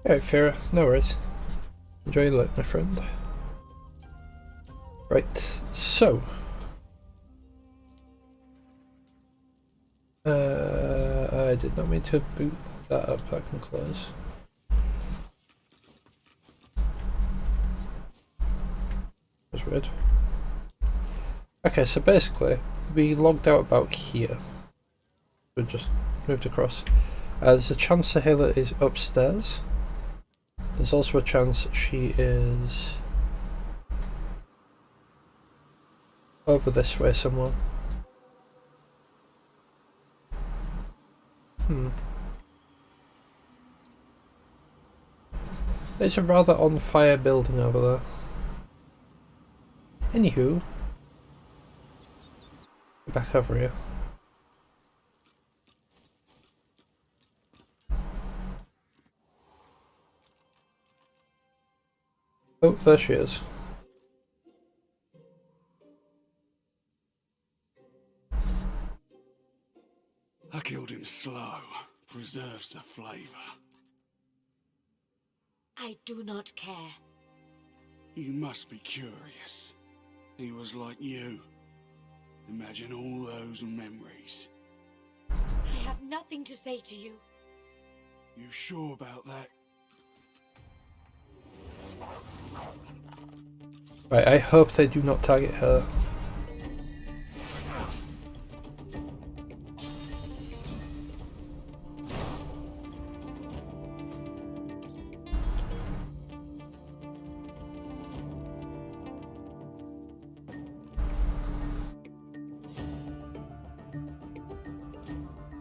Alright, Farah, no worries. Enjoy your luck, my friend. Right, so. I did not mean to boot that up, I can close. That's weird. Okay, so basically, we logged out about here. We just moved across. There's a chance Saheila is upstairs. There's also a chance she is over this way somewhere. There's a rather on fire building over there. Anywho, back over here. Oh, there she is. I killed him slow. Preserves the flavor. I do not care. You must be curious. He was like you. Imagine all those memories. I have nothing to say to you. You sure about that? Right, I hope they do not target her.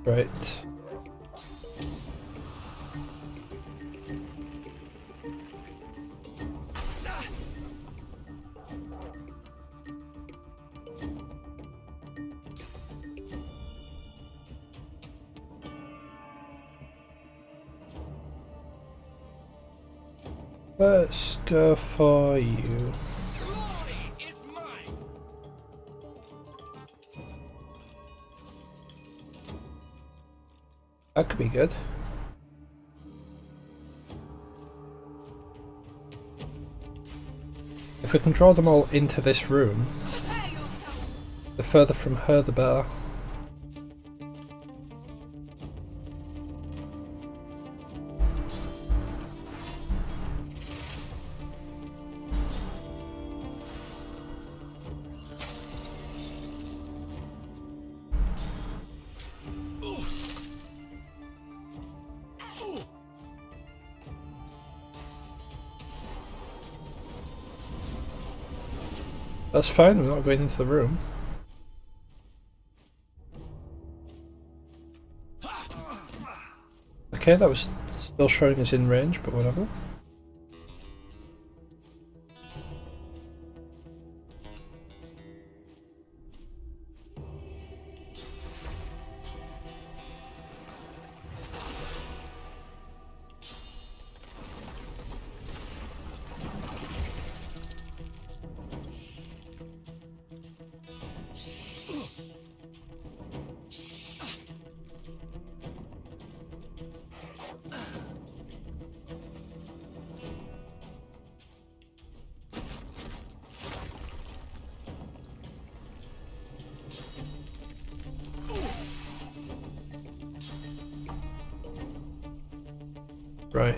Right. Let's go for you. That could be good. If we can draw them all into this room, the further from her the better. That's fine, we're not going into the room. Okay, that was still showing us in range, but whatever. Right.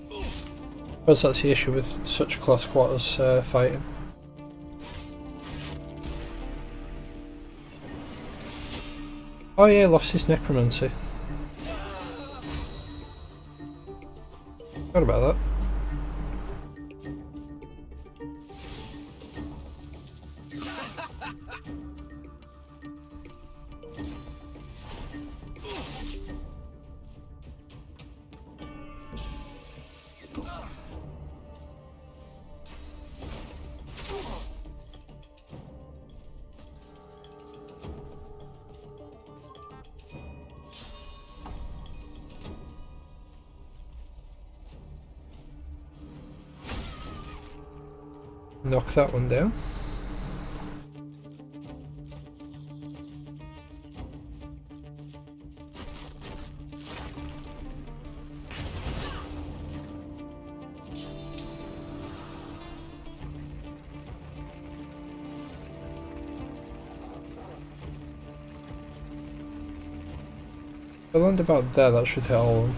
I suppose that's the issue with such close quarters fighting. Oh yeah, lost his necromancy. Forgot about that. Knock that one down. I land about there, that should hit all of them.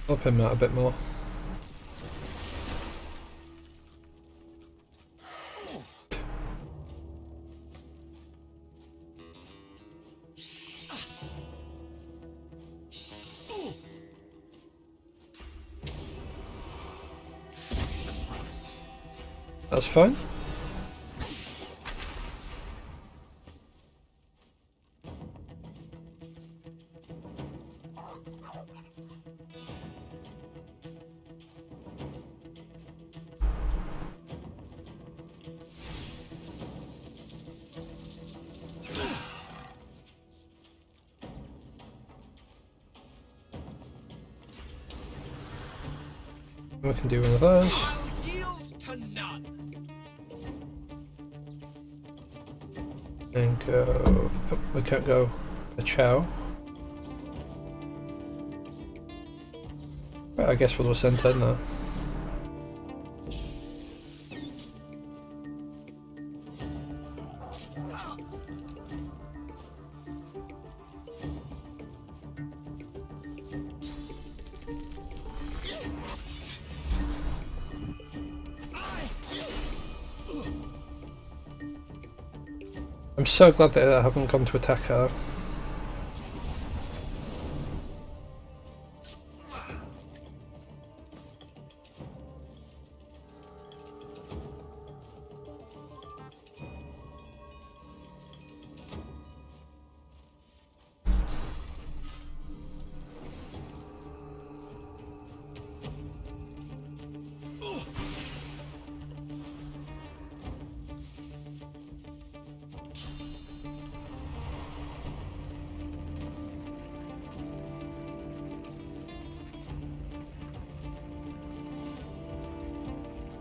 Up him out a bit more. That's fine. We can do one of those. I'll yield to none. And go... Oh, we can't go a chow. Right, I guess we'll send in there. I'm so glad that I haven't gone to attack her.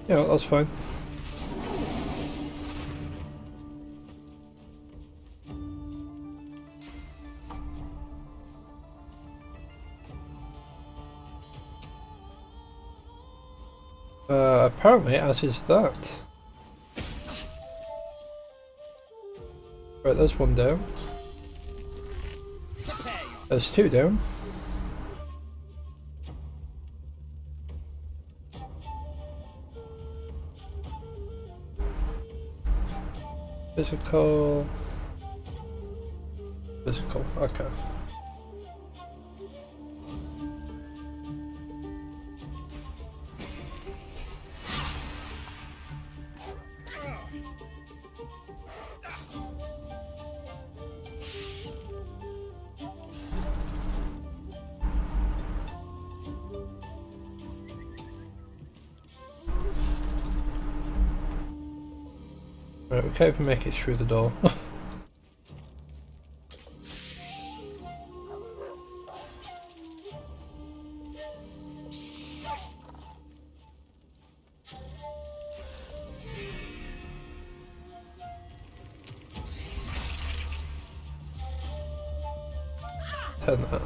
Yeah, that's fine. Apparently, as is that. Right, there's one down. There's two down. Physical. Physical, okay. Right, we can't even make it through the door. Turn that.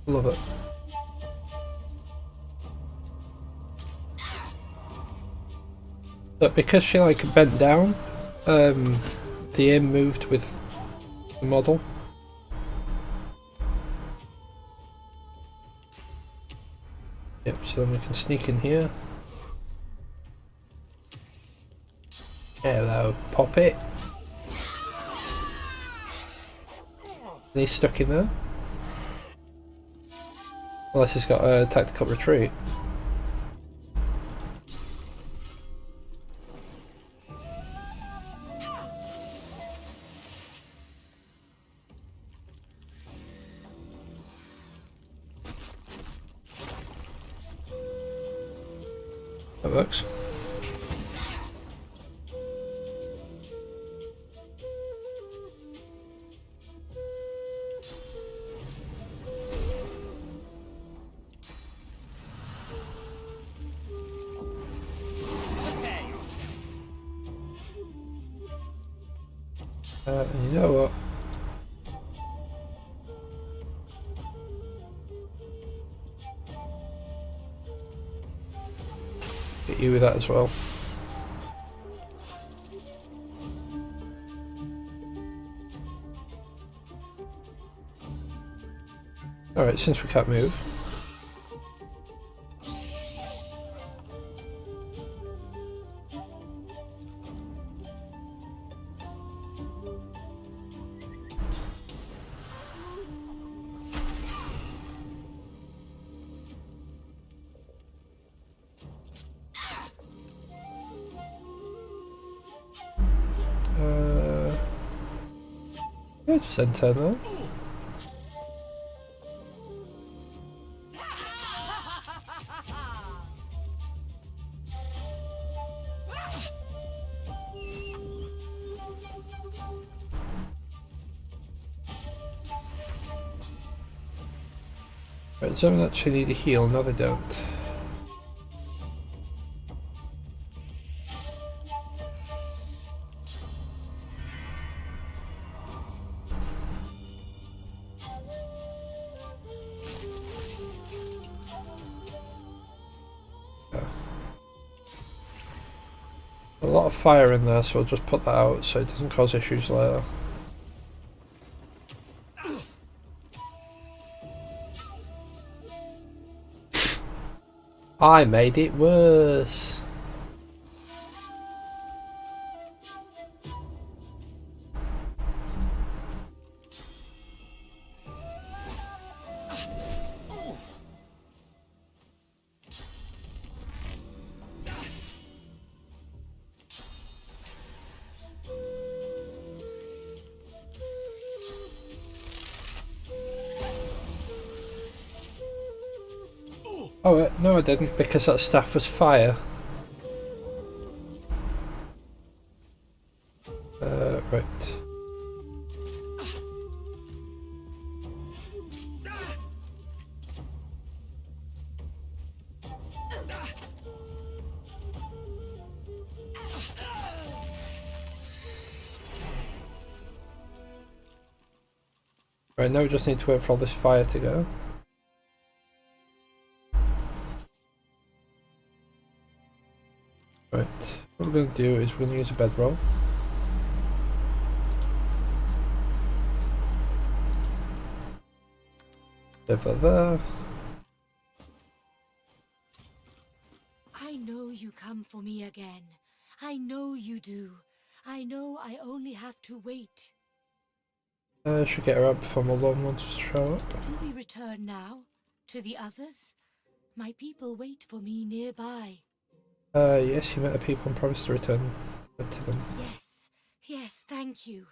Love it. But because she like bent down, the aim moved with the model. Yep, so then we can sneak in here. Hello, Poppet. And he's stuck in there. Unless he's got a tactical retreat. That works. Prepare And you know what? Get you with that as well. Alright, since we can't move. Yeah, just enter there. Right, some actually need a heal, no they don't. A lot of fire in there, so I'll just put that out so it doesn't cause issues later. I made it worse. Oh no I didn't, because that staff was fire. Right. Right, now we just need to wait for all this fire to go. Right, what we're going to do is we're going to use a bedroll. Leave that there. I know you come for me again. I know you do. I know I only have to wait. Should get her out before my loved ones show up. Do we return now? To the others? My people wait for me nearby. Yes, you met the people and promised to return to them. Yes, thank you.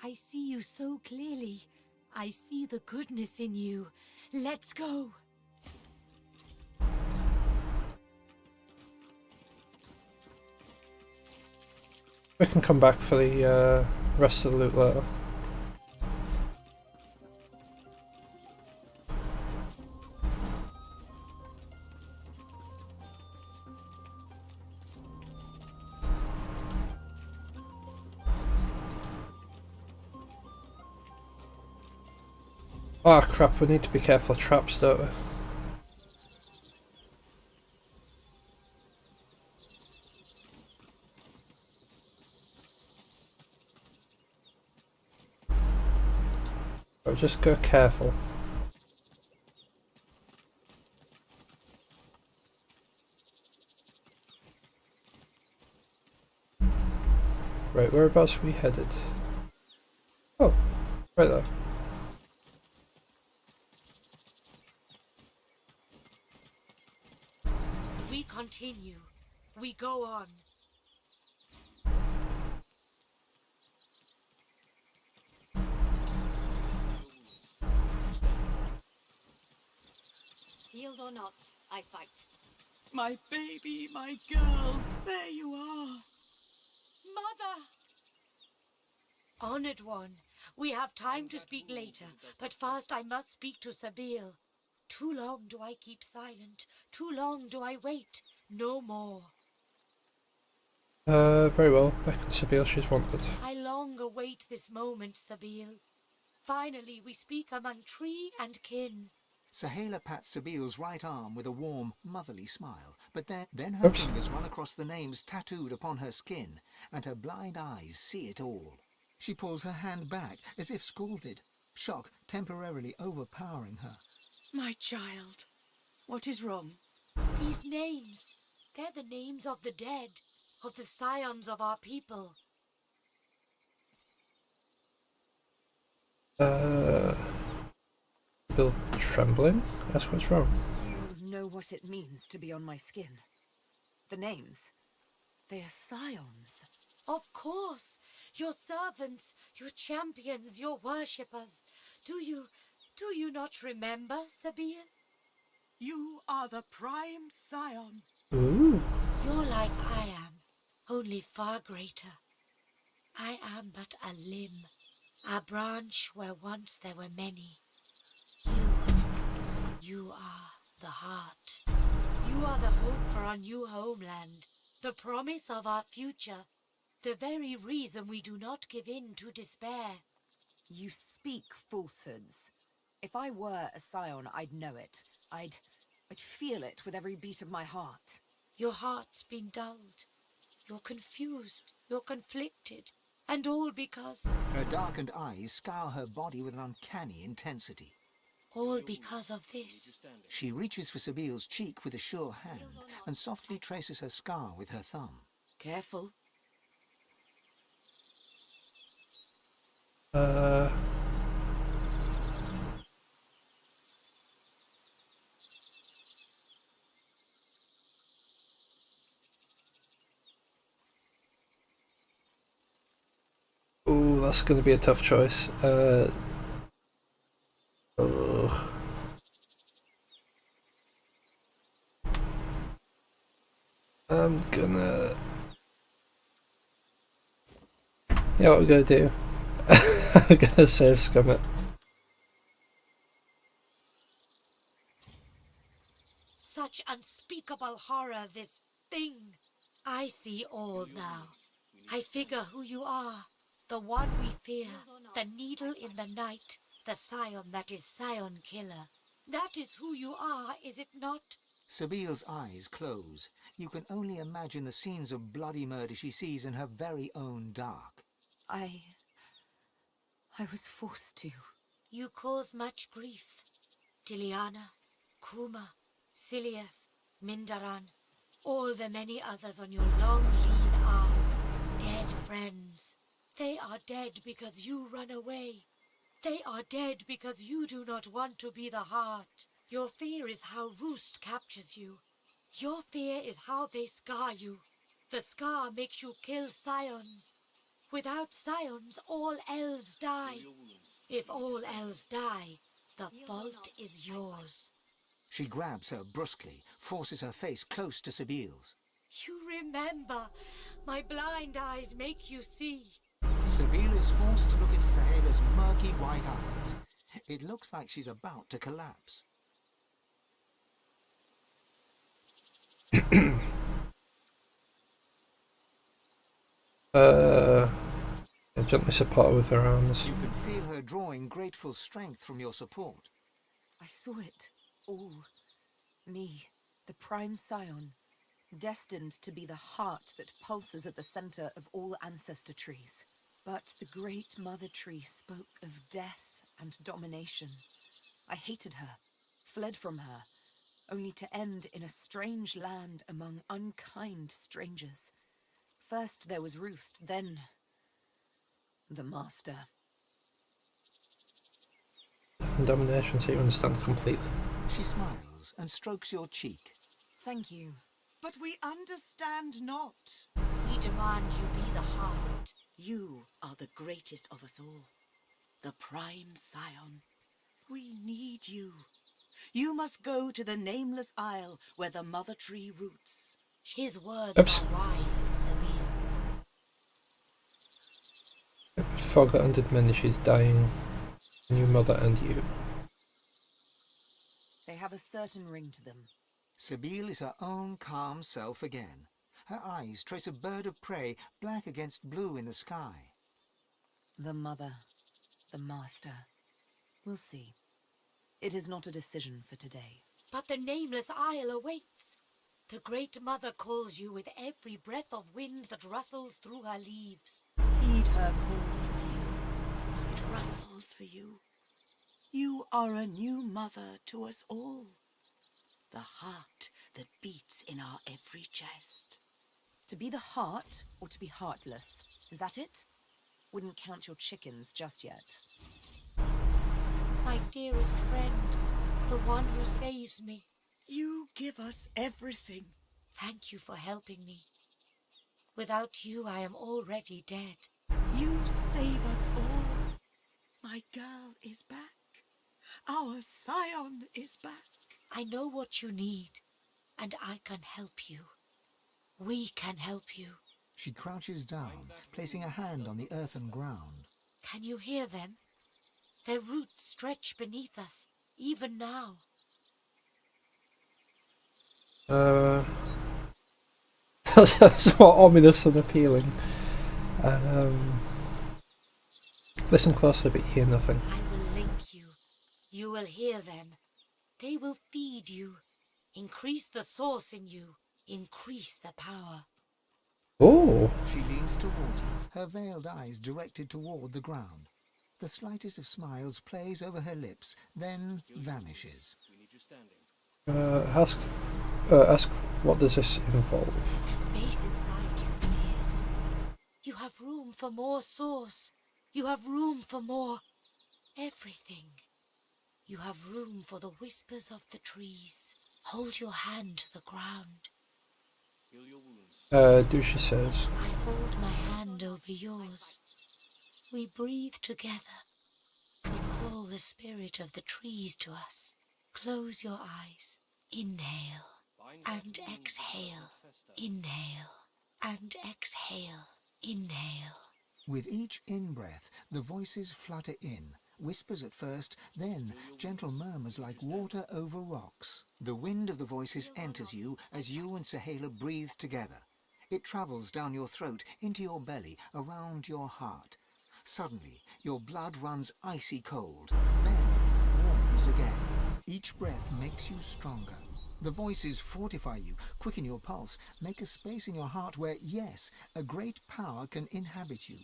I see you so clearly. I see the goodness in you. Let's go. We can come back for the rest of the loot later. Oh crap, we need to be careful of traps, don't we? So just go careful. Right, whereabouts are we headed? Oh, right there. We continue. We go on. Healed or not, I fight. My baby, my girl, there you are. Mother! Honored one, we have time to speak later, but first I must speak to Sabil. Too long do I keep silent, too long do I wait, no more. Very well. Back in Seville, she's wanted. I long await this moment, Sabil. Finally, we speak among tree and kin. Saheila pats Sabile's right arm with a warm, motherly smile, but then her Oops. fingers run across the names tattooed upon her skin, and her blind eyes see it all. She pulls her hand back, as if scalded, shock temporarily overpowering her. My child, what is wrong? These names, they're the names of the dead, of the scions of our people. Still trembling? Ask what's wrong. You know what it means to be on my skin. The names. They are scions. Of course, your servants, your champions, your worshippers. Do you not remember, Sabil? You are the prime scion. Ooh. You're like I am, only far greater. I am but a limb, a branch where once there were many. You are the heart. You are the hope for our new homeland, the promise of our future, the very reason we do not give in to despair. You speak falsehoods. If I were a scion, I'd know it. I'd feel it with every beat of my heart. Your heart's been dulled. You're confused. You're conflicted. And all because... Her darkened eyes scour her body with an uncanny intensity. All because of this. She reaches for Sabile's cheek with a sure hand and softly traces her scar with her thumb. Careful. Ooh, that's going to be a tough choice. Ugh. I'm gonna... Yeah, what we're gonna do? I'm gonna save Scummit. Such unspeakable horror, this thing. I see all now. I figure who you are. The one we fear. The needle in the night. The scion that is scion killer. That is who you are, is it not? Sabile's eyes close. You can only imagine the scenes of bloody murder she sees in her very own dark. I was forced to. You cause much grief. Tiliana, Kuma, Silius, Mindaran, all the many others on your long, lean arm. Dead friends. They are dead because you run away. They are dead because you do not want to be the heart. Your fear is how Roost captures you. Your fear is how they scar you. The scar makes you kill scions. Without scions, all elves die. If all elves die, the fault is yours. She grabs her brusquely, forces her face close to Sabile's. You remember. My blind eyes make you see. Sabile is forced to look at Saheila's murky white eyes. It looks like she's about to collapse. Gently support her with her arms. You can feel her drawing grateful strength from your support. I saw it. All. Me, the prime scion, destined to be the heart that pulses at the center of all ancestor trees. But the great mother tree spoke of death and domination. I hated her, fled from her, only to end in a strange land among unkind strangers. First there was Roost, then the Master. And domination, so you understand completely. She smiles and strokes your cheek. Thank you. But we understand not. We demand you be the heart. You are the greatest of us all. The prime scion. We need you. You must go to the nameless isle where the mother tree roots. His words Oops. are wise, Sabil. Forgotten did many, she's dying. New mother and you. They have a certain ring to them. Sabile is her own calm self again. Her eyes trace a bird of prey, black against blue in the sky. The mother, the master. We'll see. It is not a decision for today. But the nameless isle awaits. The great mother calls you with every breath of wind that rustles through her leaves. Heed her call, Saheila. It rustles for you. You are a new mother to us all. The heart that beats in our every chest. To be the heart or to be heartless? Is that it? Wouldn't count your chickens just yet. My dearest friend, the one who saves me. You give us everything. Thank you for helping me. Without you, I am already dead. You save us all. My girl is back. Our scion is back. I know what you need, and I can help you. We can help you. She crouches down, placing a hand on the earthen ground. Can you hear them? Their roots stretch beneath us, even now. That's more ominous and appealing. Listen closely, but hear nothing. I will link you. You will hear them. They will feed you. Increase the source in you. Increase the power. Oh! She leans toward you, her veiled eyes directed toward the ground. The slightest of smiles plays over her lips, then vanishes. Ask what does this involve? The space inside you clears. You have room for more source. You have room for more everything. You have room for the whispers of the trees. Hold your hand to the ground. Dusha says. I hold my hand over yours. We breathe together. We call the spirit of the trees to us. Close your eyes. Inhale and exhale. Inhale and exhale. Inhale. With each in-breath, the voices flutter in, whispers at first, then gentle murmurs like water over rocks. The wind of the voices enters you as you and Saheila breathe together. It travels down your throat, into your belly, around your heart. Suddenly, your blood runs icy cold, then warms again. Each breath makes you stronger. The voices fortify you, quicken your pulse, make a space in your heart where, yes, a great power can inhabit you.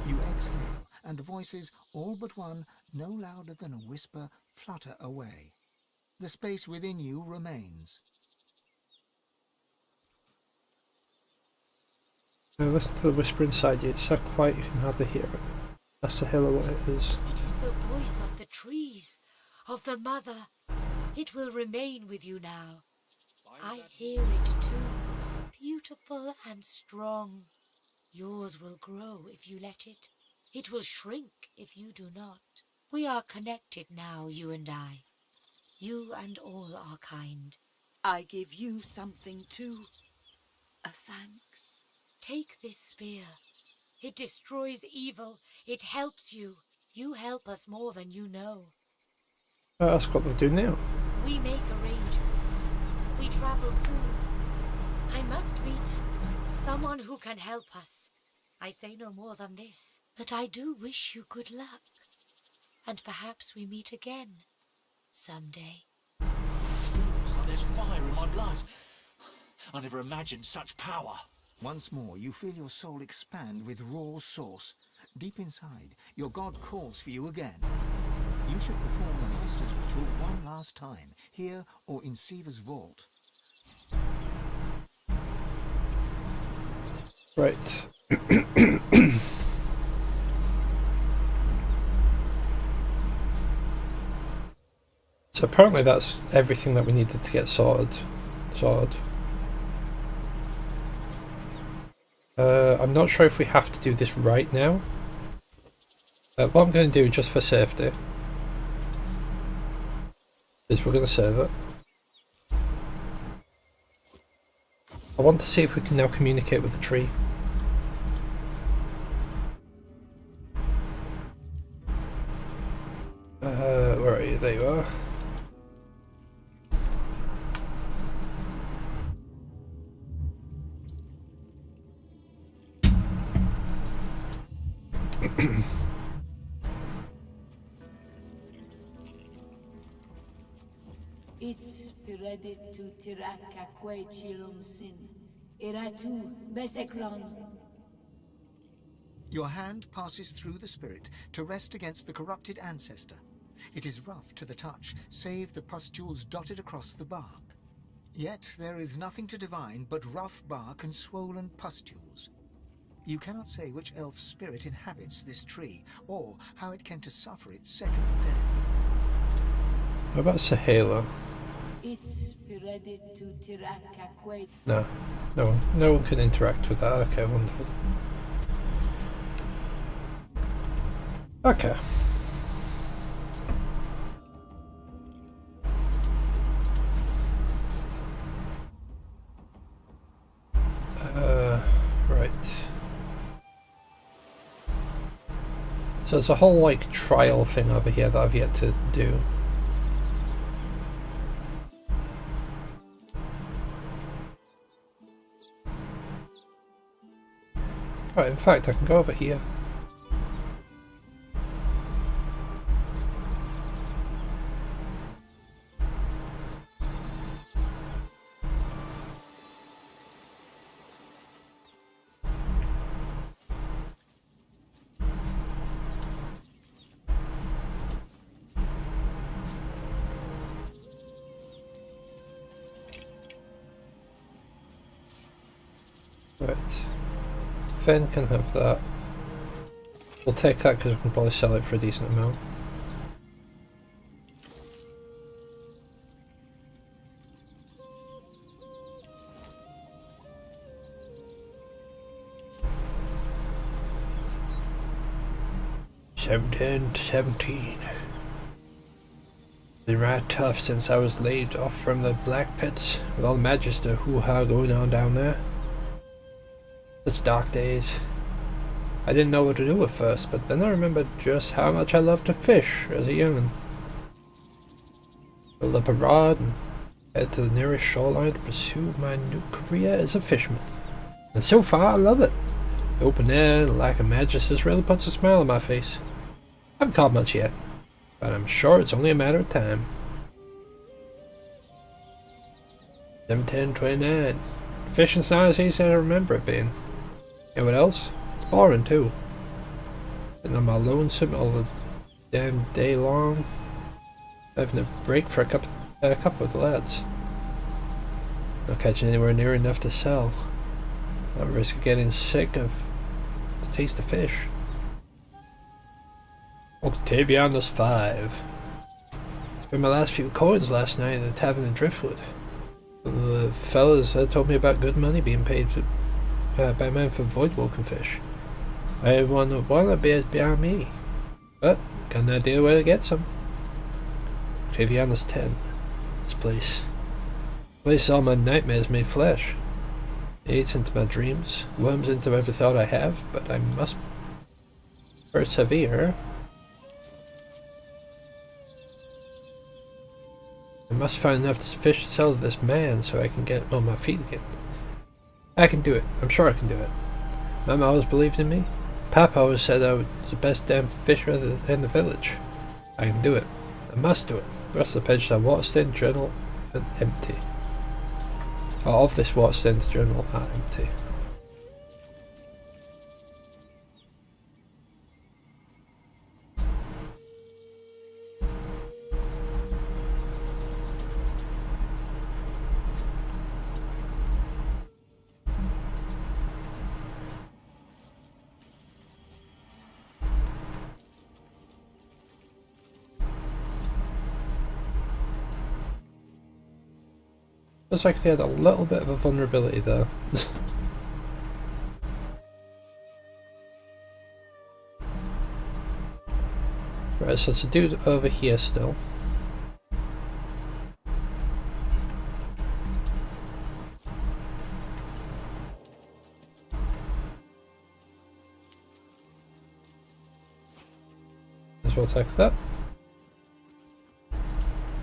You exhale, and the voices, all but one, no louder than a whisper, flutter away. The space within you remains. Listen to the whisper inside you. It's so quiet you can hardly hear it. Ask Saheila what it is. It is the voice of the trees, of the mother. It will remain with you now. I hear it too, beautiful and strong. Yours will grow if you let it. It will shrink if you do not. We are connected now, you and I. You and all our kind. I give you something too. A thanks. Take this spear. It destroys evil. It helps you. You help us more than you know. Ask what they're doing now. We make arrangements. We travel soon. I must meet someone who can help us. I say no more than this, but I do wish you good luck. And perhaps we meet again, someday. So there's fire in my blood. I never imagined such power. Once more, you feel your soul expand with raw source. Deep inside, your god calls for you again. You should perform the master's ritual one last time, here or in Siva's vault. Right. So apparently that's everything that we needed to get sorted. I'm not sure if we have to do this right now. What I'm going to do, just for safety, is we're going to save it. I want to see if we can now communicate with the tree. Where are you? There you are. It piredit tu tiraka que chilum sin. Iratu besekron. Your hand passes through the spirit to rest against the corrupted ancestor. It is rough to the touch, save the pustules dotted across the bark. Yet there is nothing to divine but rough bark and swollen pustules. You cannot say which elf spirit inhabits this tree, or how it came to suffer its second death. What about Saheila? It piredit tu tiraka que. No. No one can interact with that. Okay, wonderful. Okay. Right. So there's a whole like trial thing over here that I've yet to do. Right, in fact I can go over here. Right. Fen can have that. We'll take that because we can probably sell it for a decent amount. $17. Been right tough since I was laid off from the black pits with all the magister hoo-ha going on down there. Such dark days. I didn't know what to do at first, but then I remembered just how much I loved to fish as a young'un. Built up a rod and head to the nearest shoreline to pursue my new career as a fisherman. And so far I love it. The open air and the lack of magisters really puts a smile on my face. I haven't caught much yet, but I'm sure it's only a matter of time. 7:10:29. Fishing's not as easy as I remember it being. You know what else? It's boring too. Sitting on my lonesome all the damn day long, having a break for a couple of the lads. Not catching anywhere near enough to sell. Not at risk of getting sick of the taste of fish. Octavianus 5. Spent my last few coins last night in the tavern in Driftwood. The fellas told me about good money being paid by men for void-walking fish. I wonder why that bears behind me, but got an idea where to get some. Octavianus 10. This place all my nightmares made flesh. It eats into my dreams, worms into every thought I have, but I must persevere. I must find enough fish to sell to this man so I can get on my feet again. I can do it. I'm sure I can do it. Mama always believed in me. Papa always said I was the best damn fisher in the village. I can do it. I must do it. The rest of the pages are water-stained journal and empty. All of this water-stained journal are empty. Looks like they had a little bit of a vulnerability there. Right, so it's a dude over here still. As well take that.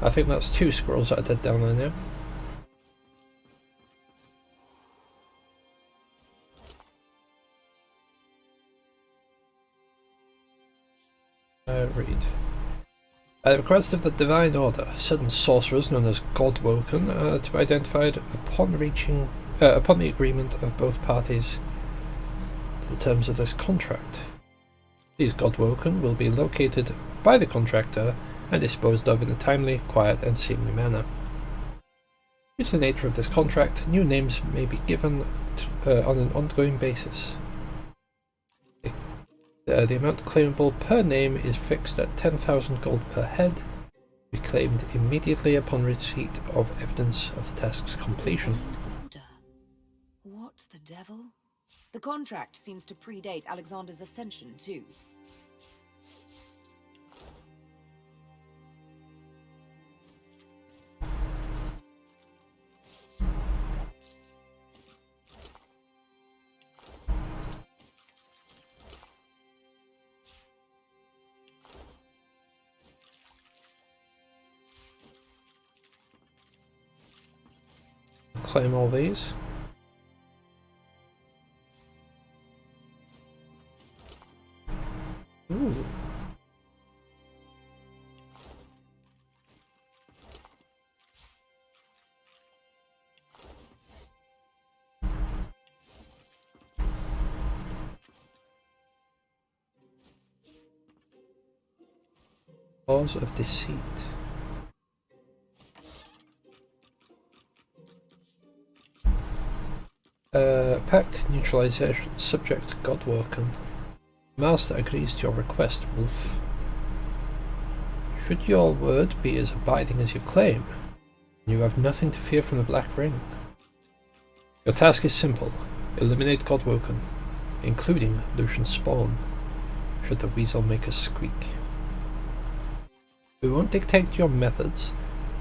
I think that's 2 squirrels that are dead down there now. Read. At the request of the Divine Order, certain sorcerers known as Godwoken are to be identified upon the agreement of both parties to the terms of this contract. These Godwoken will be located by the contractor and disposed of in a timely, quiet, and seemly manner. Due to the nature of this contract, new names may be given on an ongoing basis. The amount claimable per name is fixed at 10,000 gold per head, to be claimed immediately upon receipt of evidence of the task's completion. Order. What the devil? The contract seems to predate Alexander's ascension, too. Claim all these. Ooh. Laws of deceit. Pact neutralization. Subject Godwoken. Master agrees to your request, Wolf. Should your word be as abiding as you claim, you have nothing to fear from the Black Ring. Your task is simple. Eliminate Godwoken, including Lucian's spawn, should the weasel make a squeak. We won't dictate your methods,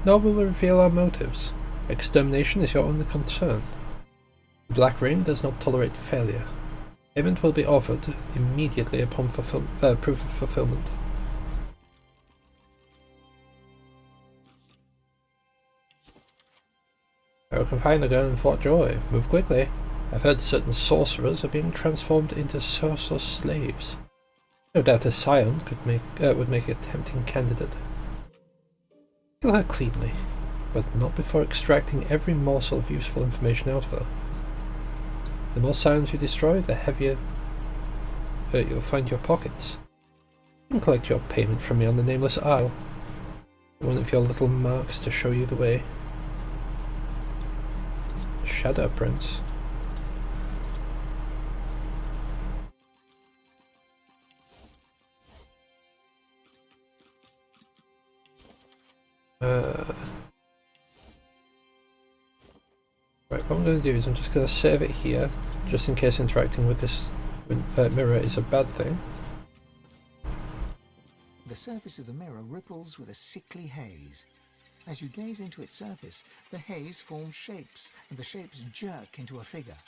nor will we reveal our motives. Extermination is your only concern. The Black Ring does not tolerate failure. Payment will be offered immediately upon proof of fulfillment. I can find a gun in Fort Joy. Move quickly. I've heard certain sorcerers are being transformed into sorceress slaves. No doubt a scion would make a tempting candidate. Kill her cleanly, but not before extracting every morsel of useful information out of her. The more scions you destroy, the heavier you'll find your pockets. You can collect your payment from me on the Nameless Isle. One of your little marks to show you the way. Shadow Prince. Right, what I'm going to do is I'm just going to save it here, just in case interacting with this mirror is a bad thing. The surface of the mirror ripples with a sickly haze. As you gaze into its surface, the haze forms shapes, and the shapes jerk into a figure.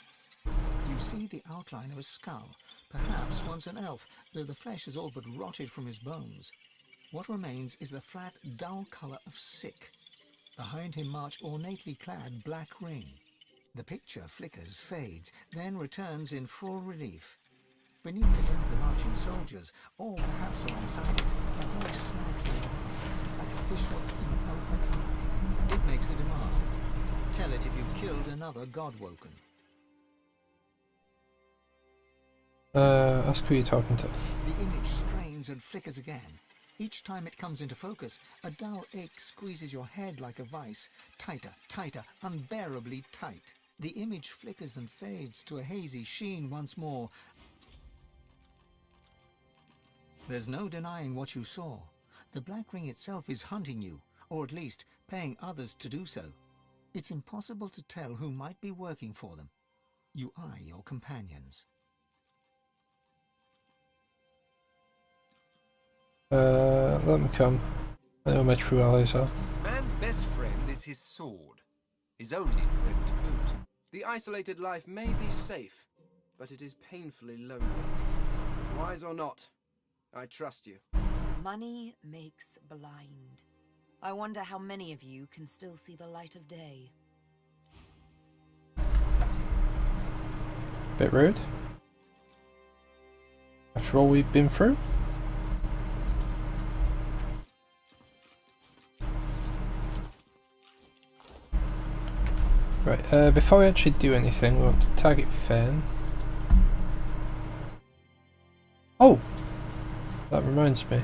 You see the outline of a skull, perhaps once an elf, though the flesh has all but rotted from his bones. What remains is the flat, dull colour of sick. Behind him march ornately clad Black Ring. The picture flickers, fades, then returns in full relief. Beneath the din of the marching soldiers, or perhaps alongside it, a voice snags them like a fish hook in an open eye. It makes a demand. Tell it if you've killed another Godwoken. Ask who you're talking to. The image strains and flickers again. Each time it comes into focus, a dull ache squeezes your head like a vice. Tighter, tighter, unbearably tight. The image flickers and fades to a hazy sheen once more. There's no denying what you saw. The Black Ring itself is hunting you, or at least paying others to do so. It's impossible to tell who might be working for them. You eye your companions. Let me come. I know my true allies are. Man's best friend is his sword. His only friend to boot. The isolated life may be safe, but it is painfully lonely. Wise or not, I trust you. Money makes blind. I wonder how many of you can still see the light of day. Bit rude. After all we've been through. Right, before we actually do anything, we want to target Fern. Oh! That reminds me.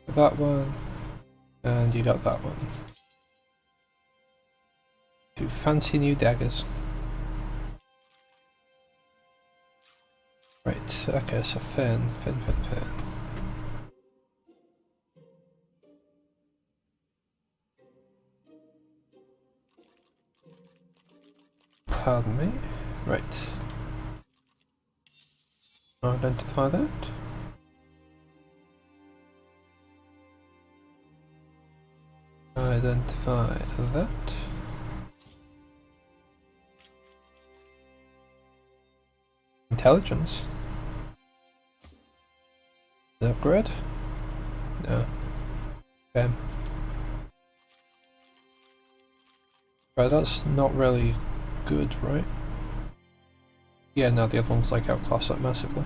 That one, and you got that one. Two fancy new daggers. Right, okay, so Fern. Pardon me. Right. Identify that. Identify that. Intelligence. Upgrade? No. Bam. Right, that's not really good, right? Yeah, no, the other one's like outclass that massively.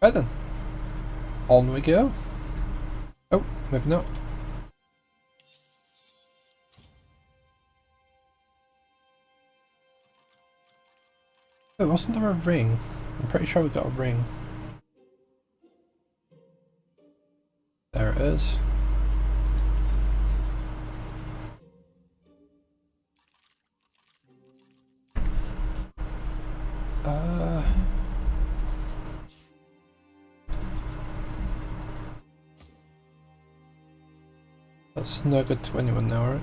Right then. On we go. Oh, maybe not. Oh, wasn't there a ring? I'm pretty sure we got a ring. There it is. That's no good to anyone now, right?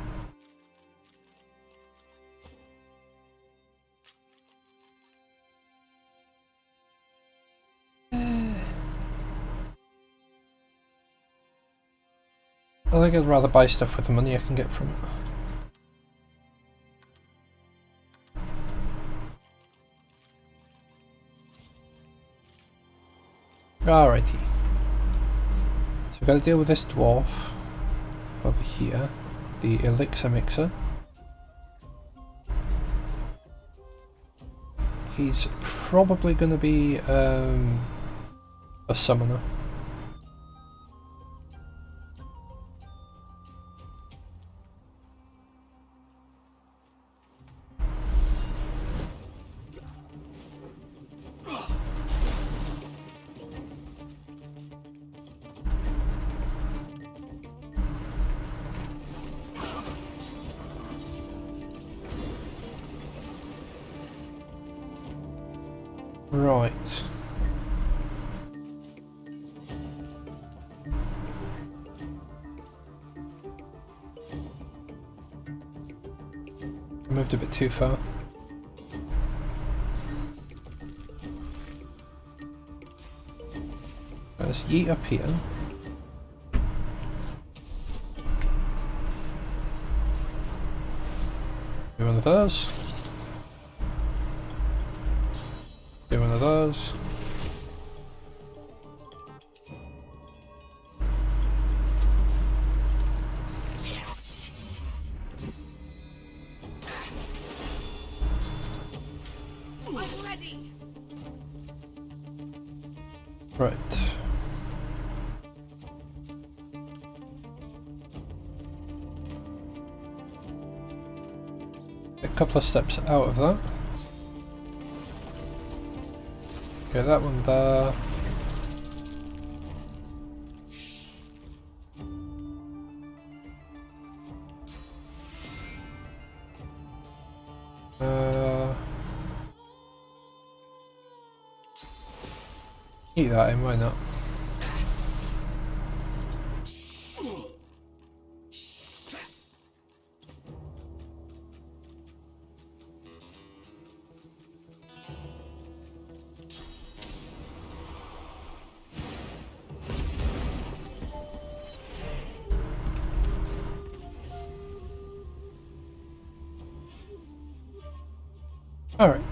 I think I'd rather buy stuff with the money I can get from it. Alrighty. So we've got to deal with this dwarf over here, the elixir mixer. He's probably going to be a summoner. Right. I moved a bit too far. Let's yeet up here. Do one of those. Do one of those. I'm ready. Right. A couple of steps out of that. Okay, that one there. Eat that in, why not? Alright.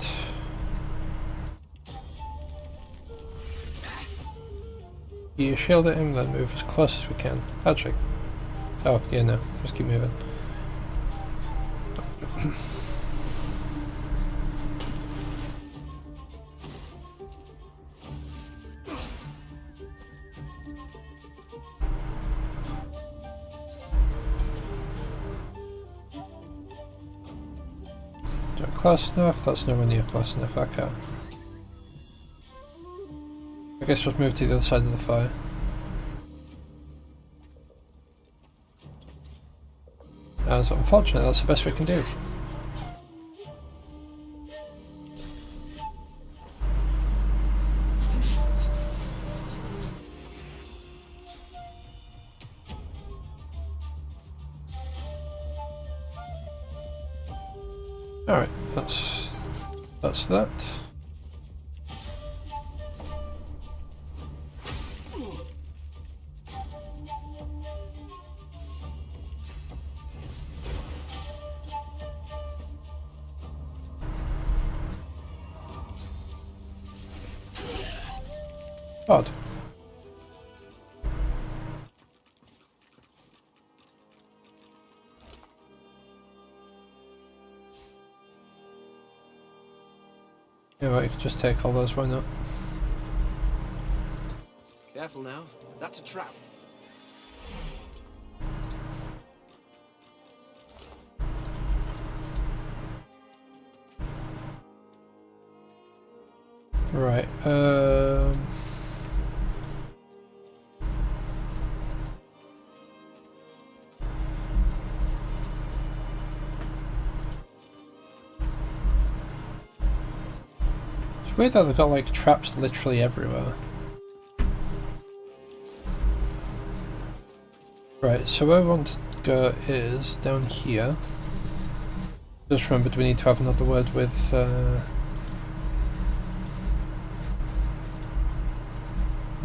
You shield at him, then move as close as we can. Actually. Oh, yeah, no. Just keep moving. Not close enough, that's nowhere near close enough, okay. I guess we'll move to the other side of the fire. As unfortunately, that's the best we can do. Alright, that's that. Odd. Yeah, right, you can just take all those, why not? Careful now. That's a trap. Right, it's weird that they've got like traps literally everywhere. Right, so where we want to go is down here. Just remembered we need to have another word with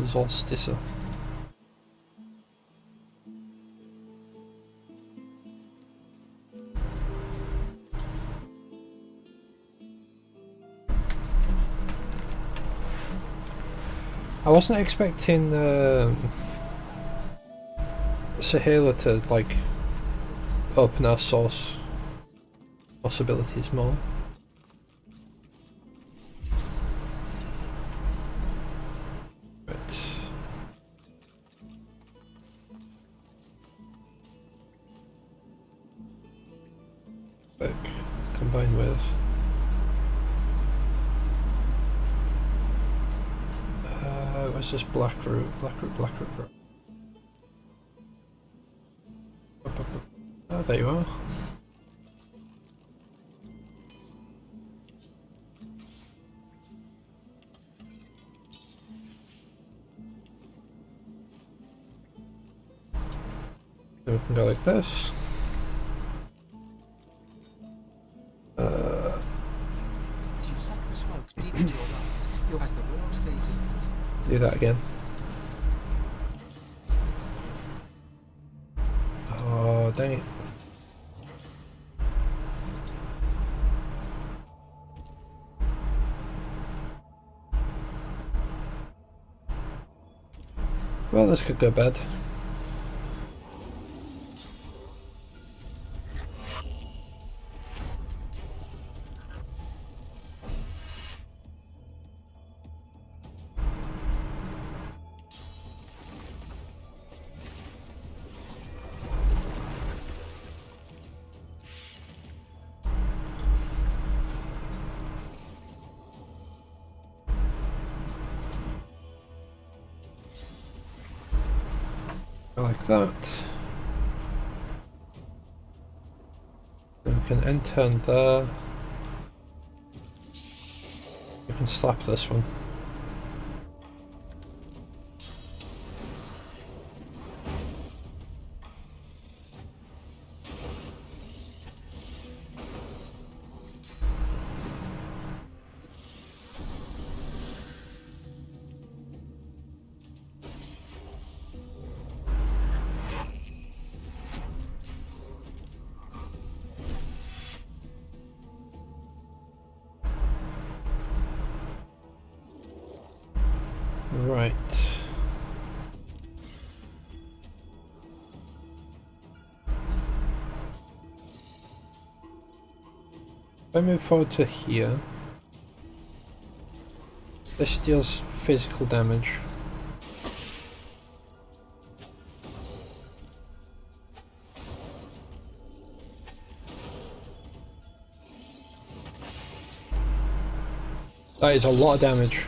Solstice. I wasn't expecting Saheila to like open our source possibilities more. Right. Book combined with what's this Blackroot? Oh, there you are. Then we can go like this. As you suck the smoke deep into your lungs, as the world fades in. Do that again. Oh, dang it. Well, this could go bad. Like that. Then we can end turn there. We can slap this one. Right. If I move forward to here, this deals physical damage. That is a lot of damage.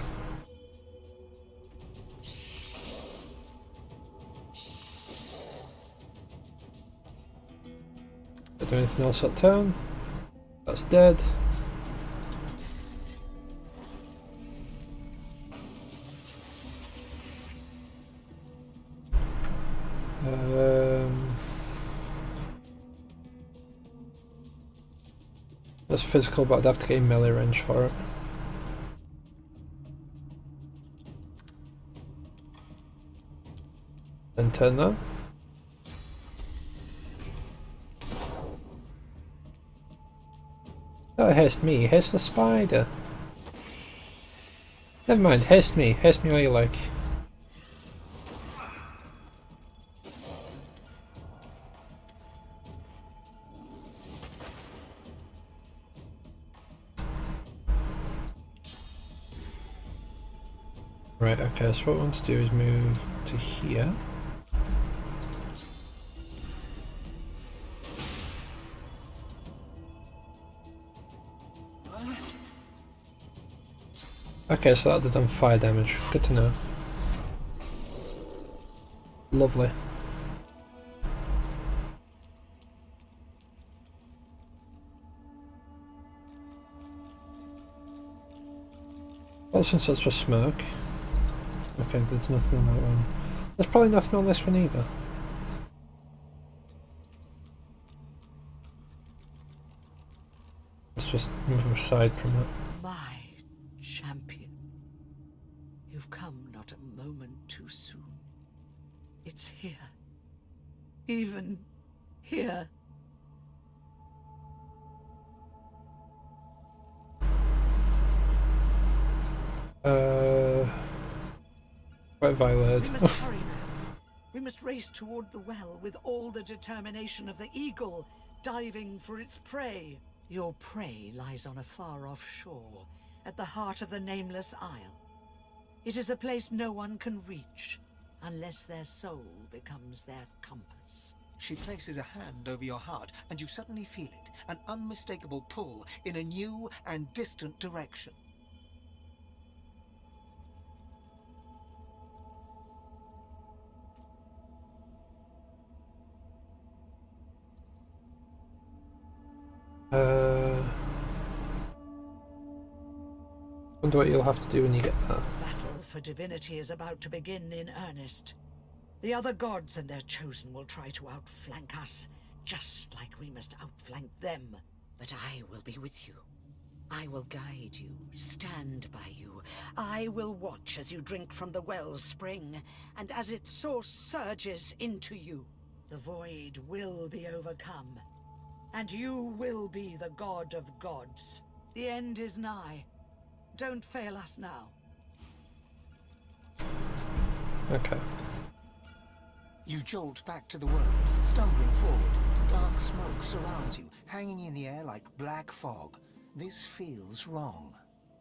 Don't do anything else that turn. That's dead. That's physical, but I'd have to get in melee range for it. Then turn that. Don't haste me, haste the spider. Never mind, haste me all you like. Right, okay, so what I want to do is move to here. Okay, so that would have done fire damage. Good to know. Lovely. Well, since that's for smoke. Okay, there's nothing on that one. There's probably nothing on this one either. Let's just move aside from it. My champion. You've come not a moment too soon. It's here. Even here. Quite violent. We must hurry now. We must race toward the well with all the determination of the eagle, diving for its prey. Your prey lies on a far-off shore, at the heart of the Nameless Isle. It is a place no one can reach, unless their soul becomes their compass. She places a hand over your heart, and you suddenly feel it, an unmistakable pull in a new and distant direction. Wonder what you'll have to do when you get that. Battle for divinity is about to begin in earnest. The other gods and their chosen will try to outflank us, just like we must outflank them. But I will be with you. I will guide you, stand by you. I will watch as you drink from the well's spring, and as its source surges into you. The void will be overcome, and you will be the god of gods. The end is nigh. Don't fail us now. Okay. You jolt back to the world, stumbling forward. Dark smoke surrounds you, hanging in the air like black fog. This feels wrong.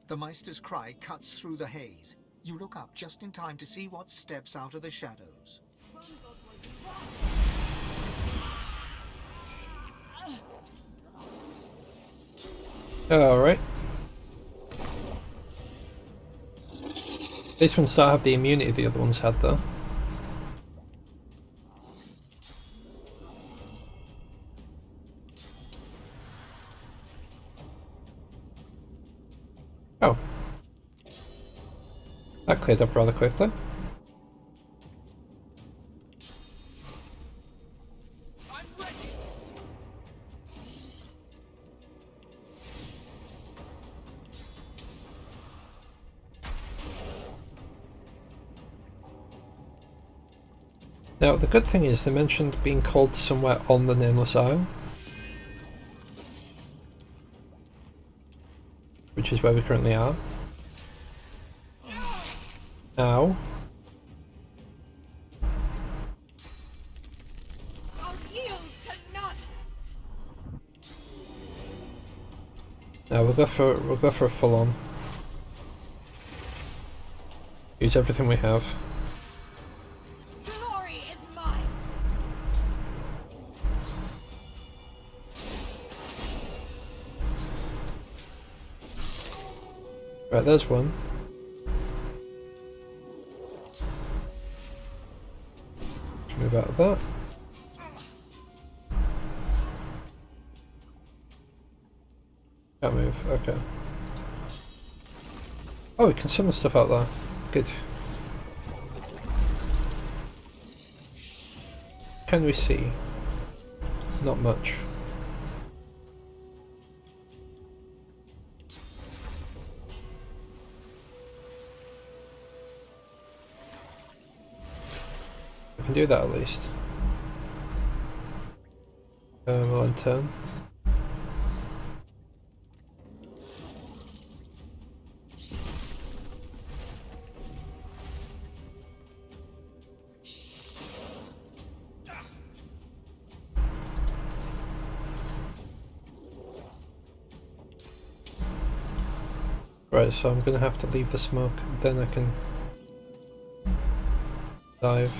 The Meister's cry cuts through the haze. You look up just in time to see what steps out of the shadows. Alright. These ones don't have the immunity the other ones had though. Oh. That cleared up rather quickly. Now, the good thing is they mentioned being called somewhere on the Nameless Isle, which is where we currently are. Now, I'll yield to none. now we'll go for a full on. Use everything we have. Glory is mine. Right, there's one. Move out of that. Can't move, okay. Oh, we can summon stuff out there. Good. Can we see? Not much. We can do that at least. We'll end turn. Right, so I'm gonna have to leave the smoke, then I can dive.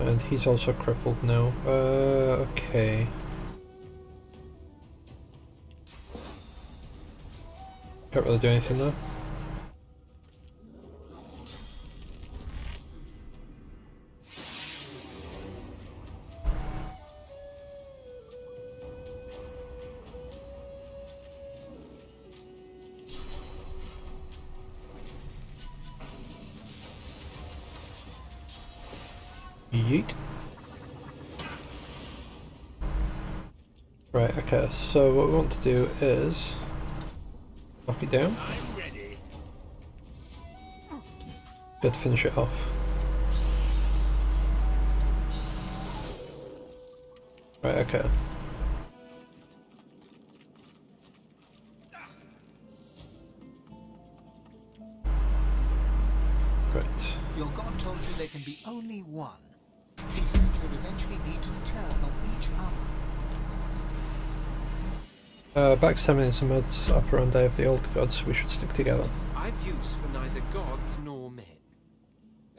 And he's also crippled now. Okay. Can't really do anything though. Yeet. Right, okay, so what we want to do is knock it down. I'm ready. Good to finish it off. Right, okay. Right. Your god told you there can be only one. He said you'll eventually need to turn on each other. Backstabbing is a modus operandi of the old gods. We should stick together. I've use for neither gods nor men.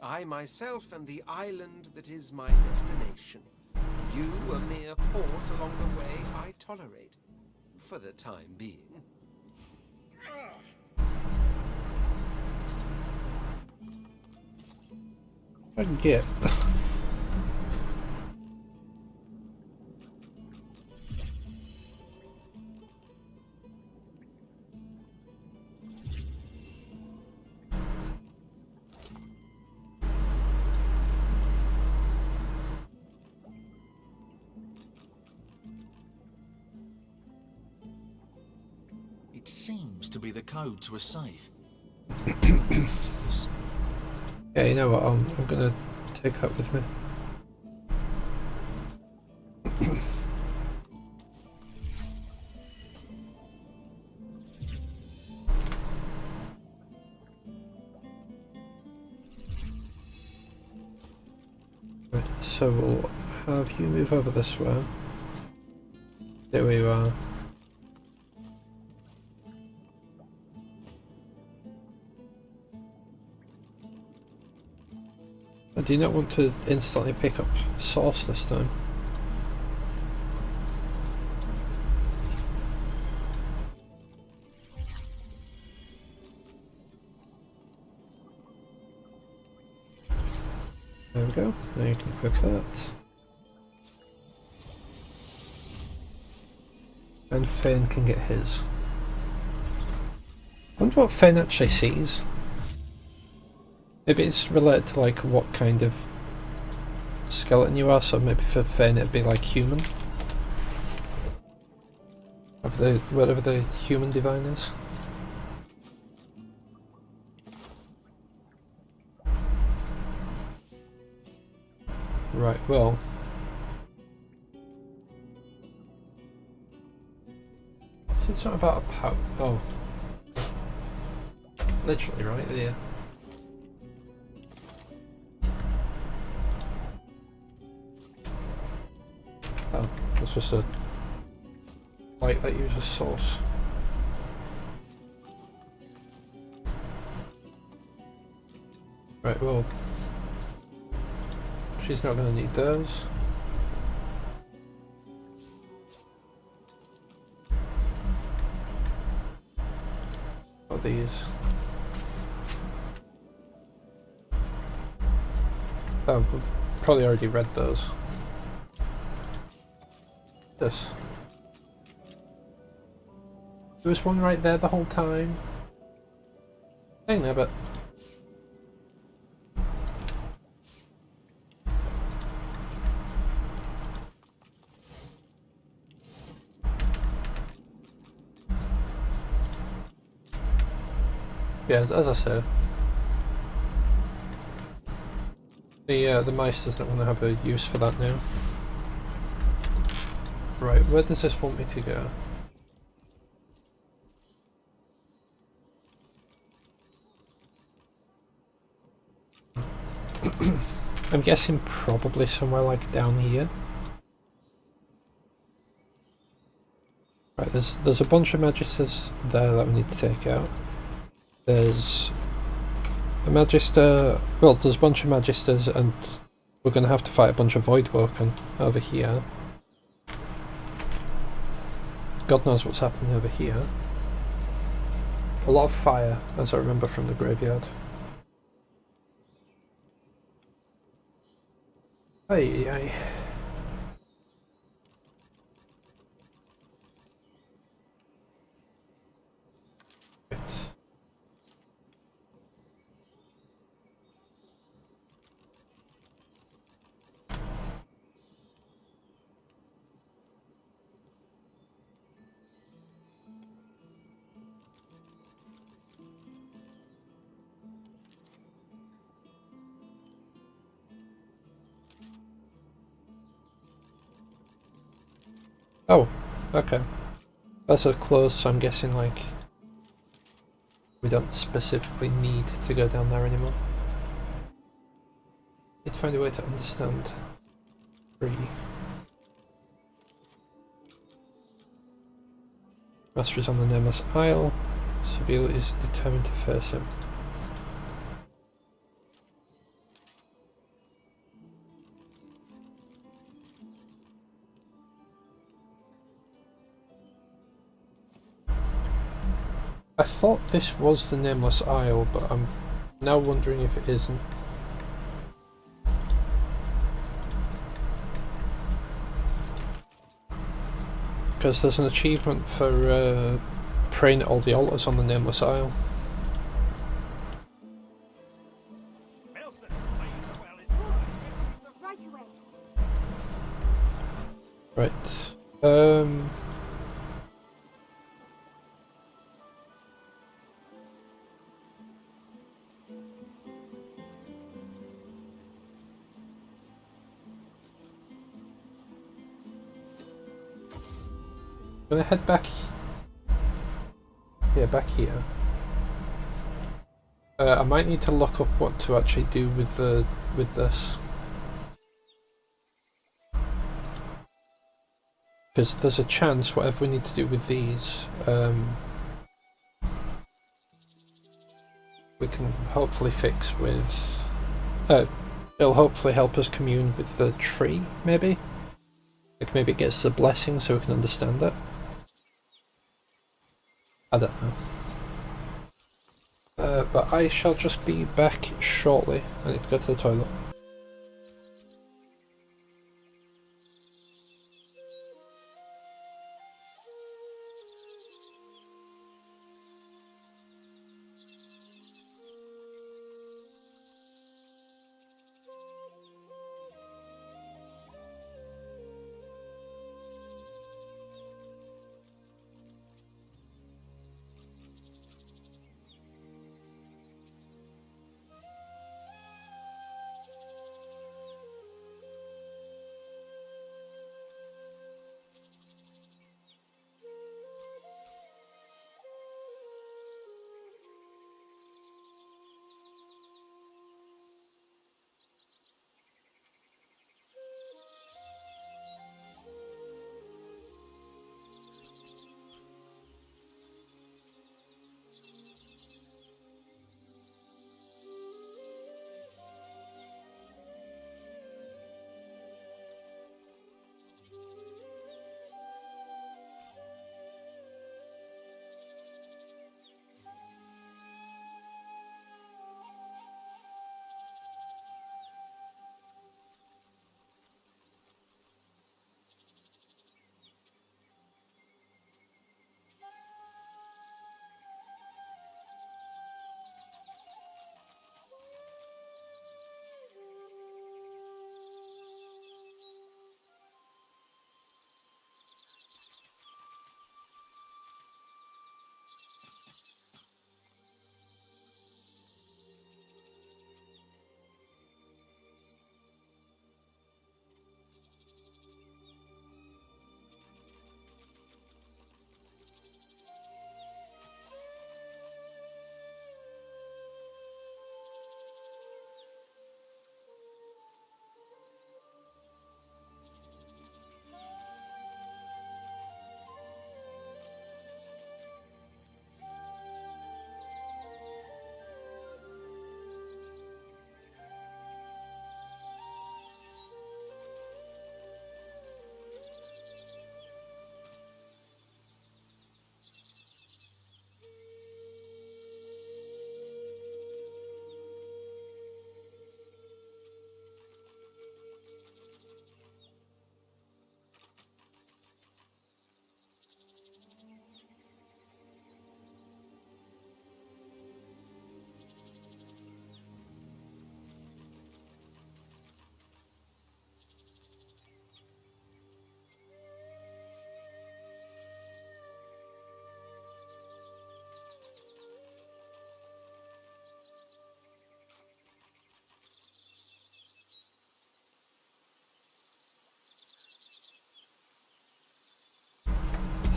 I myself am the island that is my destination. You, a mere port along the way I tolerate, for the time being. I can get. It seems to be the code to a safe. Yeah, you know what? I'm gonna take that with me. Right, so we'll have you move over this way. There you are. I do not want to instantly pick up source this time. There we go. Now you can equip that. And Fane can get his. I wonder what Fane actually sees. Maybe it's related to like what kind of skeleton you are, so maybe for Fane it'd be like human. Whatever the human divine is. Right, well. It's not about a power. Oh. Literally right there. it's just a light that uses source. Right, well, she's not going to need those. What are these? Oh, we've probably already read those. This. There was one right there the whole time. Hang there, but... Yeah, as I said, the Meister's not going to have a use for that now. Right, where does this want me to go? I'm guessing probably somewhere like down here. Right, there's a bunch of Magisters there that we need to take out. There's a Magister, well, there's a bunch of Magisters and we're going to have to fight a bunch of Voidwoken over here. God knows what's happening over here. A lot of fire, as I remember from the graveyard. Ay, ay. Right. Oh, okay. That's a close, so I'm guessing like we don't specifically need to go down there anymore. Need to find a way to understand 3. Master is on the Nameless Isle. Saheila is determined to face him. I thought this was the Nameless Isle, but I'm now wondering if it isn't. Because there's an achievement for praying at all the altars on the Nameless Isle. Right. Gonna head back. Yeah, back here. I might need to look up what to actually do with this. Because there's a chance whatever we need to do with these, we can hopefully fix with... it'll hopefully help us commune with the tree, maybe? Like maybe it gets us a blessing so we can understand it. I don't know. But I shall just be back shortly. I need to go to the toilet.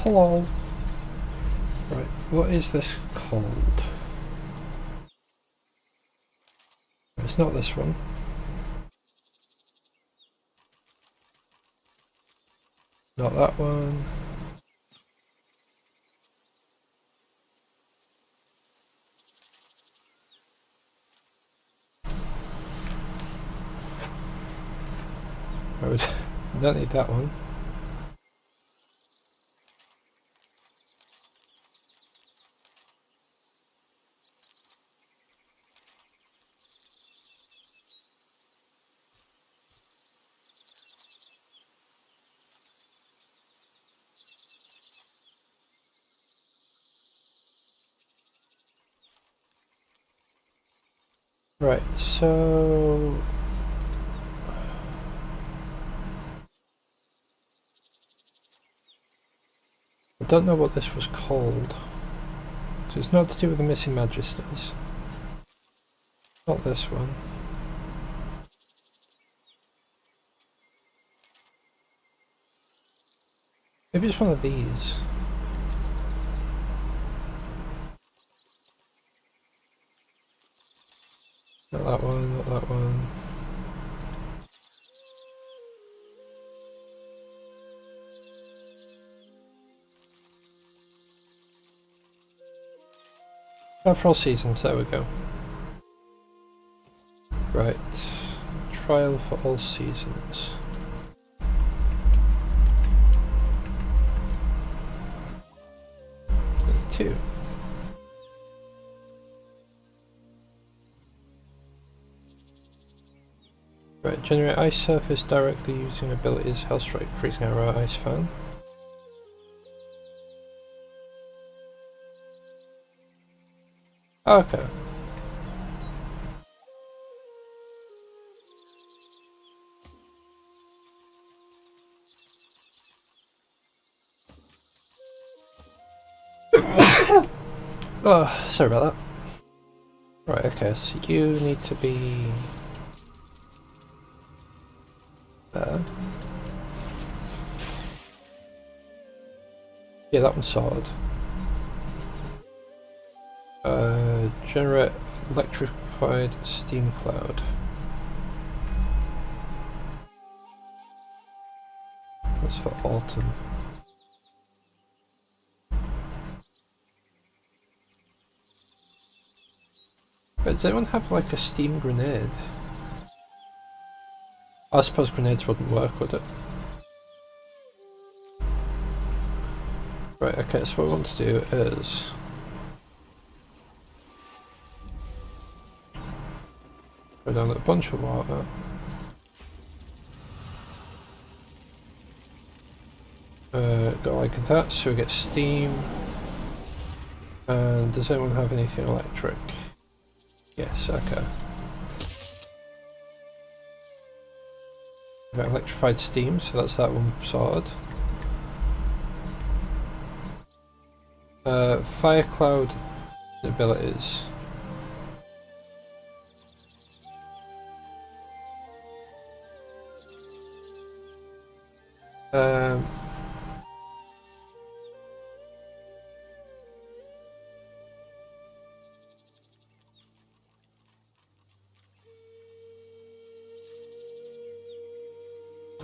Hello. Right, what is this called? It's not this one. Not that one. I don't need that one. Right, so I don't know what this was called. So it's not to do with the missing magisters. Not this one. Maybe it's one of these. Not that one, not that one. For all seasons, there we go. Right. Trial for all seasons. Two. Right, generate ice surface directly using abilities Hellstrike, Freezing Arrow, Ice Fan. Okay. Oh, sorry about that. Right, okay, so you need to be there. Yeah, that one's solid. Generate electrified steam cloud. That's for autumn. But does anyone have like a steam grenade? I suppose grenades wouldn't work, would it? Right, okay, so what I want to do is go down a bunch of water. Go like that, so we get steam. And does anyone have anything electric? Yes, okay. We've got electrified steam, so that's that one sorted. Fire cloud abilities.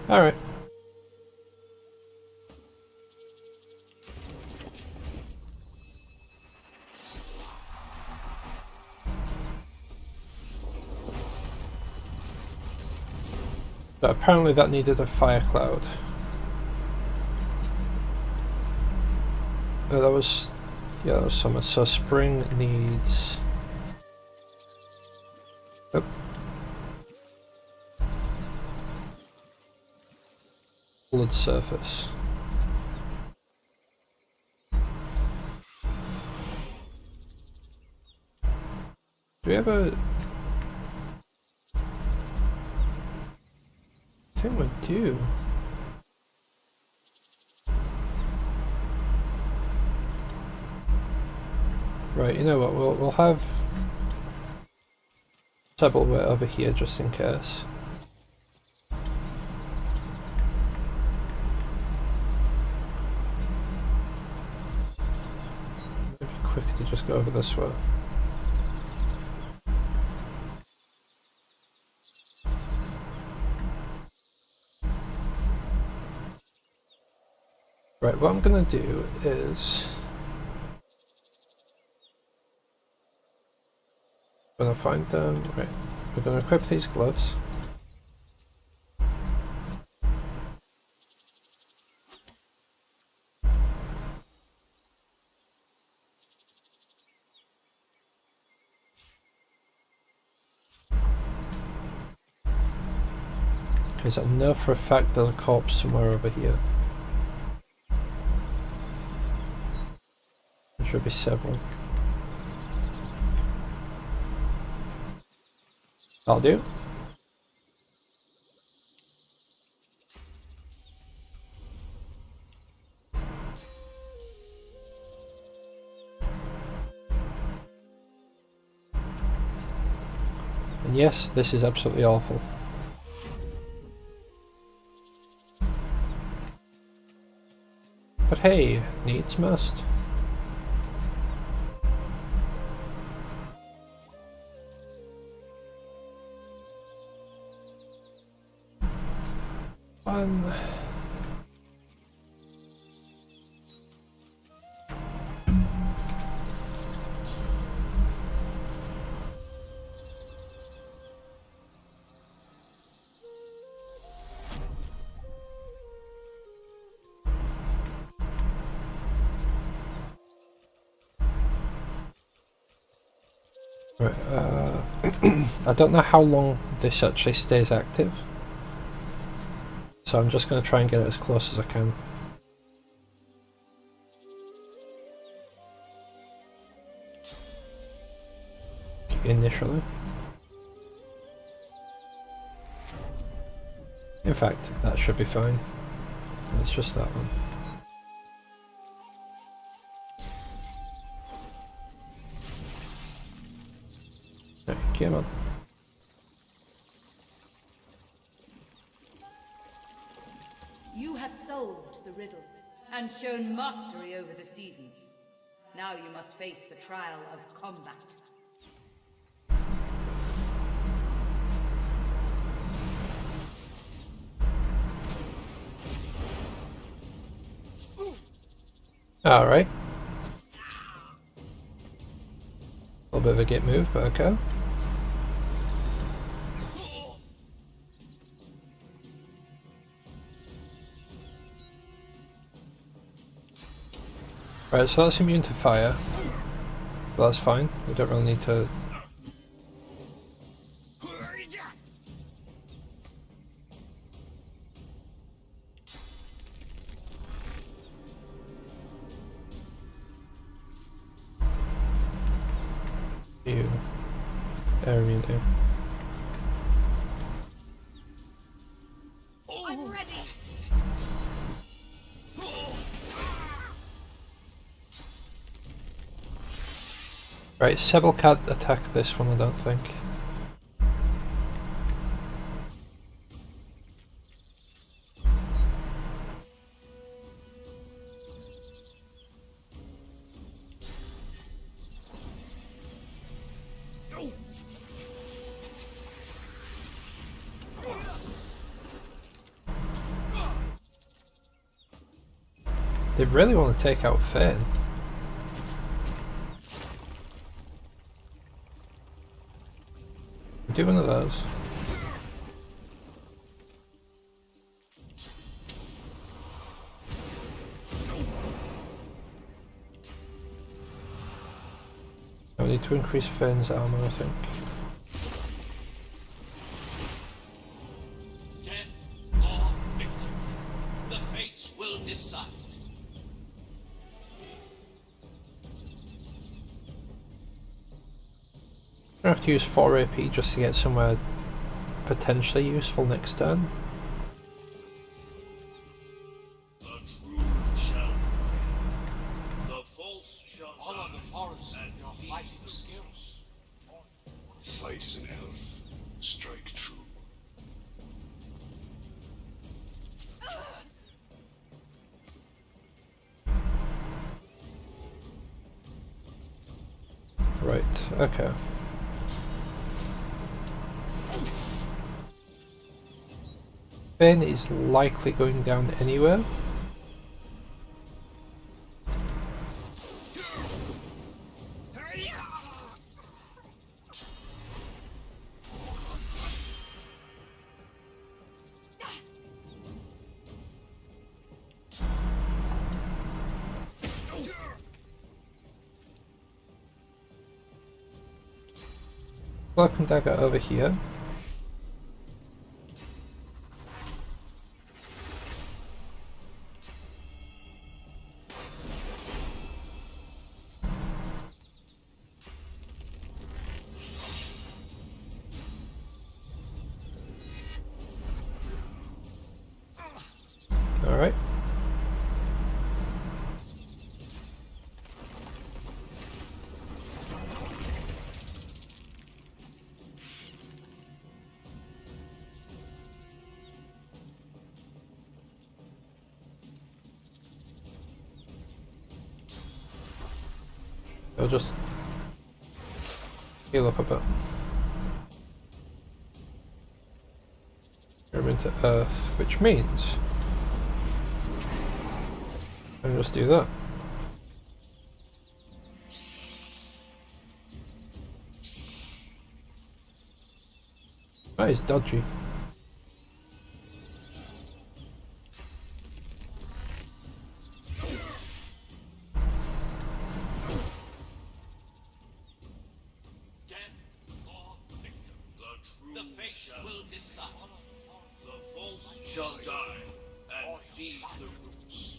Alright. But apparently that needed a fire cloud. Oh, that was... yeah, that was summer. So spring needs... oh. Blood surface. Do we have a... I think we do. Right, you know what, we'll have Sebbleware over here just in case. just go over this way. Right, what I'm gonna do is when I find them, right, we're gonna equip these gloves. Because I know for a fact there's a corpse somewhere over here. There should be several. I'll do. And yes, this is absolutely awful. But hey, needs must. One. Right, I don't know how long this actually stays active, so I'm just going to try and get it as close as I can. Initially. In fact, that should be fine. It's just that one. Right, come on. You have solved the riddle and shown mastery over the seasons. Now you must face the trial of combat. Alright. A little bit of a git move, but okay. Right, so that's immune to fire. But that's fine. We don't really need to... You... Air immunity. I'm ready. Right, Sebel can't attack this one, I don't think. They really want to take out Finn. Do one of those. I need to increase Finn's armor, I think. Death or victory, the fates will decide. I have to use 4 AP just to get somewhere potentially useful next turn. The true shall prevail. The false shall follow the forest and your fighting skills. Fight as an elf. Strike true. Okay. Ben is likely going down anywhere. Cloak and dagger over here. Alright. I'll just heal up a bit. Go into Earth, which means I'll just do that. That is dodgy. The fate will decide. The false shall die and feed the roots.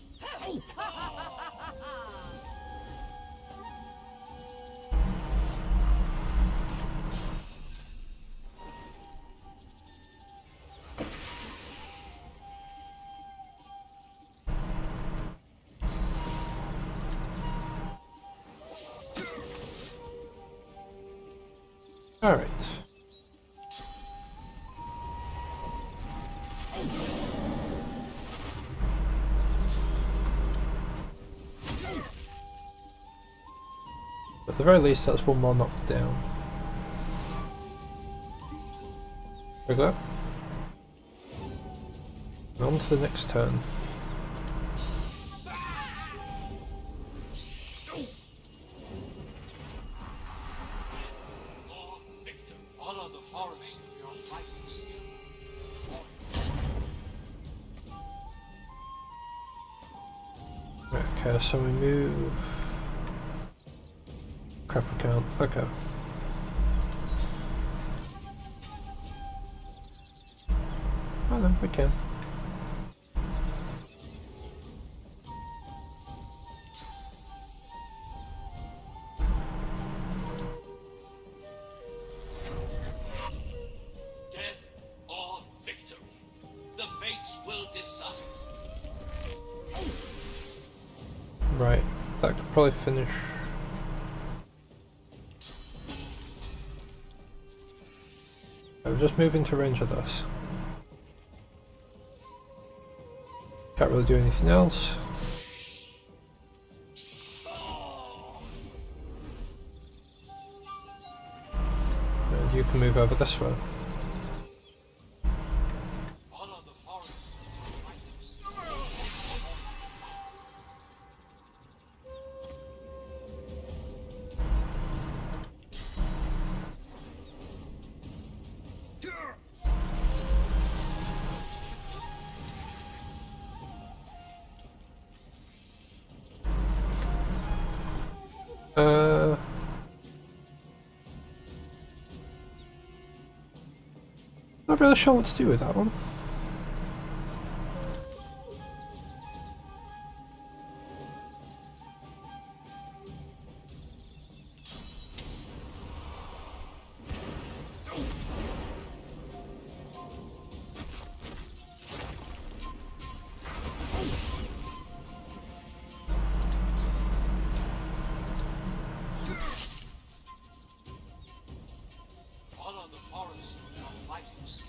All right. At the very least, that's one more knocked down. There we go. And on to the next turn. Honor the forest of your fighting skill. Okay, so we move. Crap, I can't. Okay. Oh no, we can. Death or victory. The fates will decide. Right, that could probably finish. I'll just move into range of this. Can't really do anything else. And you can move over this way. Honor the forest of your fighting skill. Not really sure what to do with that one. Honor the forest of your fighting skill.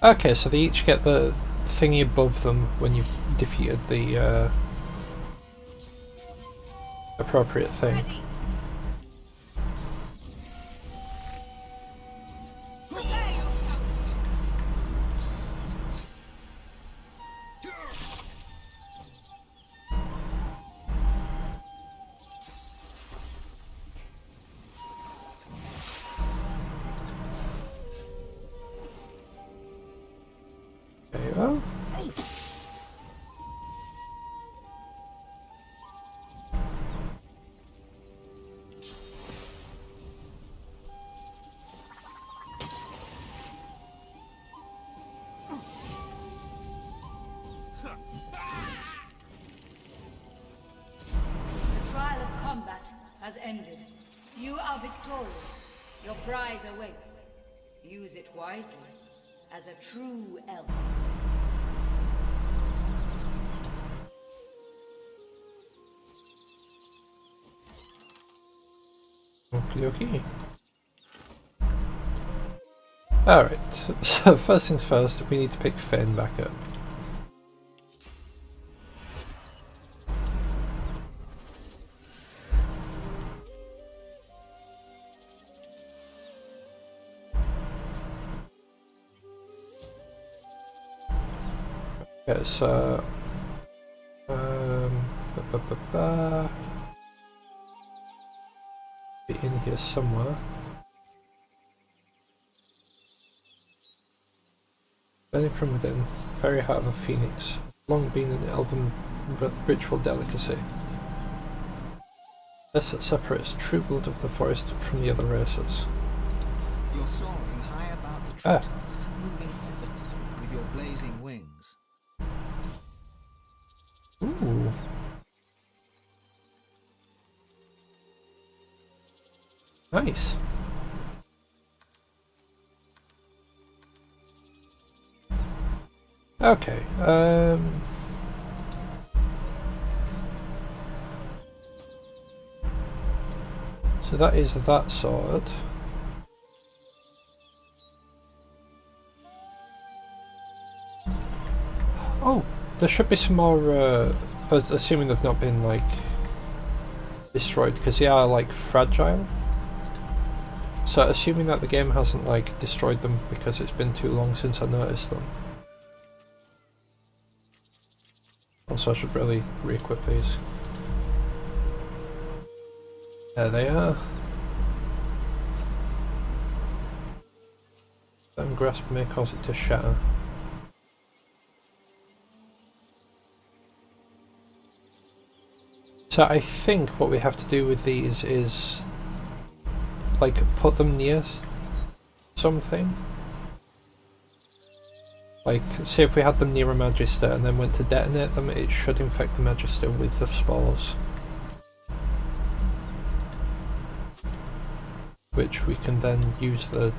Okay, so they each get the thingy above them when you've defeated the appropriate thing. Ready. Prepare yourself. There you are. The trial of combat has ended. You are victorious. Your prize awaits. Use it wisely, as a true elf. Okie dokie. Alright, so first things first, we need to pick Finn back up. Okay, so be in here somewhere. Burning from within, very heart of a phoenix, long been an elven ritual delicacy. This that separates true blood of the forest from the other races. You're soaring high above the treetops, moving effortlessly with your blazing wings. Ooh. Nice. Okay, so that is that sword. Oh, there should be some more, assuming they've not been, like, destroyed, because they are, like, fragile. So assuming that the game hasn't, like, destroyed them because it's been too long since I noticed them. Also, I should really re-equip these. There they are. Then grasp may cause it to shatter. So I think what we have to do with these is, like, put them near something. Like, say if we had them near a Magister and then went to detonate them, it should infect the Magister with the spores. Which we can then use the...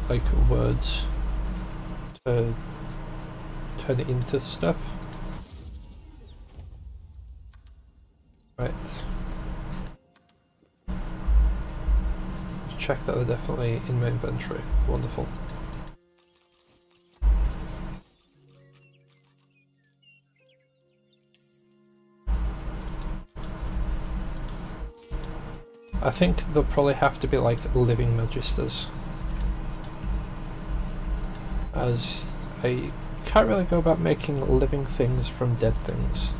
like, words to turn it into stuff. Right. Check that they're definitely in my inventory. Wonderful. I think they'll probably have to be like living Magisters, as I can't really go about making living things from dead things.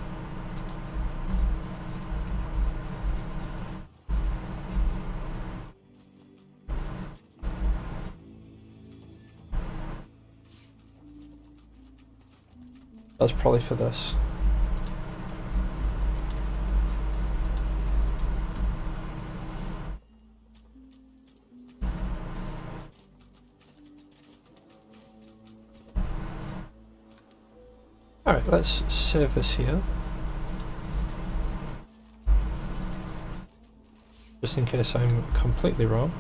That's probably for this. Alright, let's save this here. Just in case I'm completely wrong.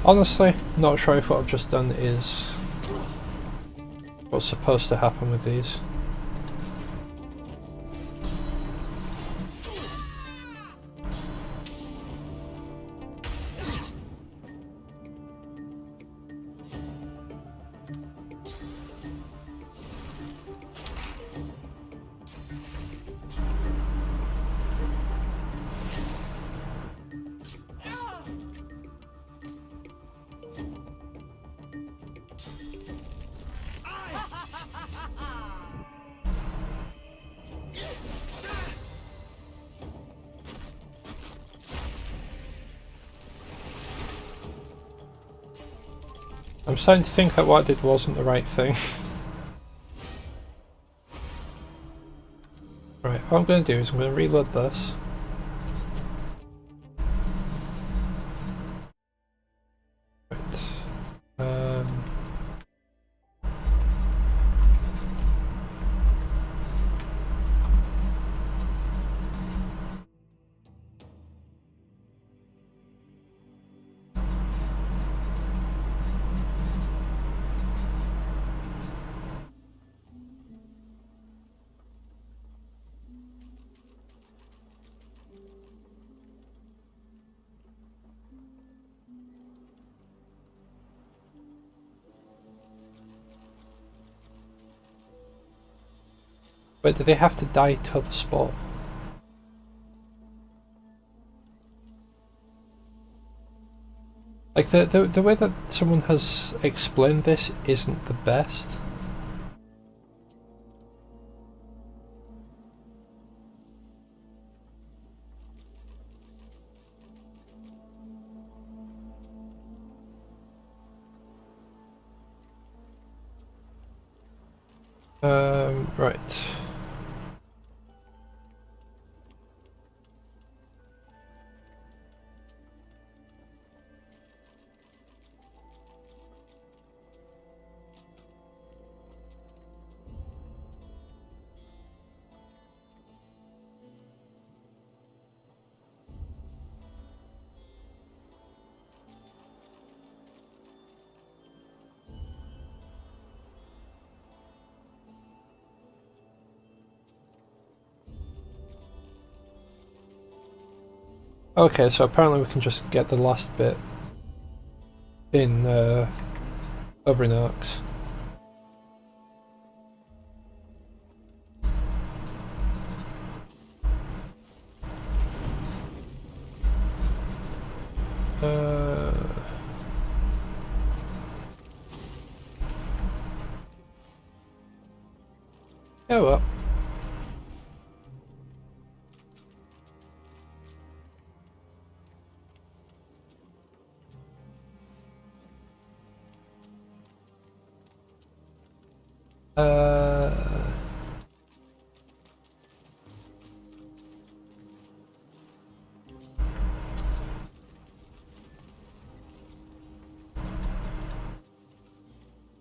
Honestly, not sure if what I've just done is what's supposed to happen with these. I'm starting to think that what I did wasn't the right thing. Right, what I'm going to do is I'm going to reload this. Right. But do they have to die to the spot? Like the way that someone has explained this isn't the best. Right. Okay, so apparently we can just get the last bit in over in Arcs. Yeah, well.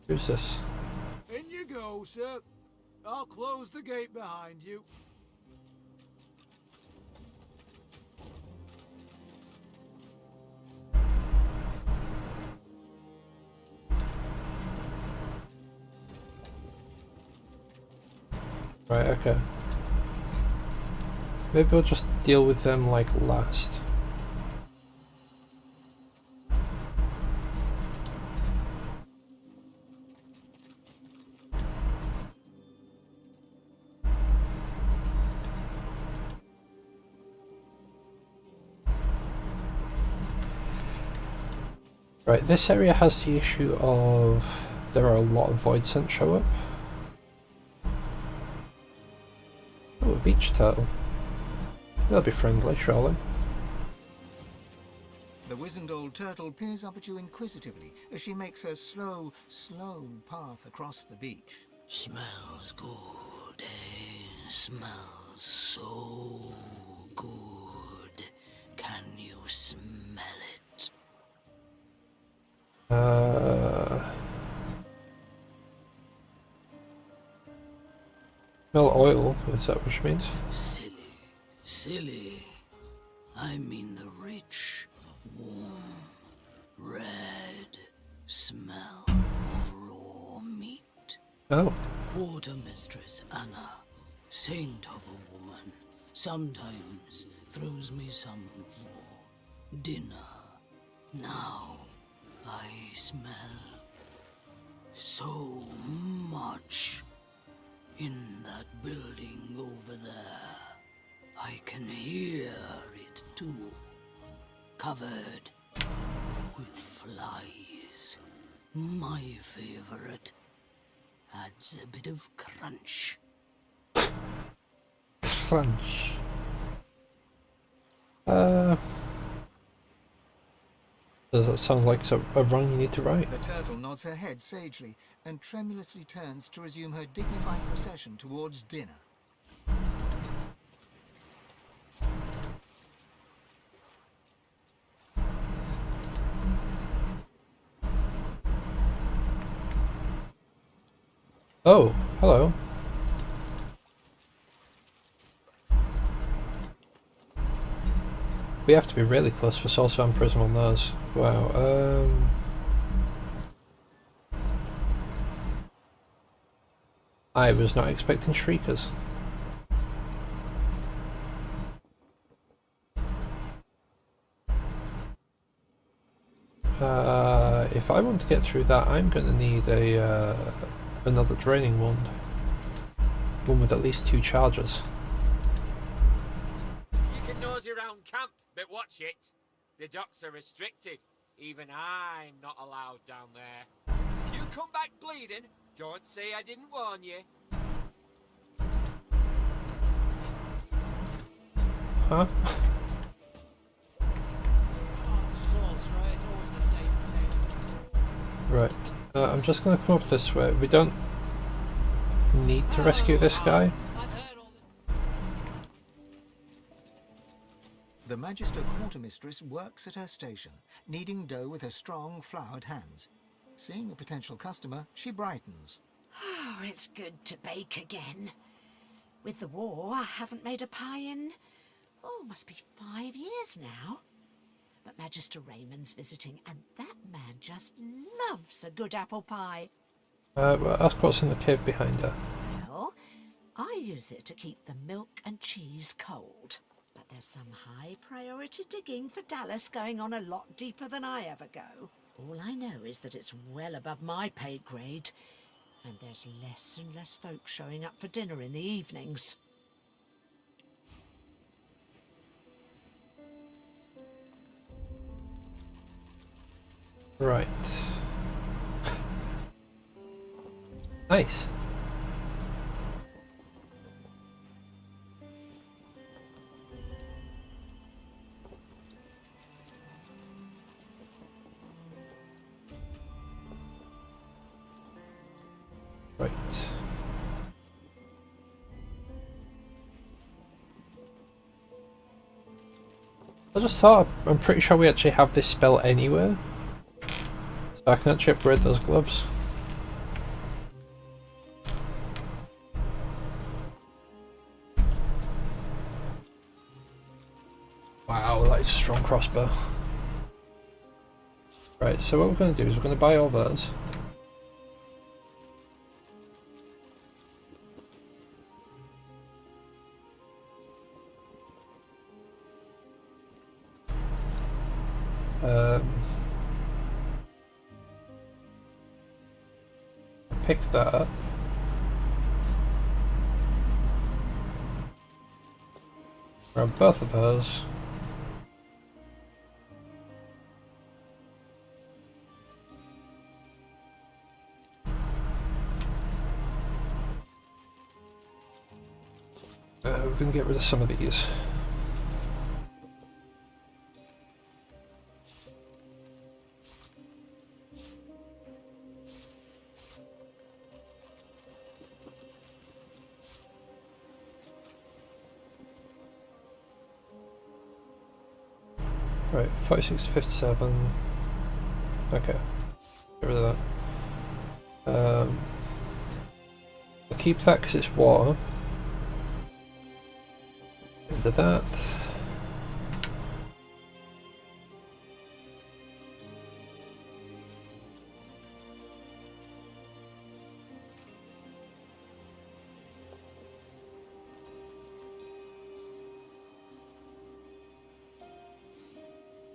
Who's this? In you go, sir. I'll close the gate behind you. Right, okay. Maybe we'll just deal with them like last. Right, this area has the issue of there are a lot of void scents show up. Oh, a beach turtle. They'll be friendly, surely. The wizened old turtle peers up at you inquisitively as she makes her slow path across the beach. Smells good, eh? Smells so good. Can you smell it? Smell oil, is that what she means? Silly, silly. I mean the rich, warm, red smell of raw meat. Oh. Quartermistress Anna, saint of a woman, sometimes throws me some for dinner. Now I smell so much in that building over there. I can hear it too, covered with flies. My favorite. Adds a bit of crunch. Crunch. Does that sound like a run you need to write? The turtle nods her head sagely and tremulously turns to resume her dignified procession towards dinner. Oh, hello. We have to be really close for Sorcerer and Prism on those. Wow, I was not expecting Shriekers. If I want to get through that, I'm going to need another Draining Wand. One with at least 2 charges. You can nosy around camp, but watch it. The docks are restricted. Even I'm not allowed down there. If you come back bleeding, don't say I didn't warn you. Huh? Right. I'm just going to come up this way. We don't need to rescue this guy. The Magister Quartermistress works at her station, kneading dough with her strong, flowered hands. Seeing a potential customer, she brightens. Oh, it's good to bake again. With the war, I haven't made a pie in, must be 5 years now. But Magister Raymond's visiting, and that man just loves a good apple pie. Well, ask what's in the cave behind her. Well, I use it to keep the milk and cheese cold. But there's some high priority digging for Dallas going on a lot deeper than I ever go. All I know is that it's well above my pay grade, and there's less and less folks showing up for dinner in the evenings. Right. Nice. Right. I just thought, I'm pretty sure we actually have this spell anywhere. So I can actually upgrade those gloves. Wow, that is a strong crossbow. Right, so what we're going to do is we're going to buy all those. Pick that up. Grab both of those. We're going to get rid of some of these. Right, 46 to 57. Okay, get rid of that. I'll keep that because it's water. rid of that.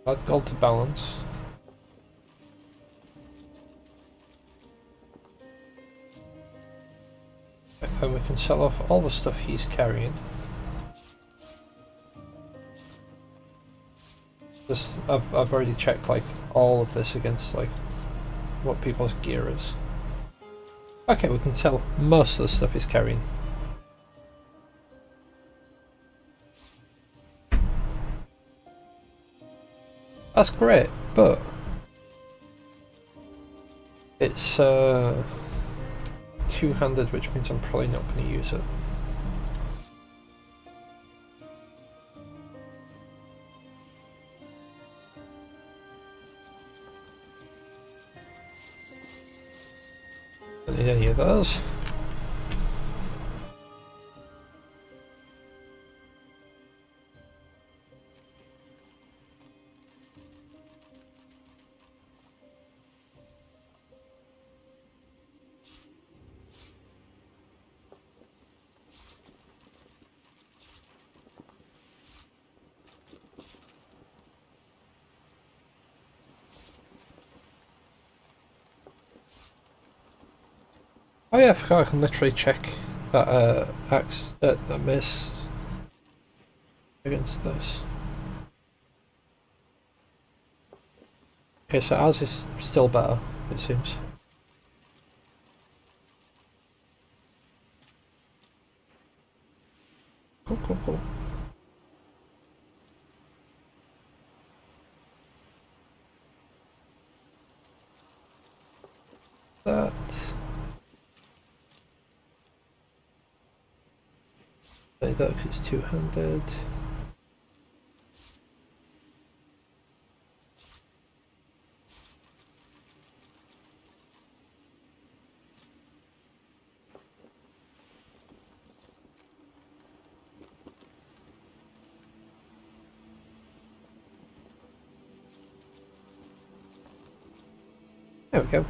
Add gold to balance. And we can sell off all the stuff he's carrying. This, I've already checked like all of this against like what people's gear is. Okay, we can sell most of the stuff he's carrying. That's great, but it's two-handed, which means I'm probably not going to use it. Don't need any of those. Oh yeah, I forgot I can literally check that axe, that miss against this. Okay, so ours is still better, it seems. Cool, cool, cool. That. Say that because it's two-handed. There we go.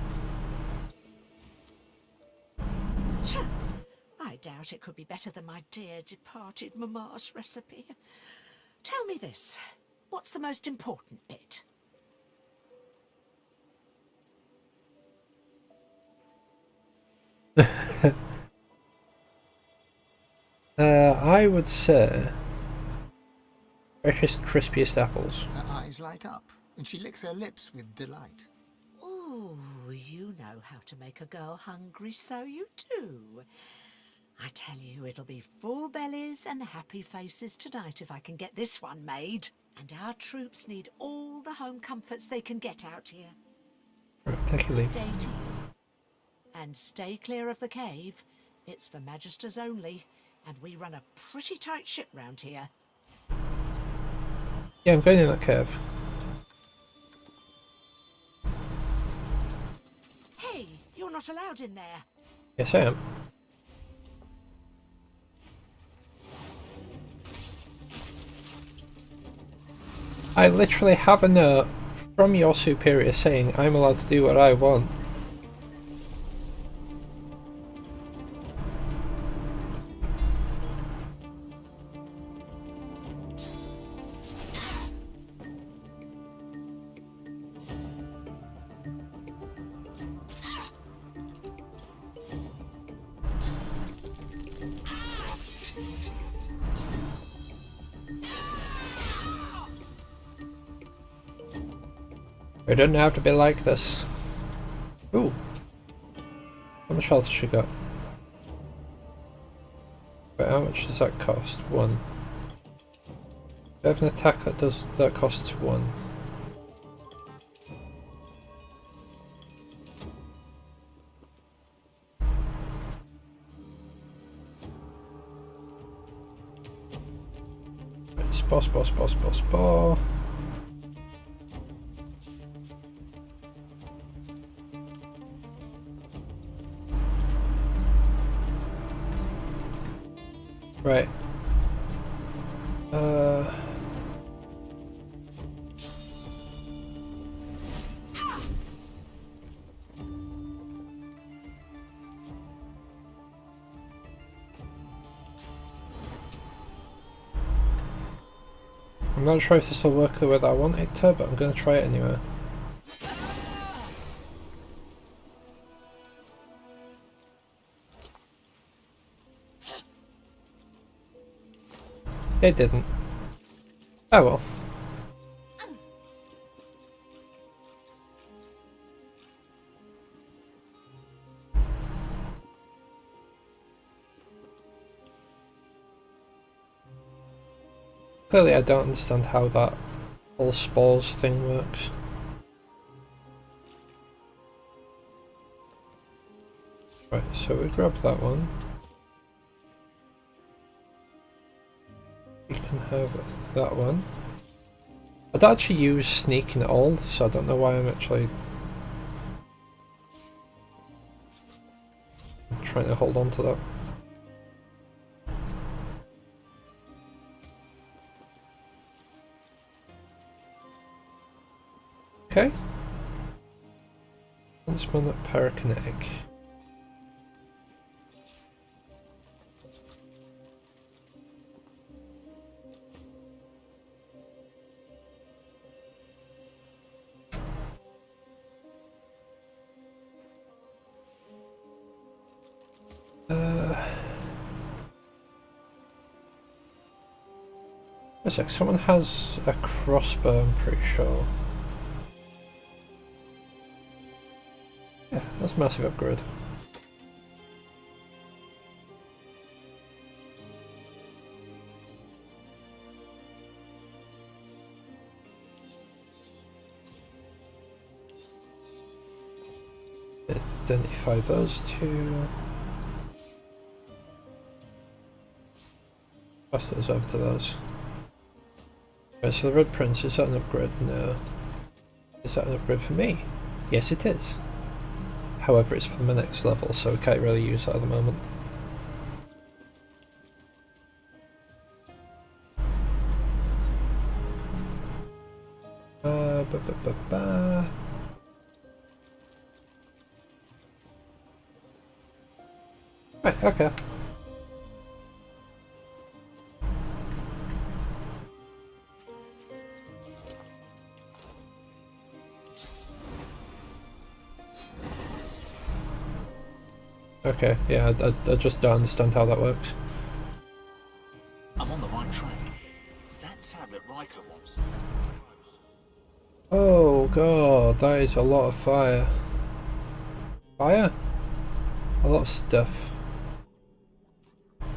I doubt it could be better than my dear departed Mamma's recipe. Tell me this, what's the most important bit? I would say freshest, crispiest apples. Her eyes light up, and she licks her lips with delight. Oh, you know how to make a girl hungry, so you do. I tell you, it'll be full bellies and happy faces tonight if I can get this one made. And our troops need all the home comforts they can get out here. Right, take your leave. Day to you. And stay clear of the cave. It's for Magisters only, and we run a pretty tight ship round here. Yeah, I'm going in that cave. Hey, you're not allowed in there. Yes, I am. I literally have a note from your superior saying I'm allowed to do what I want. It doesn't have to be like this. Ooh. How much health has she got? But how much does that cost? 1. I have an attack that costs 1. It's boss. Right. I'm not sure if this will work the way that I want it to, but I'm going to try it anyway. It didn't. Oh well. Clearly I don't understand how that whole spores thing works. Right, so we grab that one. You can have that one. I don't actually use sneaking at all, so I don't know why I'm actually trying to hold on to that. Okay. Huntsman at Parakinetic. Wait a sec, someone has a crossbow, I'm pretty sure. Yeah, that's a massive upgrade. Identify those two. Pass those over to those. Right, so the Red Prince, is that an upgrade? No. Is that an upgrade for me? Yes, it is. However, it's for my next level, so we can't really use that at the moment. Right, okay. Okay, yeah, I just don't understand how that works. I'm on the right track. That tablet Riker wants. Oh god, that is a lot of fire. Fire? A lot of stuff. I'm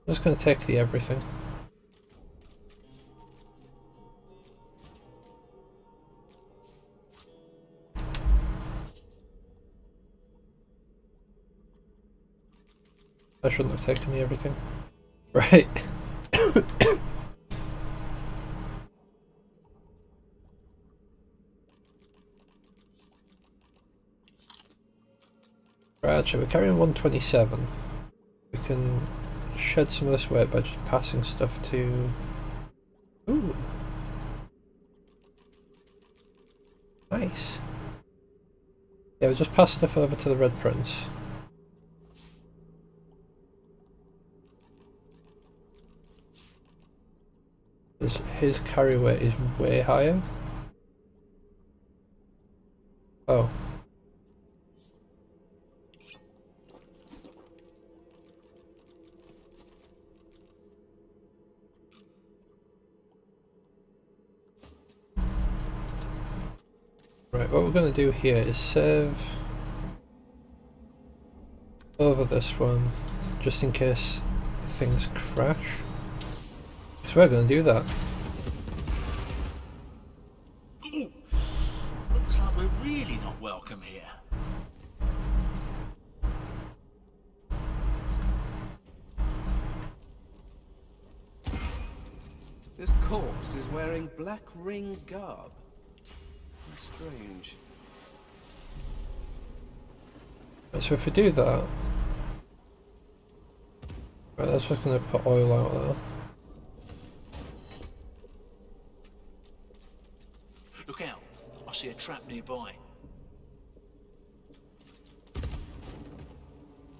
just gonna take the everything. I shouldn't have taken the everything. Right. Right, actually, we're carrying 127. We can shed some of this weight by just passing stuff to... Ooh. Nice. Yeah, we just pass stuff over to the Red Prince. His carry weight is way higher. Oh. Right, what we're going to do here is save over this one, just in case things crash. So we're going to do that. Ooh, looks like we're really not welcome here. This corpse is wearing black ring garb. How strange. Right, so if we do that, Right, that's just going to put oil out there. Look out. I see a trap nearby.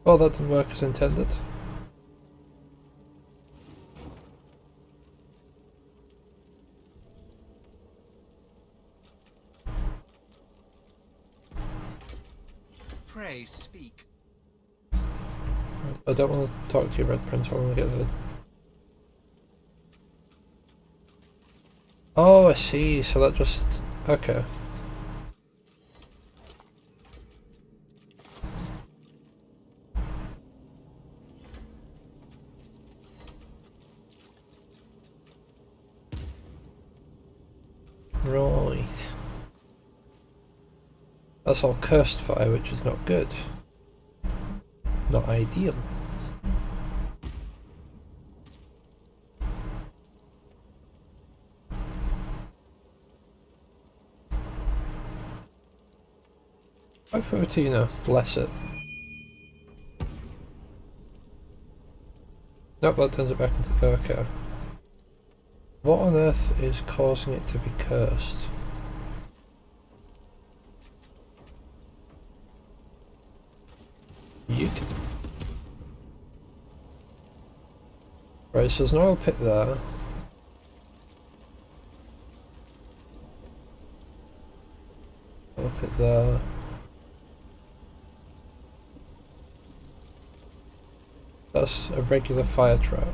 Oh, that didn't work as intended. Pray speak. I don't want to talk to you, Red Prince. I want to get the... Oh, I see. So that just... Okay. Right. That's all cursed fire, which is not good. Not ideal. Tina, bless it. Nope, that turns it back into... Okay. What on earth is causing it to be cursed? YouTube. Right, so there's an oil pit there. Oil pit there. That's a regular fire trap.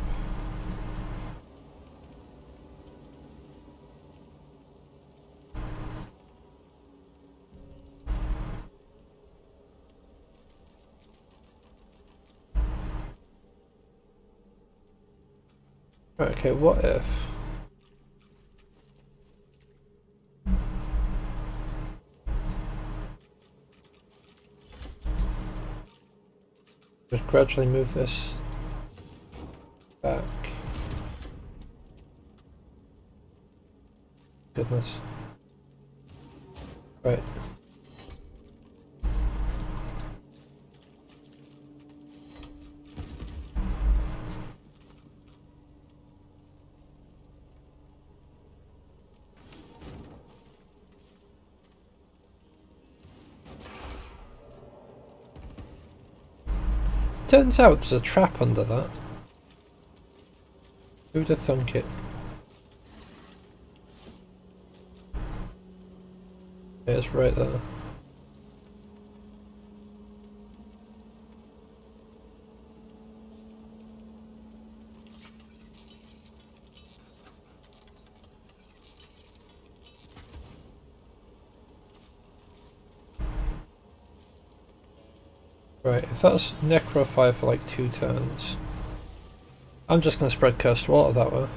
Right, okay, what if... just gradually move this back. Goodness. Right. Turns out there's a trap under that. Who'd have thunk it? Yeah, it's right there. Right, if that's Necro Fire for like 2 turns, I'm just going to spread Cursed Water that way.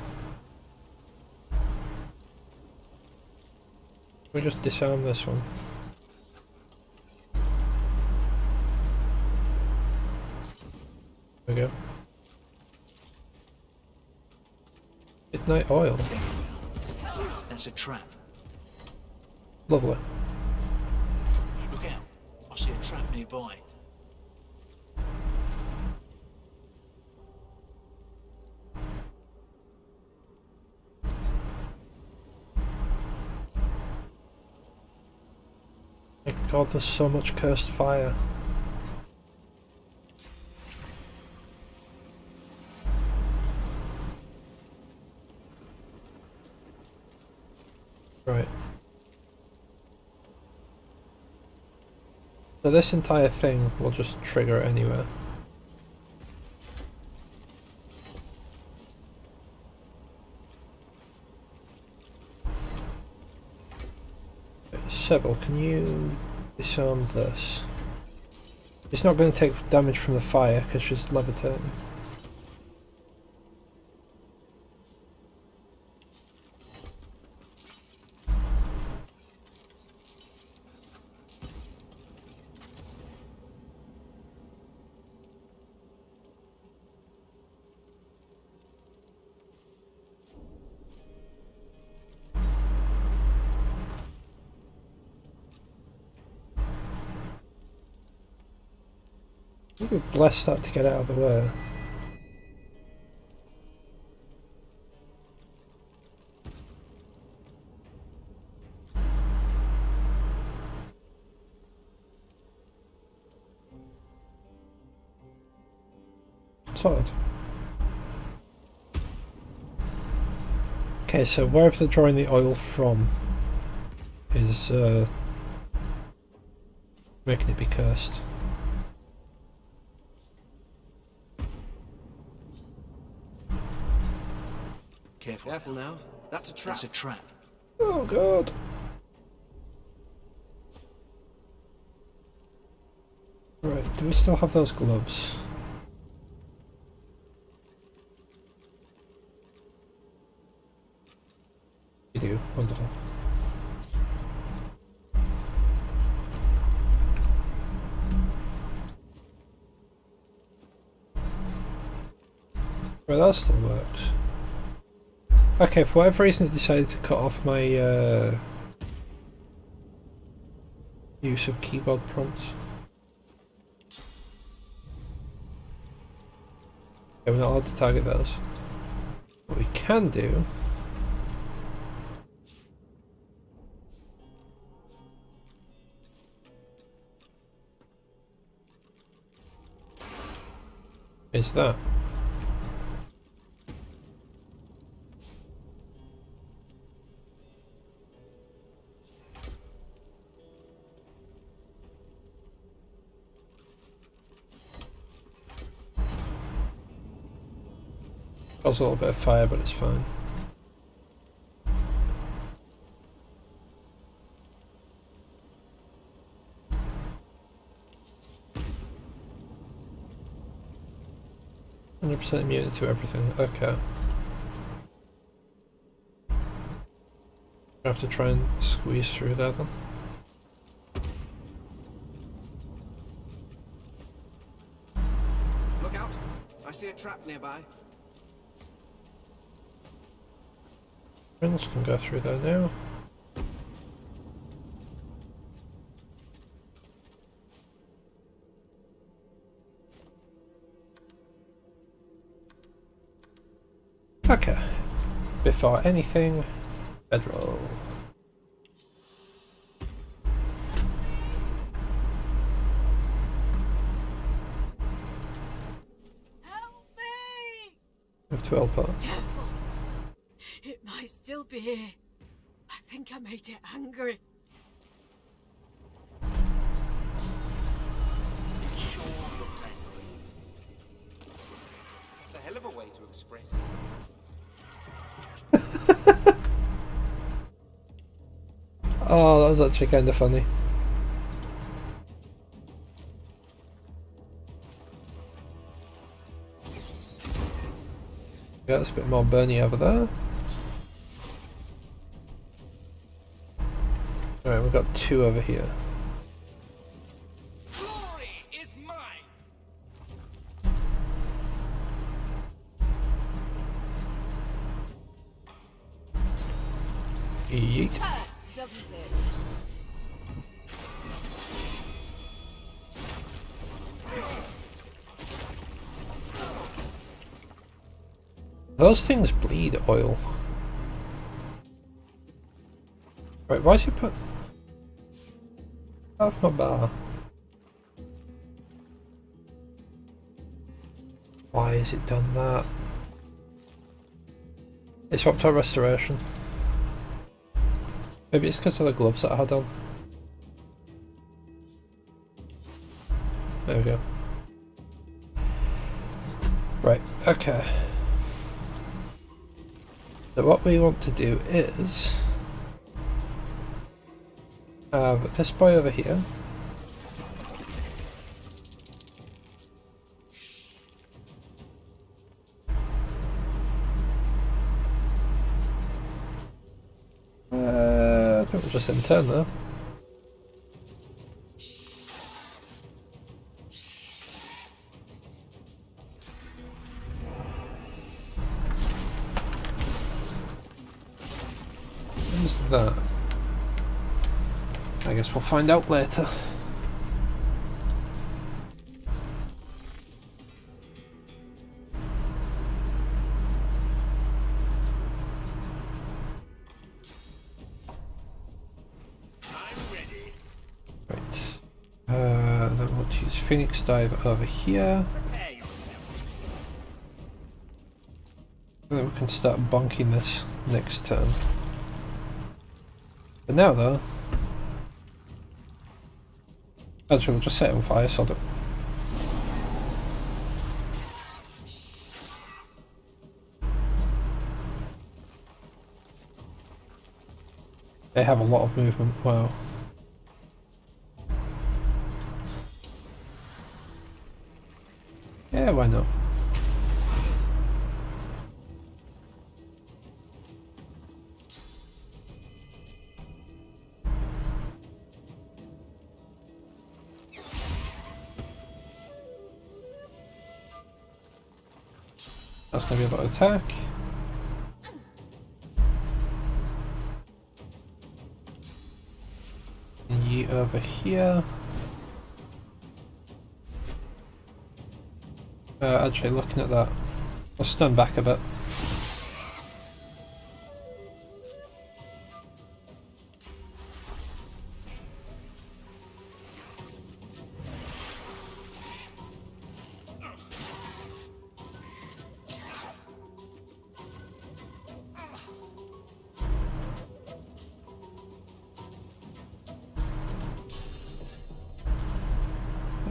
We just disarm this one. There we go. Midnight Oil. That's a trap. Lovely. Look out. I see a trap nearby. My god, there's so much cursed fire. Right. So this entire thing will just trigger anywhere. Sybil, can you disarm this? It's not going to take damage from the fire because she's levitating. Maybe bless that to get out of the way. Solid. Okay, so wherever they're drawing the oil from is making it be cursed. Careful now. That's a trap. That's a trap. Oh god. Right, do we still have those gloves? We do, wonderful. Right, that still works. Okay, for whatever reason it decided to cut off my use of keyboard prompts. Okay, we're not allowed to target those. What we can do is that. Cause a little bit of fire, but it's fine. %, immune to everything. Okay. I have to try and squeeze through that then. Look out! I see a trap nearby. Friends can go through there now. Okay. Before anything, bedroll. Help me! Move to Elport. Careful. It might still be here. I think I made it angry. It sure looked angry. It's a hell of a way to express Oh, that was actually kind of funny. Yeah, it's a bit more burny over there. Alright, we've got 2 over here. Glory is mine! Yeet. Hurts, doesn't it? Those things bleed oil. Right, why's he put off my bar? Why has it done that? It swapped out restoration. Maybe it's because of the gloves that I had on. There we go. Right, okay. So what we want to do is have this boy over here. I think we're just in turn though. What's that? I guess we'll find out later. Then we'll choose Phoenix Dive over here. Prepare yourself. And then we can start bonking this next turn. But now though... Actually, we'll just set it on fire, sod it. They have a lot of movement, wow. Yeah, why not? That's going to be about attack. And you over here. Actually, looking at that, I'll stand back a bit.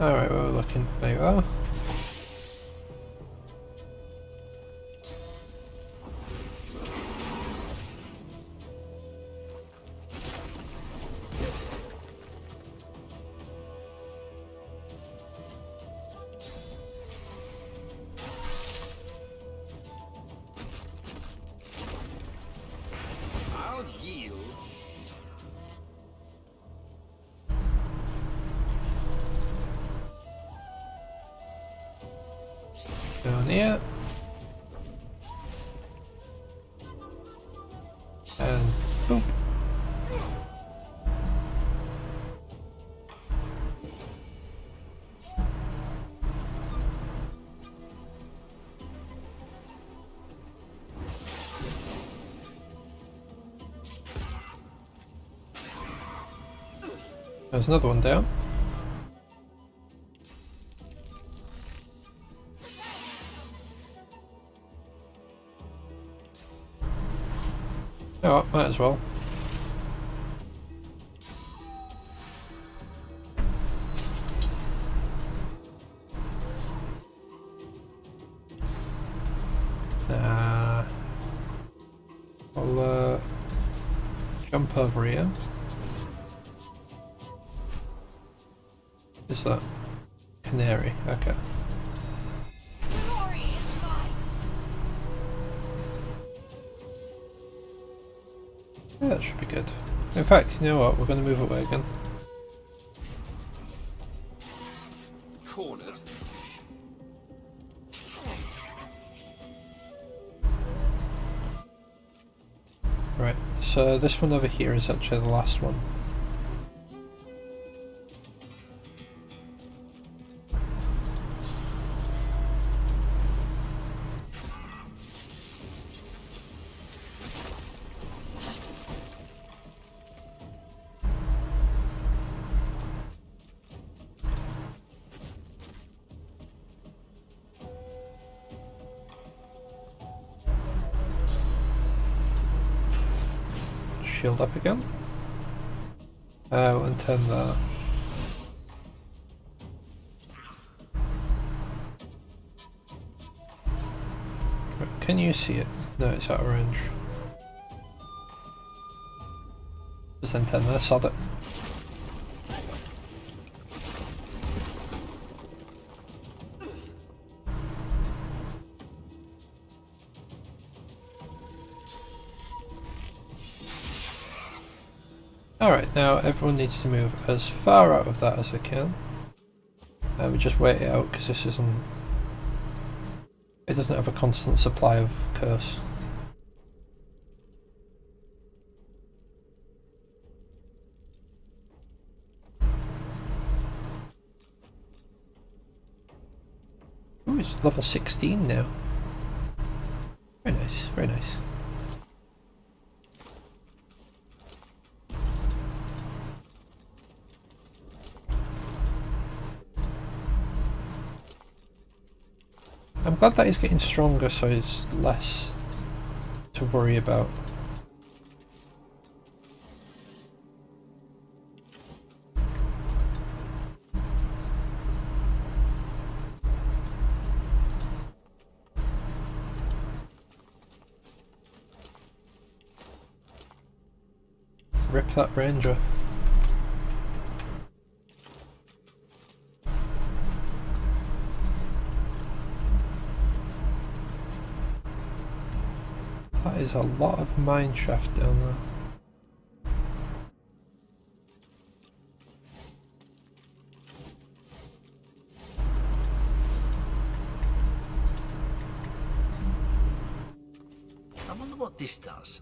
Alright, where we're looking. There you are. I'll yield. Down here. And boop. There's another one down. Oh, might as well. Nah. I'll jump over here. Is that canary? Okay. Yeah, that should be good. In fact, you know what? We're going to move away again. Cornered. Right, so this one over here is actually the last one. Shield up again. And turn that. Right, can you see it? No, it's out of range. Just then turn that, sod it. Alright, now everyone needs to move as far out of that as they can. We just wait it out because this isn't... It doesn't have a constant supply of curse. Ooh, it's level 16 now. Very nice, very nice. I'm glad that he's getting stronger so it's less to worry about. Rip that ranger. That is a lot of mine shaft down there. I wonder what this does.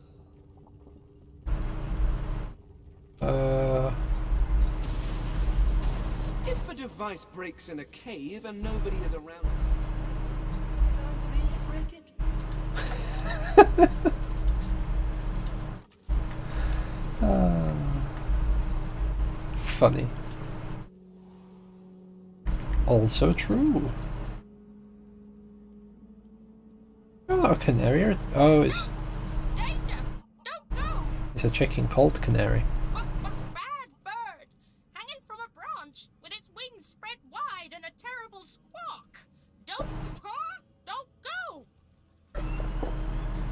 If a device breaks in a cave and nobody is around, Funny. Also true. Oh, not a canary. Oh, it's a chicken called canary. Bad bird, hanging from a branch with its wings spread wide and a terrible squawk. Don't go.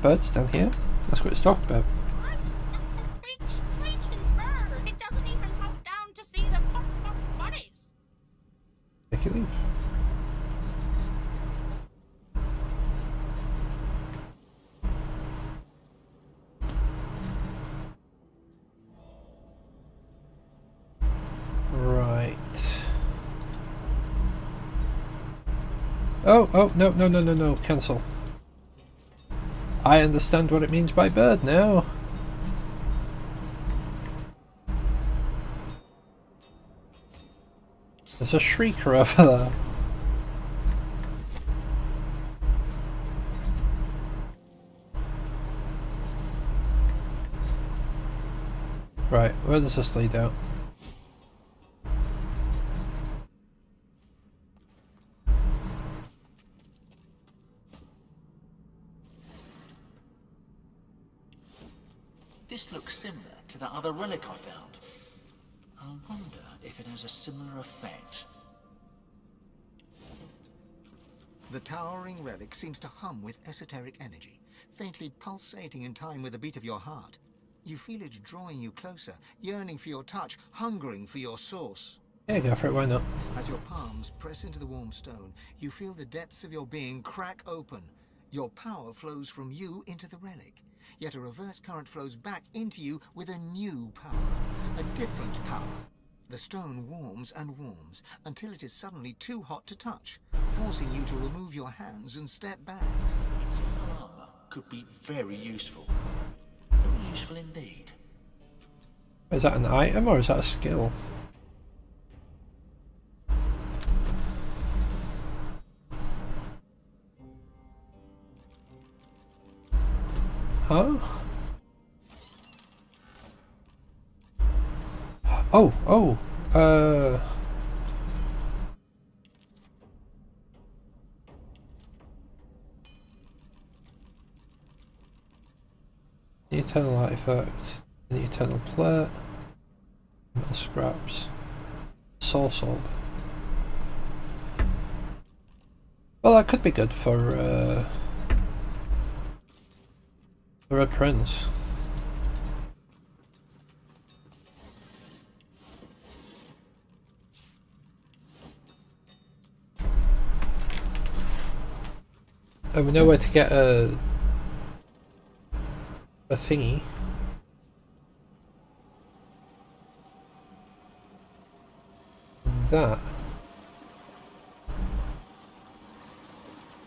Birds down here? That's what it's talked about. Big screeching bird. It doesn't even hop down to see the bodies. Take your leave. Right. Oh, no, cancel. I understand what it means by bird now. There's a shrieker over there. Right, where does this lead out? This looks similar to that other relic I found. I wonder if it has a similar effect. The towering relic seems to hum with esoteric energy, faintly pulsating in time with the beat of your heart. You feel it drawing you closer, yearning for your touch, hungering for your source. Yeah, go for it, why not? As your palms press into the warm stone, you feel the depths of your being crack open. Your power flows from you into the relic, yet a reverse current flows back into you with a new power, a different power. The stone warms and warms until it is suddenly too hot to touch, forcing you to remove your hands and step back. Its armor could be very useful. Very useful indeed. Is that an item or is that a skill? Huh? Oh, the eternal artifact, the eternal plate, metal scraps, soul solve. Well, that could be good for the Red Prince. And we know where to get a thingy. That.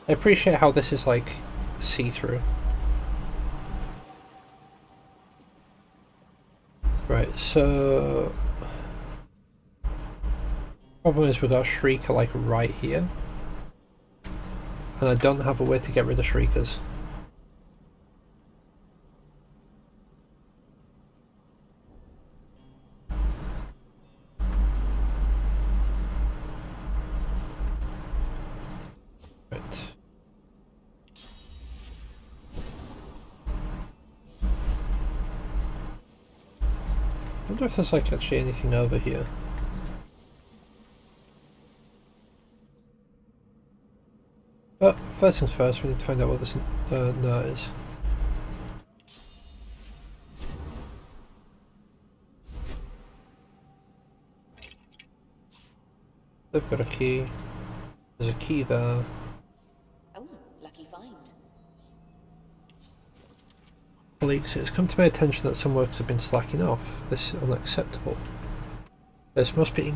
I appreciate how this is like see-through. Right, so problem is we've got a shrieker like right here. And I don't have a way to get rid of shriekers. Right. wonder if there's like actually anything over here. But first things first, we need to find out what this nut is. They've got a key. There's a key there. Oh, lucky find. Colleagues, it's come to my attention that some workers have been slacking off. This is unacceptable. This must be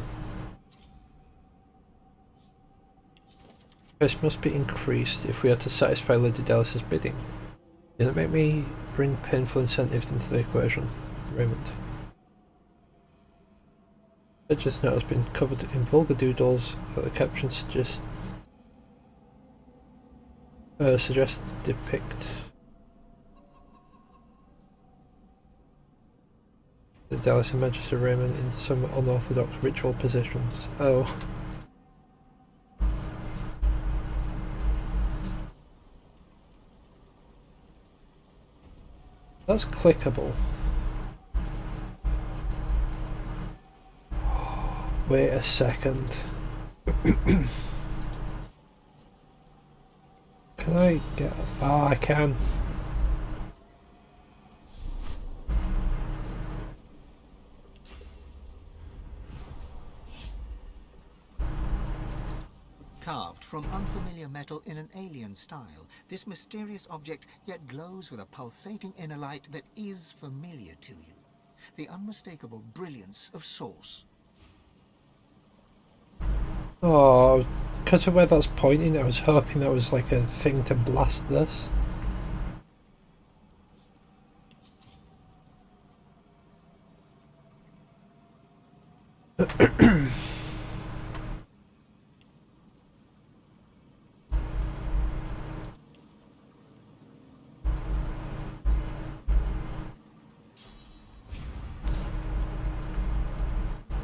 increased if we are to satisfy Lady Dallas's bidding. Did it make me bring painful incentives into the equation? Raymond. Edge's note has been covered in vulgar doodles that the caption suggests depict the Dallas and Manchester Raymond in some unorthodox ritual positions. Oh. That's clickable. Wait a second. Can I get... Oh, I can. Carved from unfamiliar metal in an alien style, this mysterious object yet glows with a pulsating inner light that is familiar to you. The unmistakable brilliance of source. Oh, because of where that's pointing, I was hoping that was like a thing to blast this.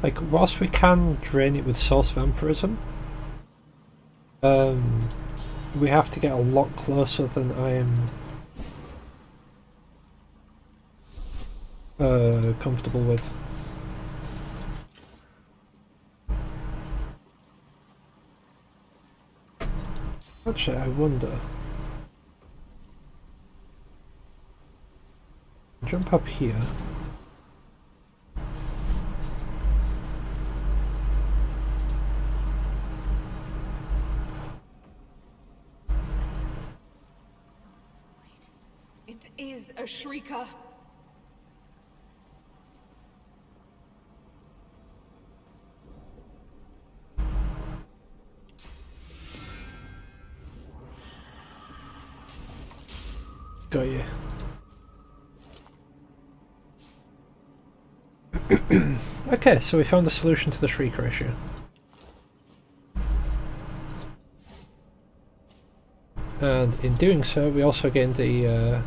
Like, whilst we can drain it with source vampirism, we have to get a lot closer than I am comfortable with. Actually, I wonder. Jump up here. It is a shrieker. Got you. Okay, so we found a solution to the shrieker issue. And in doing so, we also gained a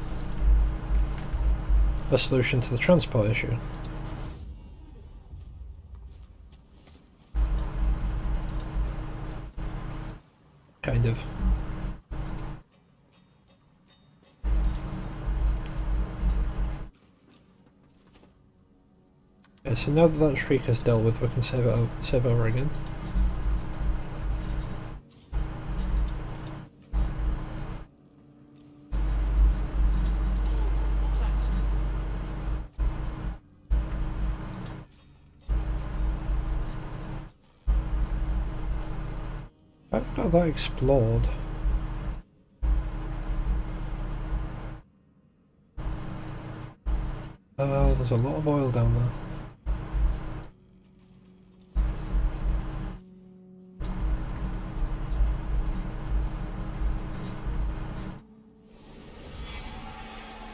solution to the transport issue. Kind of. Okay, so now that that shrieker's dealt with, we can save over again. I've got that explored. Oh, there's a lot of oil down there.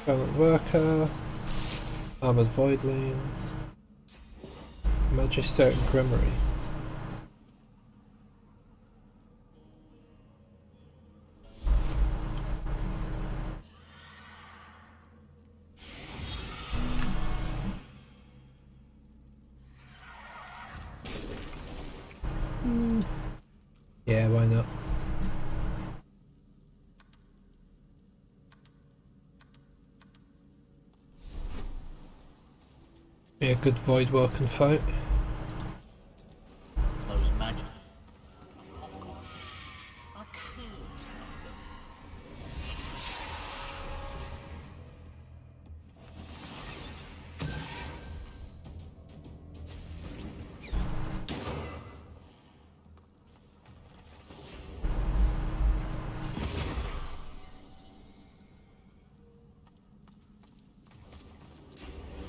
Violent Worker, Armoured Voidling, Magister Grimory. Yeah, why not? be a good void walking fight. Those magic. I could have them.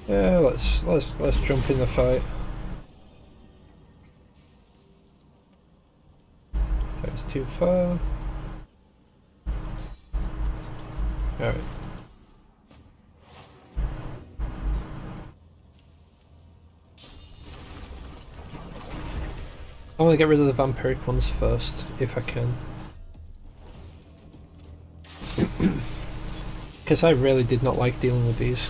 Yeah, let's jump in the fight. That's too far. Alright. I want to get rid of the vampiric ones first, if I can. Because I really did not like dealing with these.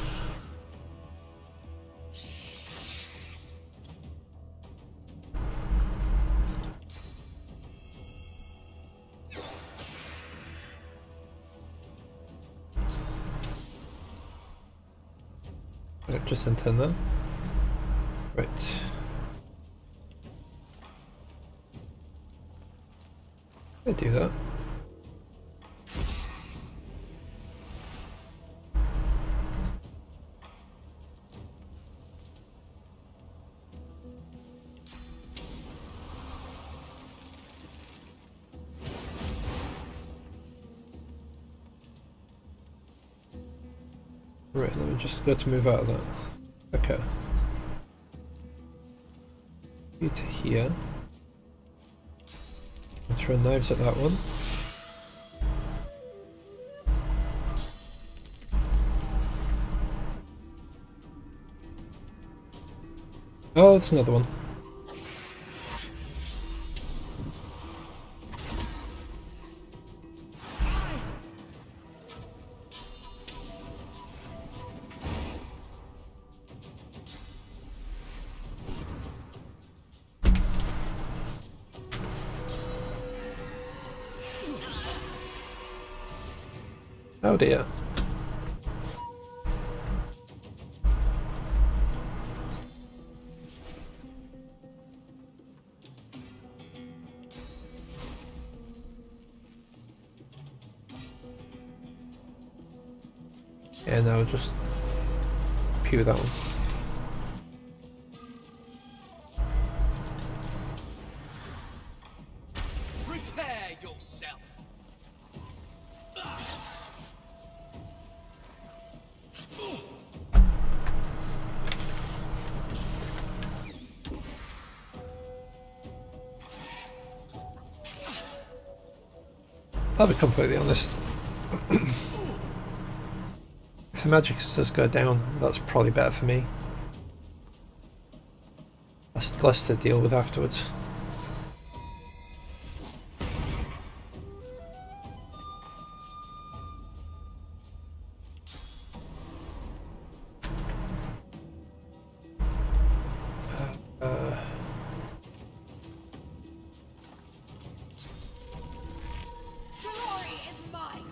Right, just intern that. Right. I do that. Right, let me just go to move out of that. Okay. You to here. I'll throw knives at that one. Oh, it's another one. Oh dear. Yeah, now just pew that one. Prepare yourself. I'll be completely honest. If the magic does go down, that's probably better for me. Less to deal with afterwards. Glory is mine.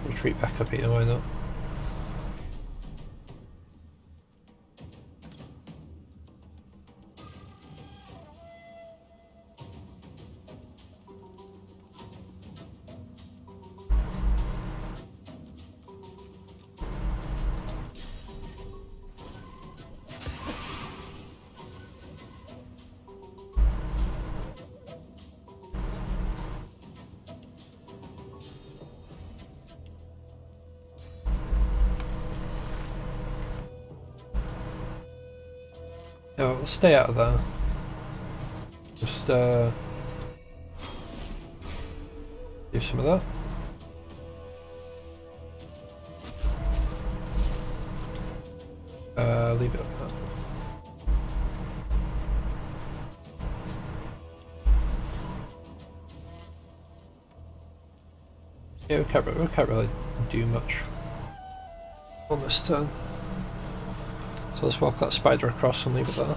Retreat back up here, why not? No, we'll stay out of there. Just do some of that. Leave it like that. Yeah, we can't really do much on this turn. So So let's walk that spider across and leave it there.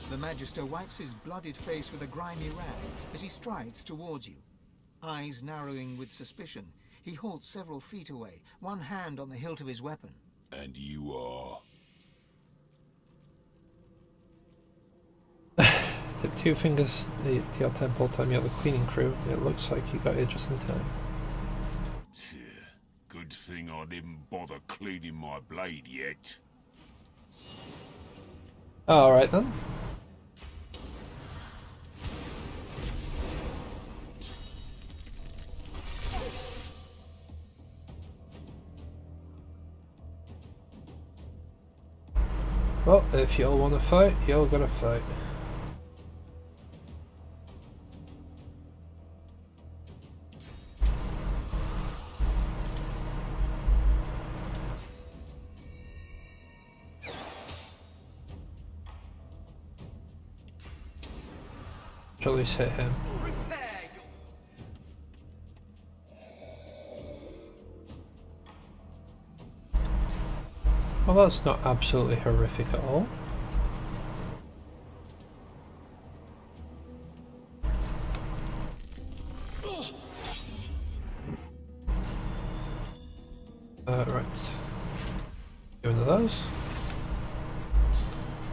The Magister wipes his blooded face with a grimy rag as he strides towards you. Eyes narrowing with suspicion, he halts several feet away, one hand on the hilt of his weapon. And you are? Tip 2 fingers to your temple, tell me you're the cleaning crew. It looks like you got here just in time. Good thing I didn't bother cleaning my blade yet. Alright then. Well, if y'all want to fight, y'all gotta fight. At least hit him. Well, that's not absolutely horrific at all. Right. Do one of those.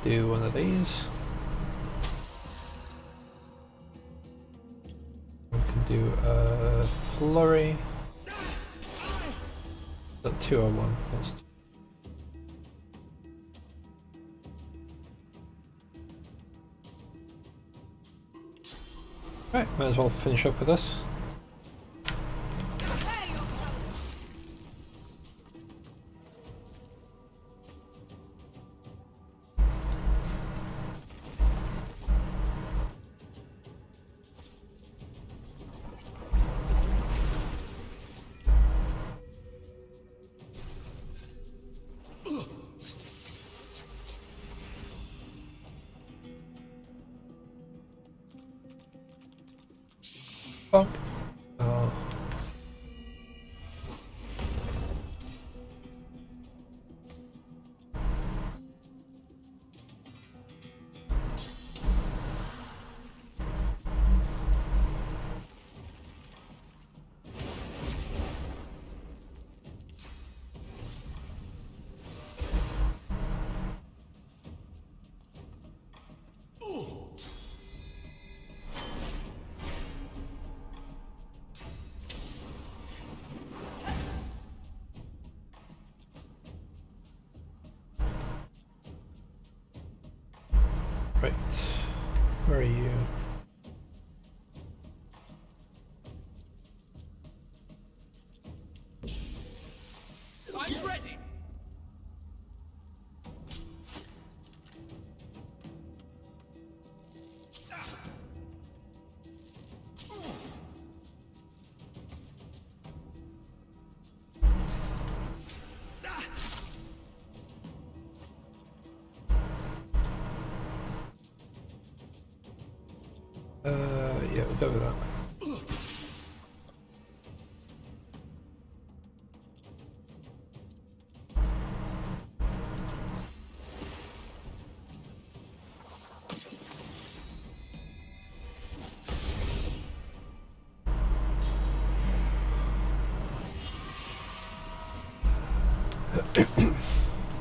Do one of these. We can do a flurry. Not 2 or 1. That's right, might as well finish up with this. Fuck. Oh. Right, where are you? I'm ready. Yeah, we'll go with that.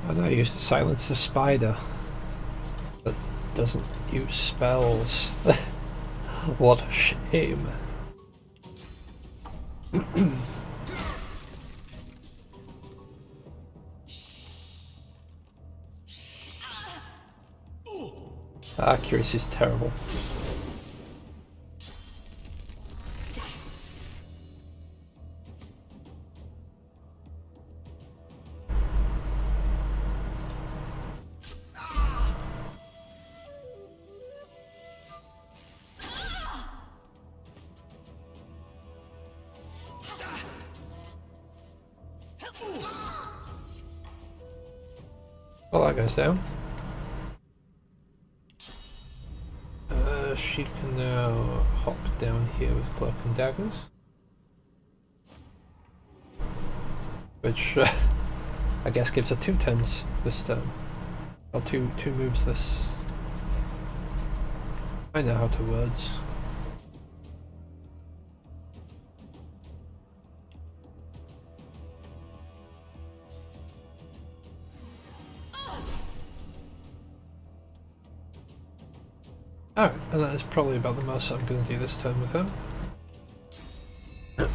I know I used to silence the spider that doesn't use spells. What a shame. Accuracy is terrible. Well, that goes down. she can now hop down here with cloak and daggers. Which I guess gives her 2 turns this turn. Or two moves this. I know how to words. Alright, and that is probably about the most I'm going to do this turn with him. I'm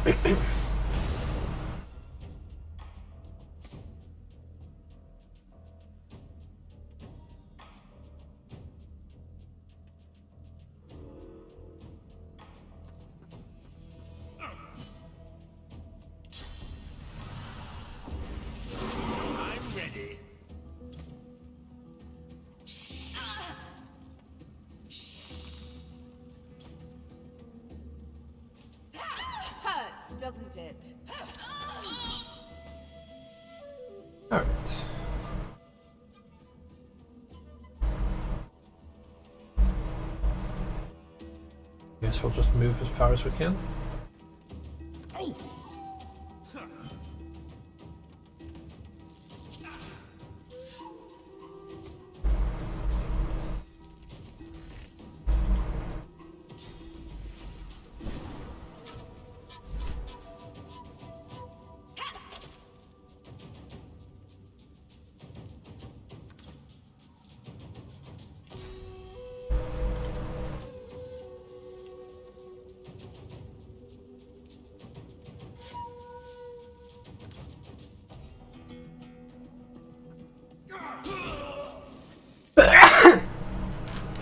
ready. Hurts, doesn't it? Alright. Guess we'll just move as far as we can.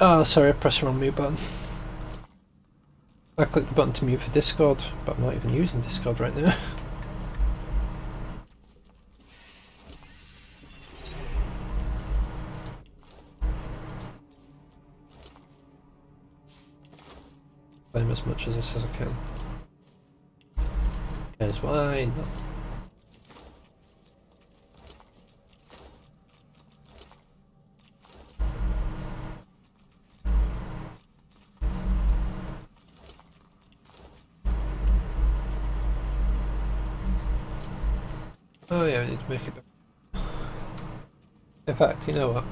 Oh, sorry, I pressed the wrong mute button. I clicked the button to mute for Discord, but I'm not even using Discord right now. Claim as much as this as I can. Because why not? Oh yeah, I need to make it better. In fact, you know what?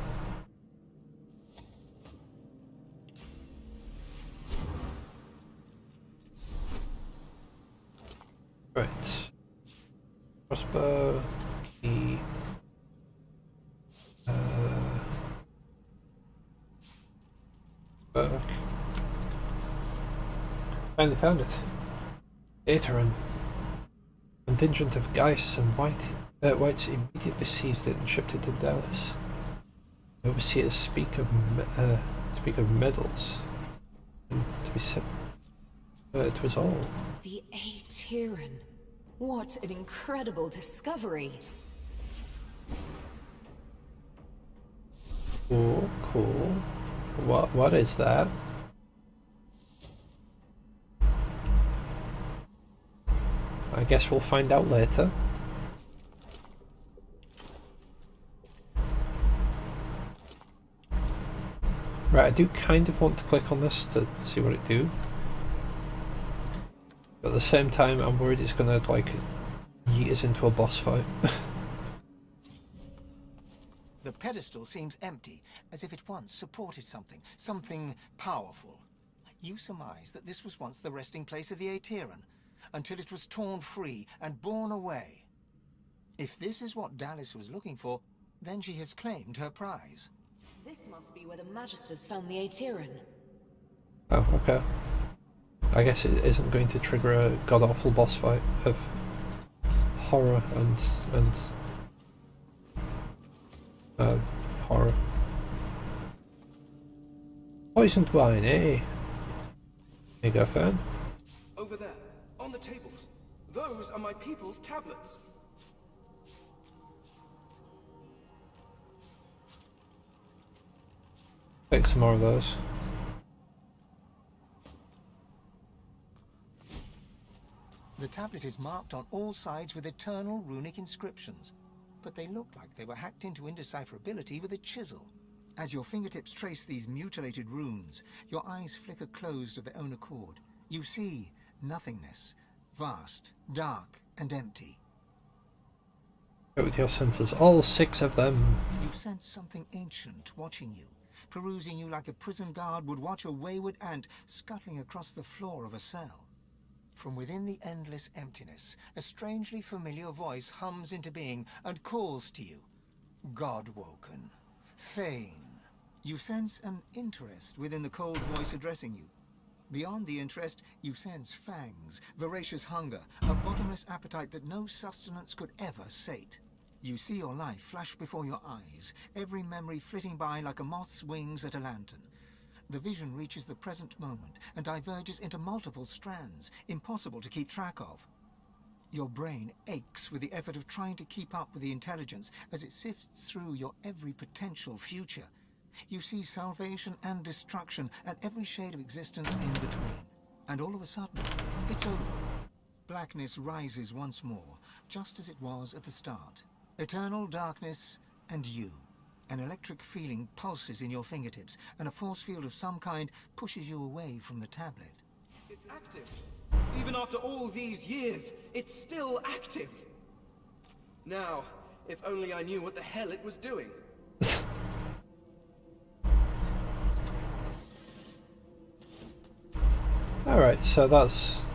Right. Crossbow, key. Book. Finally found it. Aetherin. Contingent of Geists and Whites immediately seized it and shipped it to Dallas. The overseers speak of medals. And to be said, it was all. The Aetherin. What an incredible discovery. Cool, cool. What is that? I guess we'll find out later. Right, I do kind of want to click on this to see what it do. But at the same time, I'm worried it's gonna, like, yeet us into a boss fight. The pedestal seems empty, as if it once supported something powerful. You surmise that this was once the resting place of the Aetherin, until it was torn free and borne away. If this is what Dallas was looking for, then she has claimed her prize. This must be where the Magisters found the Aetherin. Oh, okay. I guess it isn't going to trigger a god-awful boss fight of horror and horror. Poisoned wine, eh? There you go, fan. Over there, on the tables. Those are my people's tablets. Take some more of those. The tablet is marked on all sides with eternal runic inscriptions, but they look like they were hacked into indecipherability with a chisel. As your fingertips trace these mutilated runes, your eyes flicker closed of their own accord. You see nothingness, vast, dark, and empty. With your senses, all 6 of them. You sense something ancient watching you, perusing you like a prison guard would watch a wayward ant scuttling across the floor of a cell. From within the endless emptiness, a strangely familiar voice hums into being and calls to you. God-woken. Fane. You sense an interest within the cold voice addressing you. Beyond the interest, you sense fangs, voracious hunger, a bottomless appetite that no sustenance could ever sate. You see your life flash before your eyes, every memory flitting by like a moth's wings at a lantern. The vision reaches the present moment and diverges into multiple strands, impossible to keep track of. Your brain aches with the effort of trying to keep up with the intelligence as it sifts through your every potential future. You see salvation and destruction and every shade of existence in between. And all of a sudden, it's over. Blackness rises once more, just as it was at the start. Eternal darkness and you. An electric feeling pulses in your fingertips, and a force field of some kind pushes you away from the tablet. It's active. Even after all these years, it's still active. Now, if only I knew what the hell it was doing. Alright, so that's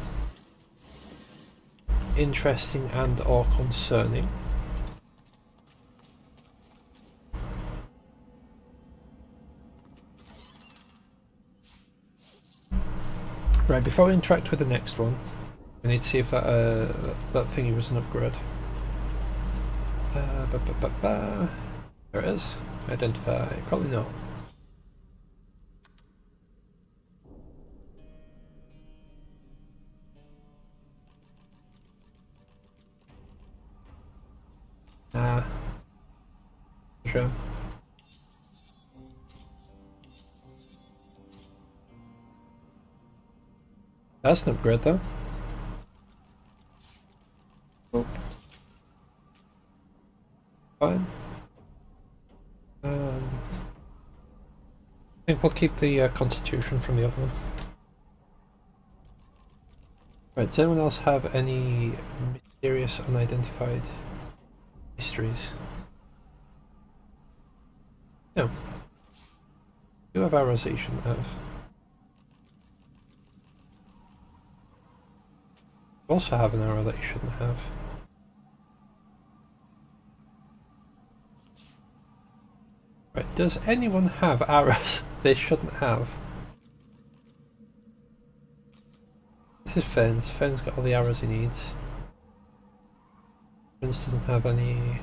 interesting and or concerning. Right, before we interact with the next one, we need to see if that that thingy was an upgrade. There it is. Identify. Probably not. Sure. That's an upgrade though. Oh. Fine. I think we'll keep the constitution from the other one. Right, does anyone else have any mysterious unidentified mysteries? No. You have arrows that you shouldn't have. You also have an arrow that you shouldn't have. Right, does anyone have arrows they shouldn't have? This is Fenn's. Fenn's got all the arrows he needs. Fenn's doesn't have any...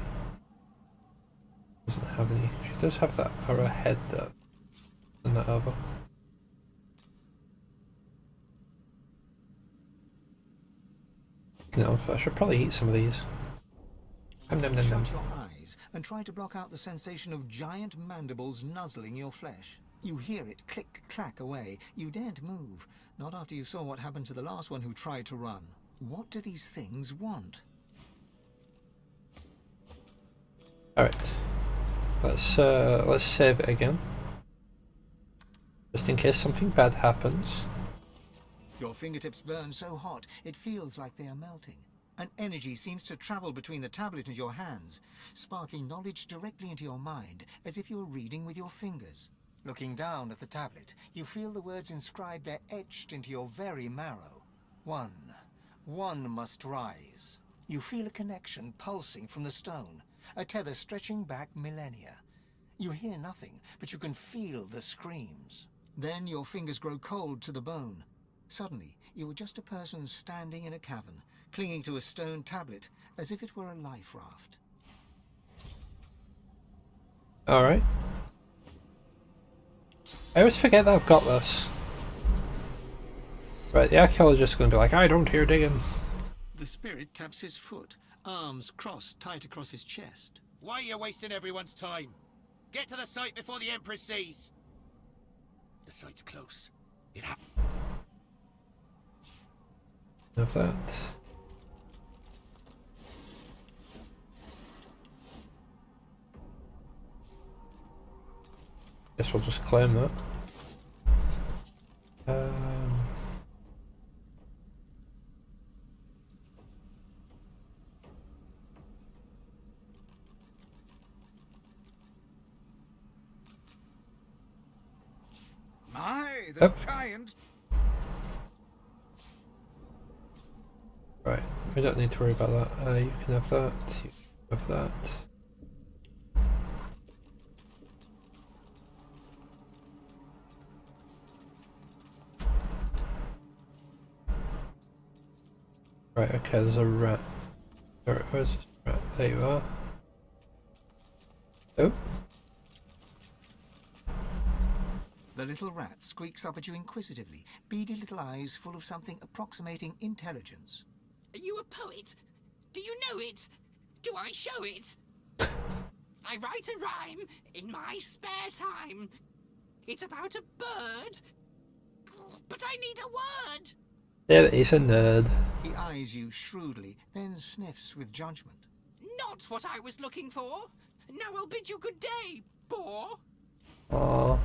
Doesn't have any. She does have that arrow head though. Send that over. No, I should probably eat some of these. Shut your eyes and try to block out the sensation of giant mandibles nuzzling your flesh. You hear it click-clack away. You daren't move, not after you saw what happened to the last one who tried to run. What do these things want? Alright. Let's save it again. Just in case something bad happens. Your fingertips burn so hot, it feels like they are melting. An energy seems to travel between the tablet and your hands, sparking knowledge directly into your mind, as if you were reading with your fingers. Looking down at the tablet, you feel the words inscribed there etched into your very marrow. One must rise. You feel a connection pulsing from the stone, a tether stretching back millennia. You hear nothing, but you can feel the screams. Then your fingers grow cold to the bone. Suddenly, you were just a person standing in a cavern, clinging to a stone tablet, as if it were a life raft. Alright. I always forget that I've got this. Right, the archaeologist is going to be like, I don't hear digging. The spirit taps his foot, arms crossed tight across his chest. Why are you wasting everyone's time? Get to the site before the Empress sees. The site's close. It happened. Have that. Guess we'll just claim that. My, the giant. Right, we don't need to worry about that. You can have that, you can have that. Right, okay, there's a rat. Where's this rat? There you are. Oh. The little rat squeaks up at you inquisitively, beady little eyes full of something approximating intelligence. Are you a poet? Do you know it? Do I show it? I write a rhyme in my spare time. It's about a bird, but I need a word. There is a nerd. He eyes you shrewdly, then sniffs with judgment. Not what I was looking for. Now I'll bid you good day, boar. Aww.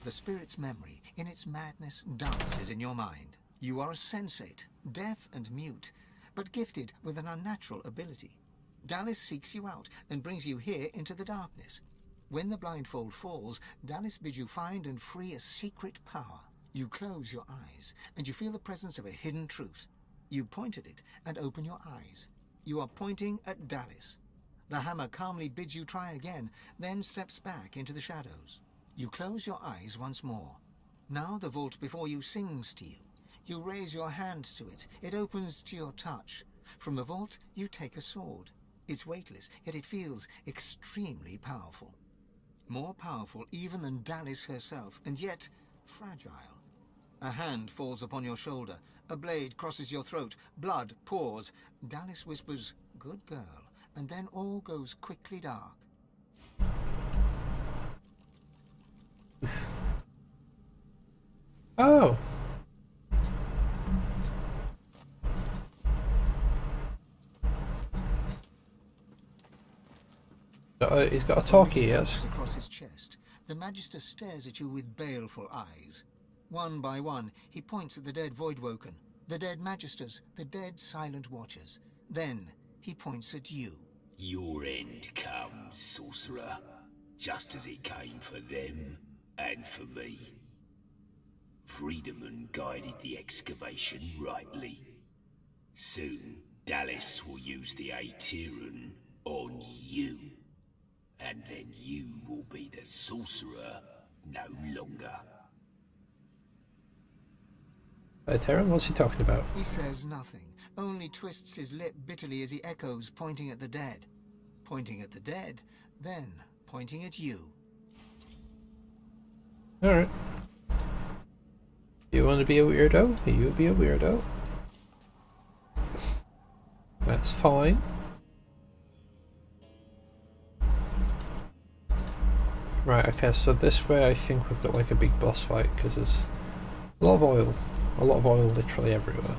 The spirit's memory, in its madness, dances in your mind. You are a sensate, deaf and mute, but gifted with an unnatural ability. Dallis seeks you out and brings you here into the darkness. When the blindfold falls, Dallis bids you find and free a secret power. You close your eyes, and you feel the presence of a hidden truth. You point at it and open your eyes. You are pointing at Dallis. The hammer calmly bids you try again, then steps back into the shadows. You close your eyes once more. Now the vault before you sings to you. You raise your hand to it. It opens to your touch. From the vault, you take a sword. It's weightless, yet it feels extremely powerful. More powerful even than Dallis herself, and yet fragile. A hand falls upon your shoulder. A blade crosses your throat. Blood pours. Dallis whispers, "Good girl," and then all goes quickly dark. Oh. He's got a talkie, yes. Across his chest, the Magister stares at you with baleful eyes. One by one, he points at the dead Voidwoken, the dead Magisters, the dead Silent Watchers. Then he points at you. Your end comes, sorcerer, just as it came for them and for me. Friedemann guided the excavation rightly. Soon, Dallis will use the Aetherin on you. And then you will be the sorcerer no longer. Aetherin, what's he talking about? He says nothing, only twists his lip bitterly as he echoes, pointing at the dead. Pointing at the dead, then pointing at you. Alright. You want to be a weirdo? You be a weirdo. That's fine. Right, okay, so this way I think we've got like a big boss fight, because there's a lot of oil. A lot of oil literally everywhere.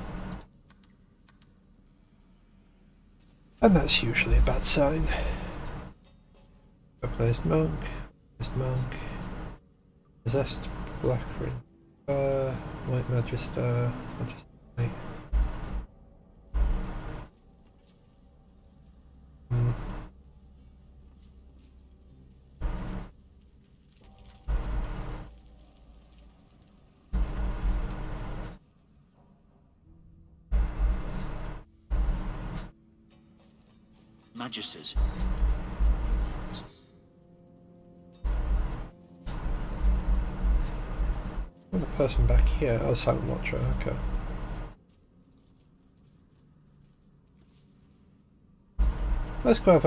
And that's usually a bad sign. Replaced monk. Replaced monk. Possessed black ring. White Magister. Magister Knight. Magisters. The person back here. Oh, Silent Watcher, okay. Let's go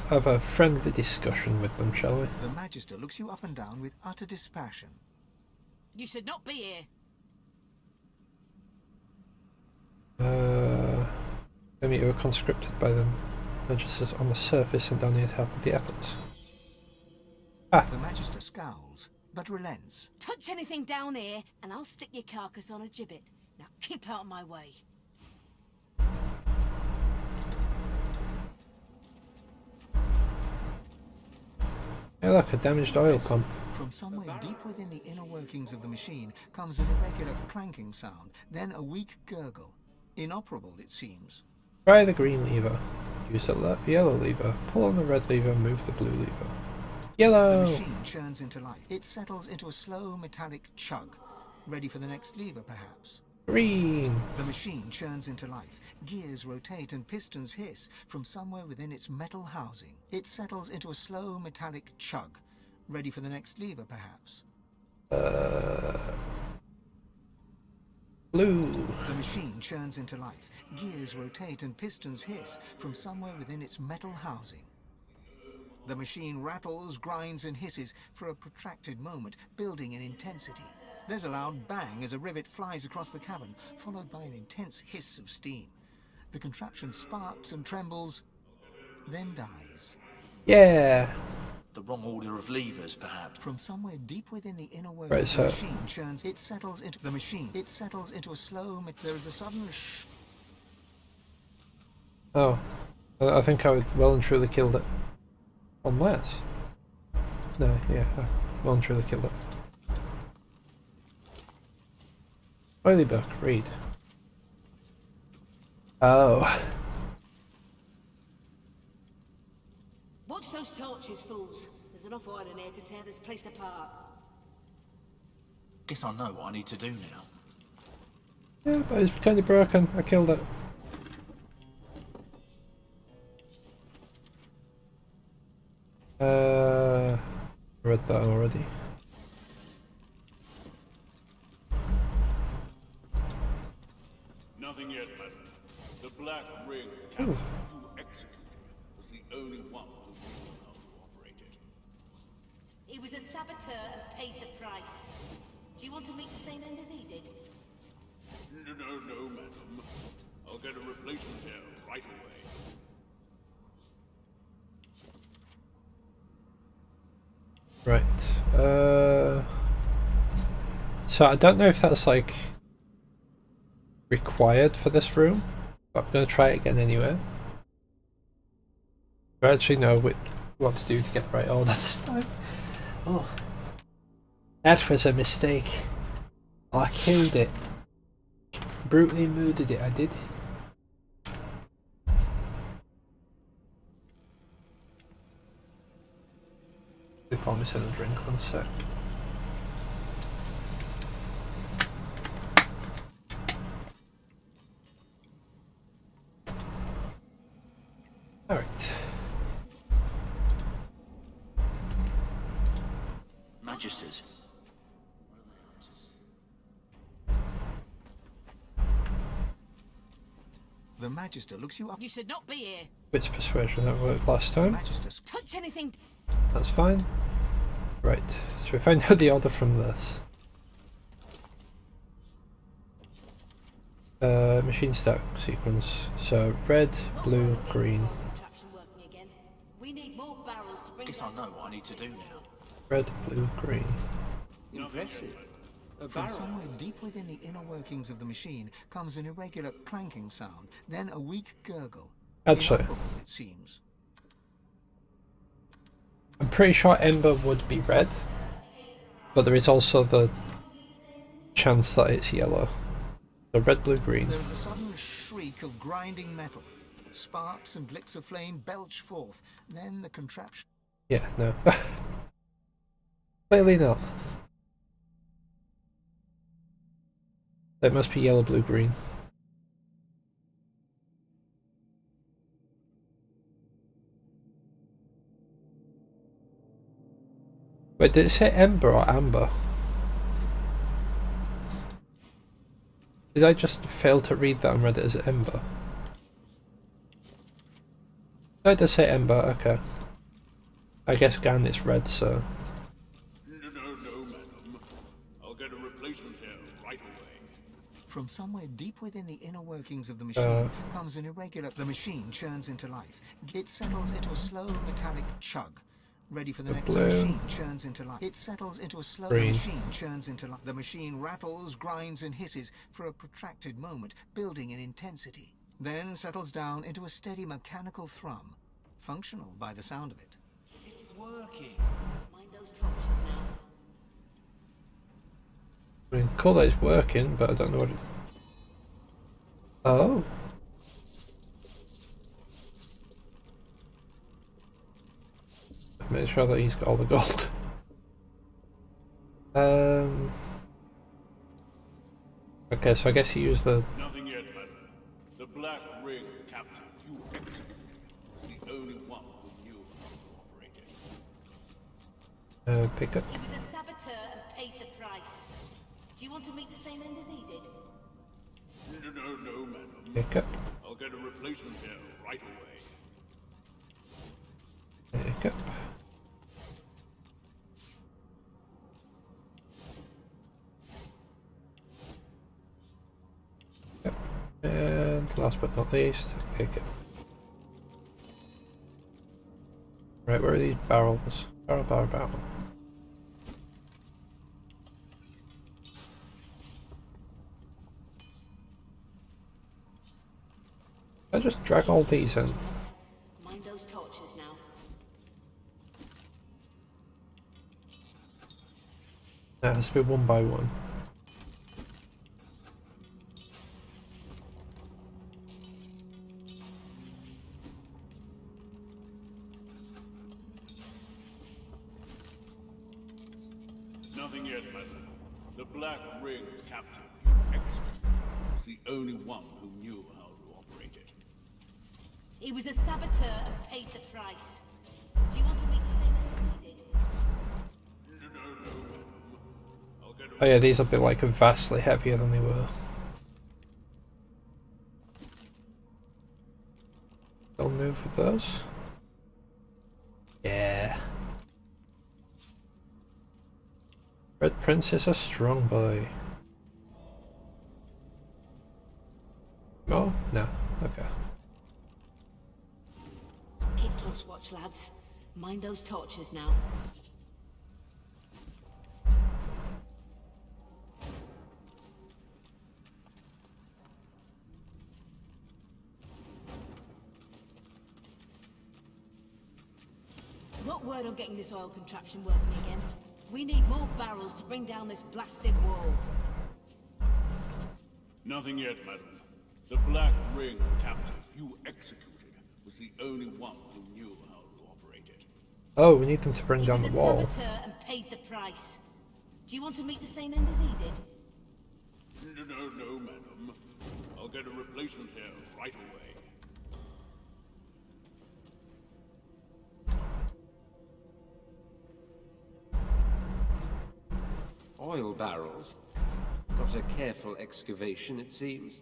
have a friendly discussion with them, shall we? The Magister looks you up and down with utter dispassion. You should not be here. Maybe you were conscripted by them. Magisters on the surface and don't need help with the apples. Ah! The Magister scowls, but relents. Touch anything down here, and I'll stick your carcass on a gibbet. Now keep out of my way. Hey look, a damaged oil pump. From somewhere deep within the inner workings of the machine comes an irregular clanking sound, then a weak gurgle. Inoperable, it seems. Try the green lever. Use the yellow lever. Pull on the red lever, move the blue lever. Yellow! The machine churns into life. It settles into a slow metallic chug. Ready for the next lever, perhaps? Green! The machine churns into life. Gears rotate and pistons hiss from somewhere within its metal housing. It settles into a slow metallic chug. Ready for the next lever, perhaps? Blue! The machine churns into life. Gears rotate and pistons hiss from somewhere within its metal housing. The machine rattles, grinds and hisses for a protracted moment, building in intensity. There's a loud bang as a rivet flies across the cavern, followed by an intense hiss of steam. The contraption sparks and trembles, then dies. Yeah! The wrong order of levers, perhaps. From somewhere deep within the inner workings, Right, so the machine churns. It settles into the machine. It settles into a slow. There is a sudden Oh. I think I would well and truly killed it. Unless... No, yeah, I well and truly killed it. Oily book, read. Oh. Watch those torches, fools. There's enough oil in here to tear this place apart. Guess I know what I need to do now. Yeah, but it's kind of broken. I killed it. Read that already. Nothing yet, madam. The Black Ring captain who executed was the only one who knew how to operate it. He was a saboteur and paid the price. Do you want to meet the same end as he did? No, madam. I'll get a replacement here right away. Right. So I don't know if that's like required for this room, but I'm gonna try it again anyway. I actually know what to do to get the right order this time. Oh, that was a mistake. Oh, I killed it. Brutally murdered it. I did. They promised a drink. 1 sec. Alright. Magisters. The Magister looks you up. You should not be here. Wits persuasion that worked last time. Touch anything. That's fine. Right, so we find out the order from this. Machine stack sequence. So red, blue, green. We need more barrels to bring. Guess I know what I need to do now. Red, blue, green. Impressive. From somewhere deep within the inner workings of the machine comes an irregular clanking sound, then a weak gurgle. Actually, Inoperable, it seems. I'm pretty sure Ember would be red, but there is also the chance that it's yellow. So red, blue, green. There is a sudden shriek of grinding metal. Sparks and licks of flame belch forth. Then the contraption. Yeah, no. Clearly not. It must be yellow, blue, green. Wait, did it say Ember or Amber? Did I just fail to read that and read it as Ember? No, it does say Ember, okay. I guess Gan is red, so... No, madam. I'll get a replacement here right away. From somewhere deep within the inner workings of the machine comes an irregular... The machine churns into life. It settles into a slow metallic chug. Ready for the next. Blue. The machine churns into life. It settles into a slow. Green. The machine churns into life. The machine rattles, grinds, and hisses for a protracted moment, building in intensity. Then settles down into a steady mechanical thrum, functional by the sound of it. working. Mind those torches now. I mean, cool that it's working, but I don't know what it... Oh. Make sure that he's got all the gold. Okay, so I guess he used the... Nothing yet, madam. The Black Ring captive you executed was the only one who knew how to operate it. pick up. He was a saboteur and paid the price. Do you want to meet the same end as he did? No, madam. Pick up. I'll get a replacement here right away. Pick up. Yep. And last but not least, pick up. Right, where are these barrels? Barrel. I just drag all these in. Mind those torches now. That has to be one by one. Nothing yet, madam. The Black Ring captive you executed was the only one who knew how to operate it. He was a saboteur and paid the price. Do you want to meet the same end as he did? No, madam. I'll get Oh yeah, these will be like vastly heavier than they were. Still move with those. Yeah. Red Prince is a strong boy. Oh, no. Okay. Keep close watch, lads. Mind those torches now. What word on getting this oil contraption working again? We need more barrels to bring down this blasted wall. Nothing yet, madam. The Black Ring captive you executed was the only one who knew how to operate it. Oh, we need them to bring down the wall. He was a saboteur and paid the price. Do you want to meet the same end as he did? No, madam. I'll get a replacement here right away. Oil barrels? Not a careful excavation, it seems.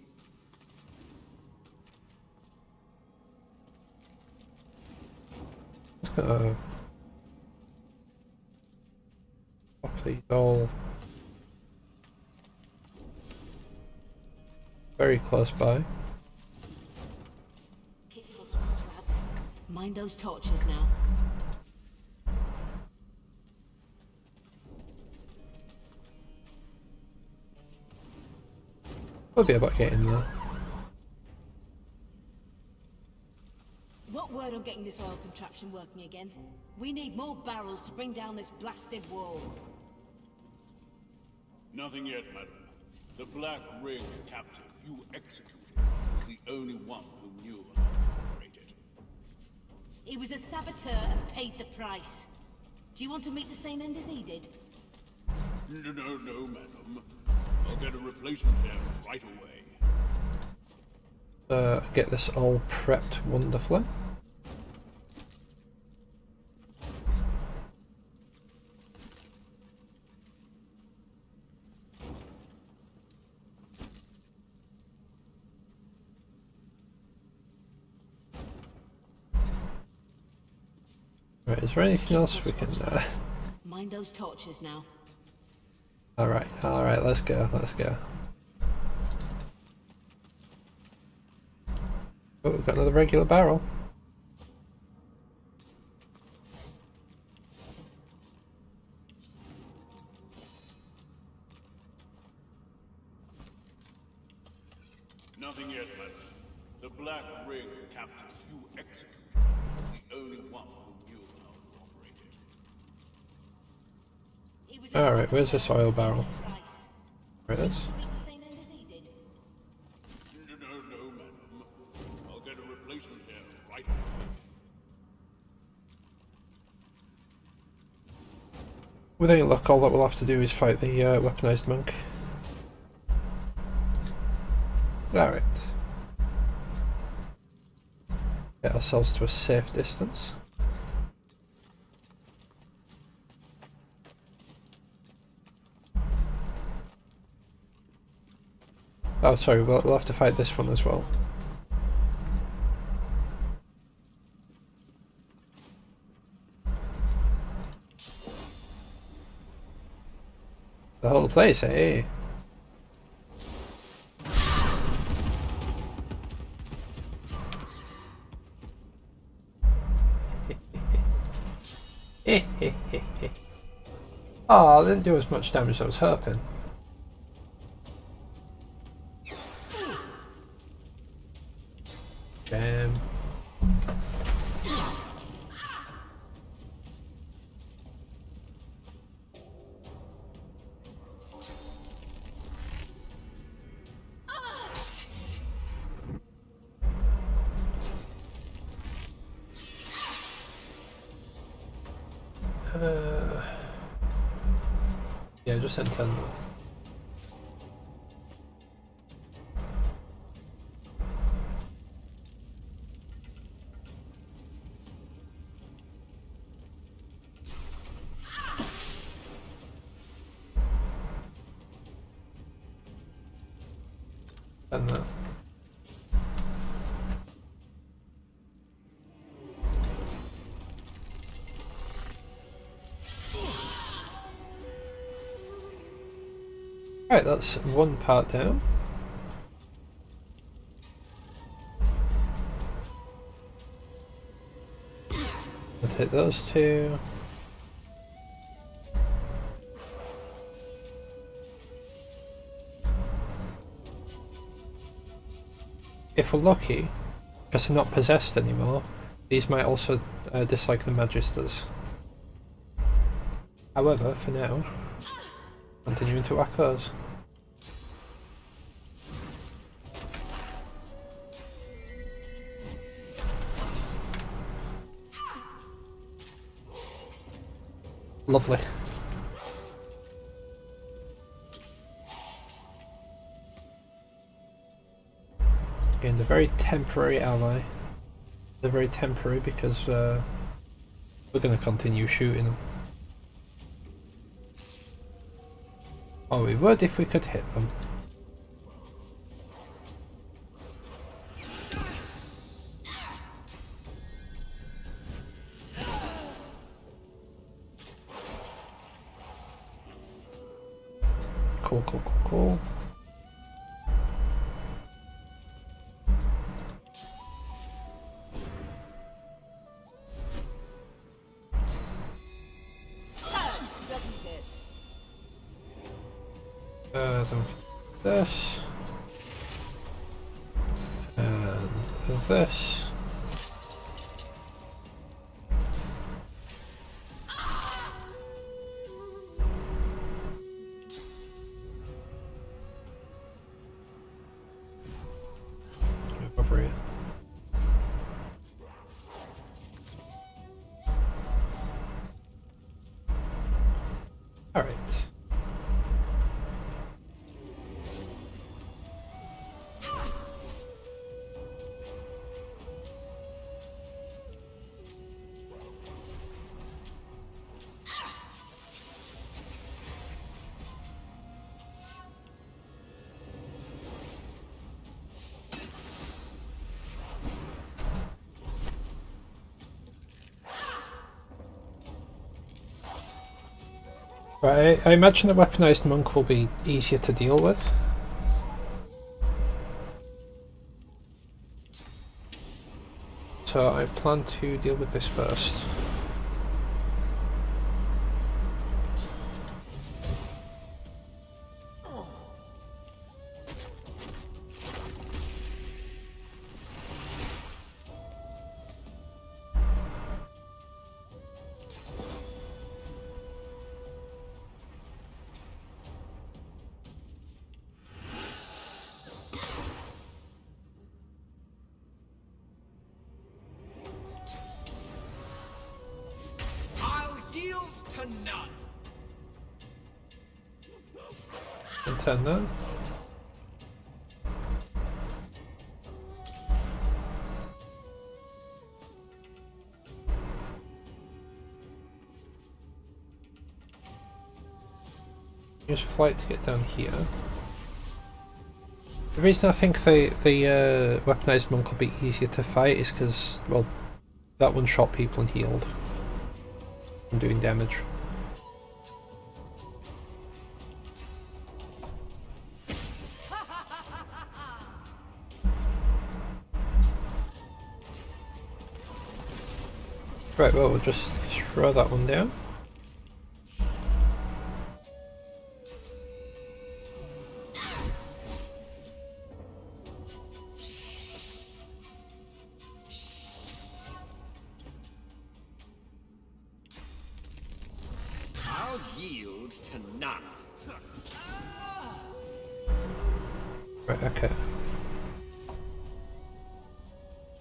Pop these all very close by. Keep close watch, lads. Mind those torches now. We'll be about getting there. What word on getting this oil contraption working again? We need more barrels to bring down this blasted wall. Nothing yet, madam. The Black Ring captive you executed was the only one who knew how to operate it. He was a saboteur and paid the price. Do you want to meet the same end as he did? No, madam. I'll get a replacement here right away. Get this all prepped wonderfully. Right, is there anything else we can... Mind those torches now. Alright, let's go. Oh, we've got another regular barrel. Nothing yet, madam. The Black Ring captive you executed was the only one who knew how to operate it. Alright, where's this oil barrel? There it is. No, madam. I'll get a replacement here right With any luck, all that we'll have to do is fight the weaponized monk. Alright. Get ourselves to a safe distance. Oh, sorry, we'll have to fight this one as well. The whole place, eh? Oh, they didn't do as much damage as I was hoping. Damn. Yeah, just send 10 more. And that. Right, that's one part down. I'll take those two. If we're lucky, because they're not possessed anymore, these might also dislike the Magisters. However, for now, continuing to whack those. Lovely. Again, the very temporary ally. They're very temporary because we're going to continue shooting them. Oh, we would if we could hit them. Cool, cool, cool, cool. Then this. And this. Move over here. Alright. Right, I imagine the weaponized monk will be easier to deal with. So I plan to deal with this first. none. And turn that. Use flight to get down here. The reason I think the weaponized monk will be easier to fight is because, well, that one shot people and healed and doing damage. Right, well, we'll just throw that one down. I'll yield to none. Right, okay.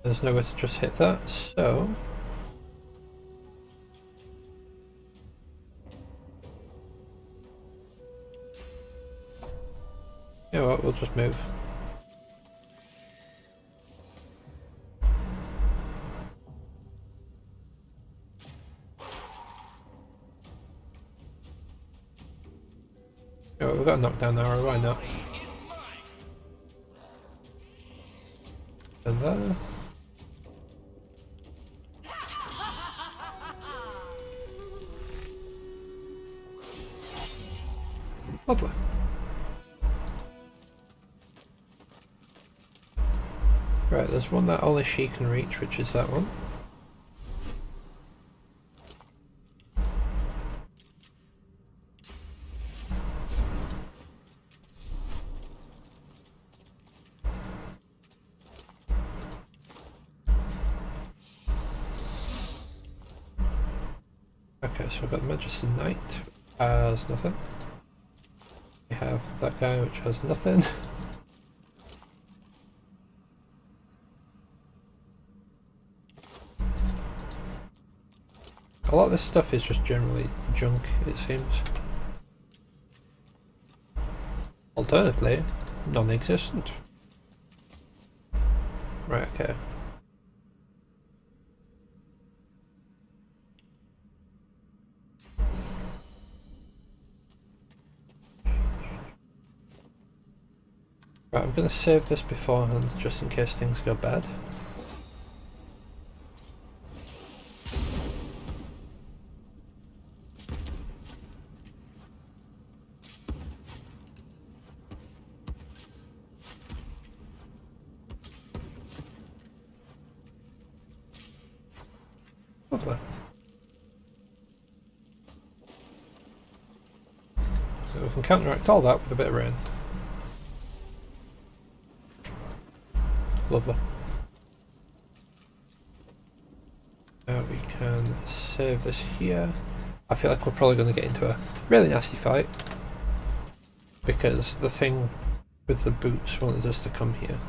There's nowhere to just hit that, so... You know what, we'll just move. You know what, we've got a knockdown arrow, why not? And there. Lovely. Right, there's one that only she can reach, which is that one. Okay, so we've got the Majesty Knight, which has nothing. We have that guy, which has nothing. A lot of this stuff is just generally junk, it seems. Alternatively, non-existent. Right, okay. Right, I'm going to save this beforehand just in case things go bad. Lovely. So we can counteract all that with a bit of rain. Lovely. Now we can save this here. I feel like we're probably going to get into a really nasty fight because the thing with the boots wanted us to come here.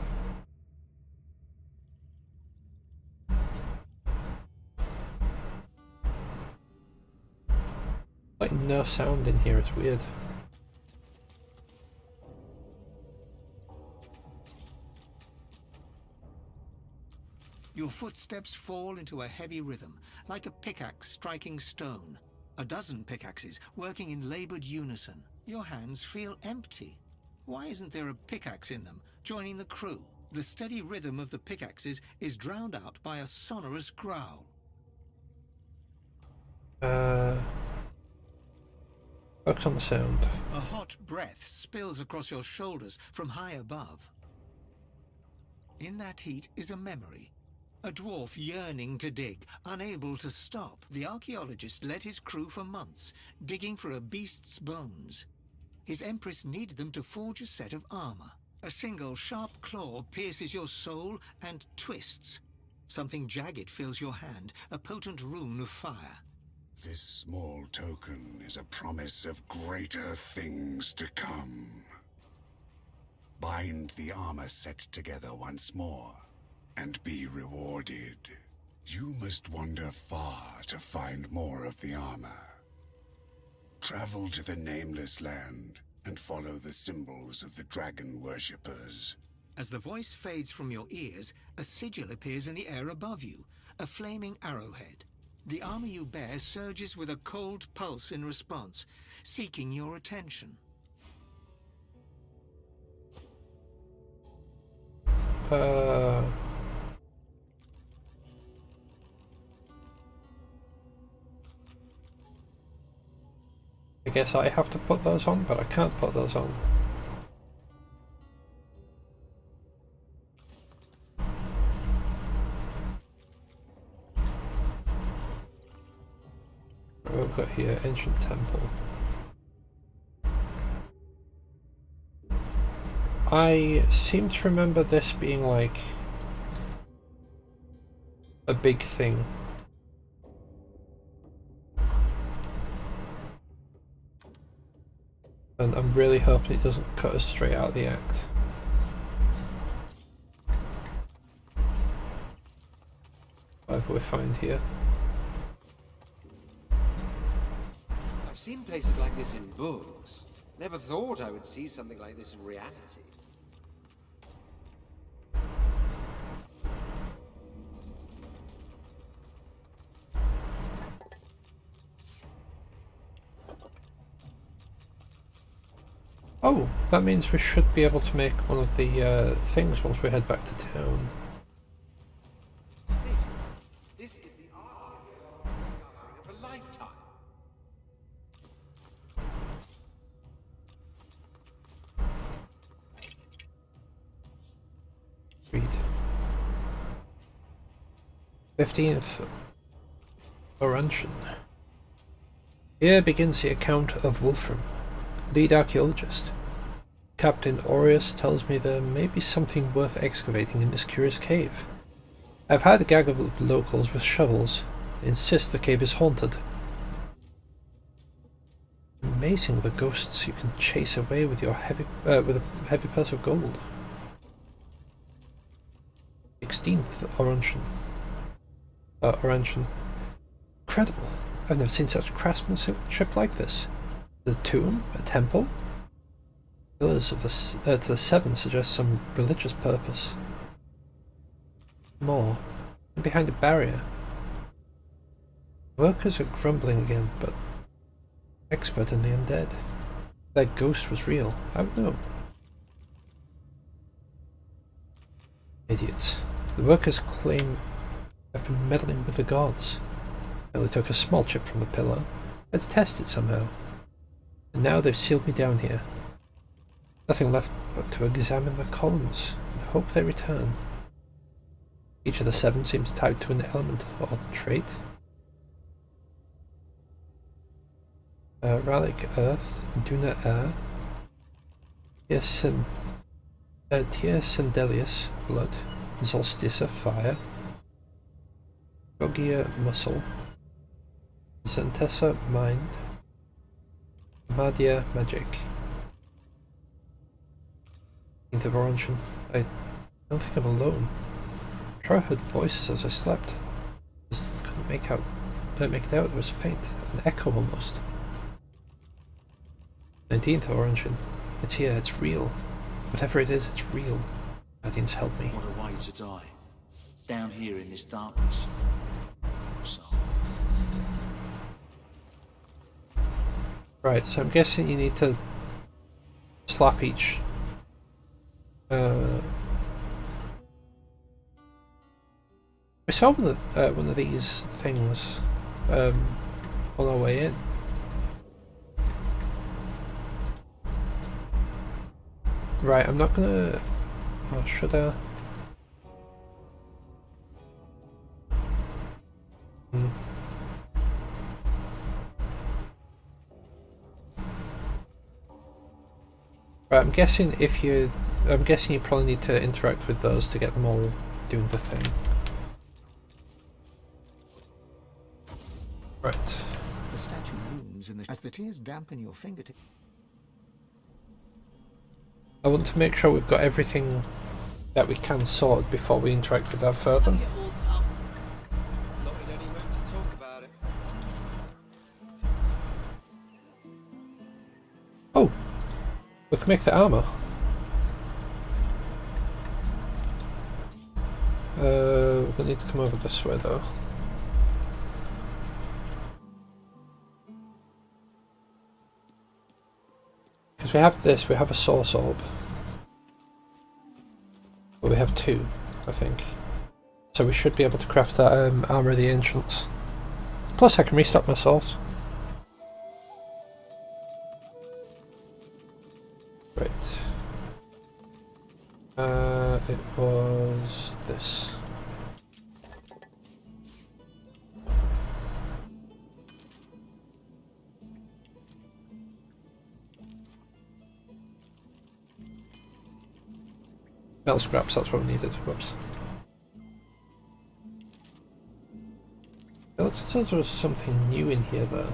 Like no sound in here, it's weird. Your footsteps fall into a heavy rhythm, like a pickaxe striking stone. A dozen pickaxes working in labored unison. Your hands feel empty. Why isn't there a pickaxe in them, joining the crew? The steady rhythm of the pickaxes is drowned out by a sonorous growl. Focus on the sound. A hot breath spills across your shoulders from high above. In that heat is a memory. A dwarf yearning to dig, unable to stop. The archaeologist led his crew for months, digging for a beast's bones. His empress needed them to forge a set of armor. A single sharp claw pierces your soul and twists. Something jagged fills your hand, a potent rune of fire. This small token is a promise of greater things to come. Bind the armor set together once more, and be rewarded. You must wander far to find more of the armor. Travel to the Nameless Land and follow the symbols of the dragon worshippers. As the voice fades from your ears, a sigil appears in the air above you, a flaming arrowhead. The armor you bear surges with a cold pulse in response, seeking your attention. I guess I have to put those on, but I can't put those on. What have we got here? Ancient temple. I seem to remember this being like a big thing. And I'm really hoping it doesn't cut us straight out of the act. Whatever we find here. I've seen places like this in books. Never thought I would see something like this in reality. Oh, that means we should be able to make one of the things once we head back to town. This is the art of a lifetime. Read. 15th Orantian. Here begins the account of Wolfram, lead archaeologist. Captain Aureus tells me there may be something worth excavating in this curious cave. I've had a gag of locals with shovels. They insist the cave is haunted. Amazing the ghosts you can chase away with your with a heavy purse of gold. 16th Orantian. Incredible. I've never seen such craftsmanship like this. The tomb? A temple? Pillars of to the seven suggest some religious purpose. More. And behind a barrier. Workers are grumbling again, but expert in the undead. That ghost was real. I would know. Idiots. The workers claim I've been meddling with the gods. I only took a small chip from the pillar. I had to test it somehow. And now they've sealed me down here. Nothing left but to examine the columns and hope they return. Each of the seven seems tied to an element or trait. Relic Earth, Duna Air, Tier Sendelius Blood, Solstice Fire, Gogia Muscle, Zentessa Mind, Madia Magic. In the Orantian, I don't think I'm alone. I'm sure I heard voices as I slept. Just couldn't make it out. It was faint, an echo almost. 19th Orantian. It's here, it's real. Whatever it is, it's real. Guardians, help me. What a way to die. Down here in this darkness. Poor soul. Right, so I'm guessing you need to slap each. We saw one of these things on our way in. Right, I'm not gonna... Oh, should I? Right, I'm guessing you probably need to interact with those to get them all doing the thing. Right. The statue looms as the tears dampen your fingertips. I want to make sure we've got everything that we can sorted before we interact with that further. Not in any mood to talk about it. make the armor. We need to come over this way though. Because we have this, we have a source orb. But we have two, I think. So we should be able to craft that armor of the ancients. Plus I can restock my souls. Right. It was this. Metal scraps, that's what we needed. Whoops. It looks as though there was something new in here though.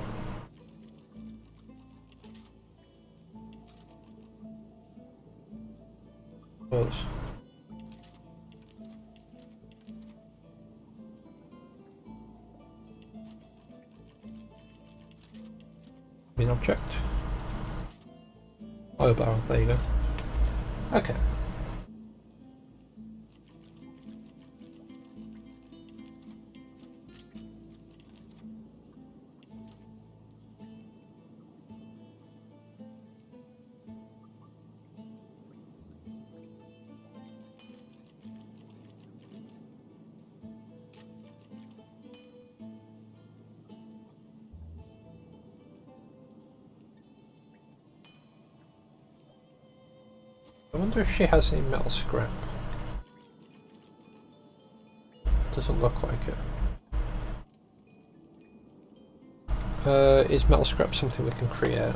Was. Main object. Oil barrel, there you go. Okay. I wonder if she has any metal scrap. Doesn't look like it. Is metal scrap something we can create?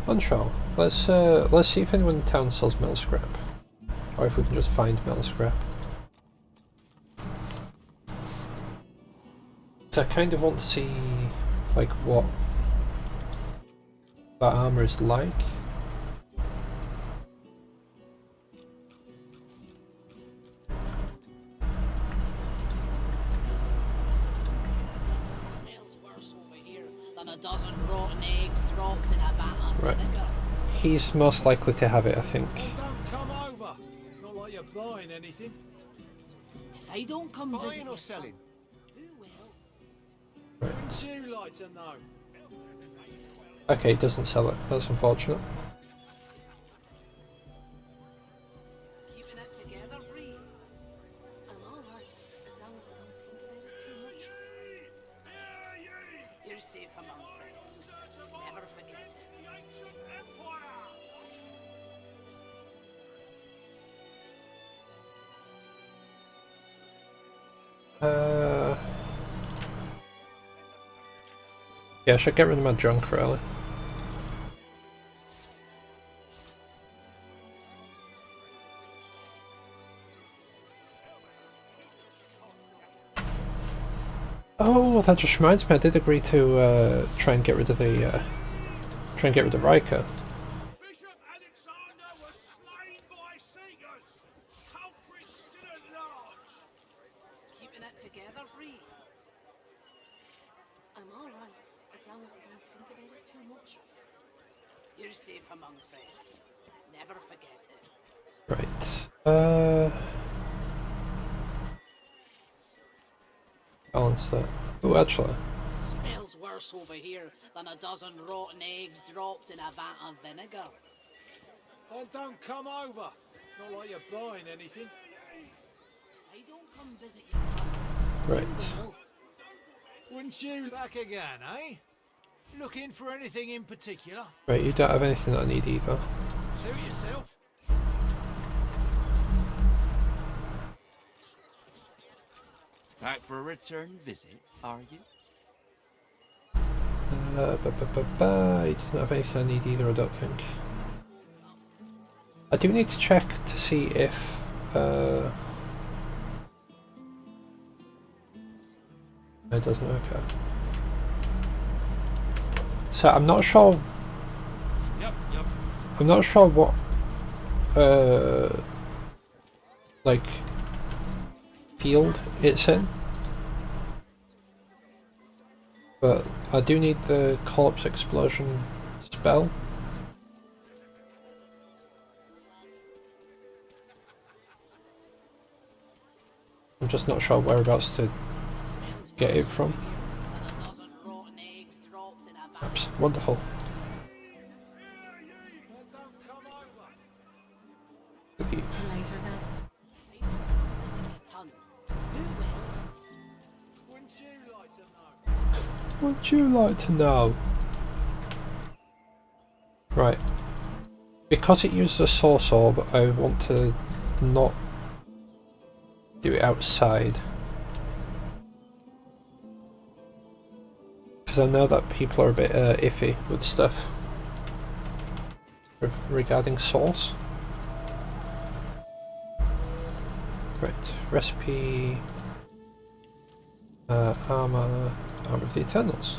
Unsure. Let's see if anyone in town sells metal scrap, or if we can just find metal scrap. I kind of want to see like what that armor is like. Smells worse over here than a dozen rotten eggs dropped in a vat of vinegar. He's most likely to have it, I think. Don't come over. Not like you're buying anything. If I don't come Buying visit or you, selling? who will? Wouldn't you like to know? Okay, he doesn't sell it. That's unfortunate. Keeping it together, Bree. I'm alright, as long as I don't think about it too much. You're safe among friends. Never forget. Yeah, I should get rid of my junk, really. Oh, that just reminds me. I did agree to try and get rid of the Riker. Keeping it together, Bree. I'm alright, as long as I don't think about it too much. You're safe among friends. Never forget it. Right. Balance that. Oh, actually. Smells worse over here than a dozen rotten eggs dropped in a vat of vinegar. Oh, don't come over. Not like you're buying anything. If I don't come visit you, Tom, Right. who will? Wouldn't you back again, eh? Looking for anything in particular? Right, you don't have anything that I need either. Suit yourself. Back for a return visit, are you? He doesn't have anything I need either, I don't think. I do need to check to see if it doesn't, okay. So I'm not sure. Yep. I'm not sure what like field it's in. But I do need the corpse explosion spell. I'm just not sure whereabouts to get it from. Oops, wonderful. Till later then. Would you like to know? Right. Because it uses a source orb, I want to not do it outside. Because I know that people are a bit iffy with stuff regarding source. Right, recipe, armor of the Eternals.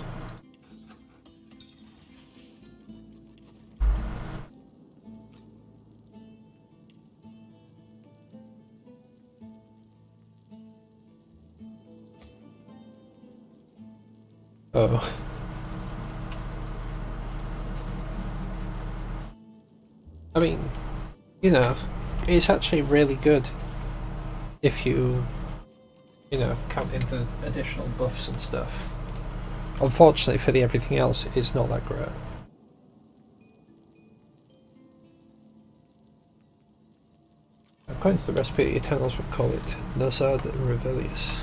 Oh. I mean, you know, it's actually really good if you know, count in the additional buffs and stuff. Unfortunately for the everything else, it's not that great. According to the recipe, the Eternals would call it Nazad Revelius.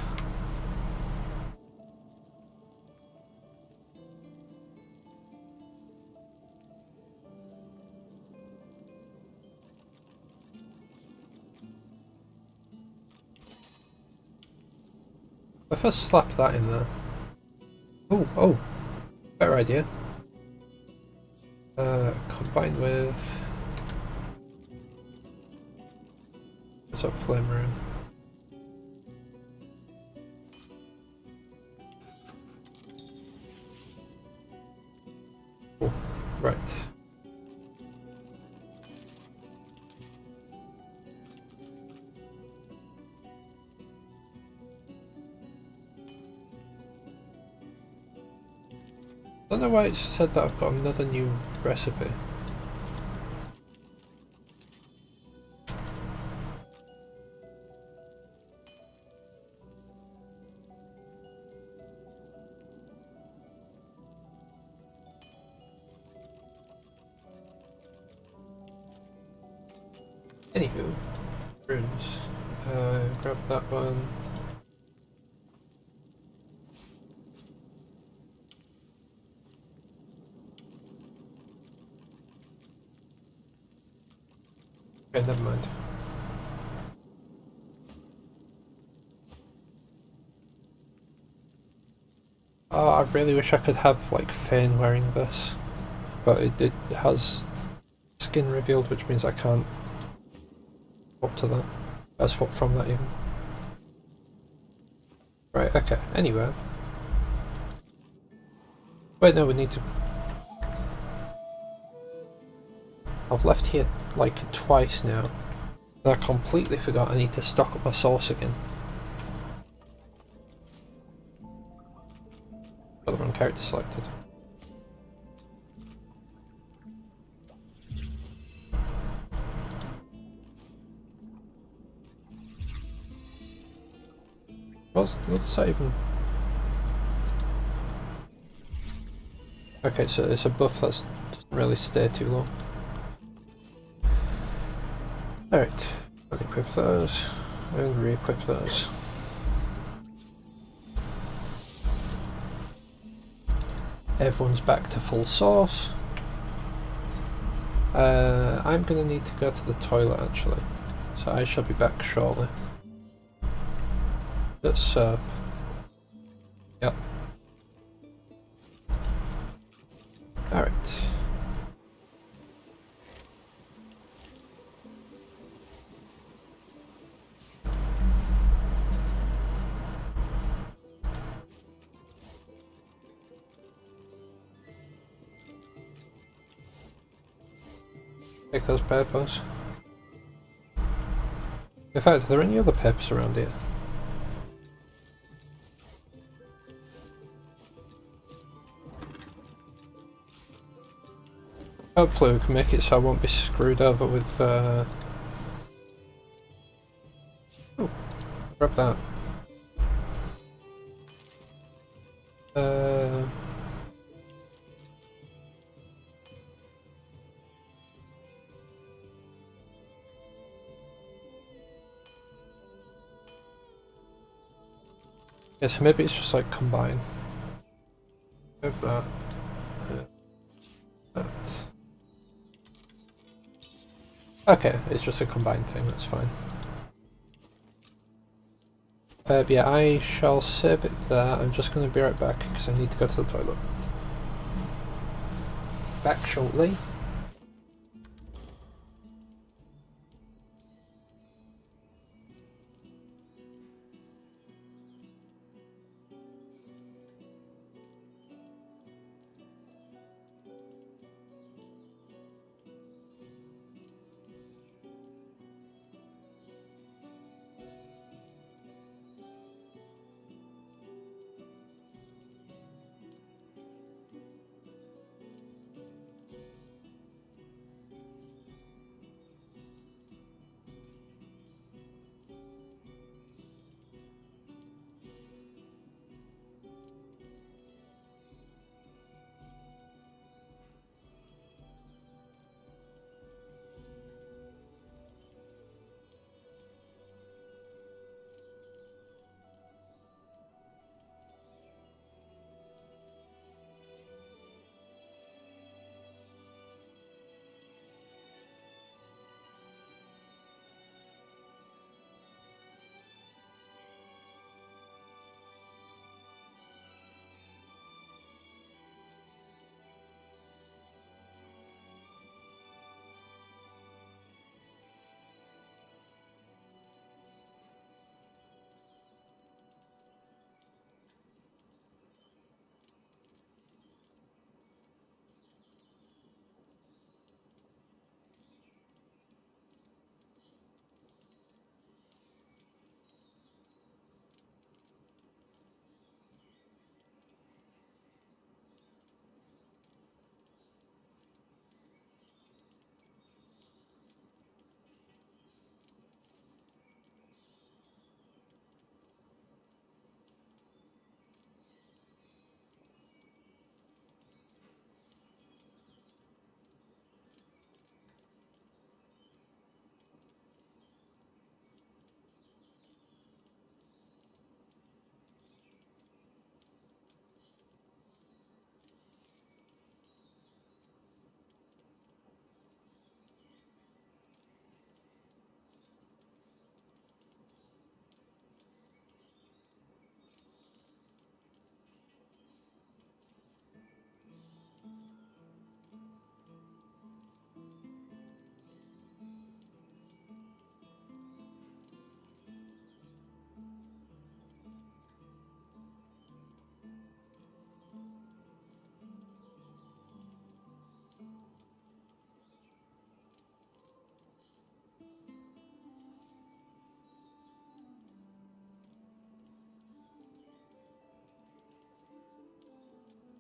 I first slap that in there. Oh, better idea. Combined with... what's that flame rune? Oh, right. I don't know why it said that I've got another new recipe. Anywho, runes. Grab that one. Okay, never mind. Oh, I really wish I could have like Fane wearing this, but it has skin revealed, which means I can't swap to that. Swap from that even. Right, okay, anyway. Wait, no, we need to... I've left here like twice now, and I completely forgot I need to stock up my sauce again. Got the wrong character selected. What does that even... Okay, so it's a buff that doesn't really stay too long. Alright, unequip those and re-equip those. Everyone's back to full source. I'm gonna need to go to the toilet actually, so I shall be back shortly. Let's yep. Alright. Take those peppers. In fact, are there any other peppers around here? Hopefully we can make it so I won't be screwed over with oh, grab that. Yeah, so maybe it's just like combine. Have that. That. Okay, it's just a combined thing, that's fine. But yeah, I shall save it there. I'm just going to be right back because I need to go to the toilet. Back shortly.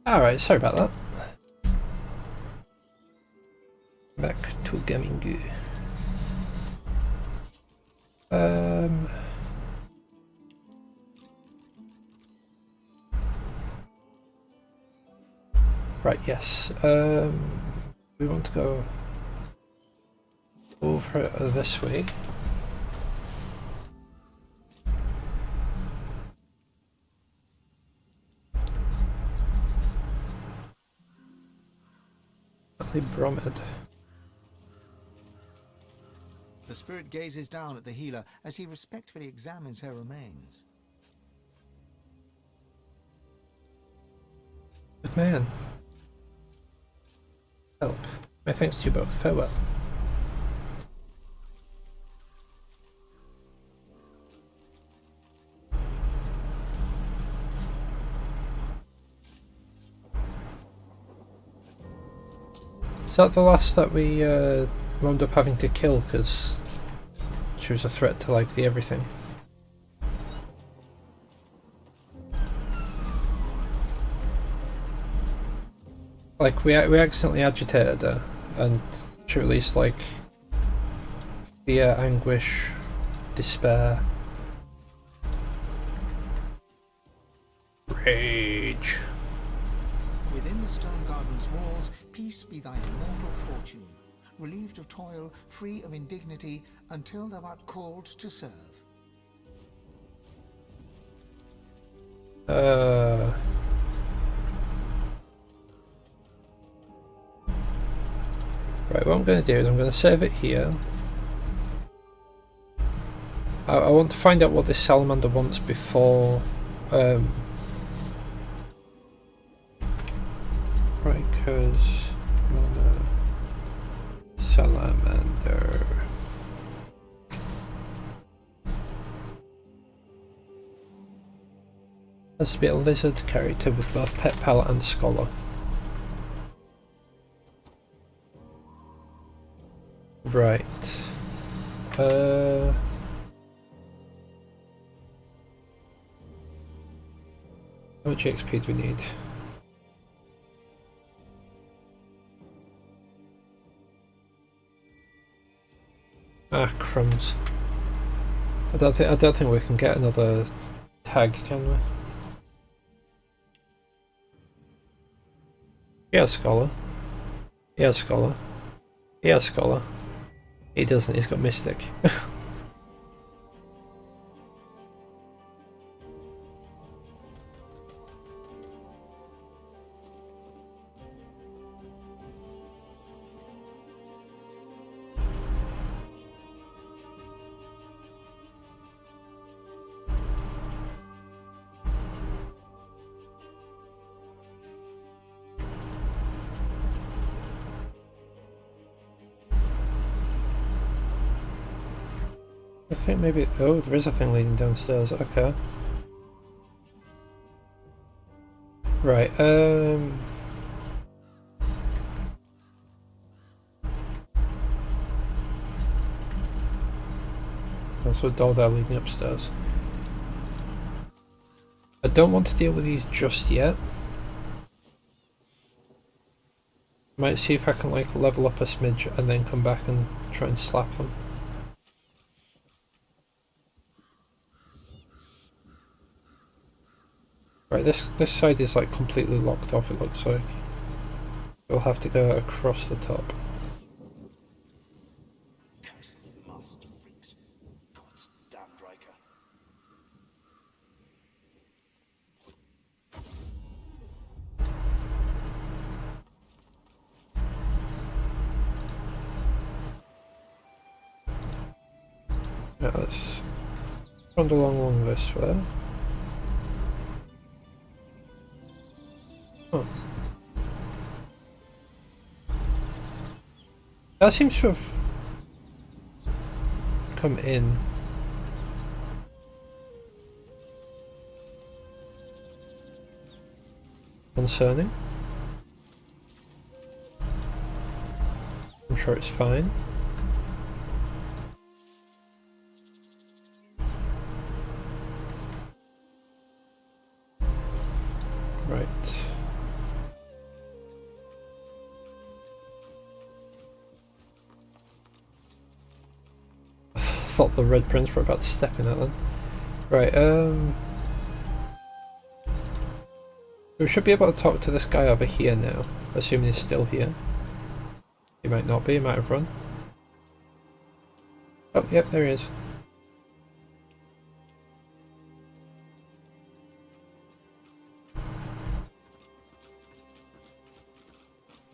Alright, sorry about that. Back to gaming. Right, yes. We want to go over this way. Bromid. The spirit gazes down at the healer as he respectfully examines her remains. Good man. Help. My thanks to you both. Farewell. Is that the last that we wound up having to kill because she was a threat to like the everything? Like we accidentally agitated her and to release like fear, anguish, despair, rage. Within the stone garden's walls, peace be thy immortal fortune, relieved of toil, free of indignity, until thou art called to serve. Right, what I'm going to do is I'm going to save it here. I want to find out what this salamander wants before... Rikers... Salamander... Has to be a lizard character with both pet pal and scholar. Right. How much XP do we need? Ah, crumbs. I don't think we can get another tag, can we? Yeah, scholar. Yeah, scholar. Yeah, scholar. He doesn't, he's got mystic. I think maybe... Oh, there is a thing leading downstairs, okay. Right, There's a door there leading upstairs. I don't want to deal with these just yet. Might see if I can like level up a smidge and then come back and try and slap them. Right, this side is like completely locked off, it looks like. We'll have to go across the top. Yeah, let's run along this way. Oh. That seems to have come in. Concerning. I'm sure it's fine. Right. I thought the red prints were about to step in that then. Right, we should be able to talk to this guy over here now, assuming he's still here. He might not be, he might have run. Oh, yep, there he is.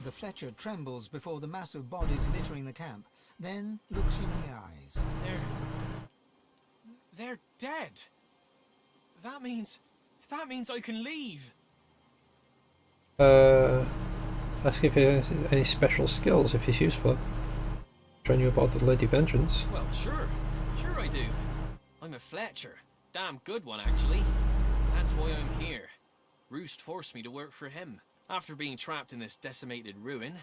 The Fletcher trembles before the mass of bodies littering the camp, then looks you in the eyes. They're dead. That means I can leave. Ask if he has any special skills, if he's useful. Train you about the Lady Vengeance. Well, sure I do. I'm a Fletcher. Damn good one, actually. That's why I'm here. Roost forced me to work for him. After being trapped in this decimated ruin,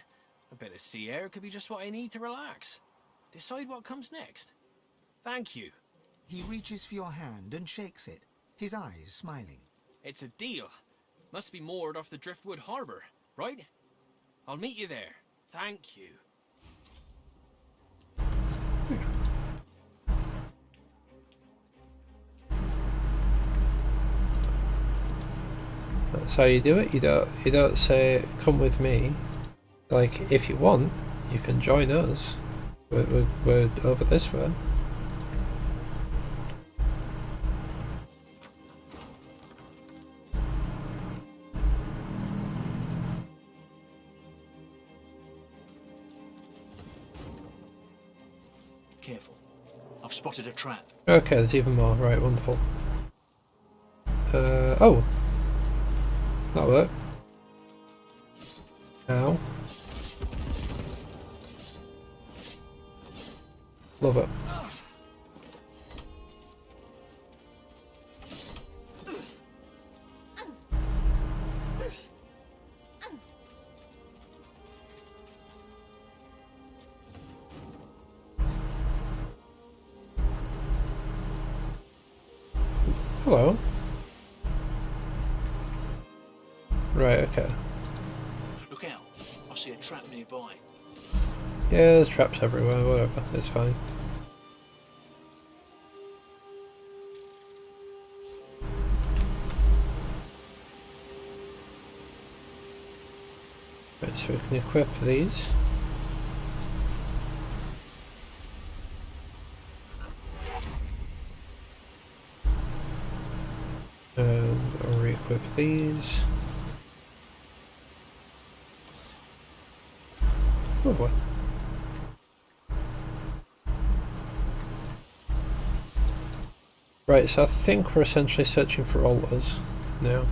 a bit of sea air could be just what I need to relax. Decide what comes next. Thank you. He reaches for your hand and shakes it, his eyes smiling. It's a deal. Must be moored off the Driftwood Harbour, right? I'll meet you there. Thank you. That's how you do it. You don't say come with me. Like if you want, you can join us. We're over this way. Careful. I've spotted a trap. Okay, there's even more. Right, wonderful. Oh. That'll work. Ow. Love it. Hello. Right, okay. Look out. I see a trap nearby. Yeah, there's traps everywhere, whatever, it's fine. Right, so we can equip these. And I'll re-equip these. Lovely. Right, so I think we're essentially searching for altars now.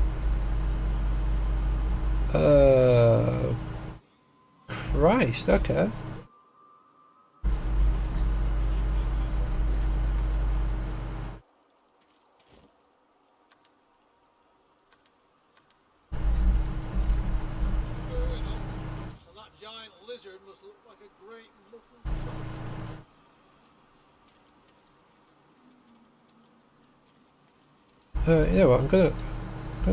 Christ, okay. And that giant lizard must look like a great looking shark. You know what, I'm gonna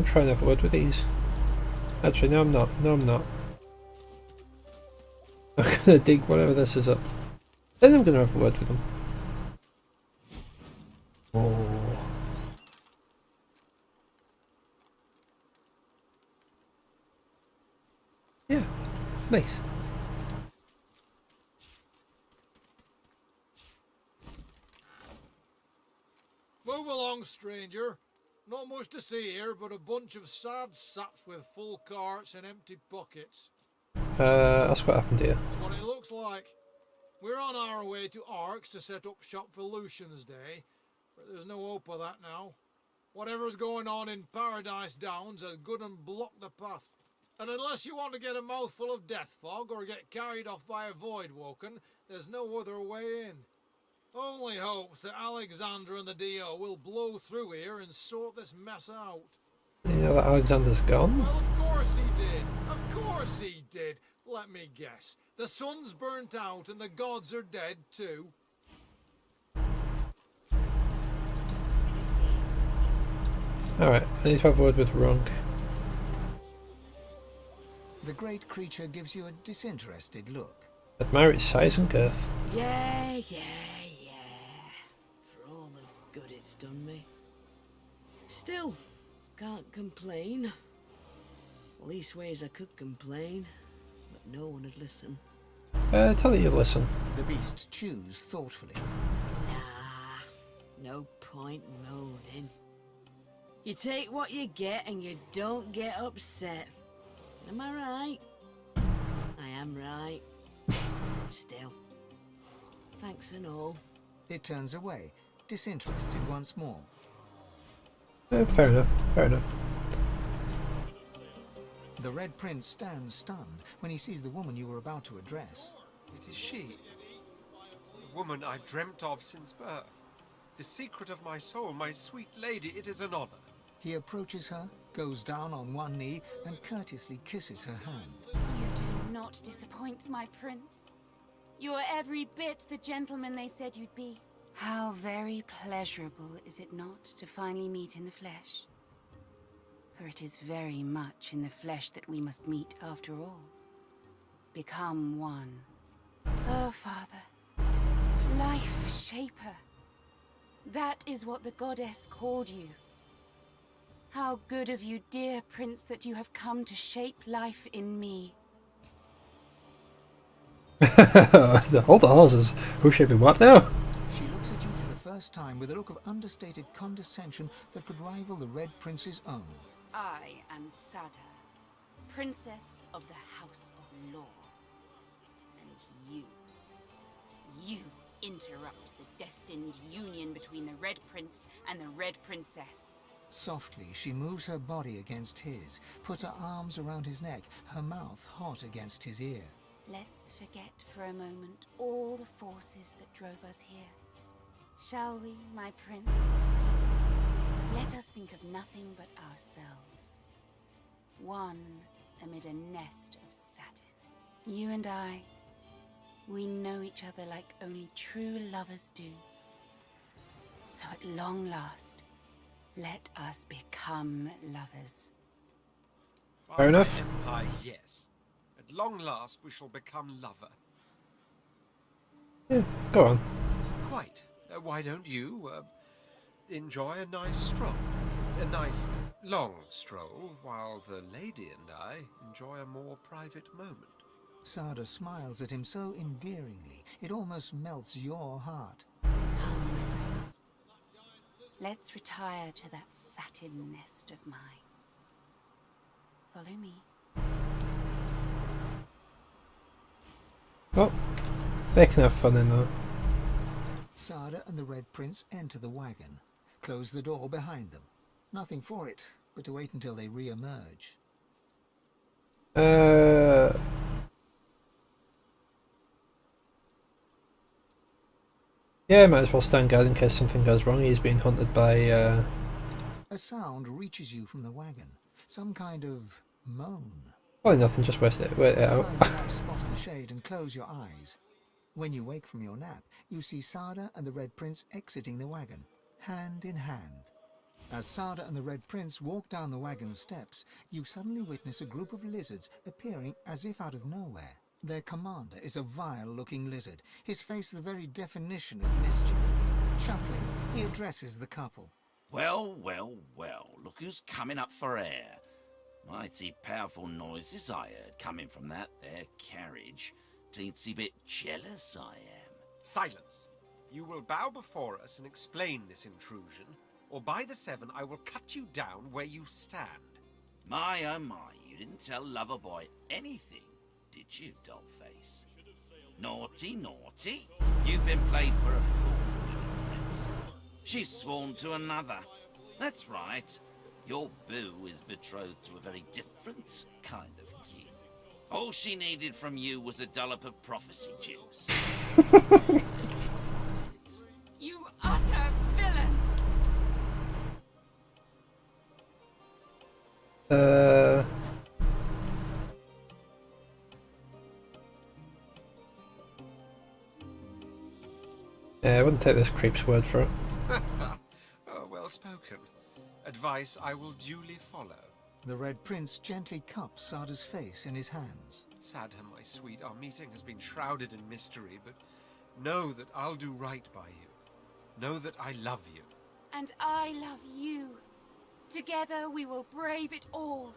try and have a word with these. Actually, no I'm not. No I'm not. I'm gonna dig whatever this is up. Then I'm gonna have a word with them. Oh. Yeah, nice. Move along, stranger. Not much to see here, but a bunch of sad saps with full carts and empty buckets. That's what happened here. That's what it looks like. We're on our way to Arx to set up shop for Lucian's Day, but there's no hope of that now. Whatever's going on in Paradise Downs has good and blocked the path. And unless you want to get a mouthful of death fog or get carried off by a void woken, there's no other way in. Only hopes that Alexander and the DO will blow through here and sort this mess out. You know that Alexander's gone? Well, of course he did. Of course he did. Let me guess. The sun's burnt out and the gods are dead too. Alright, I need to have a word with Runk. The great creature gives you a disinterested look. Admire its size and girth. Yeah. For all the good it's done me. Still, can't complain. Leastways I could complain, but no one would listen. Tell you listen. The beast chews thoughtfully. Nah, no point moaning. You take what you get and you don't get upset. Am I right? I am right. Still. Thanks and all. It turns away, disinterested once more. Fair enough, fair enough. The Red Prince stands stunned when he sees the woman you were about to address. It is she. The woman I've dreamt of since birth. The secret of my soul, my sweet lady, it is an honor. He approaches her, goes down on one knee, and courteously kisses her hand. You do not disappoint, my prince. You are every bit the gentleman they said you'd be. How very pleasurable, is it not, to finally meet in the flesh? For it is very much in the flesh that we must meet after all. Become one. Oh, Father. Life Shaper. That is what the goddess called you. How good of you, dear prince, that you have come to shape life in me. Hold the horses. Who's shaping what now? She looks at you for the first time with a look of understated condescension that could rival the Red Prince's own. I am Sada, princess of the House of Law. And you interrupt the destined union between the Red Prince and the Red Princess. Softly, she moves her body against his, puts her arms around his neck, her mouth hot against his ear. Let's forget for a moment all the forces that drove us here. Shall we, my prince? Let us think of nothing but ourselves. One amid a nest of satin. You and I, we know each other like only true lovers do. So at long last, let us become lovers. Fair enough. Empire, yes. At long last, we shall become lover. Yeah, go on. Quite. Why don't you enjoy a nice stroll? A nice, long stroll, while the lady and I enjoy a more private moment. Sada smiles at him so endearingly, it almost melts your heart. Come, prince. Let's retire to that satin nest of mine. Follow me. Well, they can have fun in there. Sada and the Red Prince enter the wagon, close the door behind them. Nothing for it but to wait until they re-emerge. Yeah, might as well stand guard in case something goes wrong. He's being hunted by, A sound reaches you from the wagon. Some kind of moan. Probably nothing, just wait it out. Find a nice spot in the shade and close your eyes. When you wake from your nap, you see Sada and the Red Prince exiting the wagon, hand in hand. As Sada and the Red Prince walk down the wagon steps, you suddenly witness a group of lizards appearing as if out of nowhere. Their commander is a vile-looking lizard, his face the very definition of mischief. Chuckling, he addresses the couple. Well, well, well, look who's coming up for air. Mighty powerful noises I heard coming from that there carriage. Teensy bit jealous I am. Silence! You will bow before us and explain this intrusion, or by the seven I will cut you down where you stand. My oh my, you didn't tell Loverboy anything, did you, Dollface? Naughty, naughty. You've been played for a fool, little prince. She's sworn to another. That's right. Your boo is betrothed to a very different kind of king. All she needed from you was a dollop of prophecy juice. You utter villain! Yeah, I wouldn't take this creep's word for it. Oh, well spoken. Advice I will duly follow. The Red Prince gently cups Sada's face in his hands. Sada, my sweet, our meeting has been shrouded in mystery, but know that I'll do right by you. Know that I love you. And I love you. Together we will brave it all.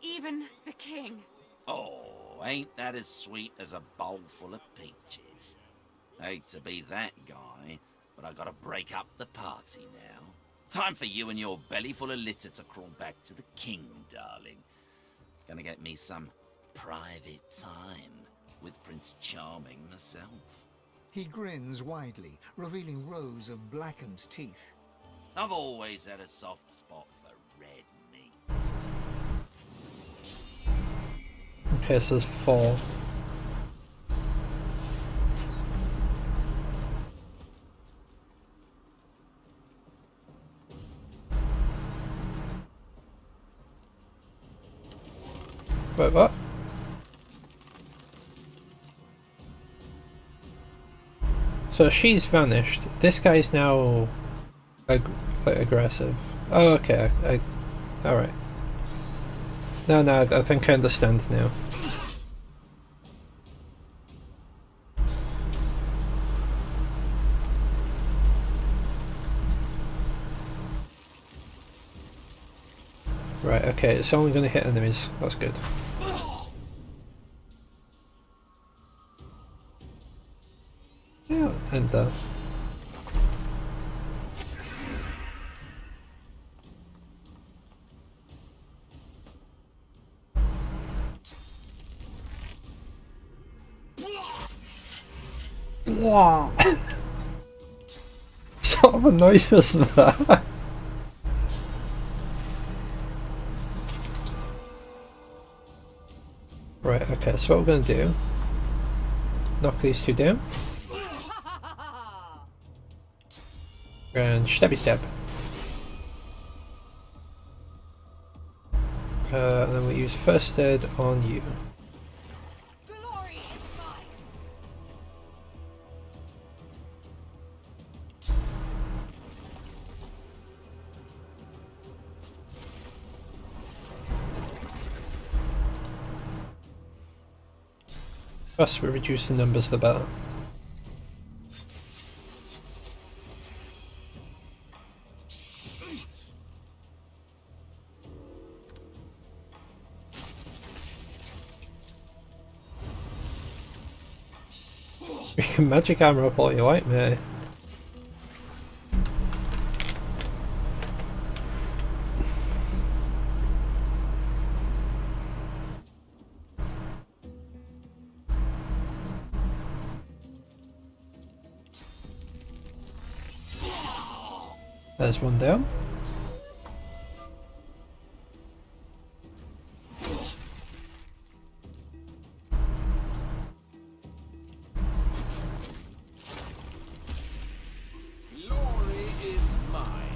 Even the king. Oh, ain't that as sweet as a bowl full of peaches? Hate to be that guy, but I gotta break up the party now. Time for you and your belly full of litter to crawl back to the king, darling. Gonna get me some private time with Prince Charming myself. He grins widely, revealing rows of blackened teeth. I've always had a soft spot for red meat. Okay, so there's 4. Wait, what? So she's vanished. This guy's now aggressive. Oh, okay. Alright. No, I think I understand now. Right, okay, it's only going to hit enemies. That's good. Yeah, and What sort of a noise was that? Right, okay, so what we're going to do, knock these two down, and stabby stab. And then we use first aid on you. The faster we reduce the numbers, the better. You can magic armor up all you like, mate. There's one down. Glory is mine.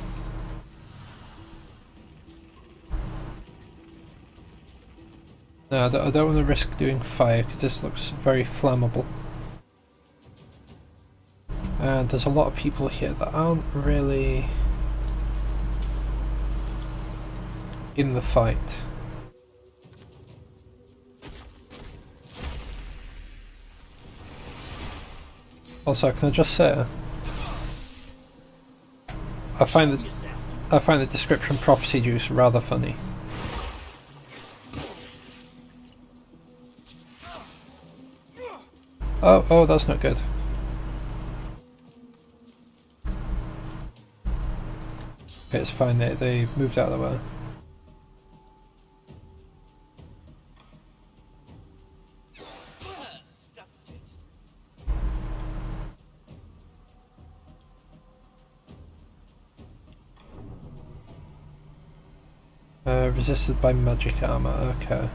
No, I don't want to risk doing fire because this looks very flammable. And there's a lot of people here that aren't really in the fight. Also, can I just say, I find the description prophecy juice rather funny. Oh, that's not good. Okay, it's fine, they moved out of the way. Resisted by magic armor, okay.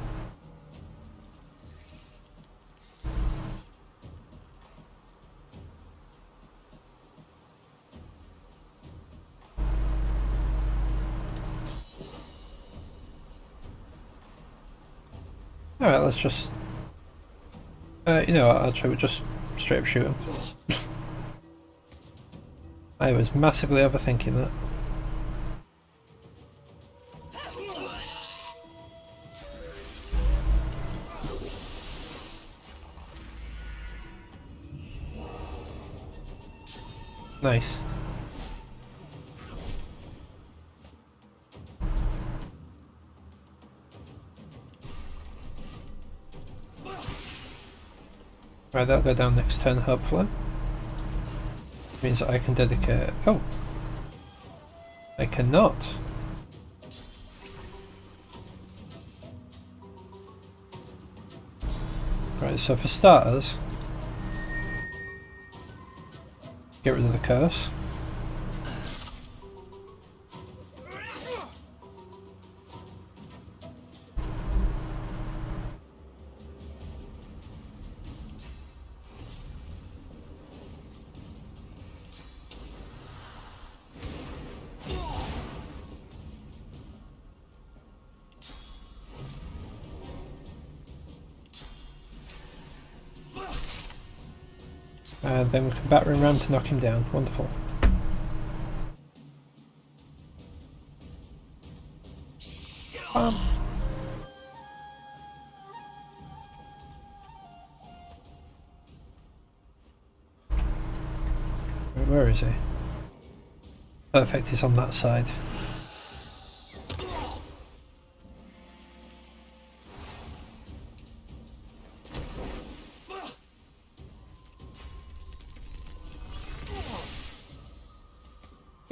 Alright, let's just... you know what, actually we'll just straight up shoot him. I was massively overthinking that. Nice. Right, that'll go down next turn, hopefully. Means that I can dedicate... Oh! I cannot! Right, so for starters... get rid of the curse. And then we can battering ram to knock him down. Wonderful. Where is he? Perfect, he's on that side.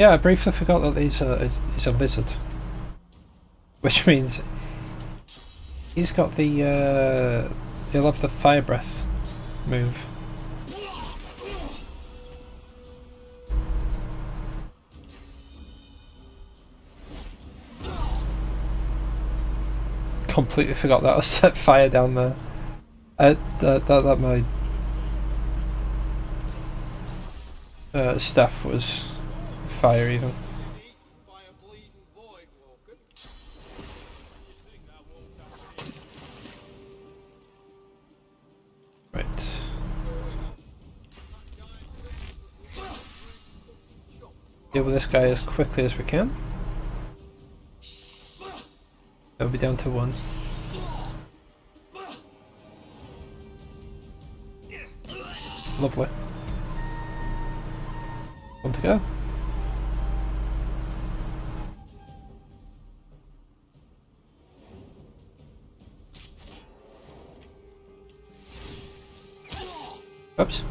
Yeah, I briefly forgot that he's a lizard. Which means he's got the he'll have the fire breath move. Completely forgot that I set fire down there. That my staff was fire even. Right. Deal with this guy as quickly as we can. That'll be down to 1. Lovely. 1 to go. Oops.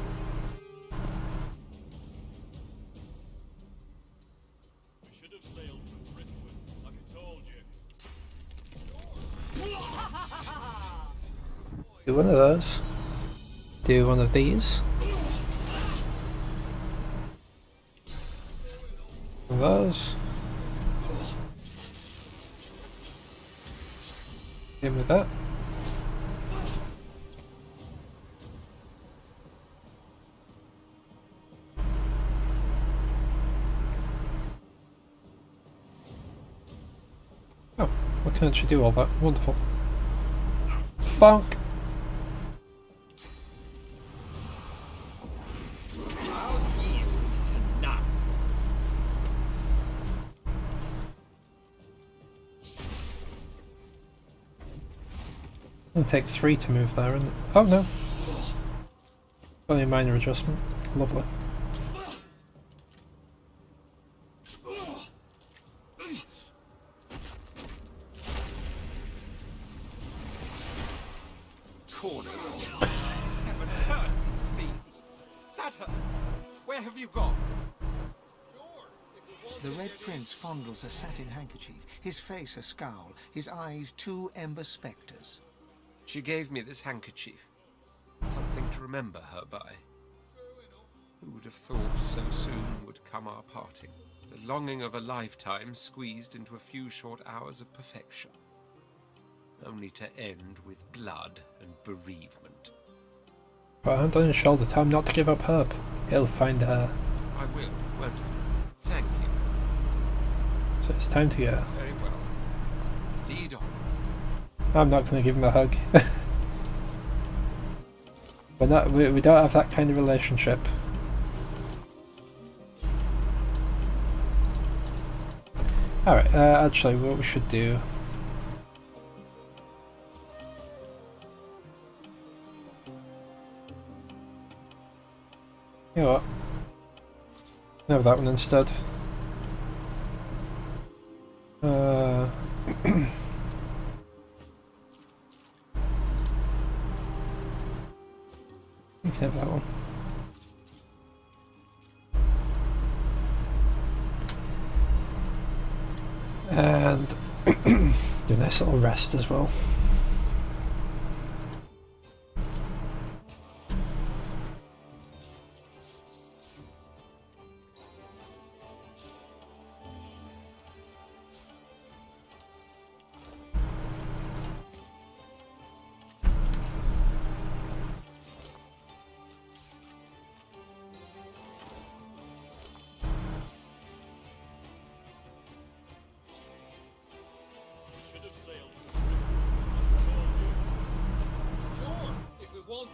Do one of those. Do one of these. One of those. Hit with that. Oh, I can actually do all that. Wonderful. Bonk! It'll take 3 to move there, isn't it? Oh no! Only a minor adjustment. Lovely. Cornered. Heaven curse these fiends! Satyr, where have you gone? The Red Prince fondles a satin handkerchief, his face a scowl, his eyes 2 ember spectres. She gave me this handkerchief. Something to remember her by. Who would have thought so soon would come our parting? The longing of a lifetime squeezed into a few short hours of perfection. Only to end with blood and bereavement. Put a hand on his shoulder, tell him not to give up hope. He'll find her. I will, won't I? Thank you. So it's time to go. Very well. Lead on. I'm not going to give him a hug. we don't have that kind of relationship. Alright, actually what we should do... You know what? Have that one instead. You can have that one. And do a nice little rest as well.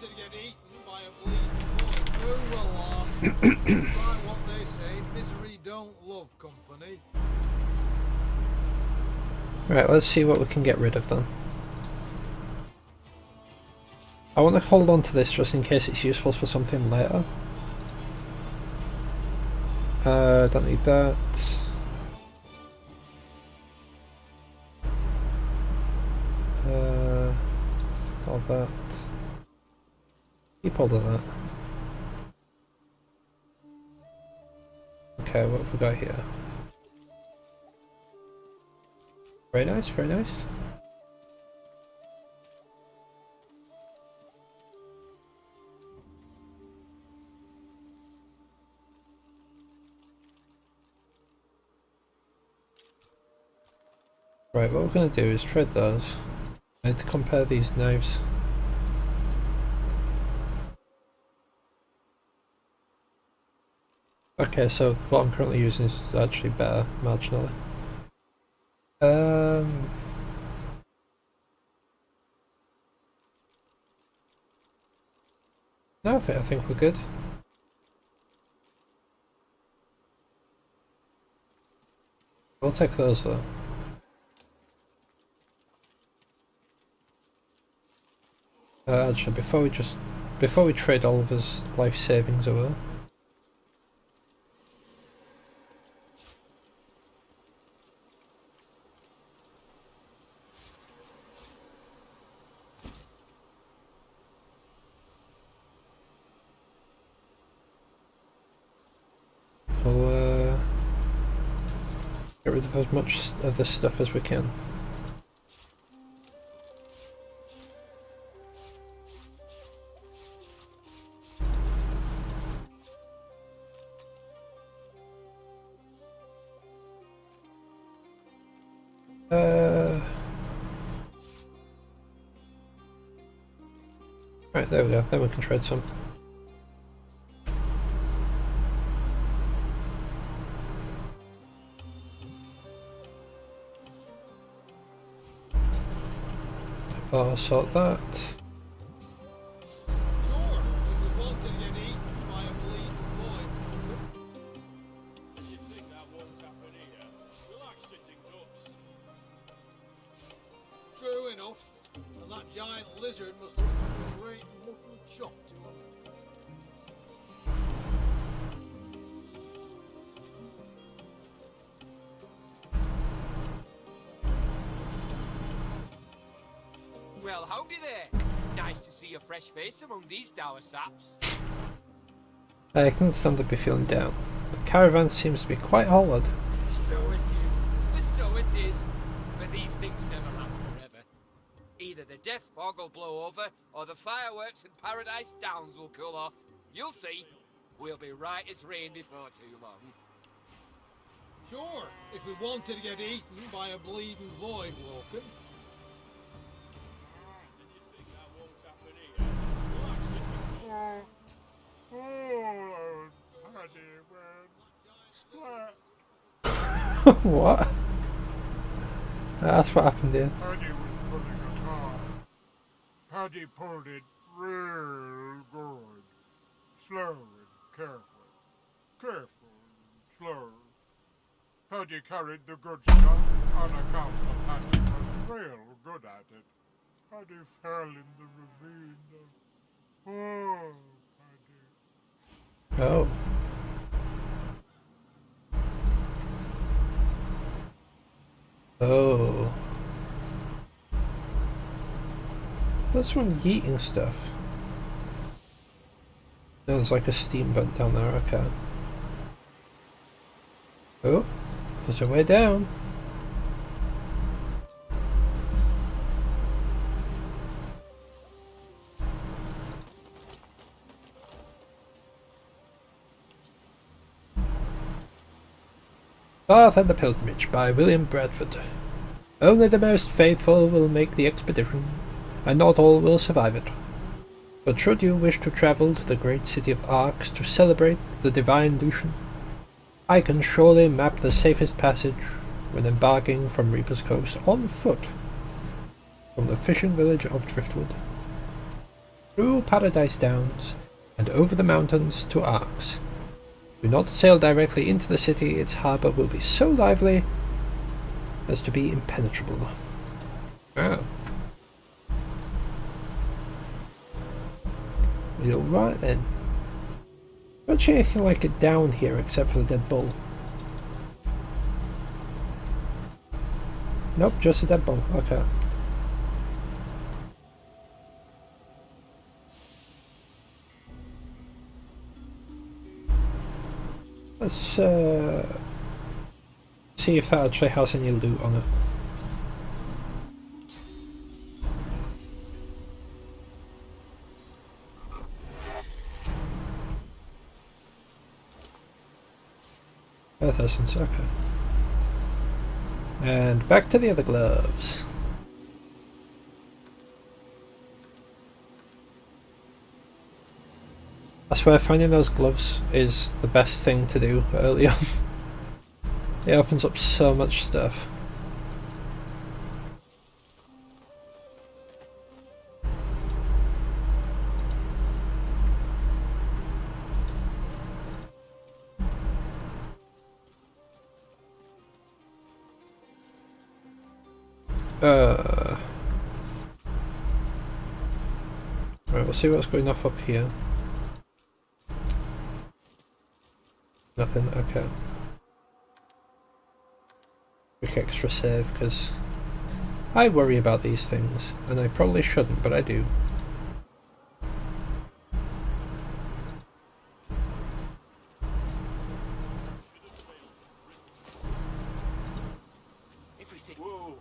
To get eaten by a bleeding boy. Move along. Despite what they say, misery don't love company. Right, let's see what we can get rid of then. I want to hold on to this just in case it's useful for something later. Don't need that. All that. Keep hold of that. Okay, what have we got here? Very nice, very nice. Right, what we're going to do is trade those. I need to compare these knives. Okay, so what I'm currently using is actually better, marginally. No, I think we're good. We'll take those though. Actually, before we trade Oliver's life savings away. We'll get rid of as much of this stuff as we can. Right, there we go. Then we can trade some. I'll sort that. True enough. And that giant lizard must look like a great mutton chop to him. Well, howdy there. Nice to see a fresh face among these dour saps. I can understand they'd be feeling down. The caravan seems to be quite hollered. So it is. So it is. But these things never last forever. Either the death fog will blow over, or the fireworks in Paradise Downs will cool off. You'll see. We'll be right as rain before too long. Sure, if we wanted to get eaten by a bleeding void walking. What? That's what happened here. Paddy was pulling a car. Paddy pulled it real good. Slow and careful. Careful and slow. Paddy carried the good stuff on account of Paddy was real good at it. Paddy fell in the ravine. Oh, Paddy. Oh. Oh. That's one yeeting stuff. No, there's like a steam vent down there, okay. Oh, there's a way down. Bath and the Pilgrimage by William Bradford. Only the most faithful will make the expedition, and not all will survive it. But should you wish to travel to the great city of Arx to celebrate the divine Lucian, I can surely map the safest passage when embarking from Reaper's Coast on foot from the fishing village of Driftwood, through Paradise Downs, and over the mountains to Arx. Do not sail directly into the city, its harbour will be so lively as to be impenetrable. Oh. Well, right then. Don't see anything like it down here except for the dead bull. Nope, just a dead bull. Okay. Let's see if that actually has any loot on it. Earth essence, okay. And back to the other gloves. I swear finding those gloves is the best thing to do early on. It opens up so much stuff. Right, we'll see what's going off up here. Nothing, okay. Quick extra save, because I worry about these things, and I probably shouldn't, but I do. Everything. Whoa!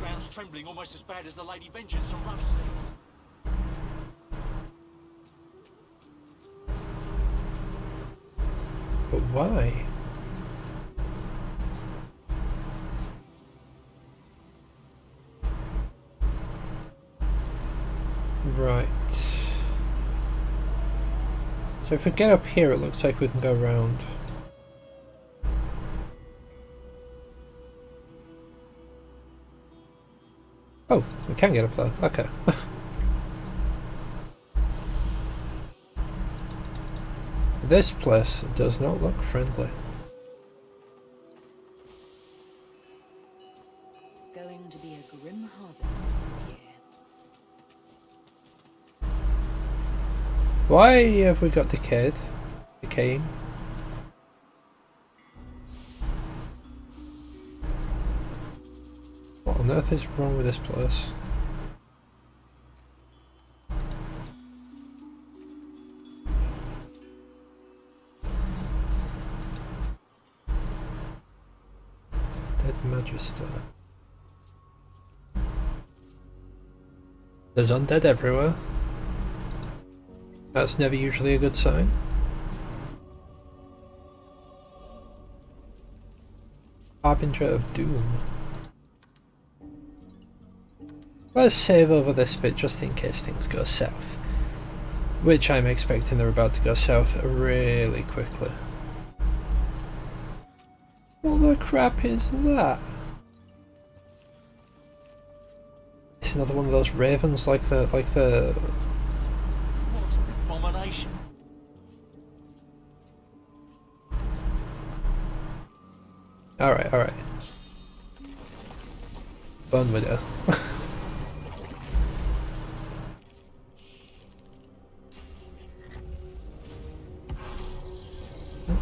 Ground's trembling almost as bad as the Lady Vengeance on Rough Seas. But why? Right. So if we get up here, it looks like we can go around. Oh, we can get up there. Okay. This place does not look friendly. Going to be a grim harvest this year. Why have we got decaying? What on earth is wrong with this place? Dead Magister. There's undead everywhere. That's never usually a good sign. Harbinger of Doom. Let's save over this bit just in case things go south. Which I'm expecting they're about to go south really quickly. What the crap is that? It's another one of those ravens like the What an abomination. Alright, alright. Fun widow.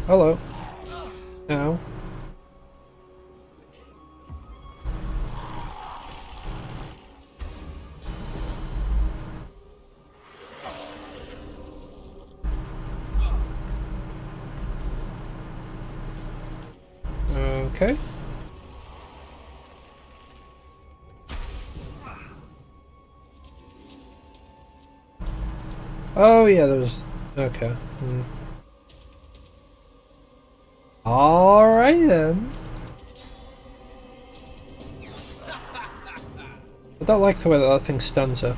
Hello. Ow. Okay. Oh yeah, there was... okay. Alright then. I don't like the way that thing stands up.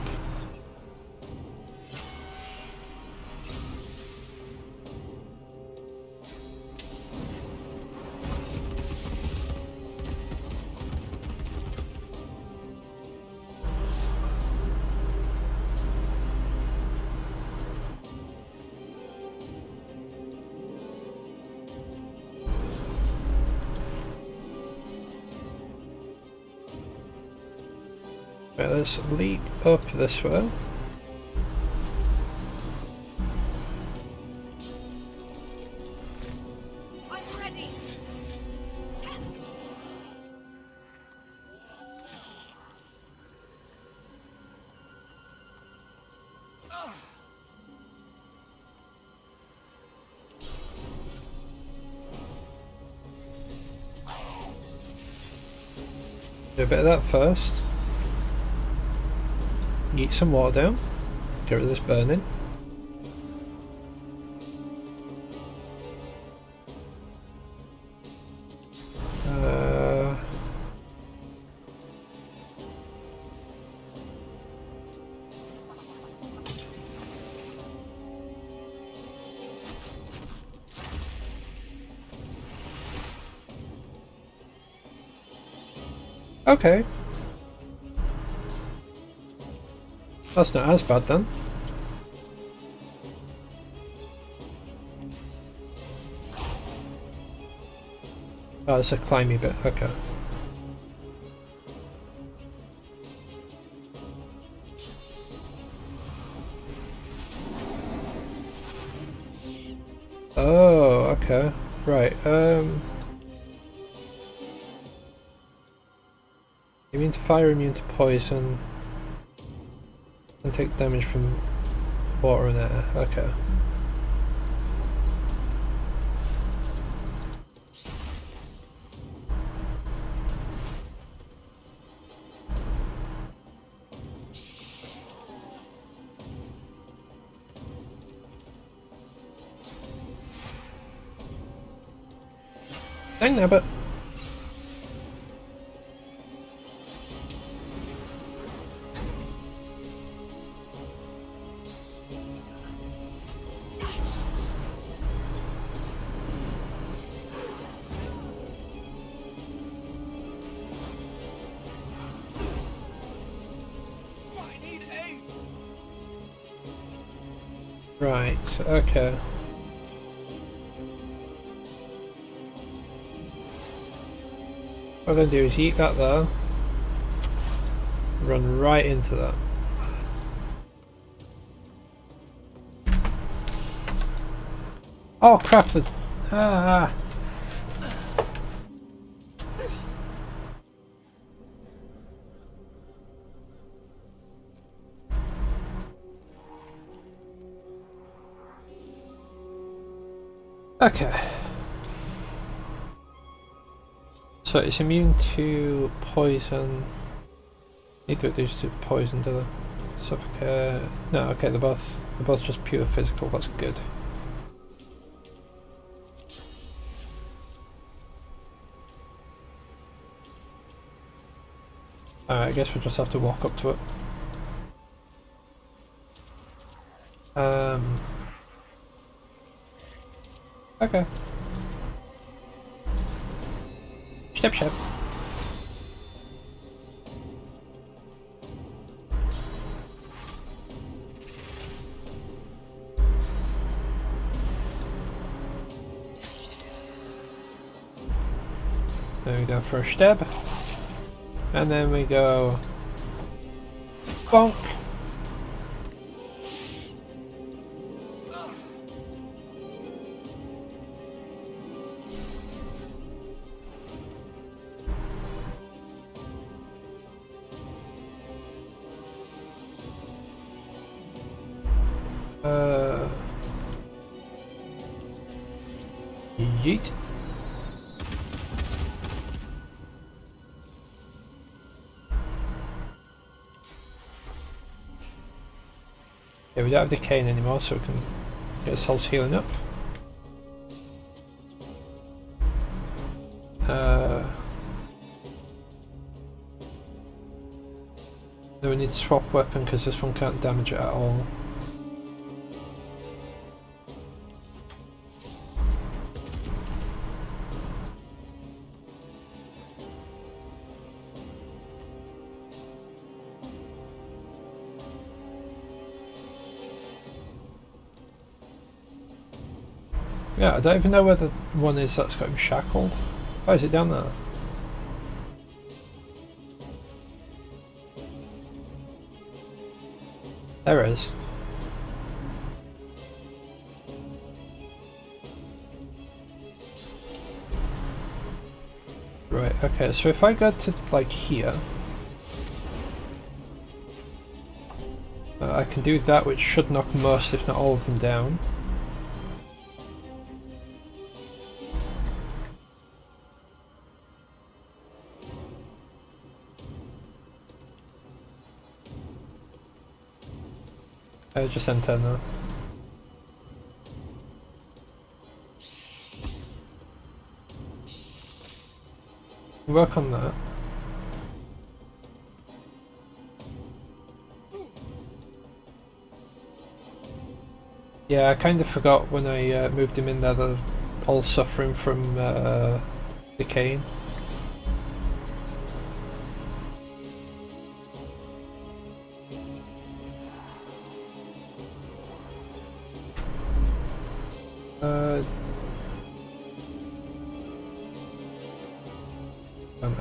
Right, let's leap up this way. I'm ready. Do a bit of that first. Eat some water down. Get rid of this burning. Okay. That's not as bad then. Oh, it's a climby bit, okay. Oh, okay. Right, immune to fire, immune to poison, and take damage from water and air. Okay. Dang nabbit. Right, okay. What I'm going to do is eat that there, run right into that. Oh crap, ah! Okay. So it's immune to poison. Neither of these two poison, do they? Suffocate. No, okay, they're both just pure physical, that's good. Alright, I guess we'll just have to walk up to it. Okay. Step. There we go for a stab. And then we go bonk. Yeet. Yeah, we don't have decaying anymore, so we can get ourselves healing up. Then we need to swap weapon because this one can't damage it at all. Yeah, I don't even know where the one is that's got him shackled. Oh, is it down there? There it is. Right, okay, so if I go to like here, I can do that, which should knock most, if not all of them down. Just enter now. Work on that. Yeah, I kind of forgot when I moved him in there, they're all suffering from decaying.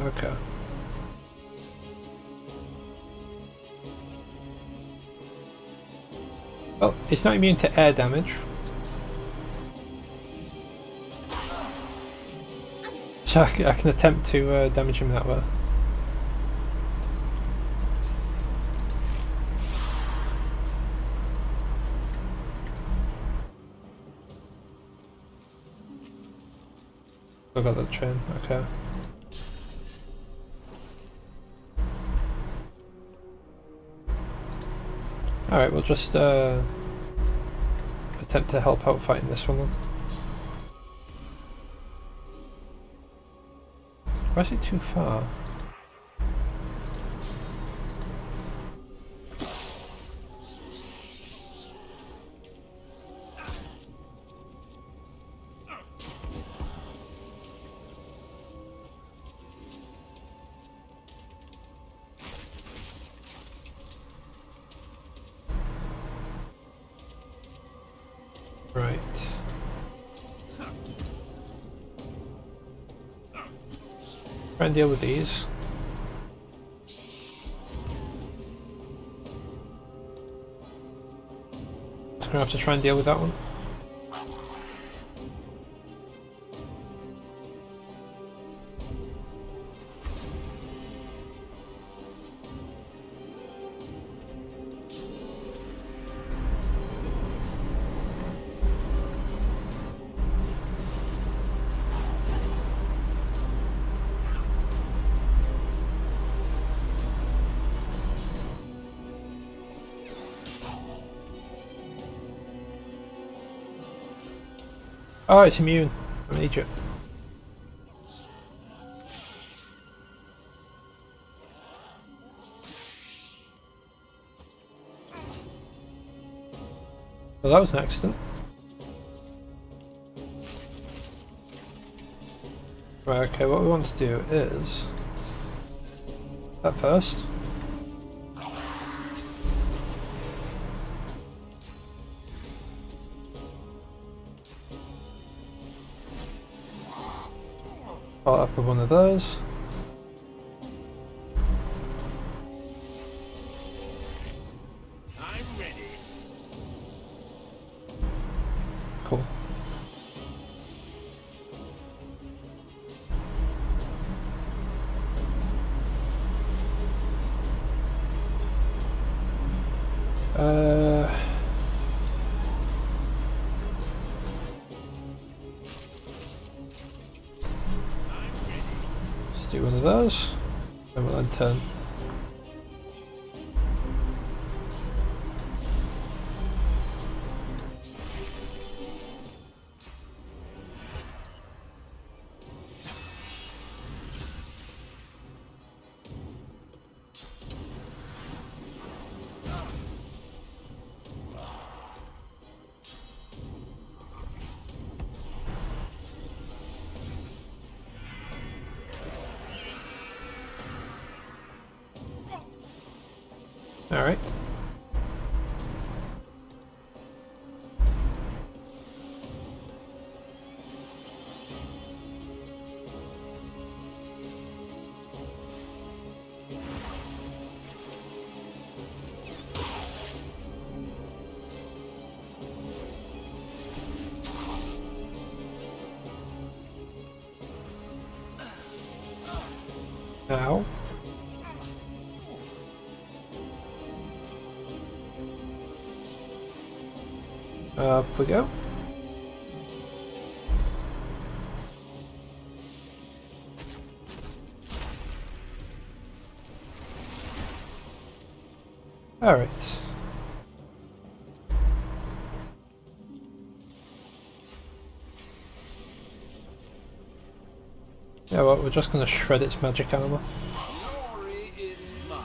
Okay. Oh, it's not immune to air damage. So I can attempt to damage him that way. I got that train, okay. Alright, we'll just attempt to help out fighting this one then. Why is it too far? Right. Try and deal with these. Just gonna have to try and deal with that one. Oh, it's immune. I'm an idiot. Well, that was an accident. Right, okay, what we want to do is that first. Follow up with one of those. I'm ready. Cool. Let's do one of those, and we'll then turn. All right. Now. Up we go. All right. Yeah, well, we're just gonna shred its magic armor. Glory is mine.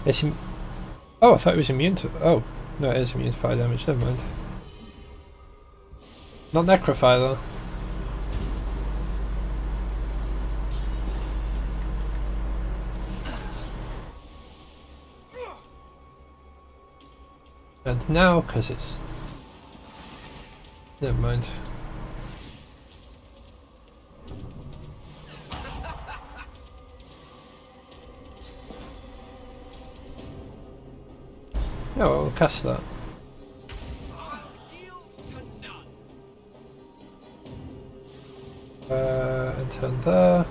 It's oh, I thought it was immune to. Oh, no, it is immune to fire damage. Never mind. Not necrofire though. And now, because it's... Never mind. Oh, well, we'll cast that. And turn there.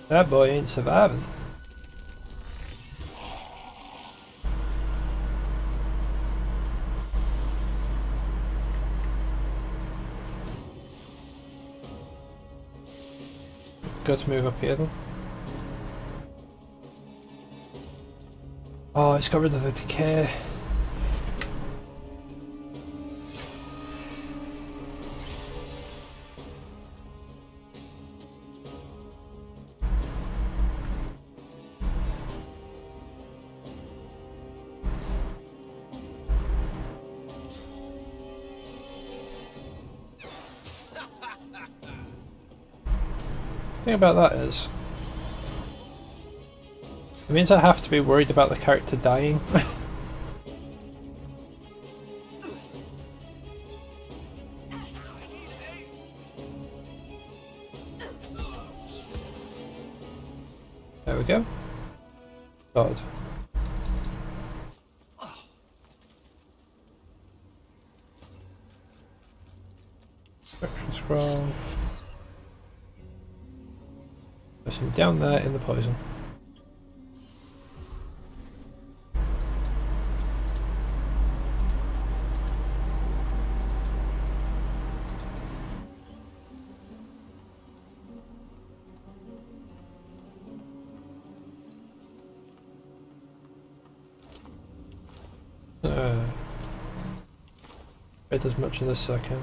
That boy ain't surviving. Got to move up here then. Oh, it's got rid of the decay. The thing about that is, it means I have to be worried about the character dying. There we go. God. Spectrum scroll. Press him down there in the poison. Get as much of this as I can.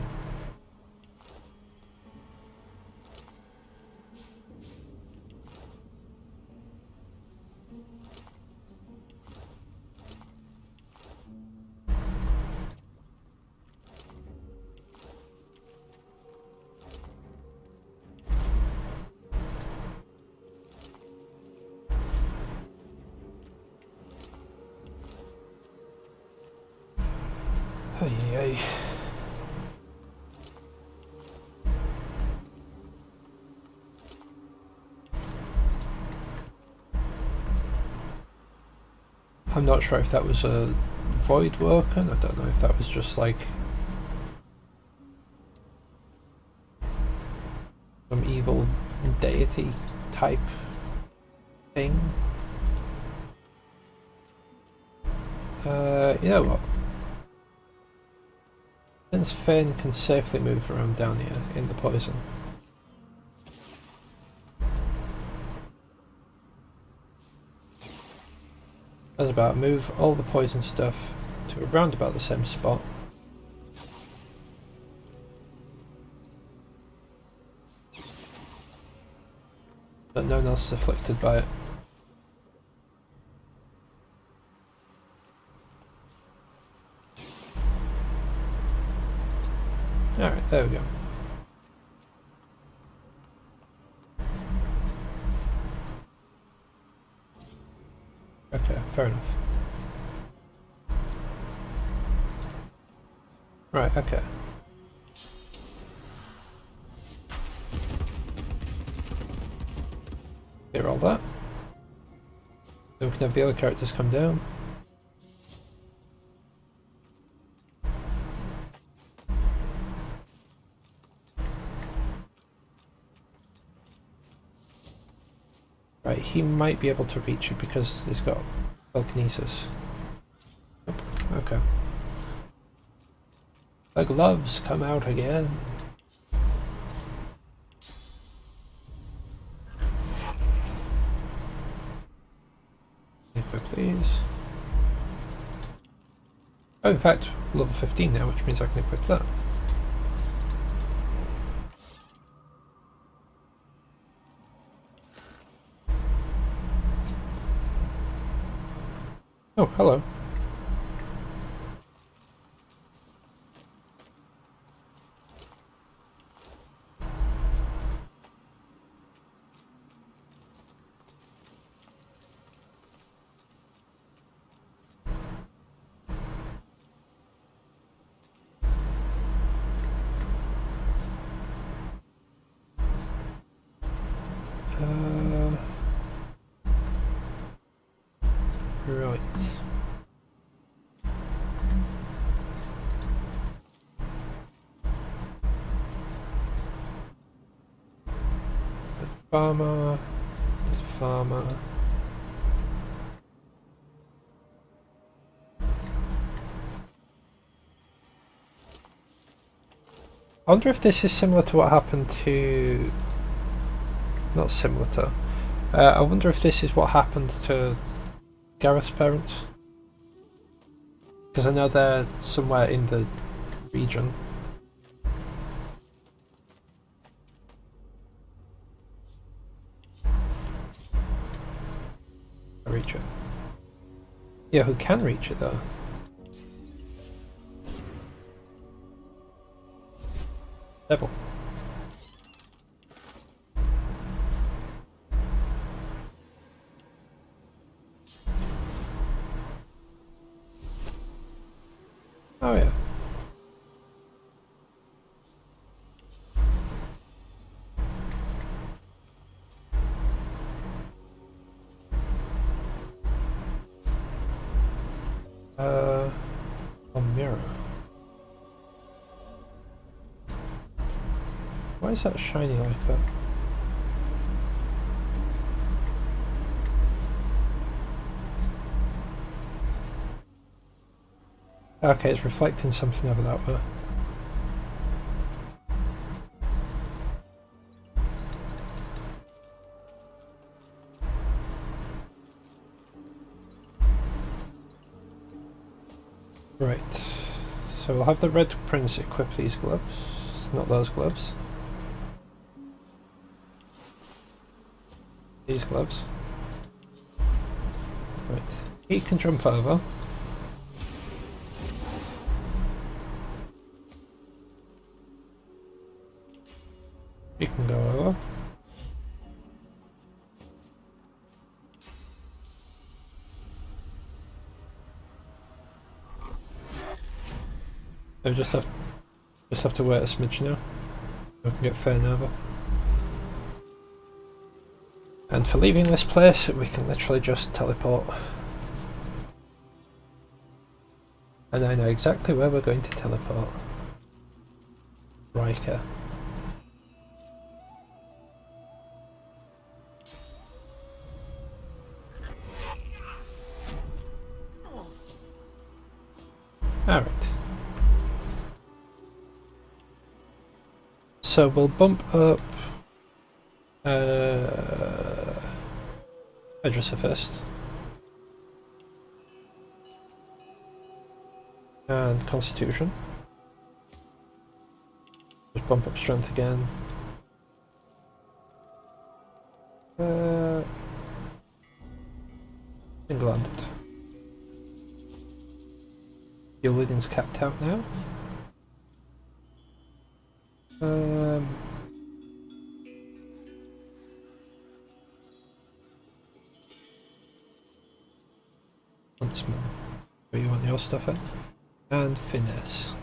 Hey. I'm not sure if that was a void worker. I don't know if that was just like some evil deity type thing. You know what? Since Finn can safely move around down here in the poison, as about move all the poison stuff to around about the same spot. But no one else is afflicted by it. Alright, there we go. Okay, fair enough. Right, okay. Clear all that. Then we can have the other characters come down. Right, he might be able to reach it because he's got telekinesis. Okay. The gloves come out again. Equip these. Oh, in fact, level 15 now, which means I can equip that. Oh, hello. Right. Farmer. Farmer. I wonder if this is similar to what happened to... Not similar to... I wonder if this is what happened to Gareth's parents. Because I know they're somewhere in the region. I reach it. Yeah, who can reach it though? Devil. Oh yeah. A mirror. Why is that shiny like that? Okay, it's reflecting something over that way. Right, so we'll have the Red Prince equip these gloves, not those gloves. These gloves. Right, he can jump over. He can go over. I just have to wait a smidge now. I can get Fair Nova. And for leaving this place, we can literally just teleport. And I know exactly where we're going to teleport. Riker. Alright. So we'll bump up Hydra first. And Constitution. Just bump up Strength again. Single landed. Your leading's capped out now. Huntsman, where you want your stuff in, and Finesse.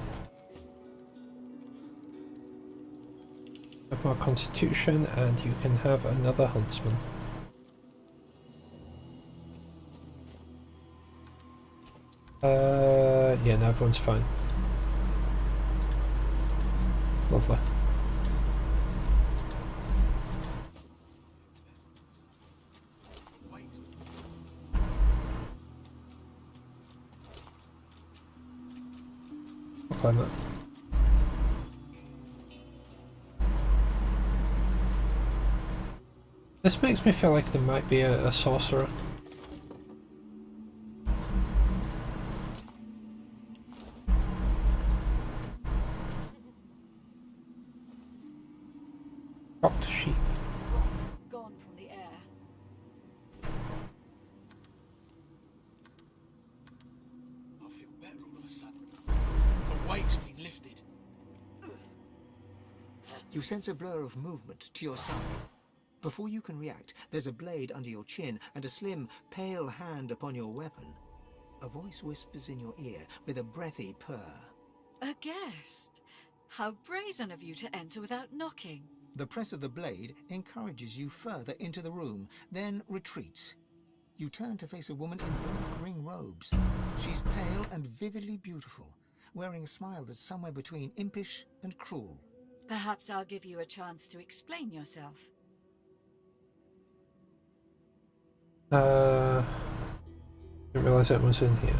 Have more Constitution, and you can have another Huntsman. Yeah, no, everyone's fine. Lovely. find that. This makes me feel like there might be a sorcerer. Cocked sheep. Gone from the air. I feel better all of a sudden. The weight's been lifted. You sense a blur of movement to your side. Before you can react, there's a blade under your chin and a slim, pale hand upon your weapon. A voice whispers in your ear with a breathy purr. A guest? How brazen of you to enter without knocking. The press of the blade encourages you further into the room, then retreats. You turn to face a woman in black ring robes. She's pale and vividly beautiful, wearing a smile that's somewhere between impish and cruel. Perhaps I'll give you a chance to explain yourself. Didn't realise it was in here.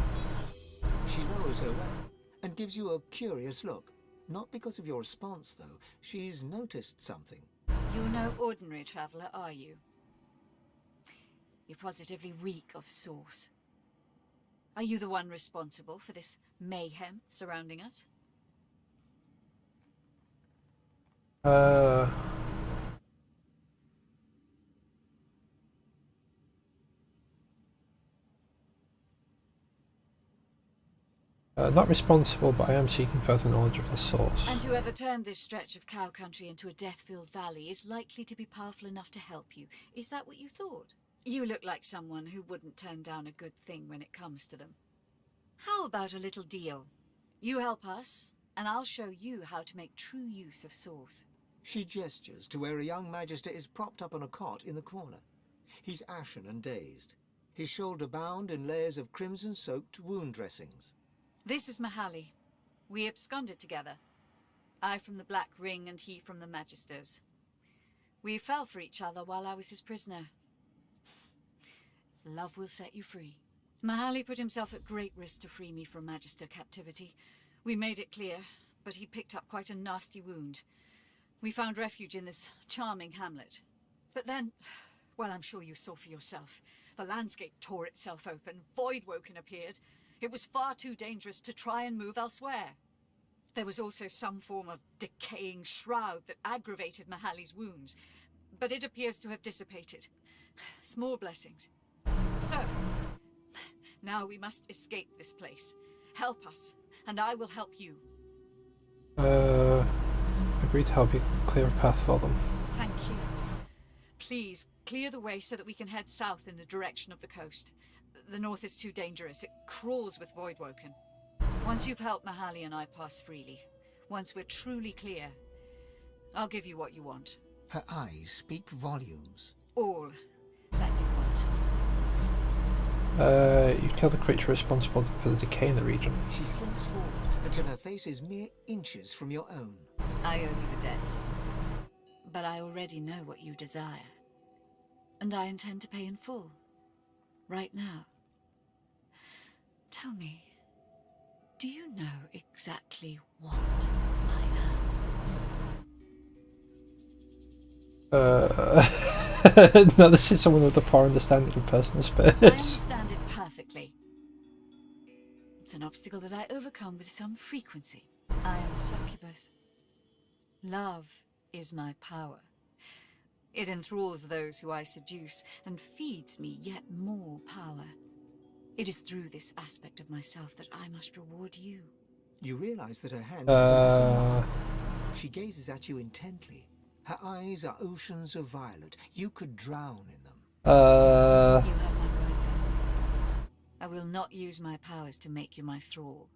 She lowers her weapon and gives you a curious look. Not because of your response, though. She's noticed something. You're no ordinary traveller, are you? You positively reek of sauce. Are you the one responsible for this mayhem surrounding us? Not responsible, but I am seeking further knowledge of the source. And whoever turned this stretch of cow country into a death-filled valley is likely to be powerful enough to help you. Is that what you thought? You look like someone who wouldn't turn down a good thing when it comes to them. How about a little deal? You help us, and I'll show you how to make true use of sauce. She gestures to where a young magister is propped up on a cot in the corner. He's ashen and dazed, his shoulder bound in layers of crimson-soaked wound dressings. This is Mahaly. We absconded together. I from the Black Ring and he from the Magisters. We fell for each other while I was his prisoner. Love will set you free. Mahaly put himself at great risk to free me from Magister captivity. We made it clear, but he picked up quite a nasty wound. We found refuge in this charming hamlet. But then, well, I'm sure you saw for yourself. The landscape tore itself open, Voidwoken appeared. It was far too dangerous to try and move elsewhere. There was also some form of decaying shroud that aggravated Mahaly's wounds, but it appears to have dissipated. Small blessings. So, now we must escape this place. Help us, and I will help you. Agree to help you clear a path for them. Thank you. Please, clear the way so that we can head south in the direction of the coast. The north is too dangerous. It crawls with Voidwoken. Once you've helped Mahaly and I pass freely, once we're truly clear, I'll give you what you want. Her eyes speak volumes. All that you want. You kill the creature responsible for the decay in the region. She slinks forward until her face is mere inches from your own. I owe you a debt. But I already know what you desire. And I intend to pay in full. Right now. Tell me, do you know exactly what I am? No, this is someone with a poor understanding of personal space. I understand it perfectly. It's an obstacle that I overcome with some frequency. I am a succubus. Love is my power. It enthralls those who I seduce and feeds me yet more power. It is through this aspect of myself that I must reward you. You realize that her hand is caressing. She gazes at you intently. Her eyes are oceans of violet. You could drown in them. You have my word, then. I will not use my powers to make you my thrall.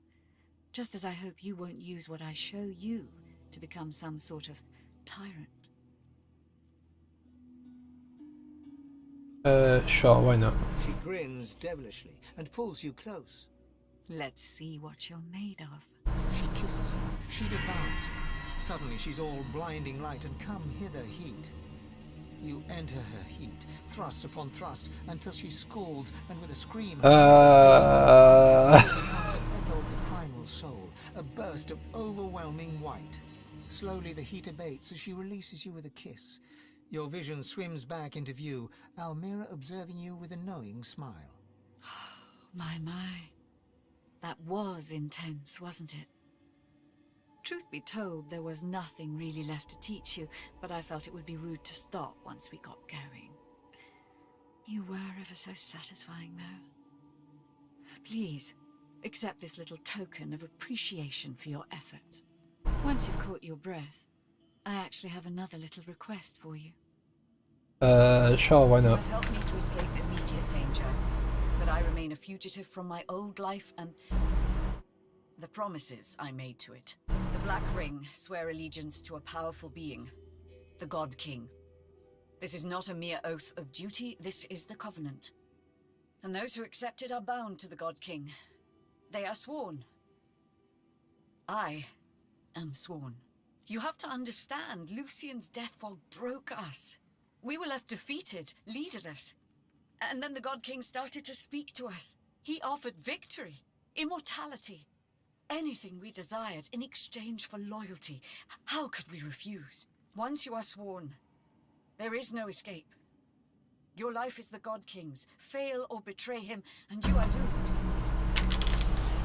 Just as I hope you won't use what I show you to become some sort of tyrant. Sure, why not? She grins devilishly and pulls you close. Let's see what you're made of. She kisses you. She devours you. Suddenly she's all blinding light and come hither heat. You enter her heat, thrust upon thrust, until she scalds and with a scream... echo of the primal soul, a burst of overwhelming white. Slowly the heat abates as she releases you with a kiss. Your vision swims back into view, Almira observing you with a knowing smile. My. That was intense, wasn't it? Truth be told, there was nothing really left to teach you, but I felt it would be rude to stop once we got going. You were ever so satisfying, though. Please, accept this little token of appreciation for your effort. Once you've caught your breath, I actually have another little request for you. Sure, why You not? have helped me to escape immediate danger, but I remain a fugitive from my old life and the promises I made to it. The Black Ring swear allegiance to a powerful being, the God King. This is not a mere oath of duty, this is the Covenant. And those who accept it are bound to the God King. They are sworn. I am sworn. You have to understand, Lucien's death fog broke us. We were left defeated, leaderless. And then the God King started to speak to us. He offered victory, immortality, anything we desired in exchange for loyalty. How could we refuse? Once you are sworn, there is no escape. Your life is the God King's. Fail or betray him, and you are doomed.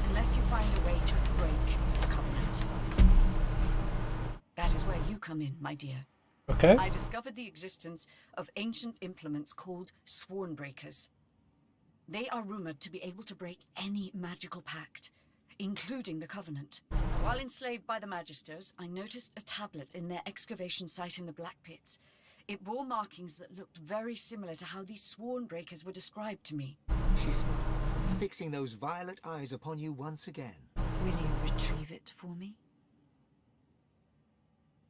Unless you find a way to break the Covenant. That is where you come in, my dear. Okay. I discovered the existence of ancient implements called Sworn Breakers. They are rumored to be able to break any magical pact, including the Covenant. While enslaved by the Magisters, I noticed a tablet in their excavation site in the Black Pits. It bore markings that looked very similar to how these Sworn Breakers were described to me. She smiled, fixing those violet eyes upon you once again. Will you retrieve it for me?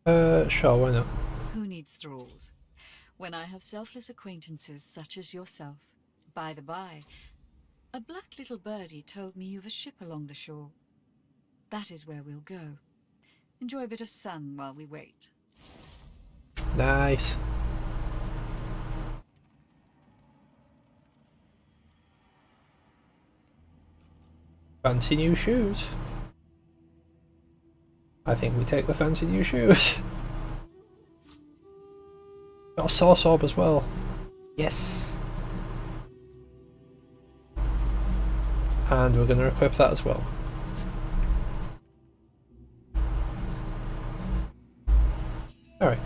Sure, why not? Who needs thralls? When I have selfless acquaintances such as yourself. By the by, a black little birdie told me you've a ship along the shore. That is where we'll go. Enjoy a bit of sun while we wait. Nice. Fancy new shoes. I think we take the fancy new shoes. Got a source orb as well. Yes. And we're going to equip that as well. Alright.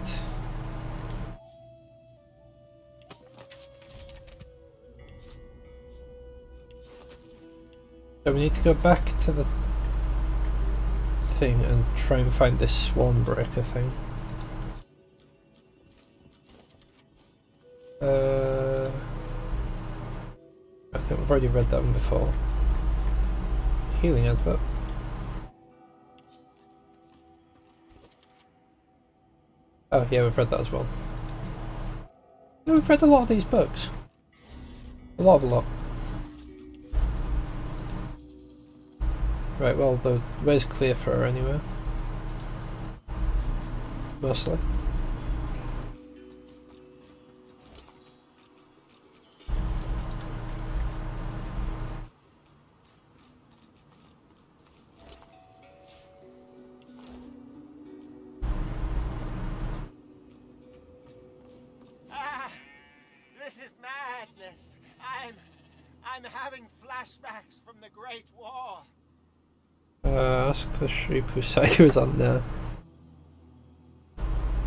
So we need to go back to the thing and try and find this Sworn Breaker thing. I think we've already read that one before. Healing advert. Oh yeah, we've read that as well. Yeah, we've read a lot of these books. A lot. Right, well the way's clear for her anyway. Mostly. This is madness. I'm having flashbacks from the Great War. Ask the sheep whose side he was on there.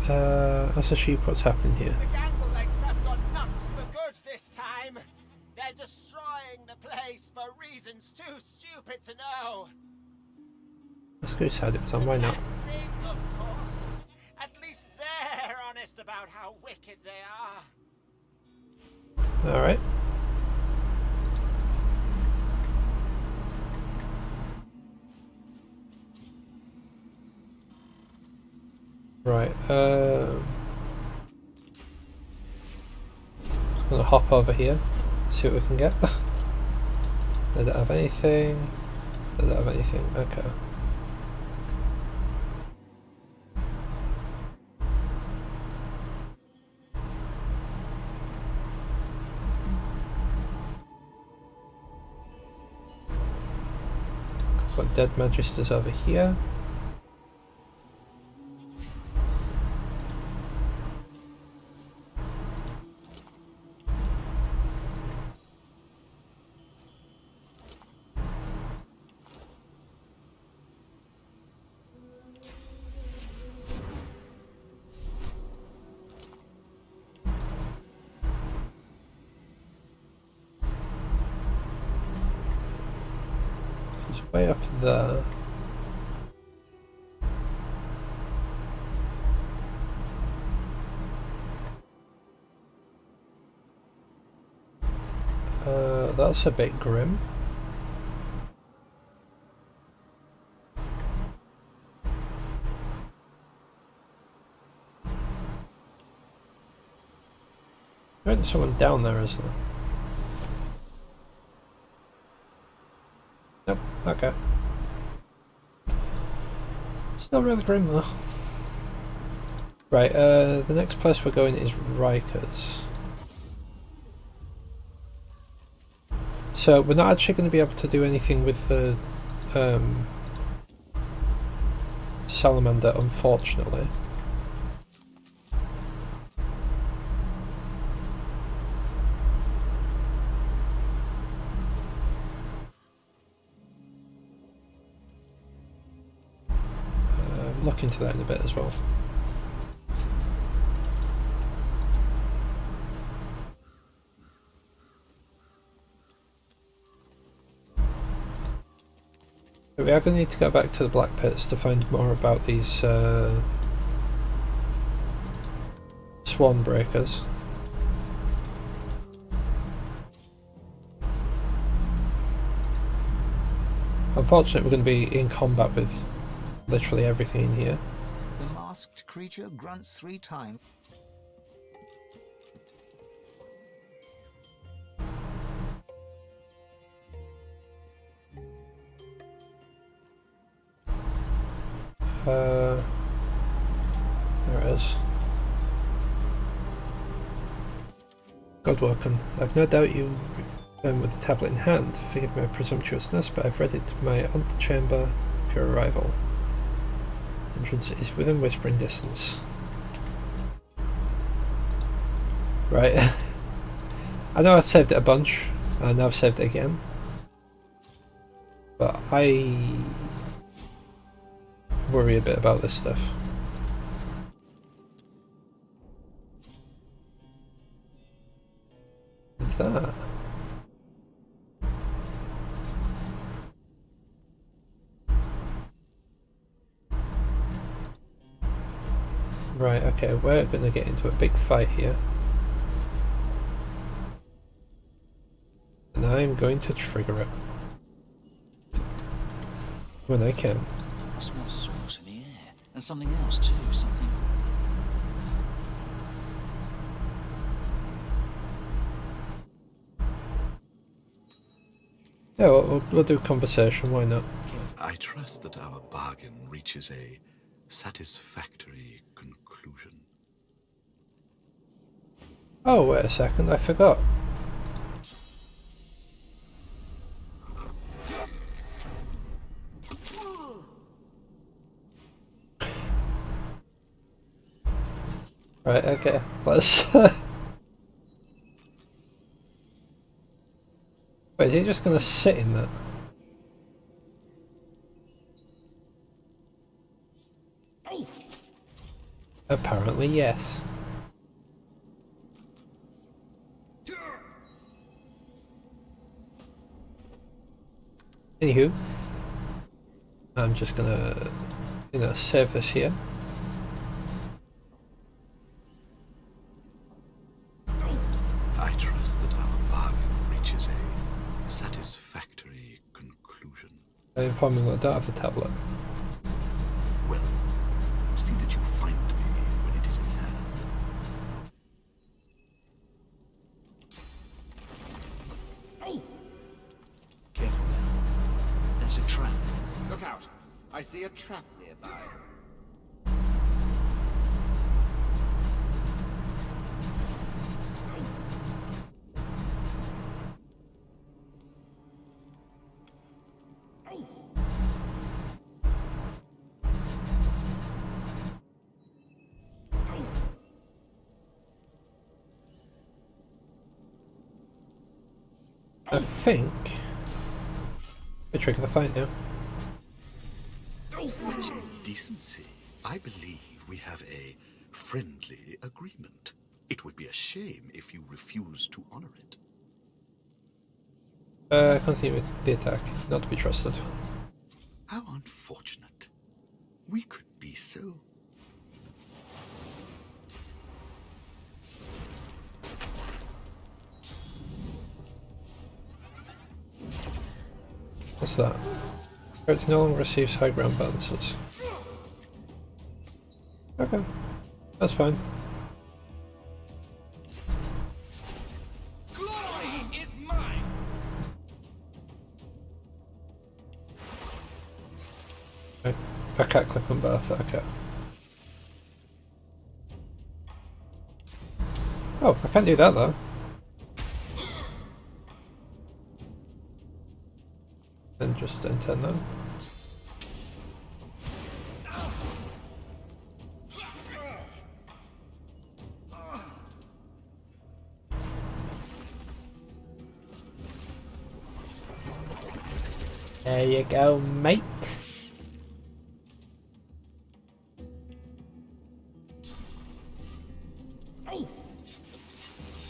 Ask the sheep what's happening here. The Ganglelegs have gone nuts for good this time. They're destroying the place for reasons too stupid to know. Ask whose side it was on, why not? Ring, of course. At least they're honest about how wicked they are. Alright. Right, just gonna hop over here, see what we can get. They don't have anything. They don't have anything, okay. Got dead magisters over here. He's way up there. That's a bit grim. There isn't someone down there, is there? Nope, okay. Still really grim though. Right, the next place we're going is Rikers. So we're not actually going to be able to do anything with the salamander, unfortunately. Look into that in a bit as well. But we are going to need to go back to the Black Pits to find more about these swan breakers. Unfortunately, we're going to be in combat with literally everything in here. The masked creature grunts 3 times. There it is. God welcome. I've no doubt you with the tablet in hand. Forgive my presumptuousness, but I've read it to my antechamber of your arrival. Entrance is within whispering distance. Right. I know I've saved it a bunch, and I've saved it again. But I worry a bit about this stuff. What's that? Right, okay, we're going to get into a big fight here. And I'm going to trigger it. When I can. I smell sauce in the air. And something else too, something... Yeah, we'll do conversation, why not? I trust that our bargain reaches a satisfactory conclusion. Oh, wait a second, I forgot. Right, okay, let's... Wait, is he just gonna sit in that? Apparently, yes. Anywho, I'm just gonna, save this here. I trust that our bargain reaches a satisfactory conclusion. I inform him that I don't have the tablet. Well, see that you find me when it is in hand. Careful now. That's a trap. Look out! I see a trap nearby. I think we trigger the fight now. Such decency. I believe we have a friendly agreement. It would be a shame if you refuse to honor it. Continue with the attack. Not to be trusted. How unfortunate. We could be so... What's that? It no longer receives high ground bonuses. Okay, that's fine. Glory is mine. Okay. I can't click on both. Okay. Oh, I can't do that though. And just intend them. There you go, mate.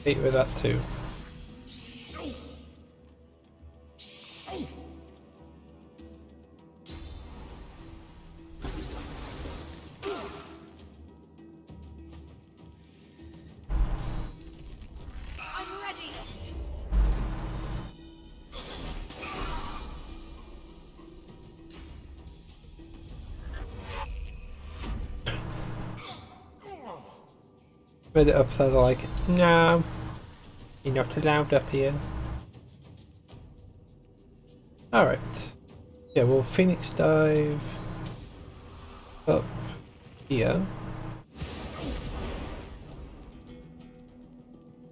Hit with that too. Made it up so they're like, no, you're not allowed up here. Alright. Yeah, we'll Phoenix dive up here.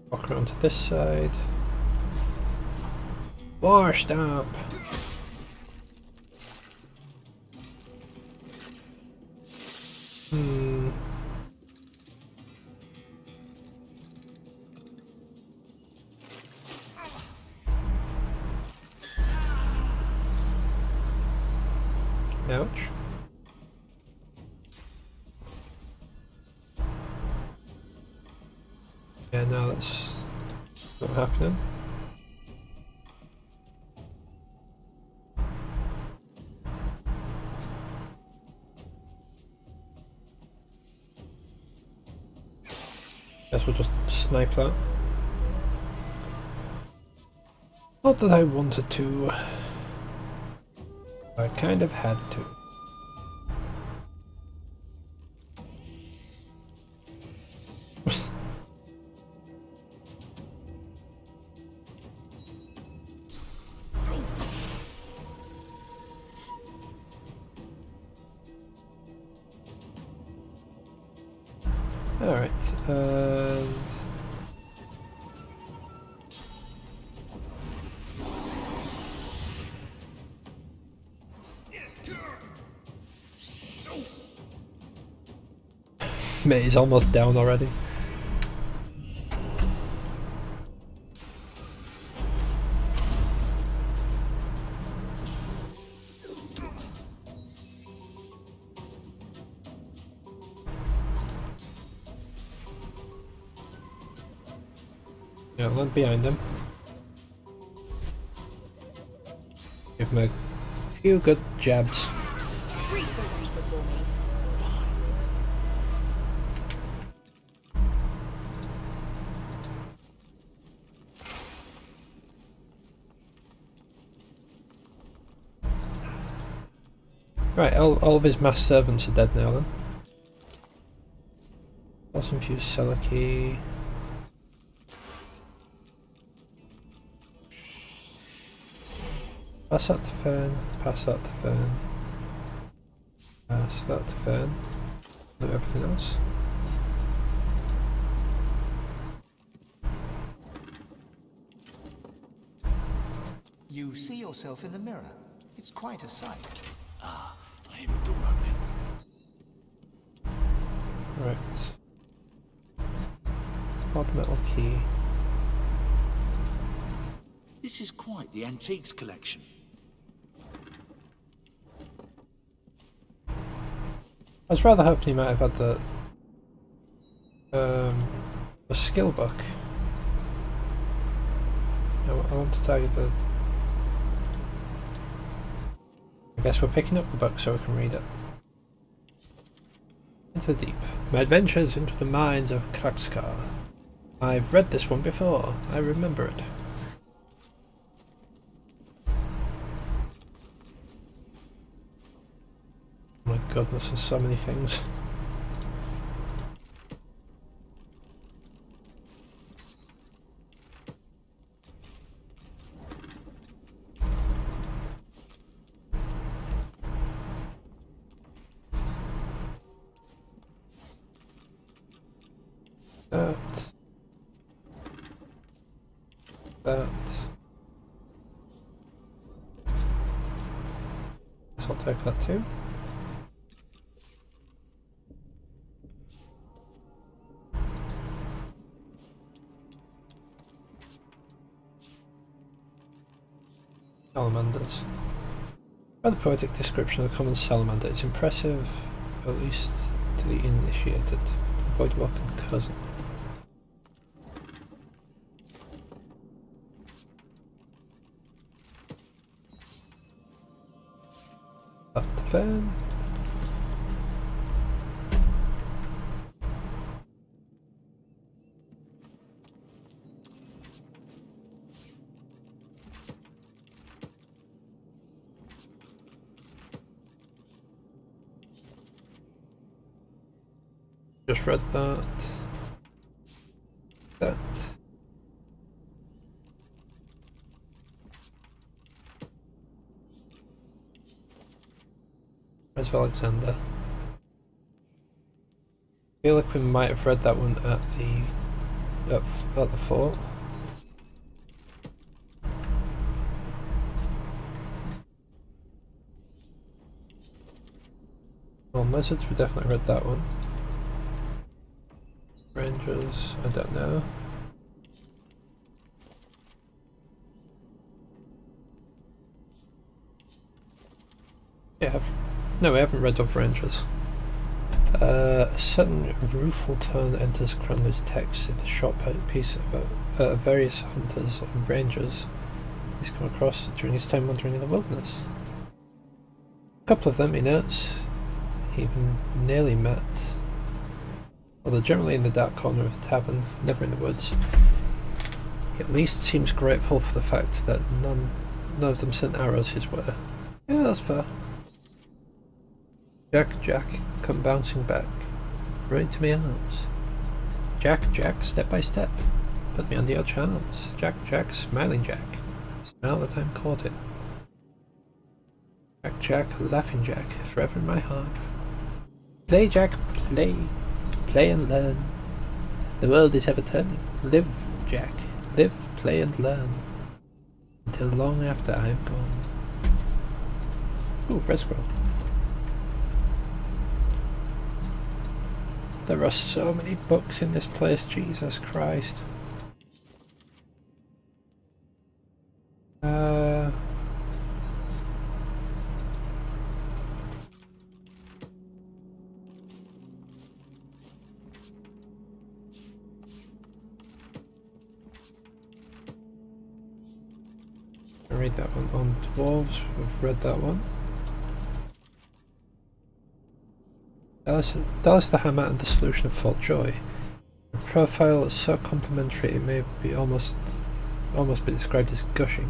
Walk around to this side. War stomp! Ouch. Yeah, no, that's not happening. Guess we'll just snipe that. Not that I wanted to. I kind of had to. Alright, and... Mate, he's almost down already. Yeah, land behind him. Give him a few good jabs. Right, all of his mass servants are dead now then. Let's infuse cellar key. Pass that to Fern, pass that to Fern. Pass that to Fern. Do everything else. You see yourself in the mirror. It's quite a sight. Ah, I have a door opening. Right. Odd metal key. This is quite the antiques collection. I was rather hoping he might have had the skill book. I want to target the... I guess we're picking up the book so we can read it. Into the deep. My adventures into the mines of Kraxkar. I've read this one before. I remember it. Oh my goodness, there's so many things. That. Guess I'll take that too. Salamanders. Rather poetic description of the common salamander. It's impressive, at least to the initiated. Avoid walking cousin. Up the fan. Just read that. That. Where's Alexander? I feel like we might have read that one at the fort. On lizards, we definitely read that one. Rangers, I don't know. Yeah, no, we haven't read of Rangers. A sudden rueful tone enters Cranley's text in the short piece about various hunters and rangers he's come across during his time wandering in the wilderness. A couple of them, he notes, he even nearly met, although generally in the dark corner of the tavern, never in the woods. He at least seems grateful for the fact that none of them sent arrows his way. Yeah, that's fair. Jack, come bouncing back, right to my arms. Jack, step by step, put me on your charms. Jack, smiling Jack, smile that I'm courted. Jack, laughing Jack, forever in my heart. Play Jack, play and learn. The world is ever turning. Live, Jack, live, play and learn, until long after I am gone. Ooh, red scroll. There are so many books in this place, Jesus Christ. I read that one on dwarves. We've read that one. Dallas the Hammer and the Solution of Fort Joy. A profile is so complimentary it may be almost be described as gushing.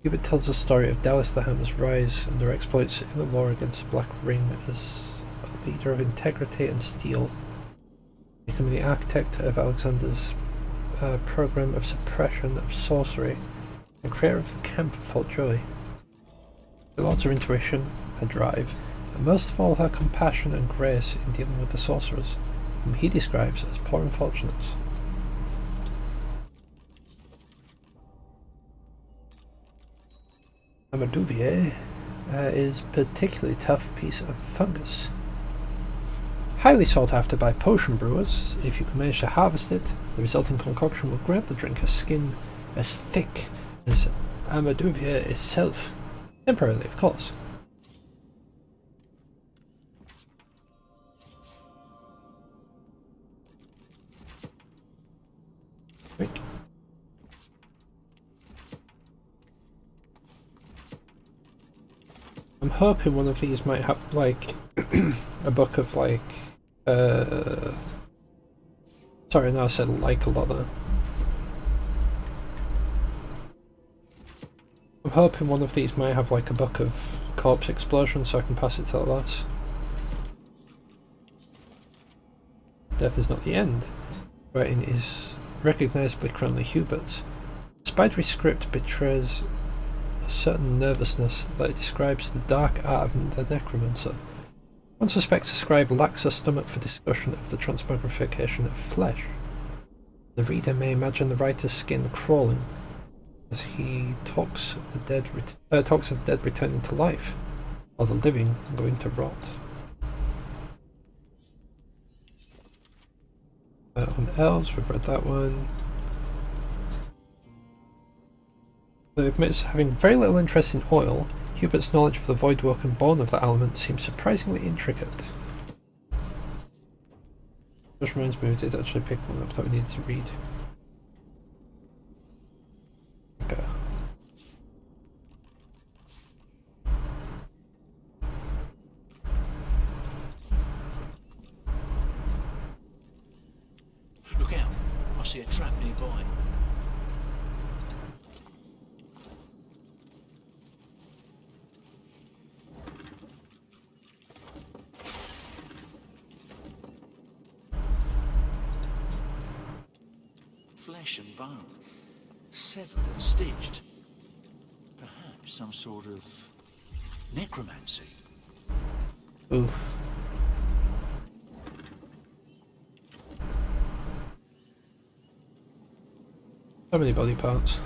Hubert tells the story of Dallas the Hammer's rise and their exploits in the war against the Black Ring as a leader of integrity and steel, becoming the architect of Alexander's program of suppression of sorcery and creator of the camp of Fort Joy. The Lord's her intuition, her drive, and most of all her compassion and grace in dealing with the sorcerers, whom he describes as poor unfortunates. Amaduvier is a particularly tough piece of fungus. Highly sought after by potion brewers. If you can manage to harvest it, the resulting concoction will grant the drink a skin as thick As Amaduvia itself. Temporarily, of course. Quick. I'm hoping one of these might have, like, a book of, like, sorry, no, I said like a lot there. I'm hoping one of these might have, like, a book of corpse explosions so I can pass it to the lass. Death is not the end. Writing is recognisably Cranley Hubert's. Spidery script betrays a certain nervousness that describes the dark art of the necromancer. One suspects the scribe lacks a stomach for discussion of the transmogrification of flesh. The reader may imagine the writer's skin crawling as he talks of the dead returning to life, or the living going to rot. On elves, we've read that one. Though admits having very little interest in oil, Hubert's knowledge of the voidwork and bone of that element seems surprisingly intricate. Just reminds me we did actually pick one up that we needed to read. Okay. Look out, I see a trap nearby. Flesh and bone, severed and stitched. Perhaps some sort of necromancy. Oof. So many body parts.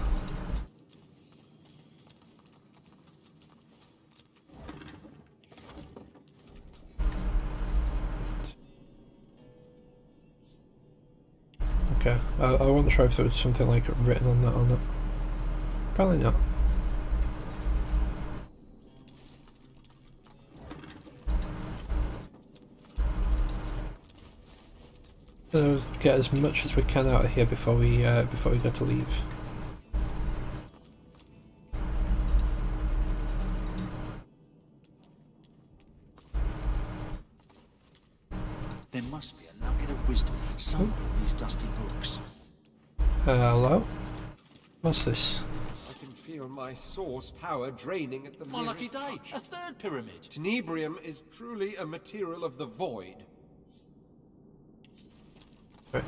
Okay, I wasn't sure if there was something like written on that or not. Probably not. So get as much as we can out of here before we go to leave. There must be a nugget of wisdom somewhere in these dusty books. Hello? What's this? I can feel my source power draining at the My lucky merest day, touch. a third pyramid. Tenebrium is truly a material of the void. Right.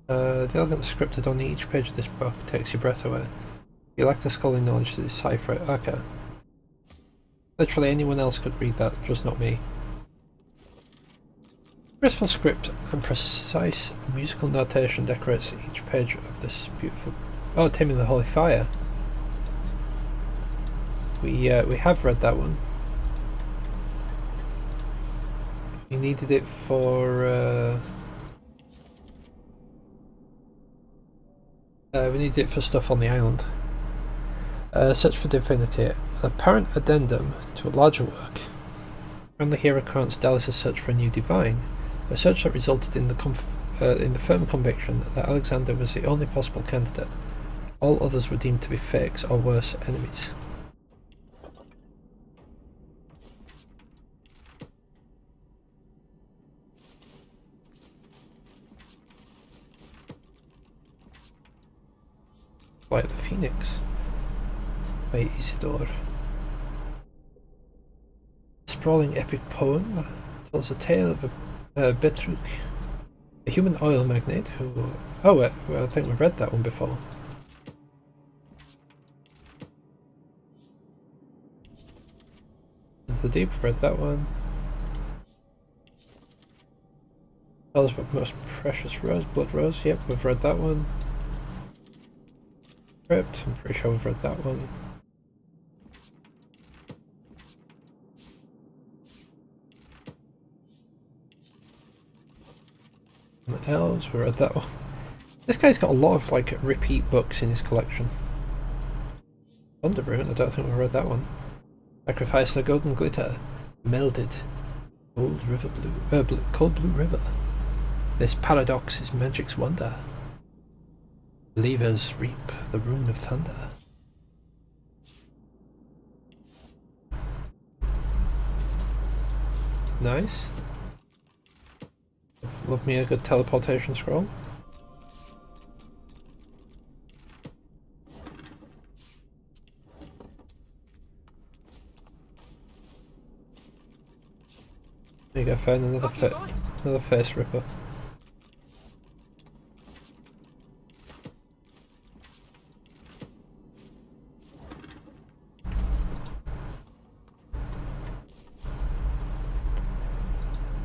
The elegant scripted on each page of this book takes your breath away. You lack the scholarly knowledge to decipher it. Okay. Literally anyone else could read that, just not me. Graceful script and precise musical notation decorates each page of this beautiful... Oh, Taming the Holy Fire. We have read that one. We needed it for... we needed it for stuff on the island. Search for Divinity. An apparent addendum to a larger work. Friendly hero Count's Dallas' search for a new divine. A search that resulted in the firm conviction that Alexander was the only possible candidate. All others were deemed to be fakes or worse, enemies. Flight of the Phoenix by Isidore. Sprawling epic poem tells a tale of a Betruk, a human oil magnate who... Oh, well, I think we've read that one before. Into the Deep, we've read that one. Tells of a most precious rose, Blood Rose, yep, we've read that one. Crypt, I'm pretty sure we've read that one. And the Elves, we read that one. This guy's got a lot of like repeat books in his collection. Thunderbrute, I don't think we read that one. Sacrifice the golden glitter, melded, cold cold blue river. This paradox is magic's wonder. Believers reap the rune of thunder. Nice. Love me a good teleportation scroll. There you go, found another face ripper.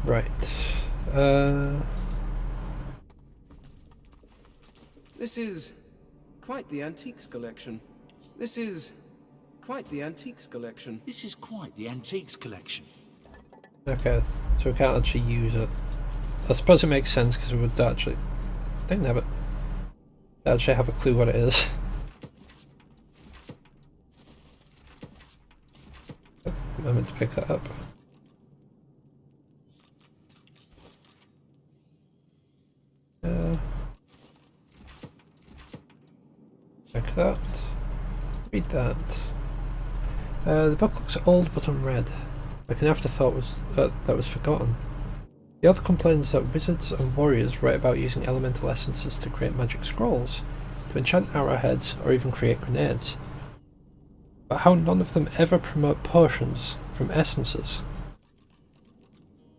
Right. This is quite the antiques collection. This is quite the antiques collection. This is quite the antiques collection. Okay, so we can't actually use it. I suppose it makes sense because we would actually didn't have it. Actually have a clue what it is. I meant to pick that up. Like that. Read that. The book looks old but unread. Like an afterthought that was forgotten. The author complains that wizards and warriors write about using elemental essences to create magic scrolls, to enchant arrowheads, or even create grenades. But how none of them ever promote potions from essences.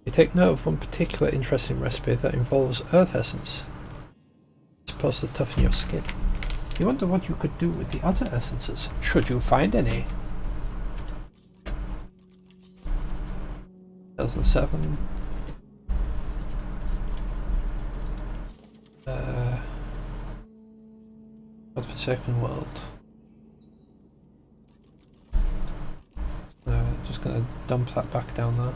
You take note of one particular interesting recipe that involves earth essence. It's supposed to toughen your skin. You wonder what you could do with the other essences, should you find any. 2007. Godforsaken World. Just gonna dump that back down there.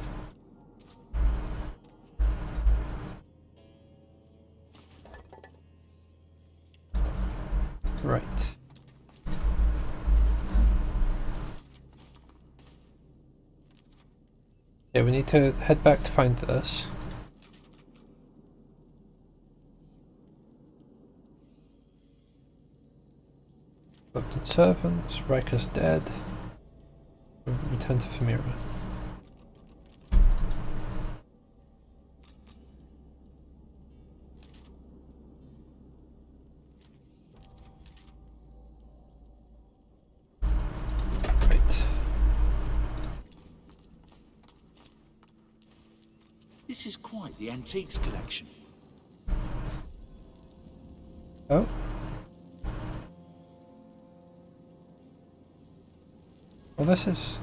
Right. Yeah, we need to head back to find this. Reluctant servants, Riker's dead. Return to Famira. This is quite the antiques collection. Oh. Well, this is...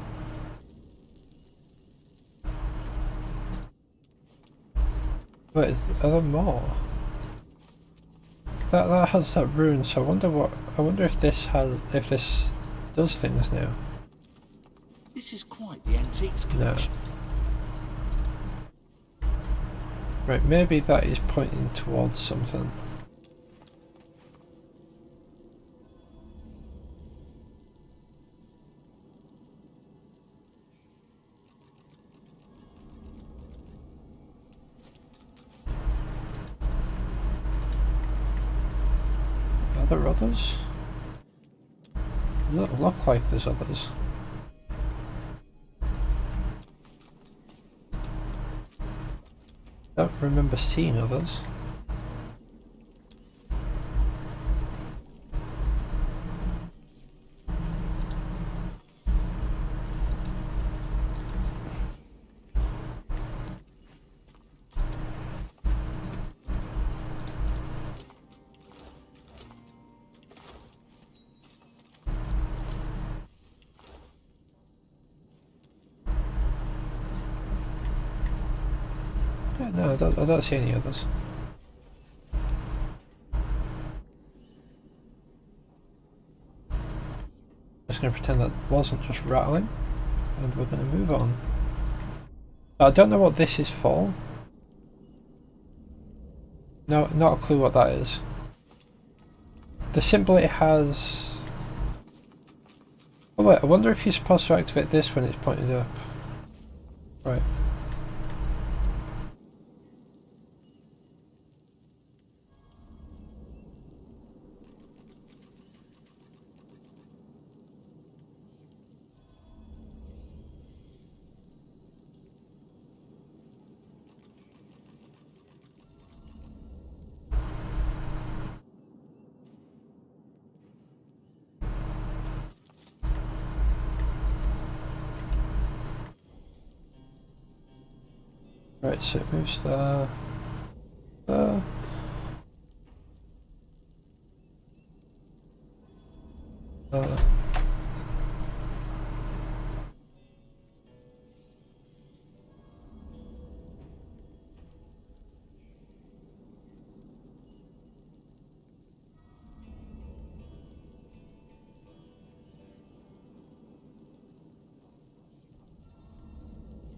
Wait, are there more? That has that rune, so I wonder if this does things now. This is quite the antiques collection. No. Right, maybe that is pointing towards something. Are there others? Doesn't look like there's others. Don't remember seeing others. Yeah, no, I don't see any others. Just going to pretend that wasn't just rattling, and we're going to move on. I don't know what this is for. No, not a clue what that is. the symbol it has... Oh wait, I wonder if you're supposed to activate this when it's pointed up. Right. Right, so it moves there. There.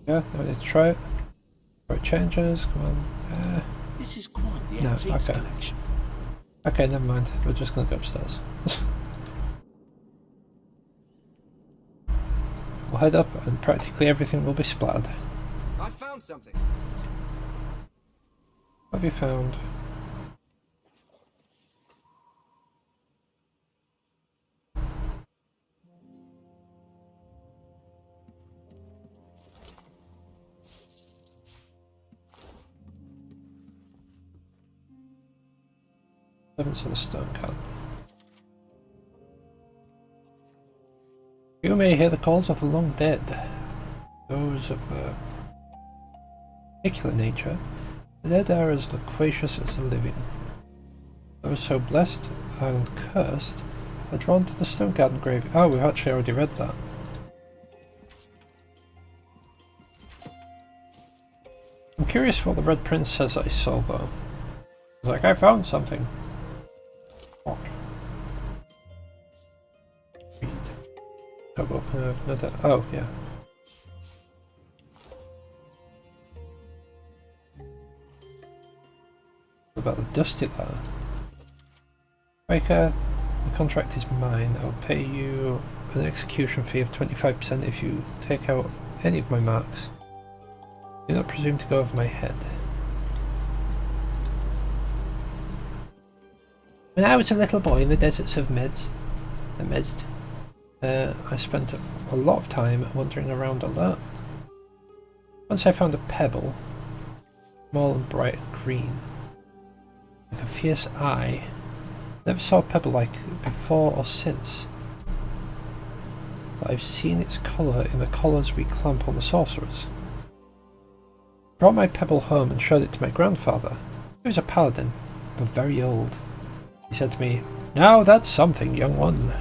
Yeah, I need to try it. Right, changes, come on. This is quite the No, antiques okay. collection. Okay, never mind. We're just gonna go upstairs. We'll head up and practically everything will be splattered. I found something. What have you found? Servants of the Stone Card. You may hear the calls of the long dead, those of a particular nature. The dead are as loquacious as the living. Those so blessed and cursed are drawn to the Stone Garden grave. Oh, we've actually already read that. I'm curious what the Red Prince says that I saw though. He's like, I found something. What? Read. Double nerve, no doubt. Oh, yeah. What about the Dusty Letter? Breaker, the contract is mine. I'll pay you an execution fee of 25% if you take out any of my marks. Do not presume to go over my head. When I was a little boy in the deserts of Mezd, I spent a lot of time wandering around alone. Once I found a pebble, small and bright and green, with a fierce eye. Never saw a pebble like it before or since. But I've seen its collar in the collars we clamp on the sorcerers. I brought my pebble home and showed it to my grandfather. He was a paladin, but very old. He said to me, "Now that's something, young one."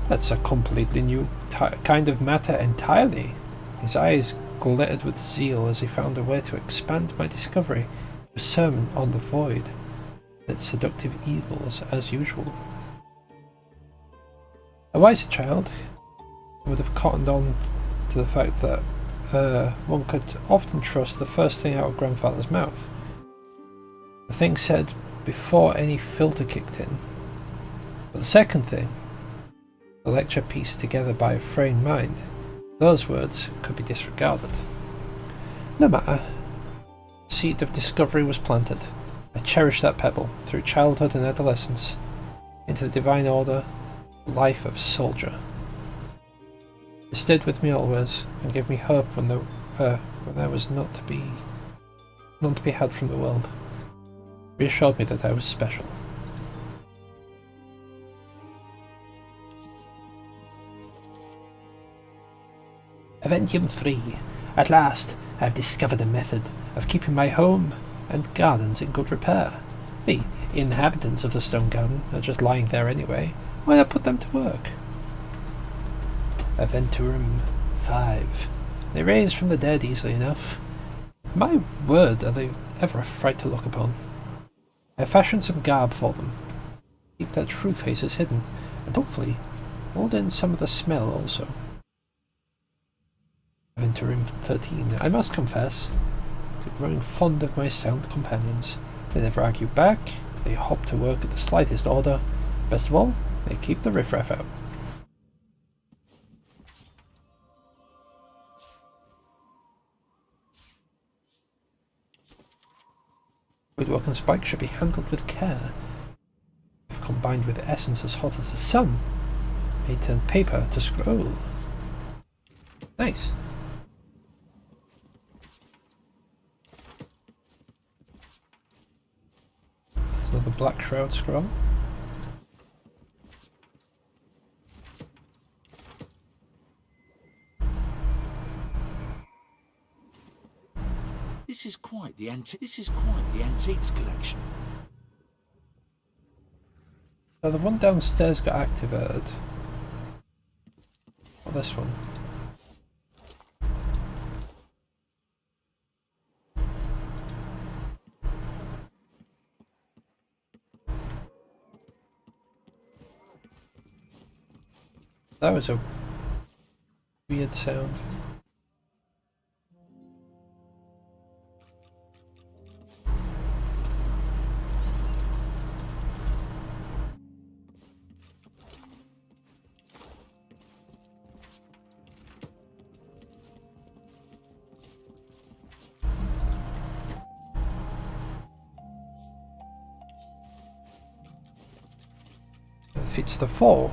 That's a completely new kind of matter entirely. His eyes glittered with zeal as he found a way to expand my discovery to a sermon on the void and its seductive evils as usual. A wiser child would have cottoned on to the fact that one could often trust the first thing out of grandfather's mouth. The thing said before any filter kicked in. But the second thing, the lecture pieced together by a framed mind, those words could be disregarded. No matter. The seed of discovery was planted. I cherished that pebble through childhood and adolescence into the divine order, life of soldier. It stayed with me always and gave me hope when there was none to be had from the world. Reassured me that I was special. Aventium 3. At last, I have discovered a method of keeping my home and gardens in good repair. The inhabitants of the Stone Garden are just lying there anyway. Why not put them to work? Aventurum 5. They raise from the dead easily enough. My word, are they ever a fright to look upon. I fashioned some garb for them. Keep their true faces hidden, and hopefully hold in some of the smell also. Aventurum 13. I must confess to growing fond of my sound companions. They never argue back, They hop to work at the slightest order. Best of all, they keep the riffraff out. Woodwork and spikes should be handled with care. If combined with essence as hot as the sun, may turn paper to scroll. Nice. Another black shroud scroll. This is quite the antiques collection. So the one downstairs got activated. Or this one. That was a weird sound. Defeats the four.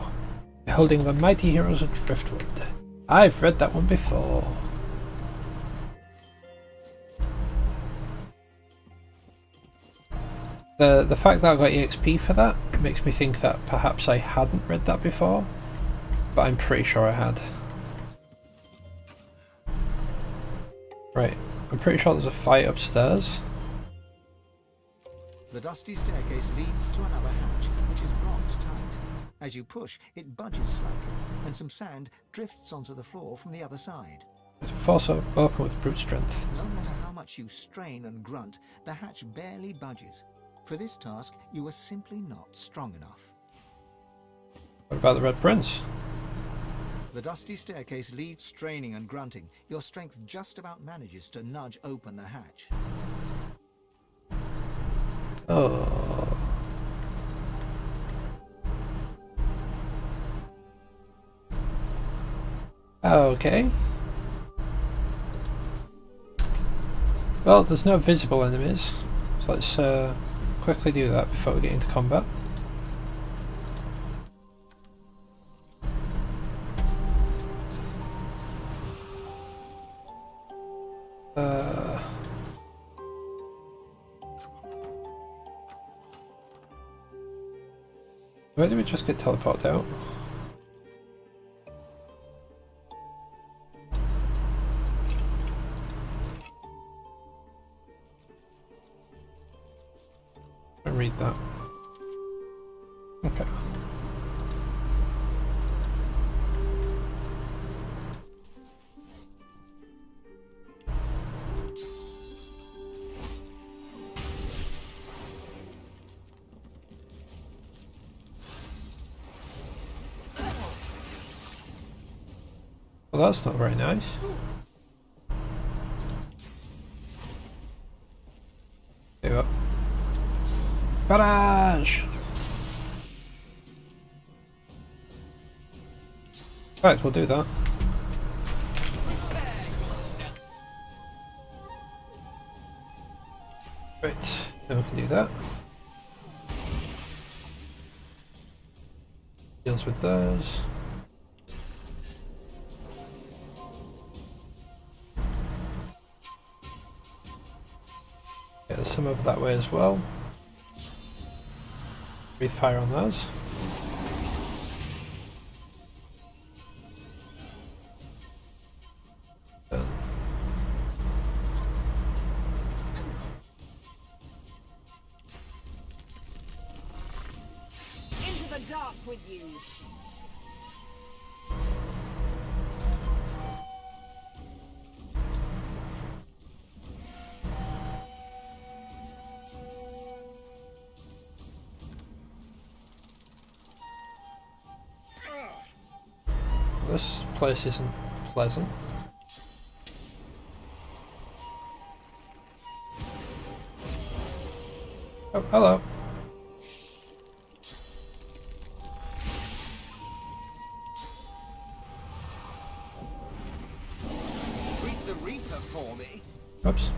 Beholding the mighty heroes of Driftwood. I've read that one before. The fact that I got EXP for that makes me think that perhaps I hadn't read that before, but I'm pretty sure I had. Right, I'm pretty sure there's a fight upstairs. The dusty staircase leads to another hatch, which is blocked tight. As you push, it budges slightly, and some sand drifts onto the floor from the other side. Force open with brute strength. No matter how much you strain and grunt, the hatch barely budges. For this task, you are simply not strong enough. What about the Red Prince? The dusty staircase leads straining and grunting. Your strength just about manages to nudge open the hatch. Oh. Okay. Well, there's no visible enemies, so let's quickly do that before we get into combat. Where did we just get teleported out? Read that. Okay. Well, that's not very nice. Give up. Barrage! Right, we'll do that. Right, then we can do that. Deals with those. Yeah, there's some over that way as well. Breathe fire on those. Done. Into the dark with you. This place isn't pleasant. Oh, hello. Oops.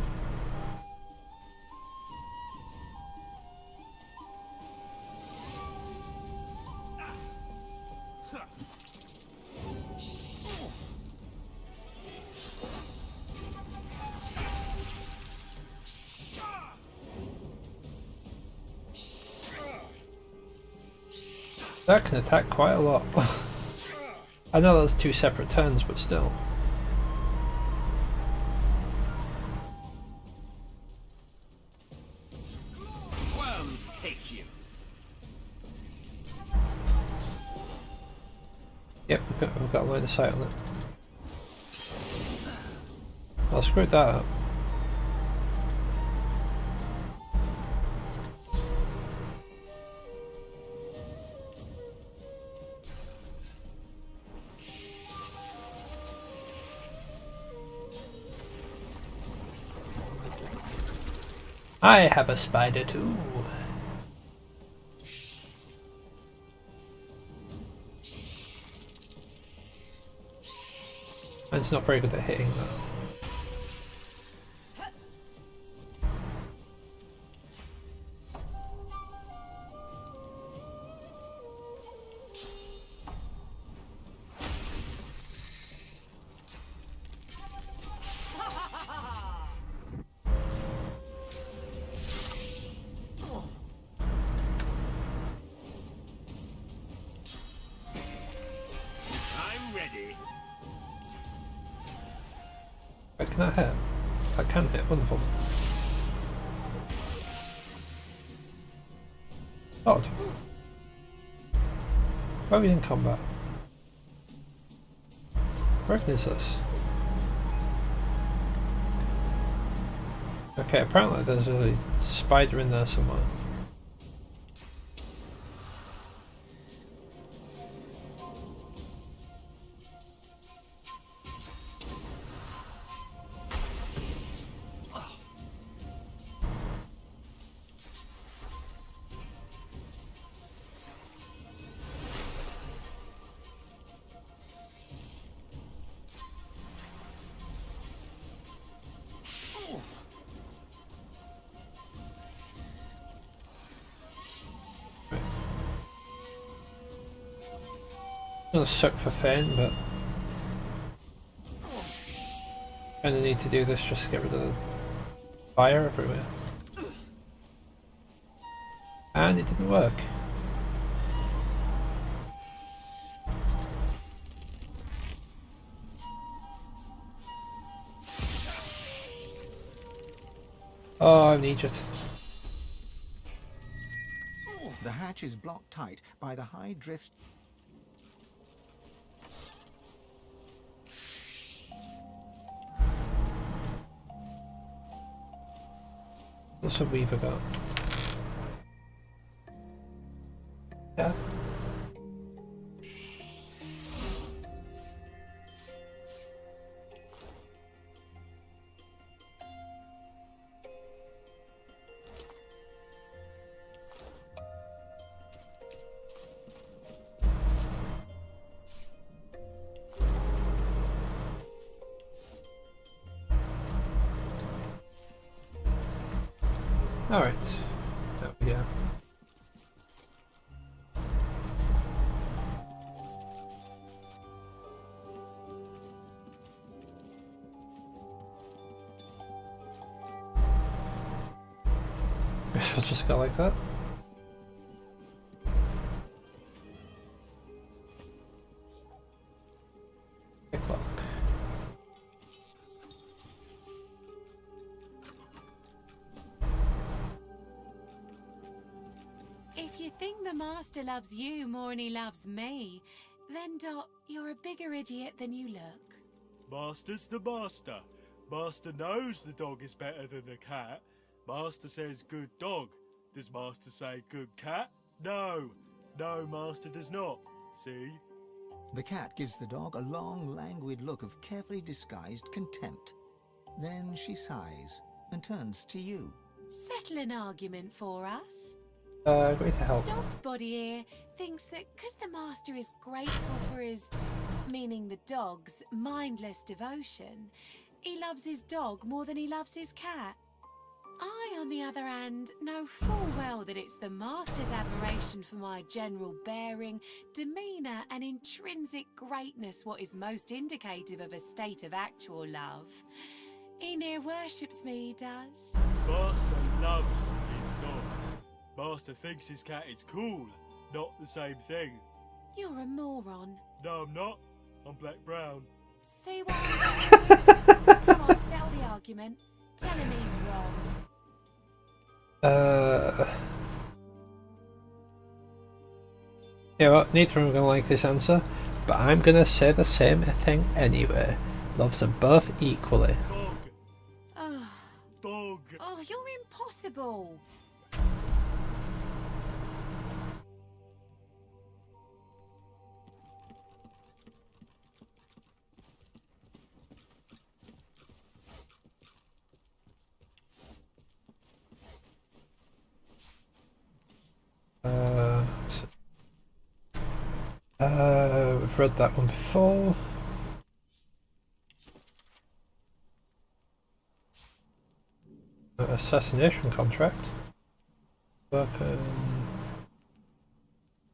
That can attack quite a lot. I know that's 2 separate turns, but still. Worms take you. Yep, we've got a line of sight on it. I screwed that up. I have a spider too. And it's not very good at hitting though. I'm ready. Can I hit? I can hit, wonderful. Odd. Why are we in combat? Where is this? Okay, apparently there's a spider in there somewhere. I'm gonna suck for Fane, but I'm gonna need to do this just to get rid of the fire everywhere. And it didn't work. Oh, I'm an Egypt. The hatch is blocked tight by the high drift. What's a weaver got? Yeah. Alright, there we go. Guess we'll just go like that. Clock. If you think the Master loves you more than he loves me, then Dot, you're a bigger idiot than you look. Master's the master. Master knows the dog is better than the cat. Master says good dog. Does Master say good cat? No. No, Master does not. See? The cat gives the dog a long, languid look of carefully disguised contempt. Then she sighs and turns to you. Settle an argument for us. Great to help. Dog's body here thinks that because the Master is grateful for his, meaning the dog's, mindless devotion, he loves his dog more than he loves his cat. I, on the other hand, know full well that it's the master's admiration for my general bearing, demeanour and intrinsic greatness what is most indicative of a state of actual love. He near worships me, he does. Master loves his dog. Master thinks his cat is cool, not the same thing. You're a moron. No, I'm not. I'm black-brown. See what I'm doing? Come on, settle the argument. Tell him he's wrong. You know what, neither of them are going to like this answer, but I'm going to say the same thing anyway. Loves them both equally. Dog. Oh, you're impossible. We've read that one before. Assassination contract. Working.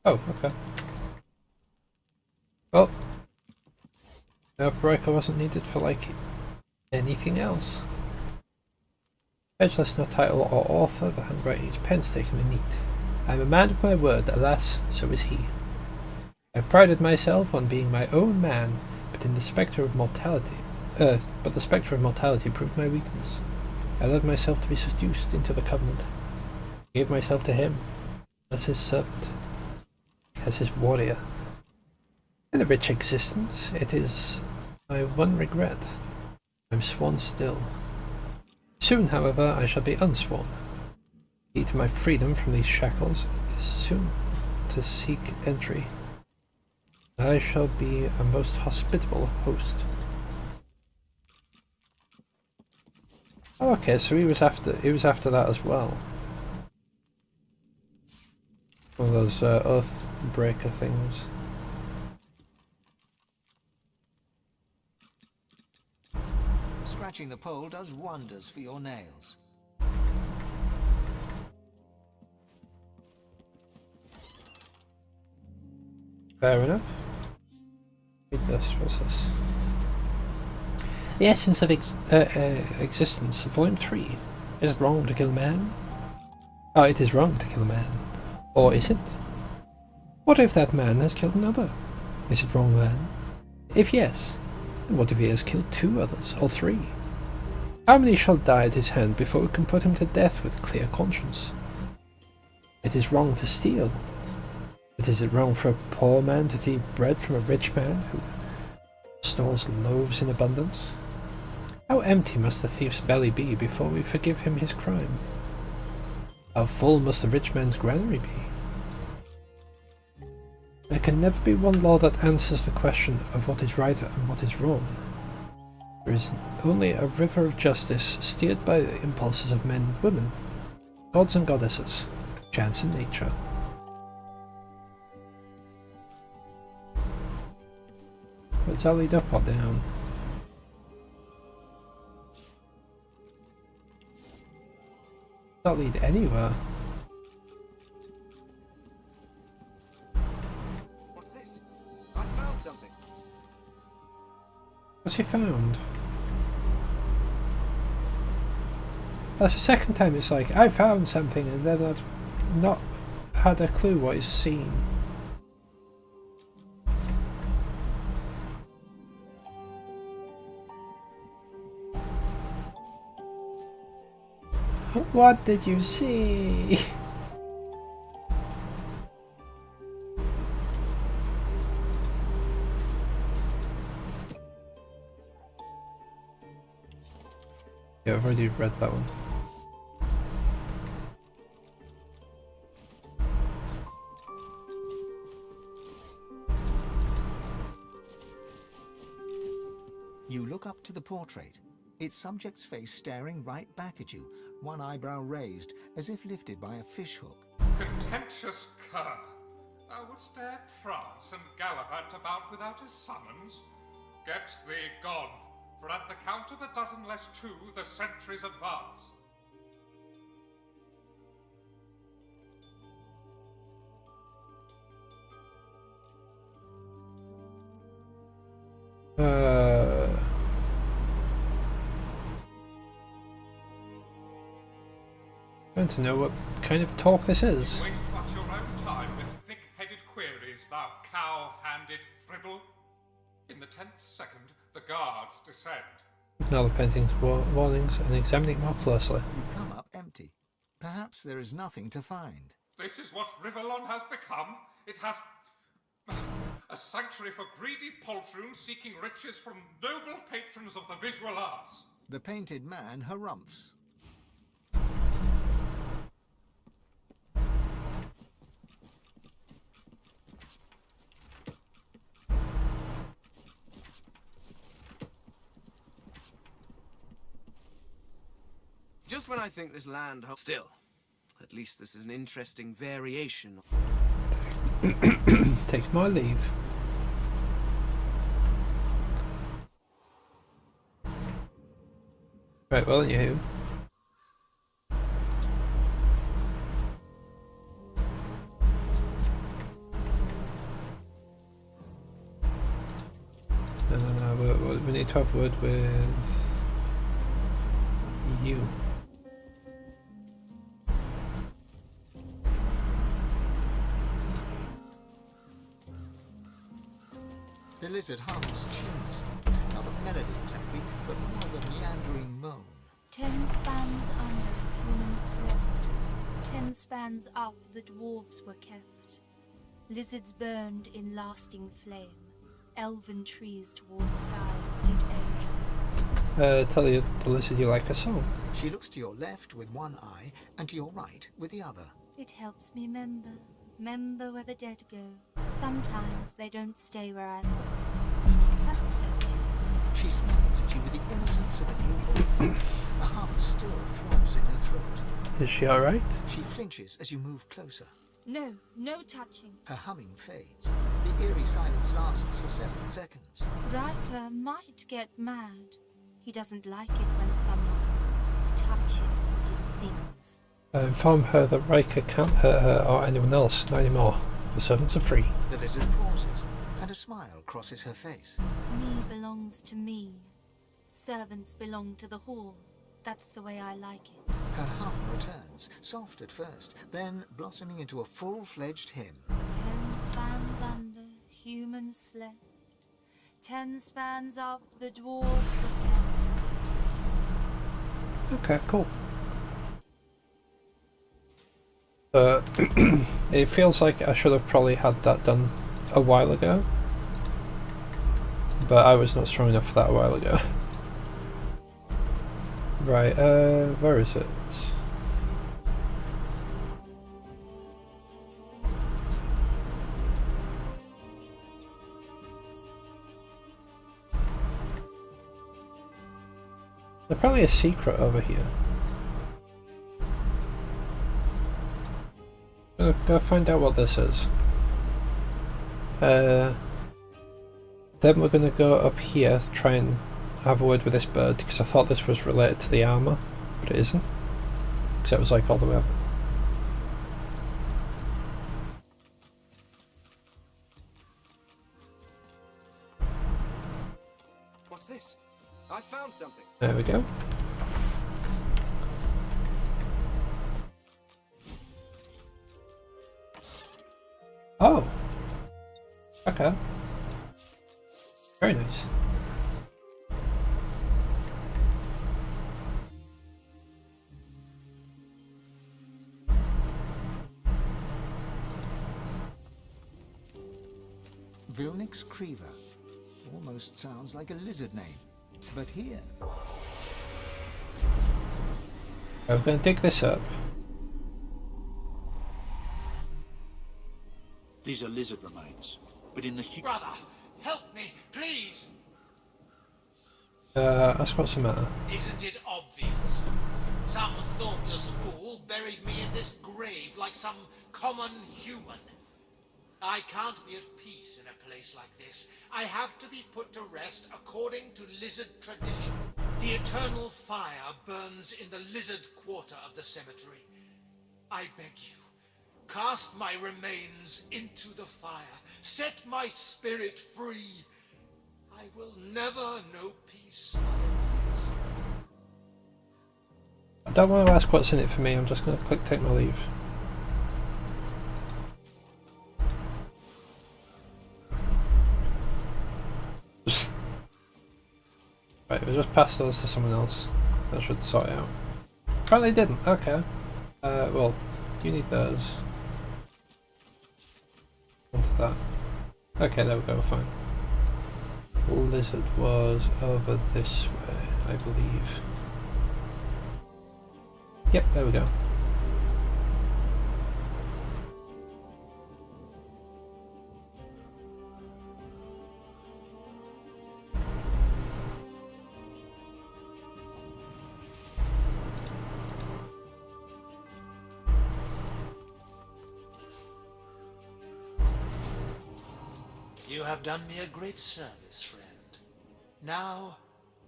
Oh, okay. Well, breaker wasn't needed for like anything else. Edgeless, no title or author, the handwriting is painstakingly neat. I am a man of my word, alas, so is he. I prided myself on being my own man, but the spectre of mortality proved my weakness. I allowed myself to be seduced into the covenant. I gave myself to him, as his servant, as his warrior. In a rich existence, it is my one regret. I am sworn still. Soon, however, I shall be unsworn. The key to my freedom from these shackles is soon to seek entry. I shall be a most hospitable host. Oh, okay, so he was after that as well. One of those oath breaker things. Scratching the pole does wonders for your nails. Fair enough. Read this, what's this? The Essence of Existence, Volume 3. Is it wrong to kill a man? Oh, it is wrong to kill a man. Or is it? What if that man has killed another? Is it wrong then? If yes, then what if he has killed 2 others, or 3? How many shall die at his hand before we can put him to death with clear conscience? It is wrong to steal. But is it wrong for a poor man to thieve bread from a rich man who stores loaves in abundance? How empty must the thief's belly be before we forgive him his crime? How full must the rich man's granary be? There can never be one law that answers the question of what is right and what is wrong. There is only a river of justice steered by the impulses of men and women, gods and goddesses, chance and nature. Does that lead up or down? Does that lead anywhere? What's this? I found something. What's he found? That's the second time it's like, I found something and then I've not had a clue what he's seen. What did you see? Yeah, I've already read that one. You look up to the portrait. Its subject's face staring right back at you, one eyebrow raised, as if lifted by a fishhook. Contentious cur! Thou wouldst dare prance and gallivant about without a summons? Get thee gone, for at the count of 12 less 2, the sentries advance. I want to know what kind of talk this is. You waste much your own time with thick-headed queries, thou cow-handed fribble. In the 10th second, the guards descend. Now the painting's warnings and examine it more closely. You come up empty. Perhaps there is nothing to find. This is what Rivellon has become. It has a sanctuary for greedy poltroons seeking riches from noble patrons of the visual arts. The painted man harumphs. Just when I think this land holds... Still, at least this is an interesting variation. Take my leave. Right, well, anywho. No, we need to have a word with you. The lizard hums tunelessly, not a melody exactly, but more of a meandering moan. 10 spans under, humans slept. 10 spans up, the dwarves were kept. Lizards burned in lasting flame. Elven trees towards skies did aim. Tell the lizard you like a song. She looks to your left with one eye, and to your right with the other. It helps me remember where the dead go. Sometimes they don't stay where I live. That's okay. She smiles at you with the innocence of a newborn. The hum still throbs in her throat. Is she alright? She flinches as you move closer. No touching. Her humming fades. The eerie silence lasts for several seconds. Riker might get mad. He doesn't like it when someone touches his things. Inform her that Riker can't hurt her or anyone else, not anymore. The servants are free. The lizard pauses, and a smile crosses her face. Me belongs to me. Servants belong to the hall. That's the way I like it. Her hum returns, soft at first, then blossoming into a full-fledged hymn. 10 spans under, humans slept. 10 spans up, the dwarves were kept. Okay, cool. It feels like I should have probably had that done a while ago. But I was not strong enough for that a while ago. Right, where is it? There's probably a secret over here. I'm gonna go find out what this is. Then we're gonna go up here, try and have a word with this bird, because I thought this was related to the armour, but it isn't. Because it was like all the way up. What's this? I found something. There we go. Oh! Okay. Very nice. Vilnix Creever. Almost sounds like a lizard name. But here... I'm gonna dig this up. These are lizard remains, but in the... Brother, help me, please! Ask what's the matter. Isn't it obvious? Some thoughtless fool buried me in this grave like some common human. I can't be at peace in a place like this. I have to be put to rest according to lizard tradition. The eternal fire burns in the lizard quarter of the cemetery. I beg you, cast my remains into the fire. Set my spirit free. I will never know peace otherwise. I don't want to ask what's in it for me, I'm just going to click take my leave. Right, we just passed those to someone else. That should sort it out. Apparently didn't, okay. Well, you need those. Onto that. Okay, there we go, fine. Lizard was over this way, I believe. Yep, there we go. You have done me a great service, friend. Now,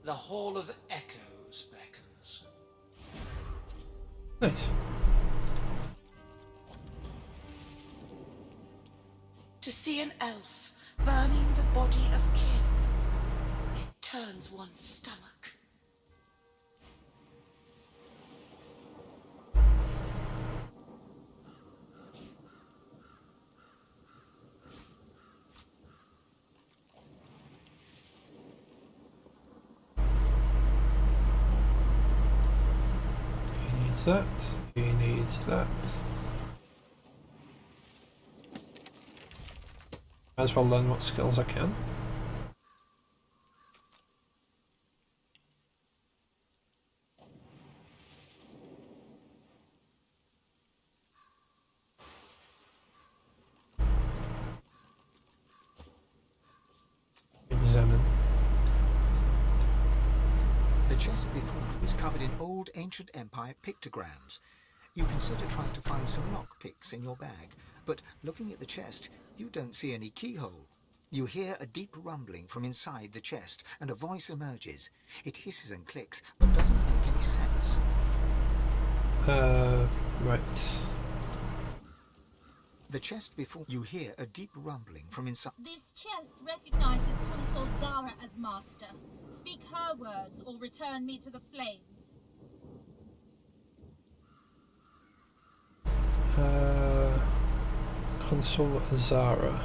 the Hall of Echoes beckons. Nice. To see an elf burning the body of kin, it turns one's stomach. That, he needs that. Might as well learn what skills I can. Examine. The chest before you is covered in old ancient empire pictograms. You consider trying to find some lockpicks in your bag, but looking at the chest, you don't see any keyhole. You hear a deep rumbling from inside the chest, and a voice emerges. It hisses and clicks, but doesn't make any sense. Right. The chest before you hear a deep rumbling from inside. This chest recognizes Consort Zara as master. Speak her words or return me to the flames. Consort Zara.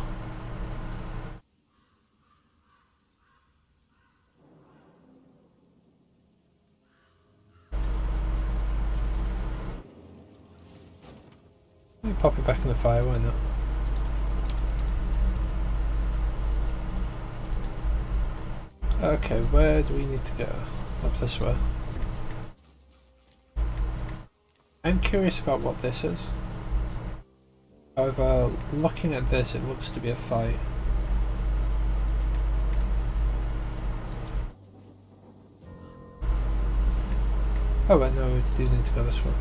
Let me pop it back in the fire, why not? Okay, where do we need to go? Up this way. I'm curious about what this is. However, looking at this, it looks to be a fight. Oh wait, no, we do need to go this way.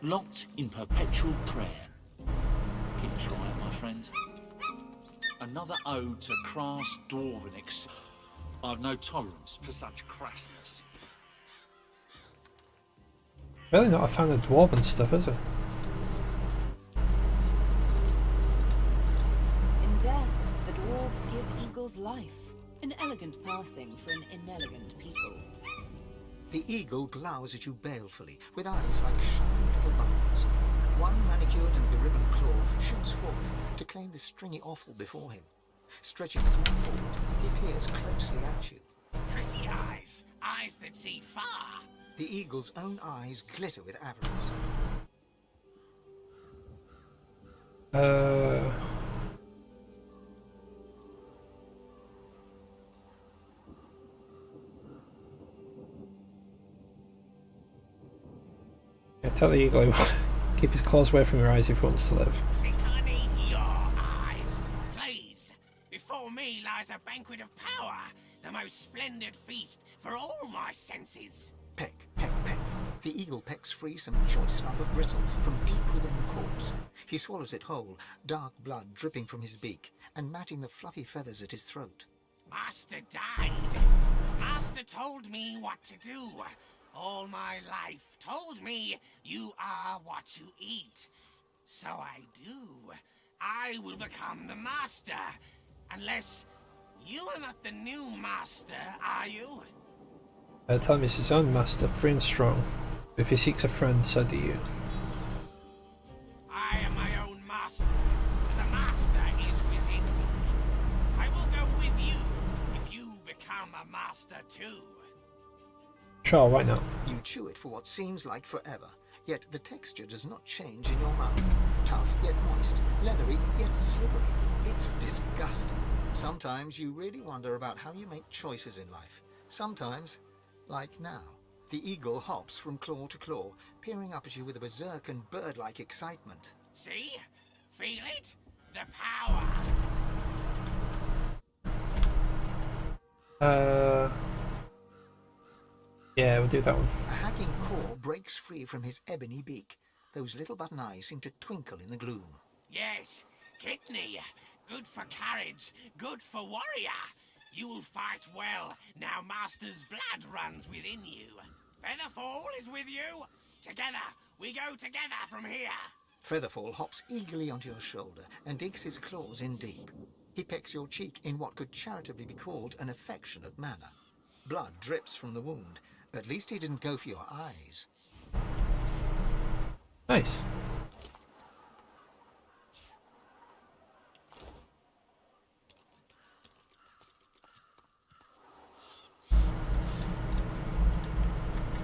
Locked in perpetual prayer. Keep trying, my friend. Another ode to crass dwarven I've no tolerance for such crassness. Really not a fan of dwarven stuff, is it? In death, the dwarves give eagles life. An elegant passing for an inelegant people. The eagle glowers at you balefully, with eyes like shiny little buttons. One manicured and beribboned claw shoots forth to claim the stringy offal before him. Stretching his neck forward, he peers closely at you. Pretty eyes. Eyes that see far. The eagle's own eyes glitter with avarice. Yeah, tell the eagle keep his claws away from your eyes if he wants to live. Think I need your eyes. Please. Before me lies organise a banquet of power, the most splendid feast for all my senses. Peck, peck, peck. The eagle pecks free some choice lump of gristle from deep within the corpse. He swallows it whole, dark blood dripping from his beak, and matting the fluffy feathers at his throat. Master died. Master told me what to do. All my life told me you are what you eat. So I do. I will become the master. Unless you are not the new master, are you? Tell him he's his own master, free and strong. If he seeks a friend, so do you. I am my own master. The master is within me. I will go with you if you become a master too. Sure, why not? You chew it for what seems like forever, yet the texture does not change in your mouth. Tough yet moist, leathery yet slippery. It's disgusting. Sometimes you really wonder about how you make choices in life. Sometimes, like now, the eagle hops from claw to claw, peering up at you with a berserk and bird-like excitement. See? Feel it? The power. Yeah, we'll do that one. A hacking claw breaks free from his ebony beak. Those little button eyes seem to twinkle in the gloom. Yes, kidney. Good for courage. Good for warrior. You will fight well. Now Master's blood runs within you. Featherfall is with you. Together, we go together from here. Featherfall hops eagerly onto your shoulder and digs his claws in deep. He pecks your cheek in what could charitably be called an affectionate manner. Blood drips from the wound. At least he didn't go for your eyes. Nice.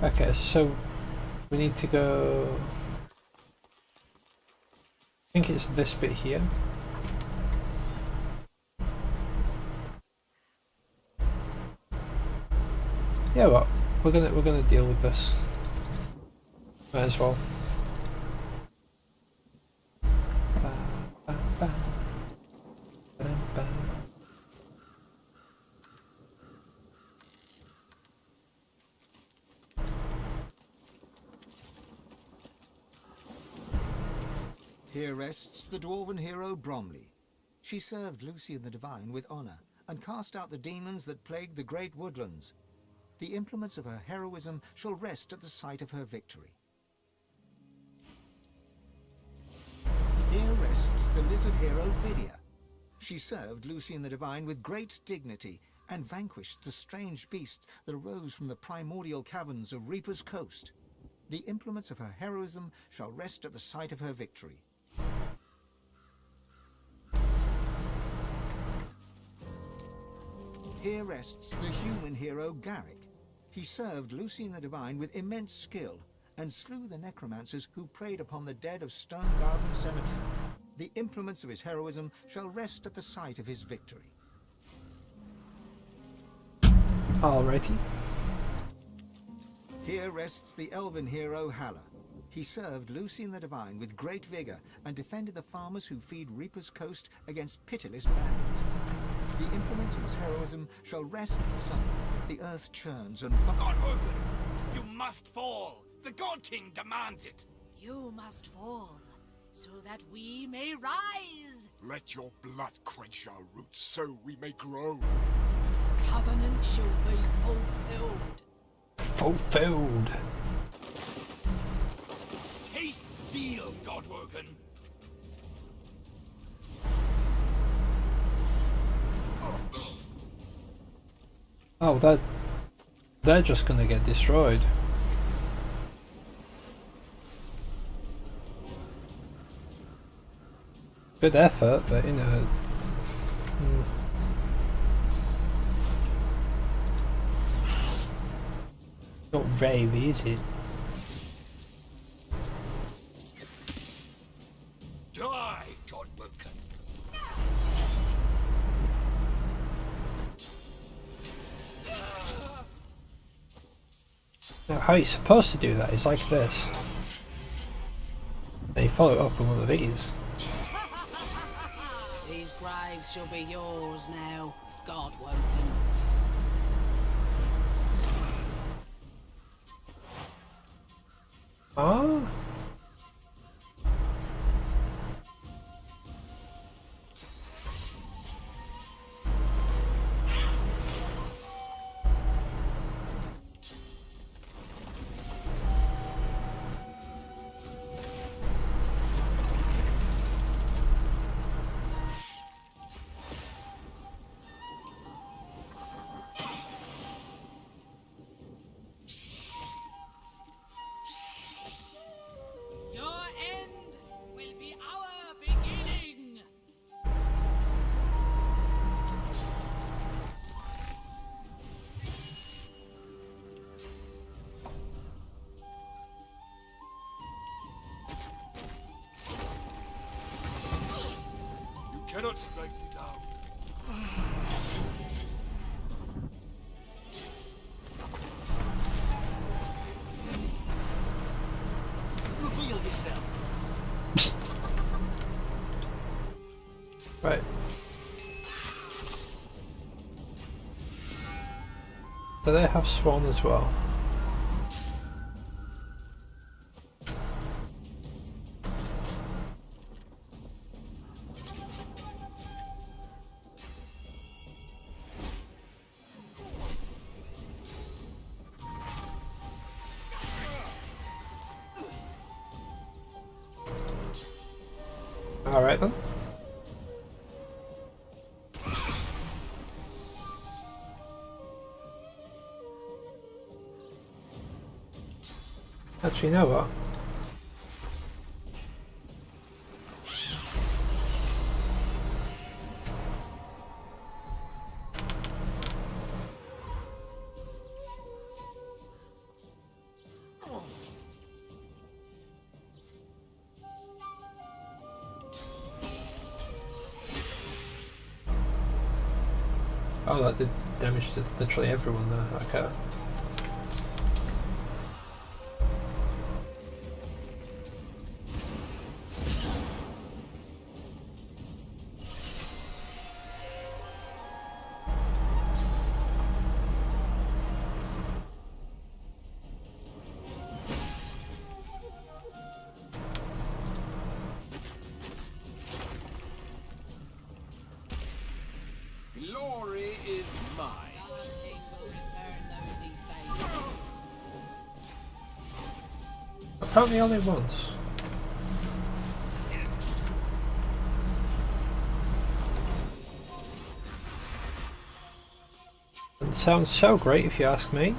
Okay, so we need to go... I think it's this bit here. Yeah, well, we're gonna deal with this. Might as well. Here rests the dwarven hero Bromley. She served Lucian the Divine with honor and cast out the demons that plagued the great woodlands. The implements of her heroism shall rest at the site of her victory. Here rests the lizard hero Vidya. She served Lucian the Divine with great dignity and vanquished the strange beasts that arose from the primordial caverns of Reaper's Coast. The implements of her heroism shall rest at the site of her victory. Here rests the human hero Garrick. He served Lucian the Divine with immense skill and slew the necromancers who preyed upon the dead of Stone Garden Cemetery. The implements of his heroism shall rest at the site of his victory. Alrighty. Here rests the elven hero Halla. He served Lucian the Divine with great vigor and defended the farmers who feed Reaper's Coast against pitiless bandits. The implements of his heroism shall rest. Suddenly, the earth churns and... Godwoken, you must fall. The God King demands it. You must fall, so that we may rise. Let your blood quench our roots, so we may grow. The covenant shall be fulfilled. Fulfilled. Taste steel, Godwoken. Oh, they're just gonna get destroyed. Good effort, but you know. Not very easy. Die, Godwoken. Now, how you're supposed to do that is like this. And you follow it up with one of these. These graves shall be yours now. God woken. Ah. Your end will be our beginning. You cannot strike me down. Reveal yourself. Right. Do they have Swan as well? Alright then. Actually, you know what? Oh, that did damage to literally everyone there. Okay. Glory is mine. Apparently only once. It sounds so great if you ask me.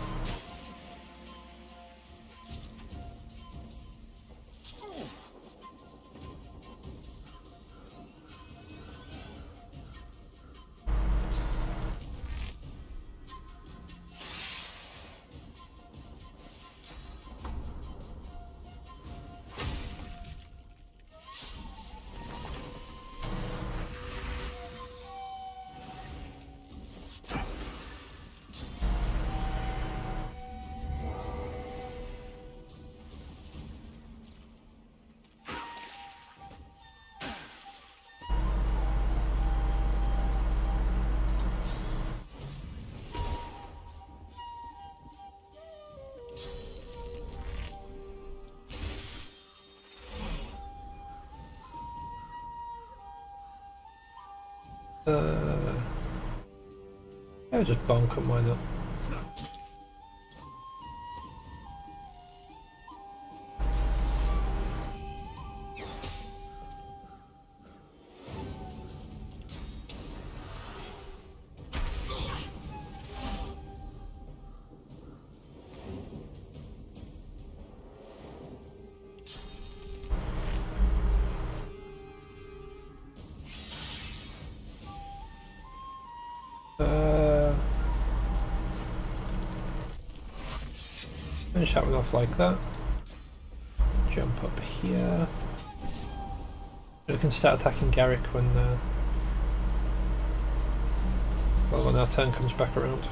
I would just bonk him, why not? Finish that one off like that. Jump up here. We can start attacking Garrick when well, when our turn comes back around.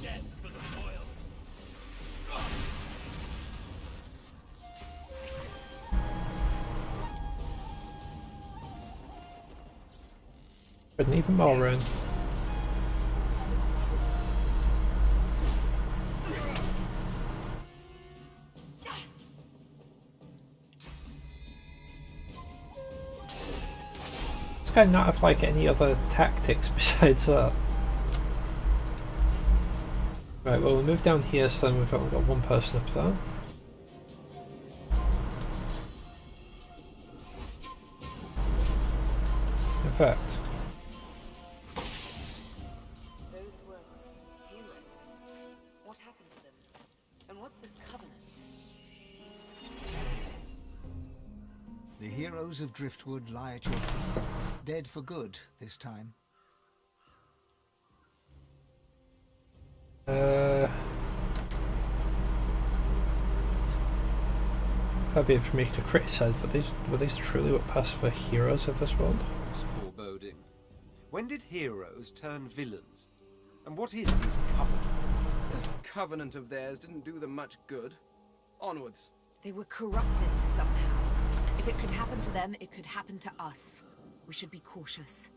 death for the loyal. But even more run. This guy not have like any other tactics besides that. Right, well we'll move down here so then we've only got one person up there. In fact, Those were heroes. What happened to them? And what's this covenant? The heroes of Driftwood lie at your feet, dead for good this time. that'd be for me to criticise, but were these truly what passed for heroes of this world? It's foreboding. When did heroes turn villains? And what is this covenant? This covenant of theirs didn't do them much good. Onwards. They were corrupted somehow. If it could happen to them, it could happen to us. We should be cautious.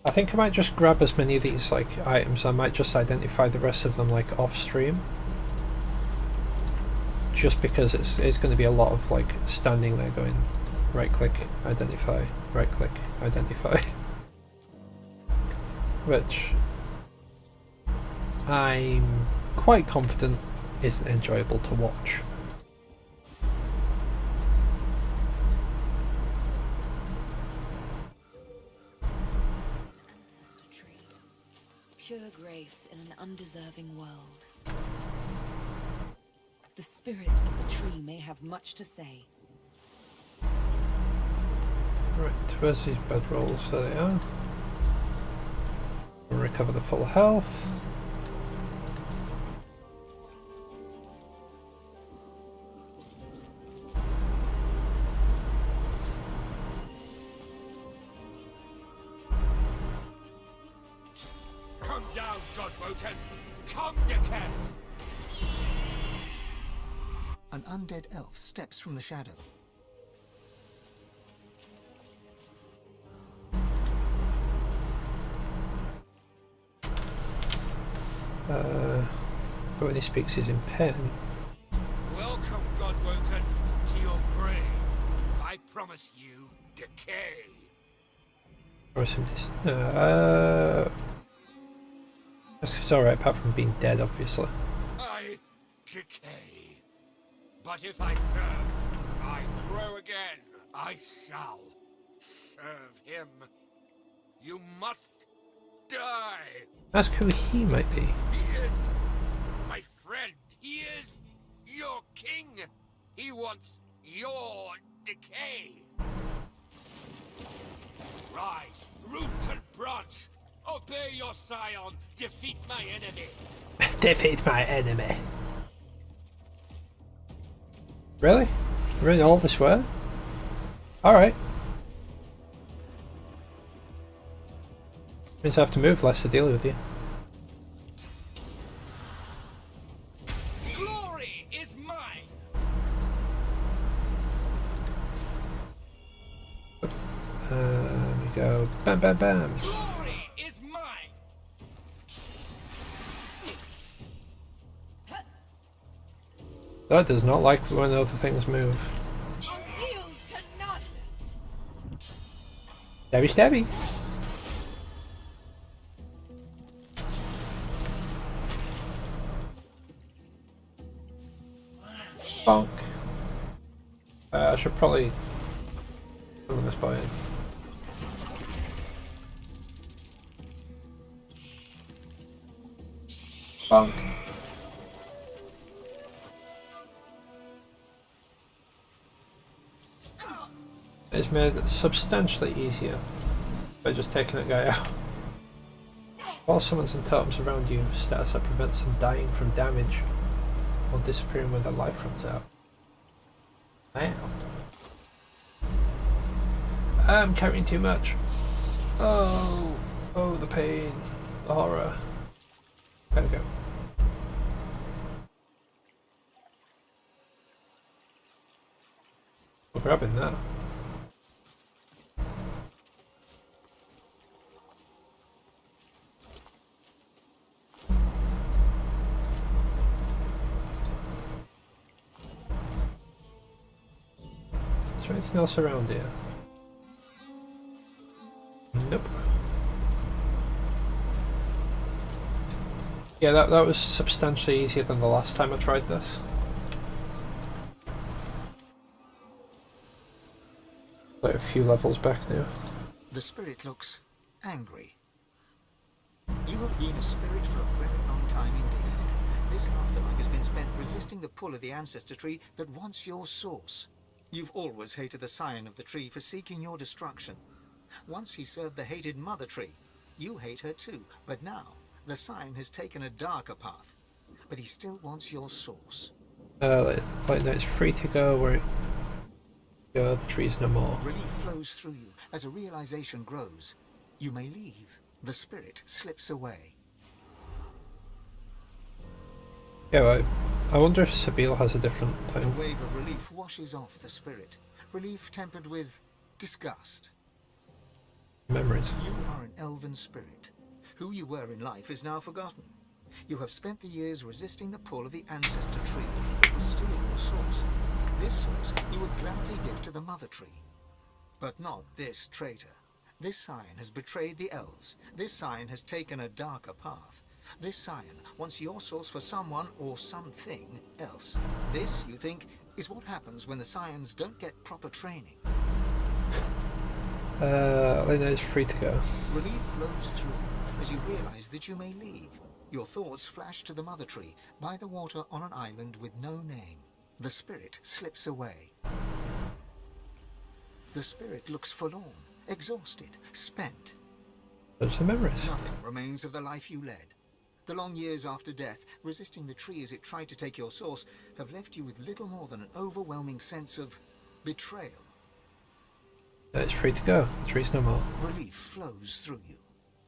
I think I might just grab as many of these like items. I might just identify the rest of them like off stream. Just because it's going to be a lot of like standing there going right click, identify, right click, identify. Which I'm quite confident isn't enjoyable to watch. Pure grace in an undeserving world. The spirit of the tree may have much to say. Right, where's these bedrolls? There they are. We'll recover the full health. Come down, Godwoken! Come, decay! An undead elf steps from the shadow. But when he speaks he's in pain. Welcome, Godwoken, to your grave. I promise you, decay. Or some it's alright apart from being dead, obviously. I decay. But if I serve, I grow again. I shall serve him. You must die. Ask who he might be. He is my friend. He is your king. He wants your decay. Rise, root and branch. Obey your scion. Defeat my enemy. Defeat my enemy. Really? Really all this way? Alright. Means I have to move less to deal with you. Glory is mine. There we go. Bam bam bam. Glory is mine. That does not like when other things move. Yield to none. Stabby stabby. Bonk. I should probably run this by in. Bonk. It's made it substantially easier by just taking that guy out. While summons and totems around you, status that prevents them dying from damage. or disappearing when their life runs out. Damn. I'm carrying too much. Oh, the pain, the horror. There we go. We're grabbing that. Is there anything else around here? Nope. Yeah, that was substantially easier than the last time I tried this. Like a few levels back now. The spirit looks angry. You have been a spirit for a very long time indeed. This afterlife has been spent resisting the pull of the ancestor tree that wants your source. You've always hated the scion of the tree for seeking your destruction. Once he served the hated mother tree. You hate her too, but now the scion has taken a darker path. But he still wants your source. Like now it's free to go where it go, the tree's no more. Relief flows through you as a realization grows. You may leave. The spirit slips away. Yeah, I wonder if Saheila has a different thing. A wave of relief washes off the spirit. Relief tempered with disgust. Memories. You are an elven spirit. Who you were in life is now forgotten. You have spent the years resisting the pull of the ancestor tree. It was still your source. This source you would gladly give to the mother tree. But not this traitor. This scion has betrayed the elves. This scion has taken a darker path. This scion wants your source for someone or something else. This, you think, is what happens when the scions don't get proper training. I know it's free to go. Relief flows through you as you realize that you may leave. Your thoughts flash to the mother tree by the water on an island with no name. The spirit slips away. The spirit looks forlorn, exhausted, spent. There's the memories. Nothing remains of the life you led. The long years after death, resisting the tree as it tried to take your source, have left you with little more than an overwhelming sense of betrayal. It's free to go. The tree's no more. Relief flows through you.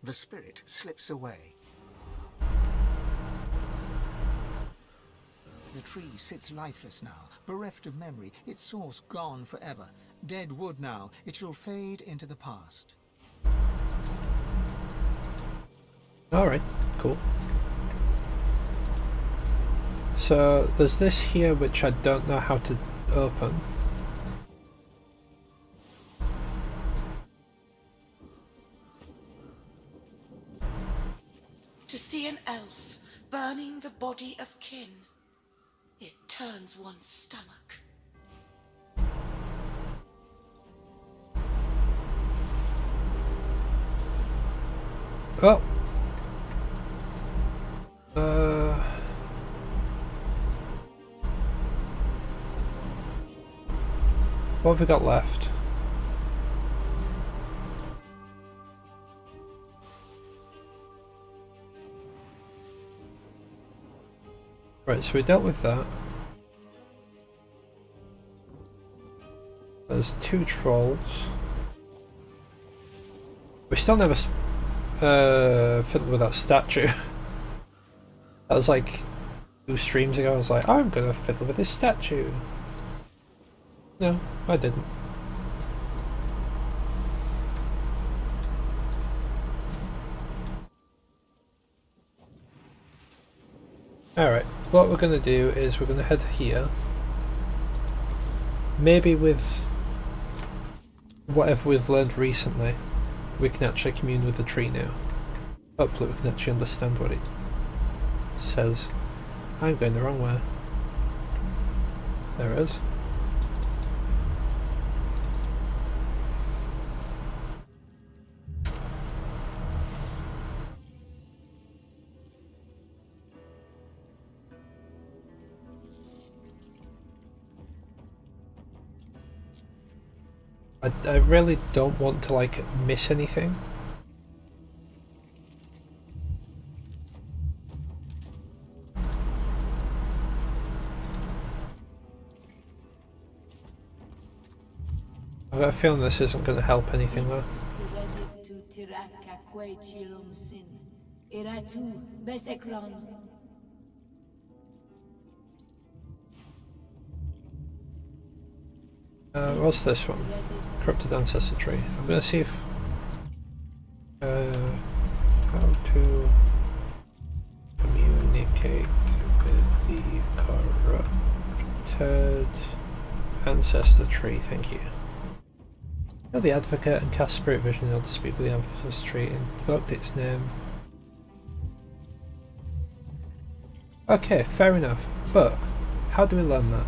The spirit slips away. The tree sits lifeless now, bereft of memory, its source gone forever. Dead wood now, it shall fade into the past. Alright, cool. So there's this here which I don't know how to open. To see an elf burning the body of kin, it turns one's stomach. Well. What have we got left? Right, so we dealt with that. There's 2 trolls. We still never fiddled with that statue. That was like 2 streams ago. I was like, I'm gonna fiddle with this statue. No, I didn't. Alright, what we're gonna do is we're gonna head here. Maybe with whatever we've learned recently, we can actually commune with the tree now. Hopefully we can actually understand what it says. I'm going the wrong way. There it is. I really don't want to like miss anything. I've got a feeling this isn't going to help anything though. What's this one? Corrupted ancestor tree. I'm going to see if how to communicate with the corrupted ancestor tree. Thank you. Kill the advocate and cast spirit vision in order to speak with the ancestor tree. Invoked its name. Okay, fair enough. But how do we learn that?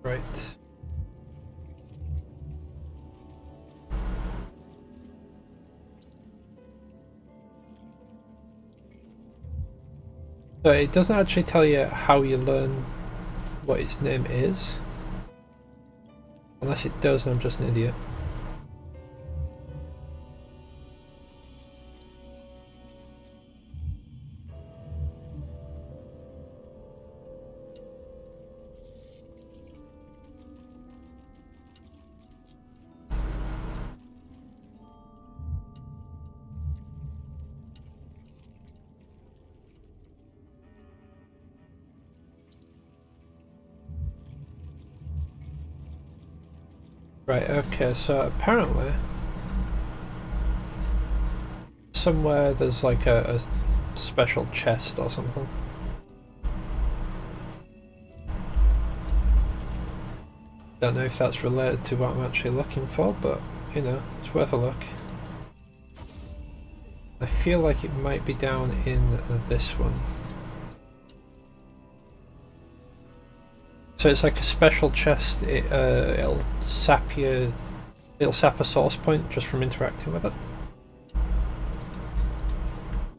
Right. So it doesn't actually tell you how you learn what its name is. Unless it does and I'm just an idiot. Right, okay, so apparently somewhere there's like a special chest or something. Don't know if that's related to what I'm actually looking for, but you know, it's worth a look. I feel like it might be down in this one. So it's like a special chest. It'll sap a source point just from interacting with it.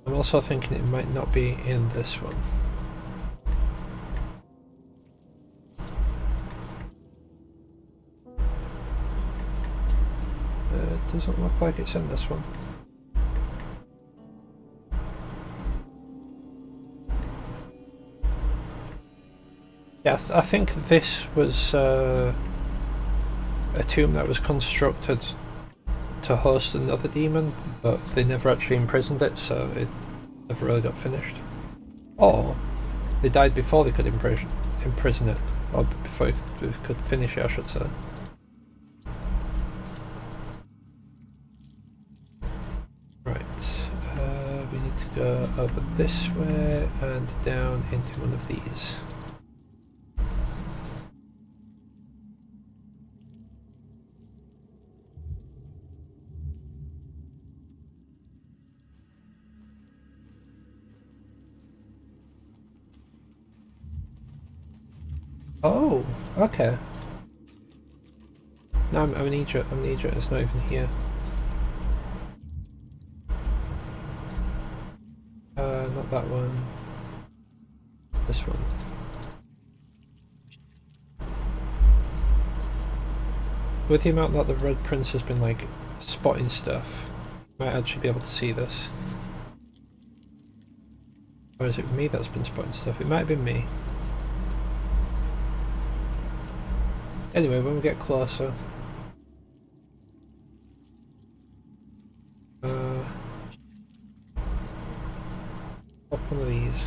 I'm also thinking it might not be in this one. It doesn't look like it's in this one. Yeah, I think this was a tomb that was constructed to host another demon, but they never actually imprisoned it, so it never really got finished. Or they died before they could imprison it, or before they could finish it, I should say. Right, we need to go over this way and down into one of these. Oh, okay. No, I'm an Egypt. It's not even here. Not that one. This one. With the amount that the Red Prince has been like spotting stuff, you might actually be able to see this. Or is it me that's been spotting stuff? It might have been me. Anyway, when we get closer, pop one of these.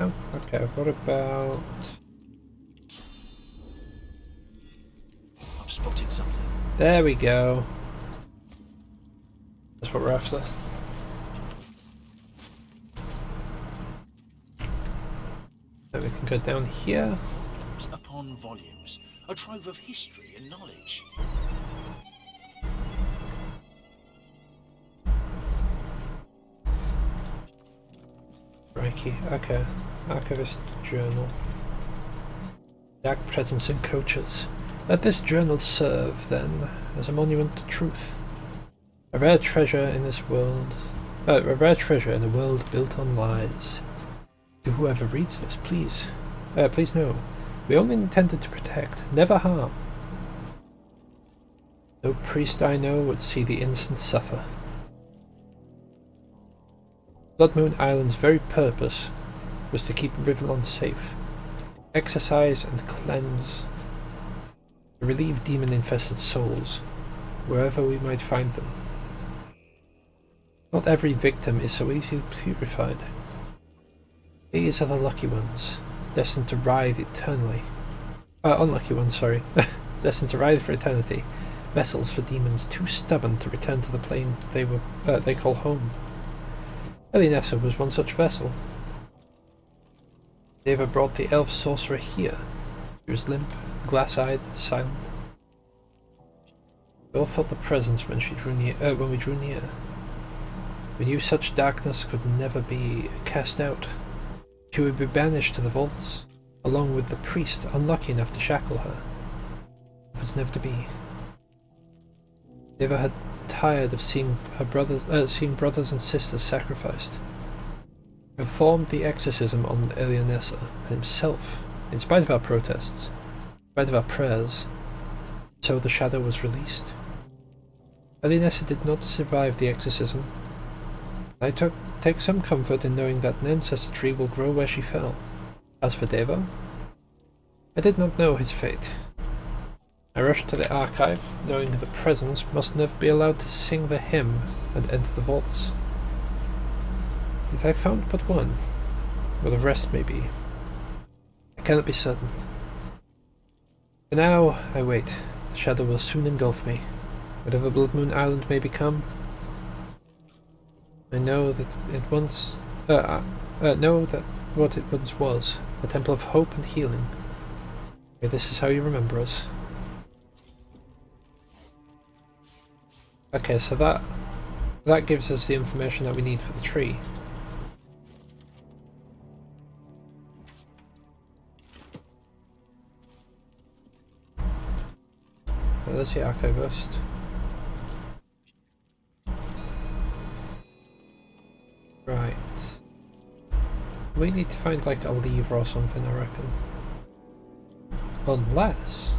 Oh, okay, what about... I've spotted something. There we go. That's what we're after. Then we can go down here. Upon volumes, a trove of history and knowledge. Crikey, okay. Archivist journal. Dark presence and coaches. Let this journal serve, then, as a monument to truth. A rare treasure in this world. A rare treasure in a world built on lies. To whoever reads this, please know, we only intended to protect, never harm. No priest I know would see the innocent suffer. Blood Moon Island's very purpose was to keep Rivellon safe, exercise and cleanse, to relieve demon-infested souls, wherever we might find them. Not every victim is so easily purified. These are the lucky ones, destined to writhe eternally. Unlucky ones, sorry. Destined to writhe for eternity. Vessels for demons too stubborn to return to the plane they call home. Elinessa was one such vessel. Deva brought the elf sorcerer here. He was limp, glass-eyed, silent. We all felt the presence when we drew near. We knew such darkness could never be cast out. She would be banished to the vaults, along with the priest unlucky enough to shackle her. It was never to be. Deva had tired of seeing brothers and sisters sacrificed. He performed the exorcism on Elinessa himself, in spite of our protests, in spite of our prayers. So the shadow was released. Elinessa did not survive the exorcism. I take some comfort in knowing that an ancestor tree will grow where she fell. As for Deva, I did not know his fate. I rushed to the archive, knowing the presence must never be allowed to sing the hymn and enter the vaults. Yet I found but one, where the rest may be. I cannot be certain. For now, I wait. The shadow will soon engulf me. Whatever Blood Moon Island may become, I know that what it once was, a temple of hope and healing. Okay, this is how you remember us. Okay, so that gives us the information that we need for the tree. There's the archivist. Right. We need to find like a lever or something, I reckon. Unless...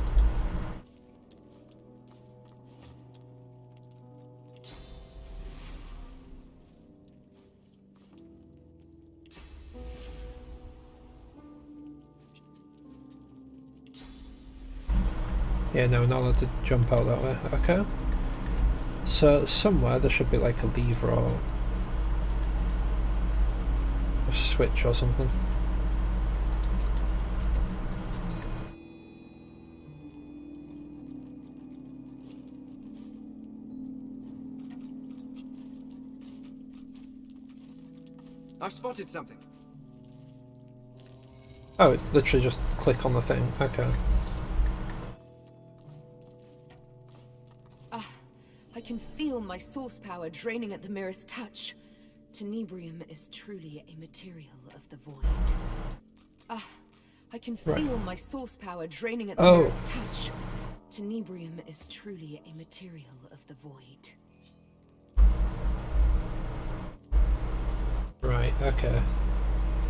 Yeah, no, not allowed to jump out that way. Okay. So somewhere there should be like a lever or a switch or something. I've spotted something. Oh, it literally just click on the thing. Okay. I can feel my source power draining at the merest touch. Tenebrium is truly a material of the void. I can feel my source power draining at the merest touch. Tenebrium is truly a material of the void. Right, okay.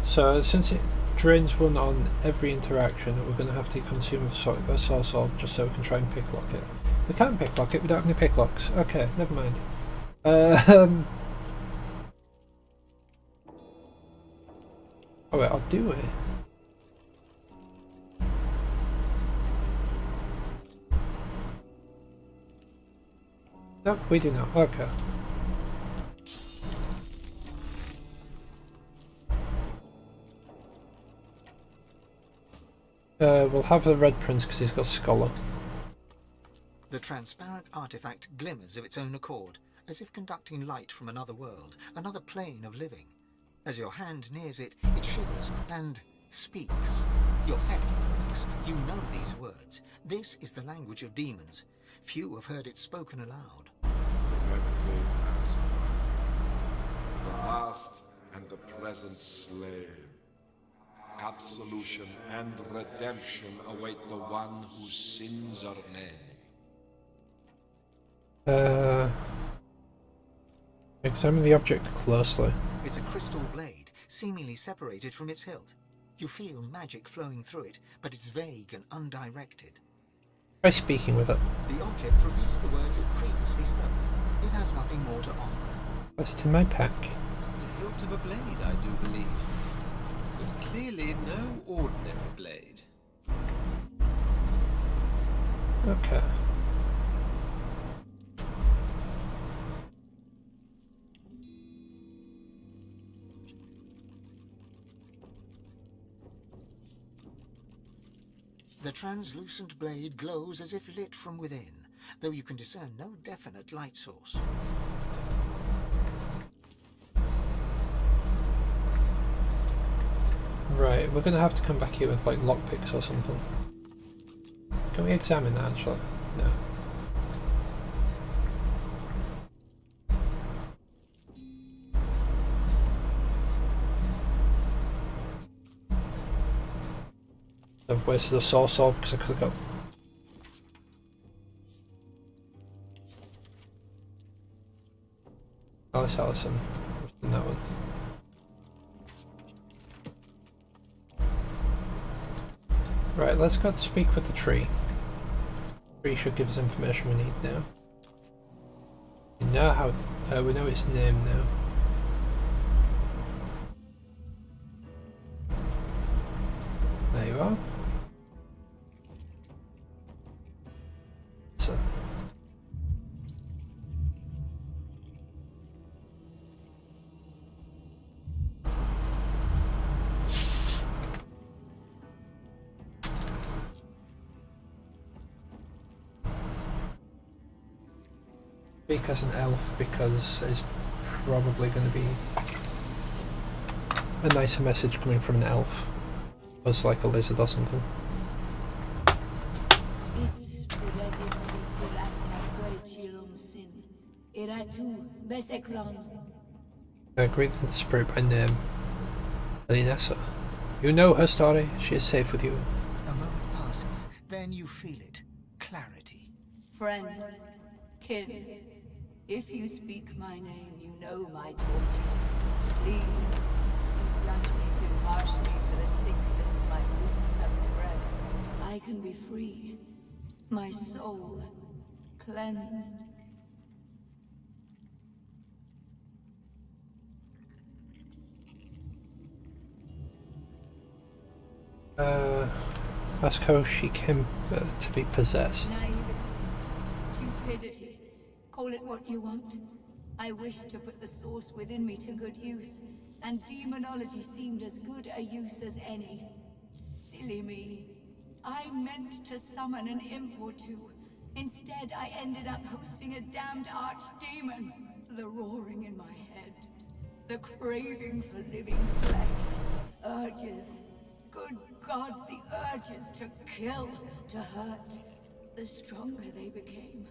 So since it drains one on every interaction, we're going to have to consume a source orb just so we can try and picklock it. We can't picklock it, we don't have any picklocks. Okay, never mind. Oh wait, I'll do it. No, we do not. Okay. We'll have the Red Prince because he's got Scholar. The transparent artifact glimmers of its own accord, as if conducting light from another world, another plane of living. As your hand nears it, it shivers and speaks. Your head works. You know these words. This is the language of demons. Few have heard it spoken aloud. Meditate as one. The past and the present slain. Absolution and redemption await the one whose sins are many. Examine the object closely. It's a crystal blade, seemingly separated from its hilt. You feel magic flowing through it, but it's vague and undirected. Try speaking with it. The object repeats the words it previously spoke. It has nothing more to offer. What's it in my pack? The hilt of a blade, I do believe. But clearly no ordinary blade. Okay. The translucent blade glows as if lit from within, though you can discern no definite light source. Right, we're gonna have to come back here with like lockpicks or something. Can we examine that actually? No. I've wasted a source of because I could have got. Alice Allison. What's in that one? Right, let's go speak with the tree. The tree should give us information we need now. We know how. We know its name now. There you are. So. Speak as an elf because it's probably going to be a nicer message coming from an elf as like a lizard or something. Greet the spirit by name, Elinessa. You know her story. She is safe with you. A moment passes, then you feel it. Clarity. Friend, kin, if you speak my name, you know my torture. Please, don't judge me too harshly for the sickness my roots have spread. I can be free, my soul cleansed. Ask how she came to be possessed. Naivety, stupidity, call it what you want. I wish to put the source within me to good use, and demonology seemed as good a use as any. Silly me. I meant to summon an imp or two. Instead, I ended up hosting a damned archdemon. The roaring in my head, the craving for living flesh, urges. Good gods, the urges to kill, to hurt. The stronger they became,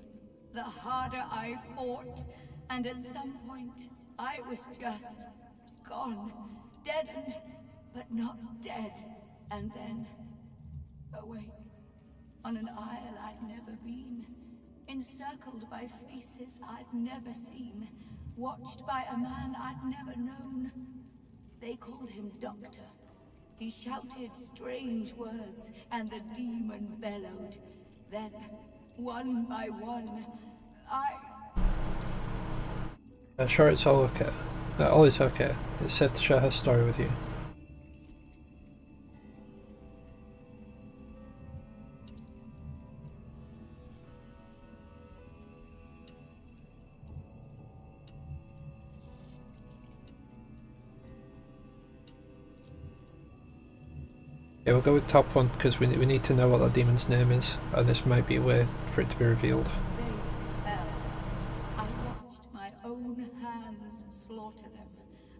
the harder I fought. And at some point, I was just gone, deadened, but not dead. And then, awake, on an isle I'd never been, encircled by faces I'd never seen, watched by a man I'd never known. They called him Doctor. He shouted strange words, and the demon bellowed. Then, one by one, Sure, it's all okay. All is okay. It's safe to share her story with you. Yeah, we'll go with top one because we need to know what that demon's name is, and this might be a way for it to be revealed. they fell. I watched my own hands slaughter them.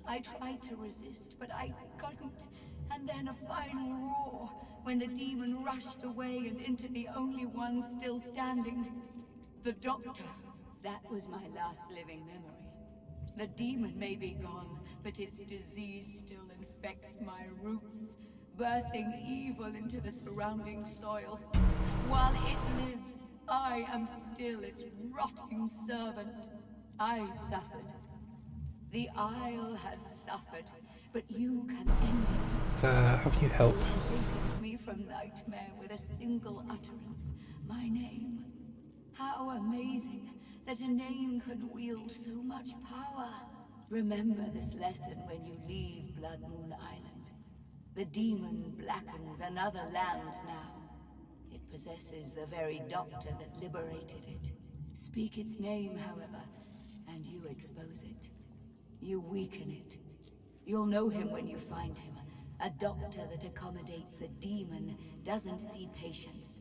I tried to resist, but I couldn't. And then a final roar, when the demon rushed away and into the only one still standing. The Doctor. That was my last living memory. The demon may be gone, but its disease still infects my roots, birthing evil into the surrounding soil. While it lives, I am still its rotting servant. I've suffered. The Isle has suffered, but you can end it. Have you help? You awakened me from nightmare with a single utterance. My name. How amazing that a name can wield so much power. Remember this lesson when you leave Blood Moon Island. The demon blackens another land now. It possesses the very doctor that liberated it. Speak its name, however, and you expose it. You weaken it. You'll know him when you find him. A doctor that accommodates a demon doesn't see patients,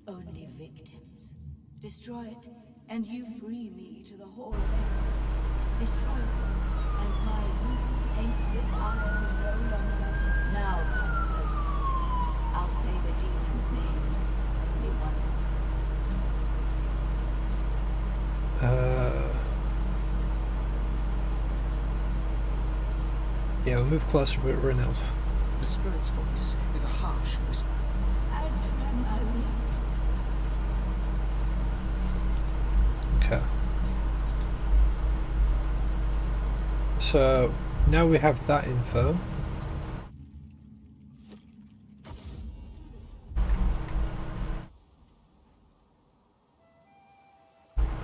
only victims. Destroy it, and you free me to the Hall of Echoes. Destroy it, and my roots taint this isle no longer. Now come closer. I'll say the demon's name only once. Yeah, we'll move closer, but we're an elf. The spirit's voice is a harsh whisper. Okay. So now we have that info.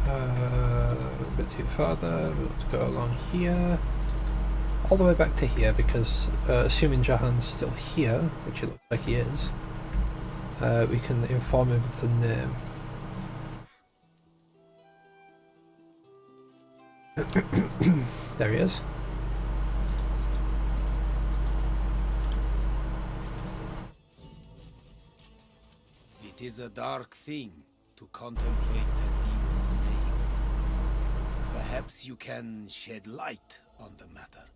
A bit too farther, we'll go along here. All the way back to here, because assuming Jahan's still here, which it looks like he is, we can inform him of the name. There he is. It is a dark thing to contemplate the demon's name. Perhaps you can shed light on the matter.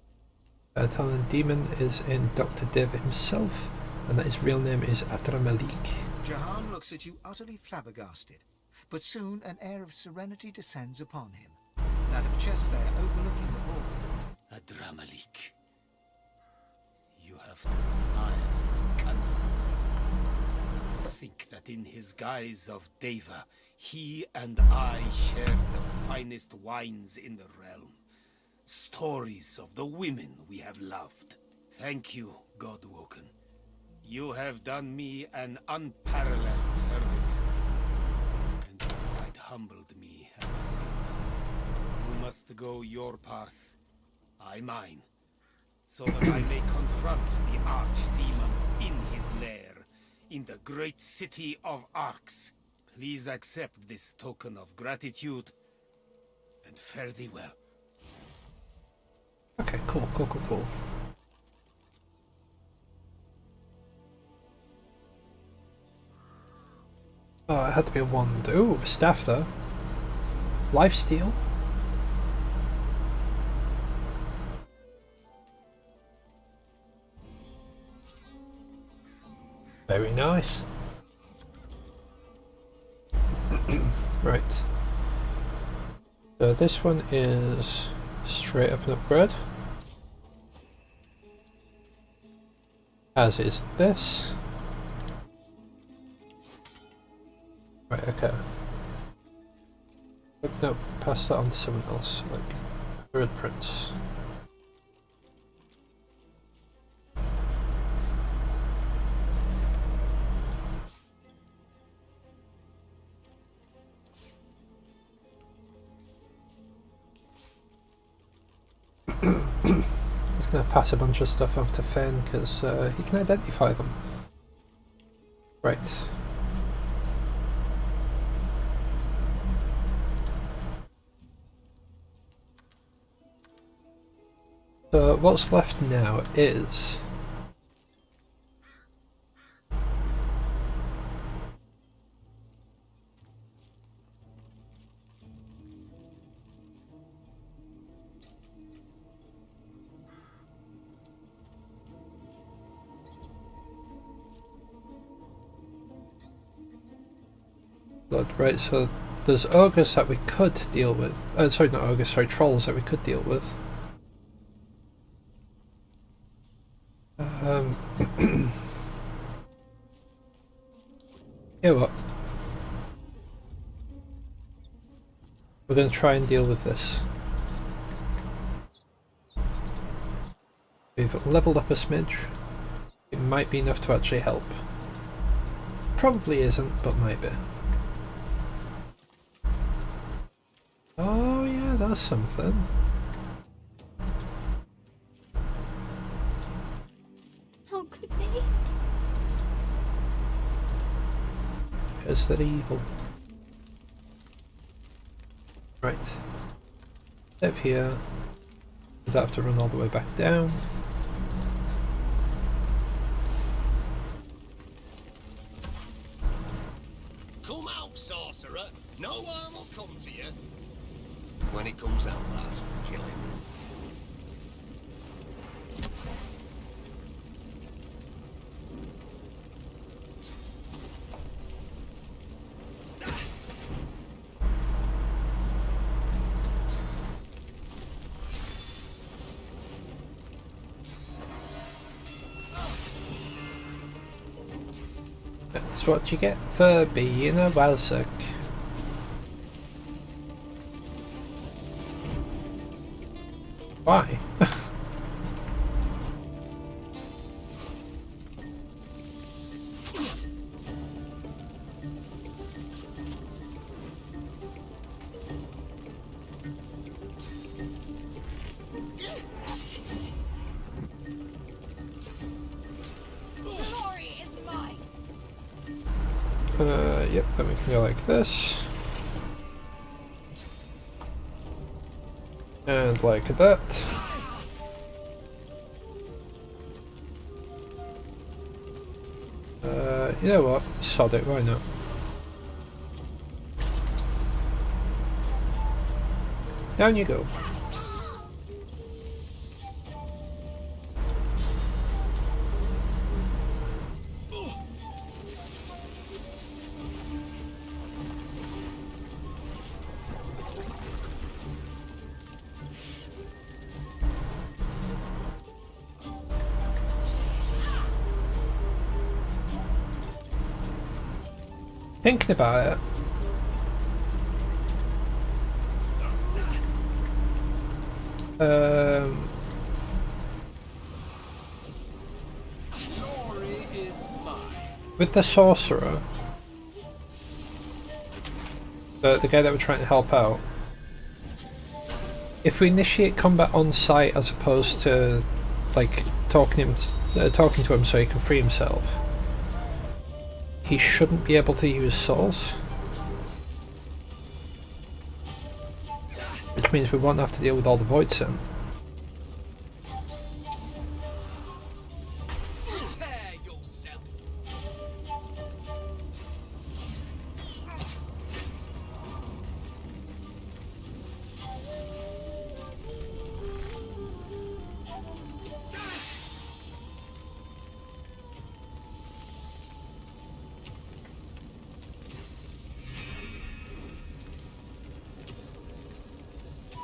Telling the demon is in Dr. Dev himself, and that his real name is Adramalik. Jahan looks at you utterly flabbergasted, but soon an air of serenity descends upon him. That of chess player overlooking the board. Adramalik. You have to admire his cunning. To think that in his guise of Deva, he and I shared the finest wines in the realm. Stories of the women we have loved. Thank you, Godwoken. You have done me an unparalleled service, and you've quite humbled me at the same time. You must go your path, I mine, so that I may confront the archdemon in his lair, in the great city of Arx. Please accept this token of gratitude, and fare thee well. Okay, cool. Oh, it had to be a wand. Ooh, staff though. Lifesteal. Very nice. Right. So this one is straight up an upgrade. As is this. Right, okay. No, pass that on to someone else, like Bird Prince. Just gonna pass a bunch of stuff off to Finn because he can identify them. Right. So what's left now is blood, right? So there's ogres that we could deal with. Sorry, not ogres. Sorry, trolls that we could deal with. Yeah, what? We're going to try and deal with this. We've leveled up a smidge. It might be enough to actually help. Probably isn't, but might be. Oh yeah, that's something. How could they? Because they're evil. Right. Save here. You don't have to run all the way back down. Come out, sorcerer. No harm will come to you. When he comes out, lads, kill him. That's what you get for being a Wazzock. Why? Glory is mine. Yep, then we can go like this. And like that. You know what? Sod it, why not? Down you go. Thinking about it. With the sorcerer, the guy that we're trying to help out, if we initiate combat on site as opposed to like talking to him so he can free himself, he shouldn't be able to use souls, which means we won't have to deal with all the void sin.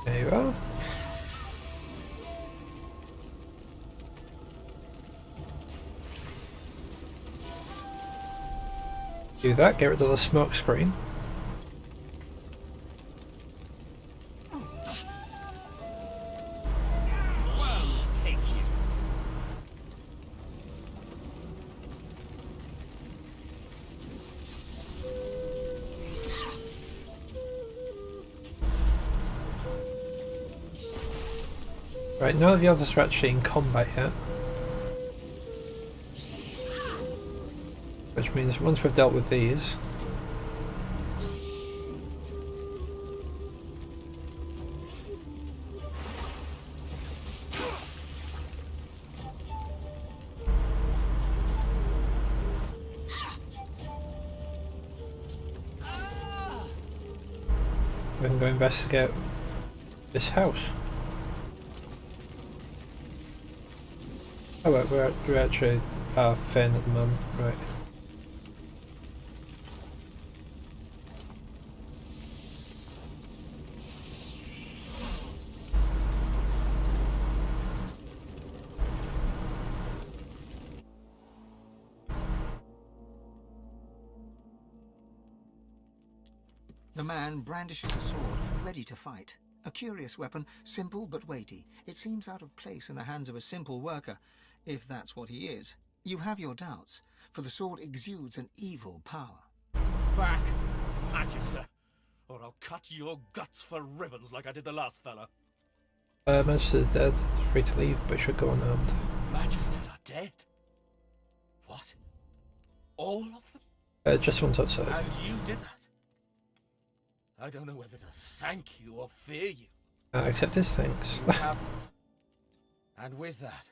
There you are. Do that, get rid of the smoke screen. Right, none of the others are actually in combat yet. Which means once we've dealt with these, we can go investigate this house. Oh wait, we're actually Finn at the moment, right. The man brandishes a sword, ready to fight. A curious weapon, simple but weighty. It seems out of place in the hands of a simple worker, if that's what he is. You have your doubts, for the sword exudes an evil power. Back, Magister, or I'll cut your guts for ribbons like I did the last fella. Magister's dead. He's free to leave, but he should go unarmed. Magisters are dead? What? All of them? Just one's outside. And you did that? I don't know whether to thank you or fear you. Accept his thanks. You have them. And with that,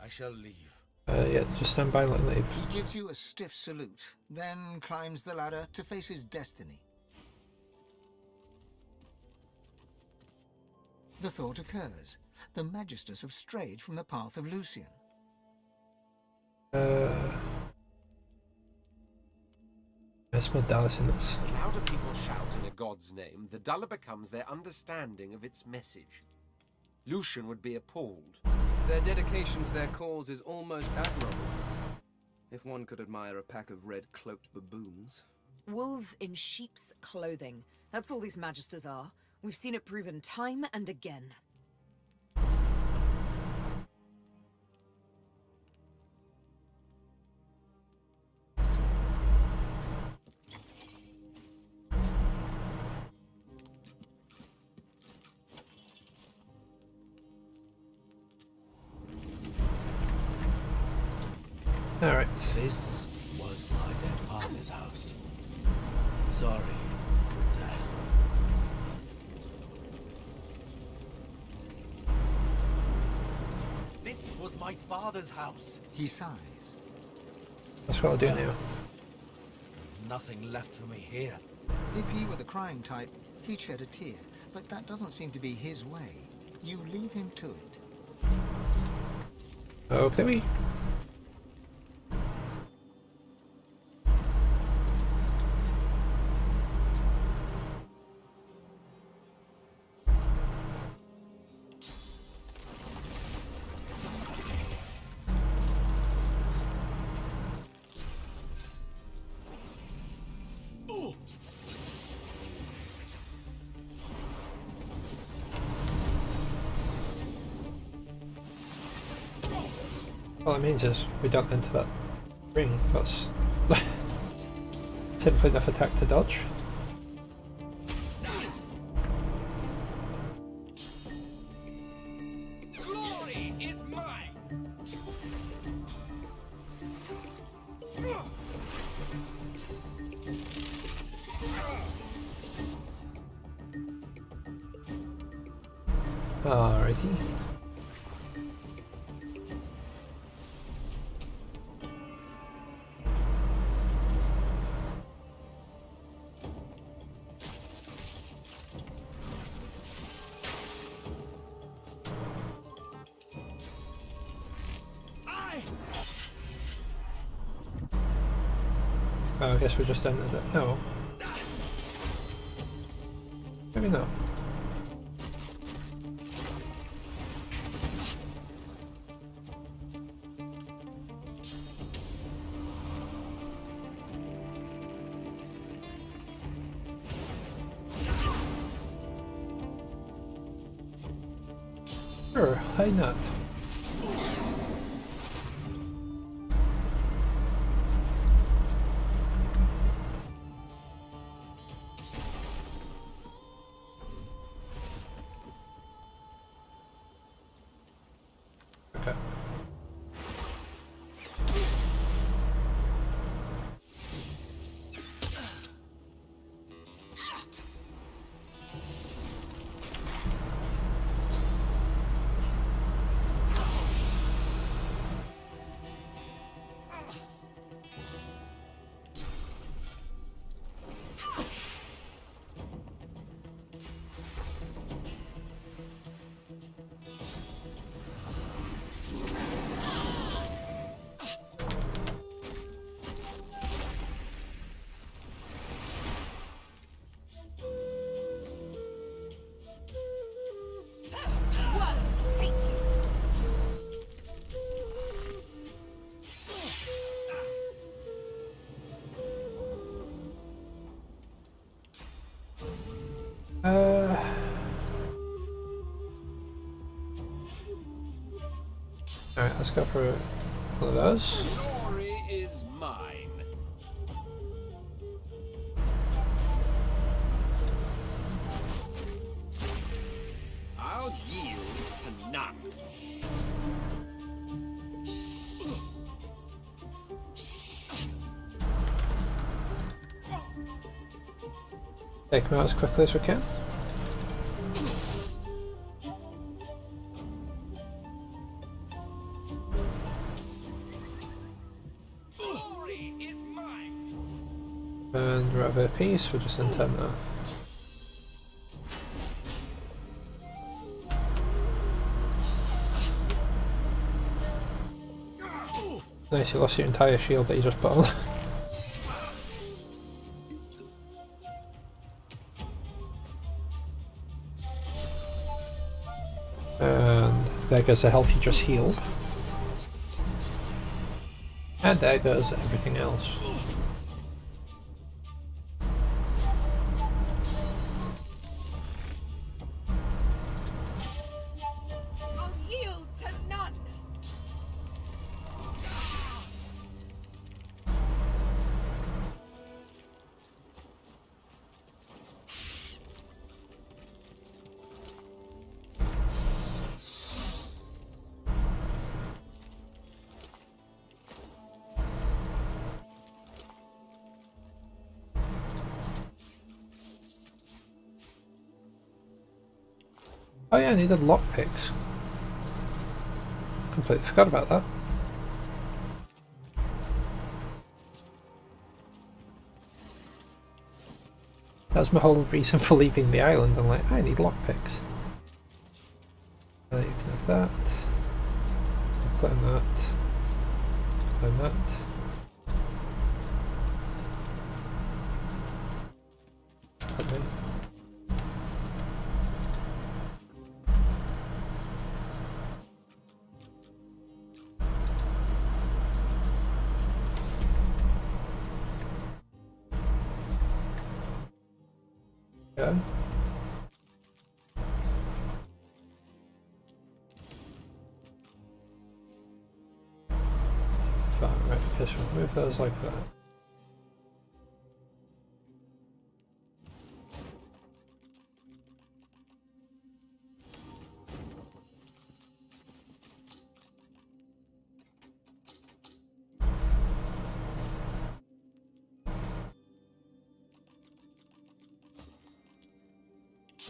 I shall leave. Yeah, just stand by and let him leave. He gives you a stiff salute, then climbs the ladder to face his destiny. The thought occurs. The Magisters have strayed from the path of Lucian. There's more Dallas in this. The louder people shout in a god's name, the duller becomes their understanding of its message. Lucian would be appalled. Their dedication to their cause is almost admirable. If one could admire a pack of red-cloaked baboons. Wolves in sheep's clothing. That's all these Magisters are. We've seen it proven time and again. Alright. This was my dead father's house. Sorry, Dad. This was my father's house. He sighs. That's what I'll do now. There's nothing left for me here. If he were the crying type, he'd shed a tear, but that doesn't seem to be his way. You leave him to it. Okay. All it means is we don't enter that ring. That's simply enough attack to dodge. Glory is mine. Alrighty. Oh, I guess we just ended it. No. Maybe not. Sure, why not? Okay. let's go for one of those. Glory is mine. I'll yield to none. Take them out as quickly as we can. Glory is mine. And we're out of a piece, we'll just intend that. Nice, you lost your entire shield that you just put on. And there goes the health you just healed. And there goes everything else. I'll yield to none. Oh yeah, I needed lockpicks. Completely forgot about that. That was my whole reason for leaving the island. I'm like, I need lockpicks. You can have that. Claim that. Claim that. Okay. Yeah. Fine, right, okay, so we'll move those like that.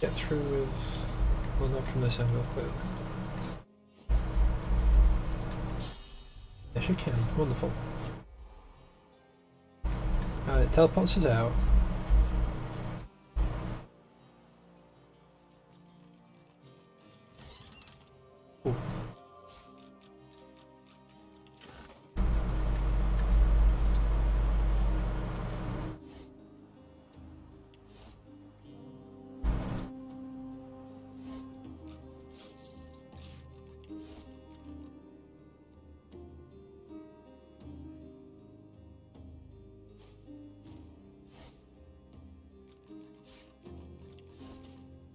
Get through with, well, not from this angle clearly. Yes, you can. Wonderful. It teleports us out. Ooh.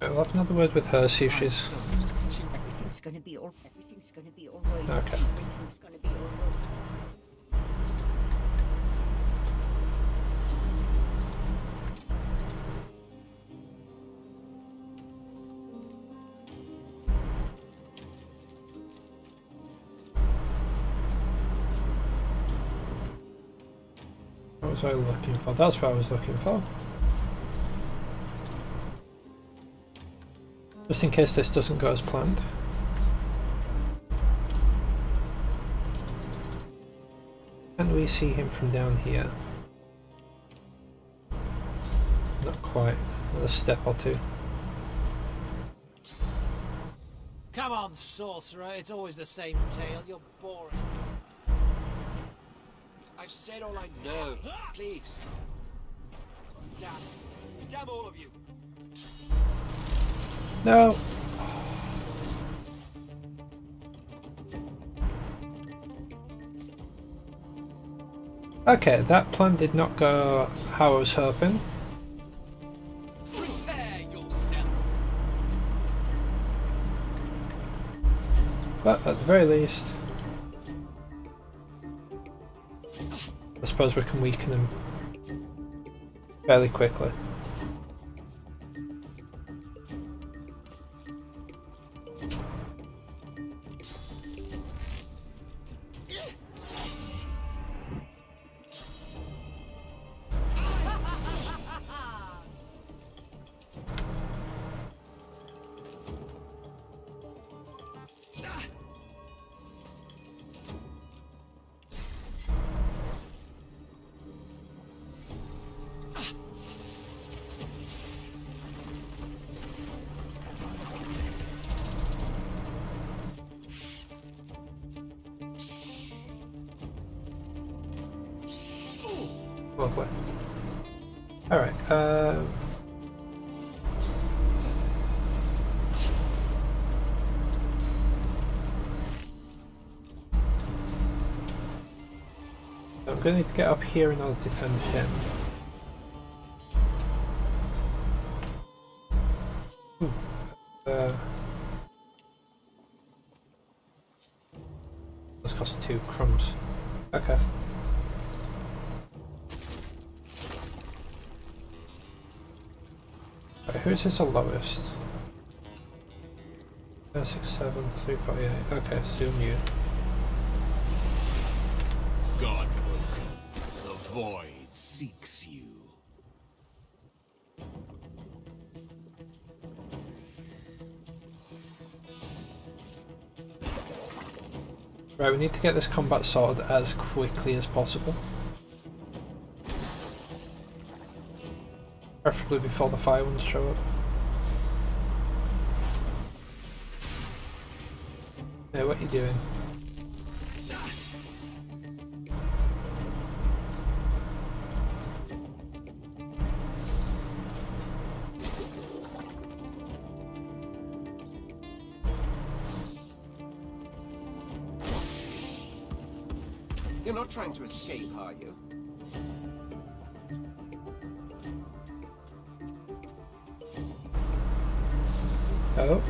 I'll have another word with her, see if she's... Everything's gonna be all right. Okay. Everything's gonna be all right. What was I looking for? That's what I was looking for. Just in case this doesn't go as planned. Can we see him from down here? Not quite. Another step or two. Come on, sorcerer. It's always the same tale. You're boring. I've said all I know. Please. Damn. Damn all of you. No. Okay, that plan did not go how I was hoping. Prepare yourself. But at the very least, I suppose we can weaken him fairly quickly. Lovely. Alright, I'm going to need to get up here in order to defend him. This costs 2 crumbs. Okay. Right, who's his the lowest? 6, 7, 348. Okay, soon you. Godwoken, the void seeks you. Right, we need to get this combat sorted as quickly as possible. Preferably before the fire ones show up. Hey, what are you doing? You're not trying to escape, are you? Oh.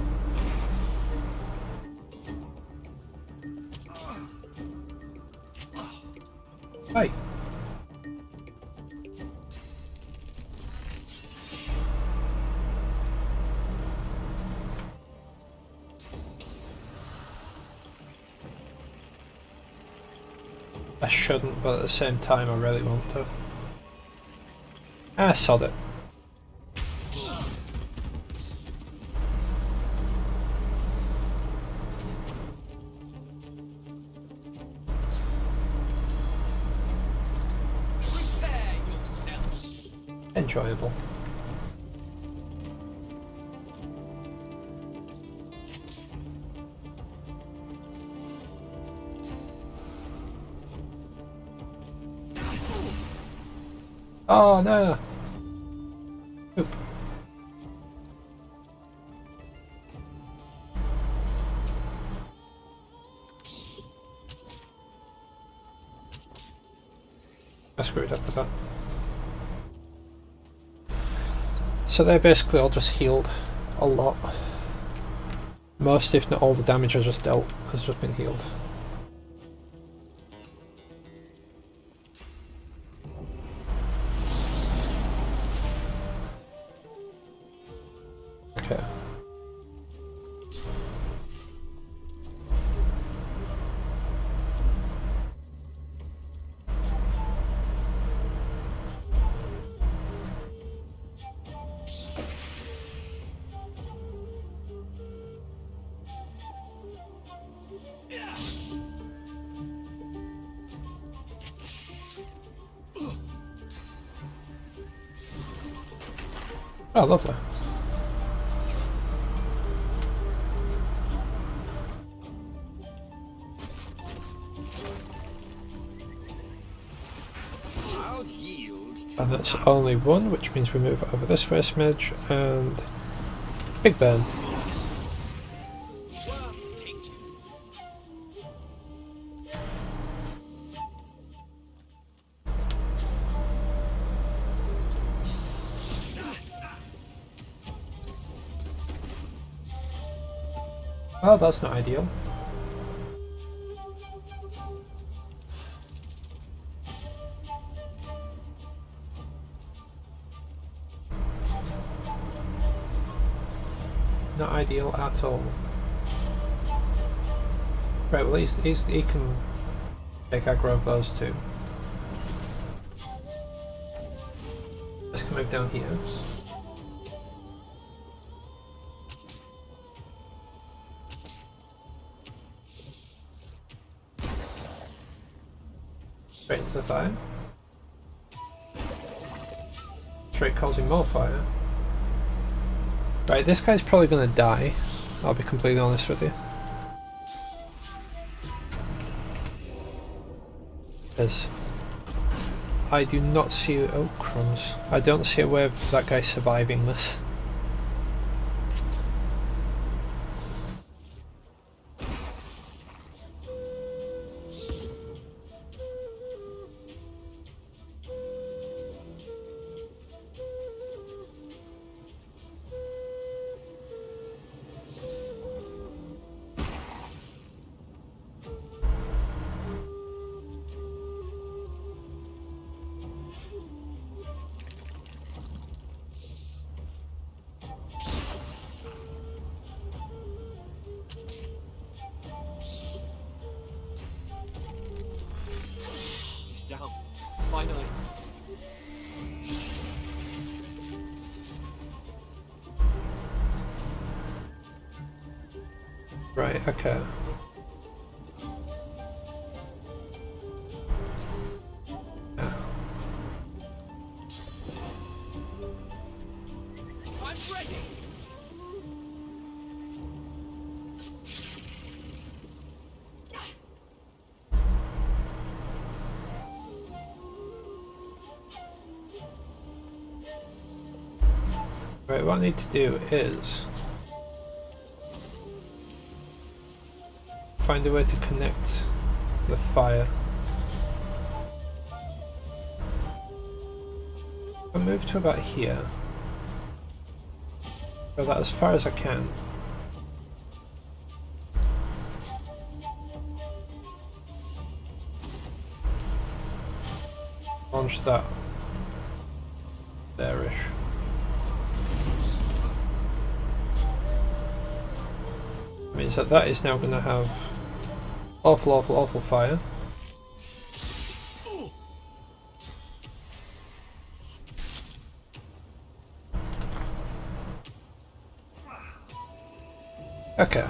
Hi. I shouldn't, but at the same time I really want to. Ah, sod it. Enjoyable. Oh no! Oop. I screwed up with that. So they basically all just healed a lot. Most, if not all, the damage I just dealt has just been healed. Okay. Oh, lovely. And that's only one, which means we move over this way a smidge, and big burn. Oh, that's not ideal. not ideal at all. Right, well he can take aggro of those two. Let's move down here. Straight into the fire. Straight causing more fire. Right, this guy's probably gonna die. I'll be completely honest with you. Because I do not see... oh crumbs. I don't see a way of that guy surviving this. Down. Finally. Right, okay. Yeah. I'm ready. Right, what I need to do is find a way to connect the fire. I'll move to about here. Go that as far as I can. Launch that there-ish. Means that that is now going to have awful fire. Okay.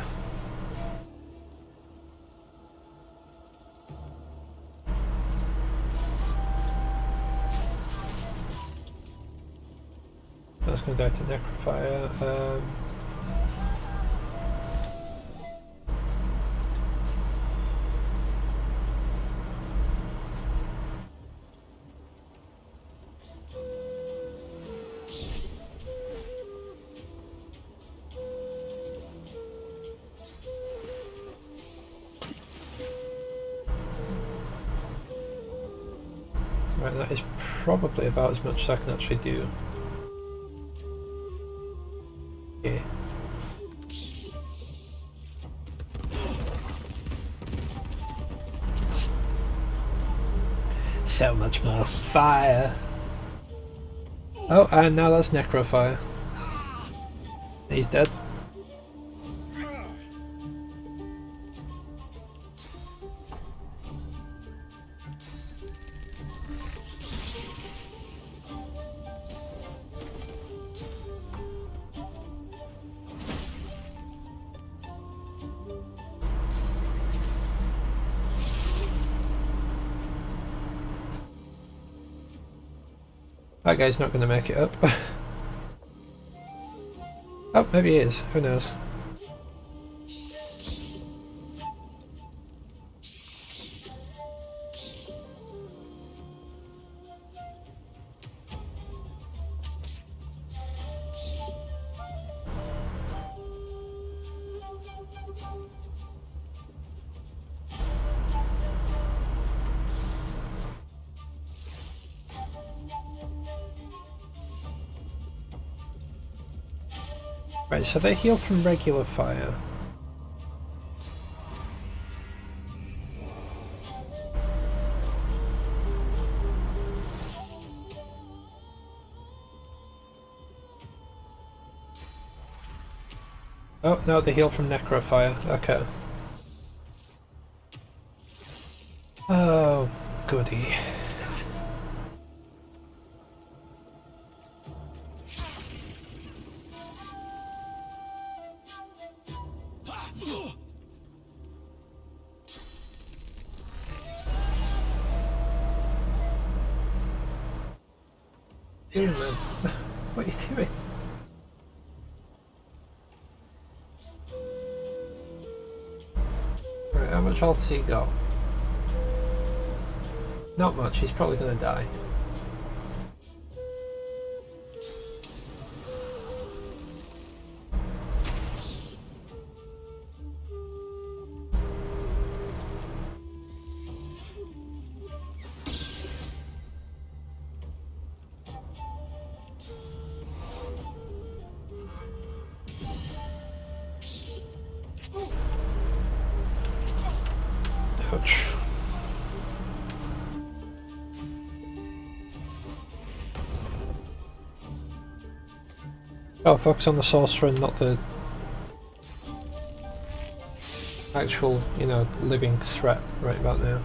That's going to die to necrofire. Right, that is probably about as much as I can actually do. Yeah. So much more fire. Oh, and now that's necrofire. He's dead. That guy's not going to make it up. Oh, maybe he is. Who knows? Right, so they heal from regular fire. Oh, no, they heal from necrofire. Okay. Oh, goody. Man. What are you doing? Right, how much health has he got? Not much, he's probably gonna die. Ouch. Oh, focus on the sorcerer and not the actual, you know, living threat right about now.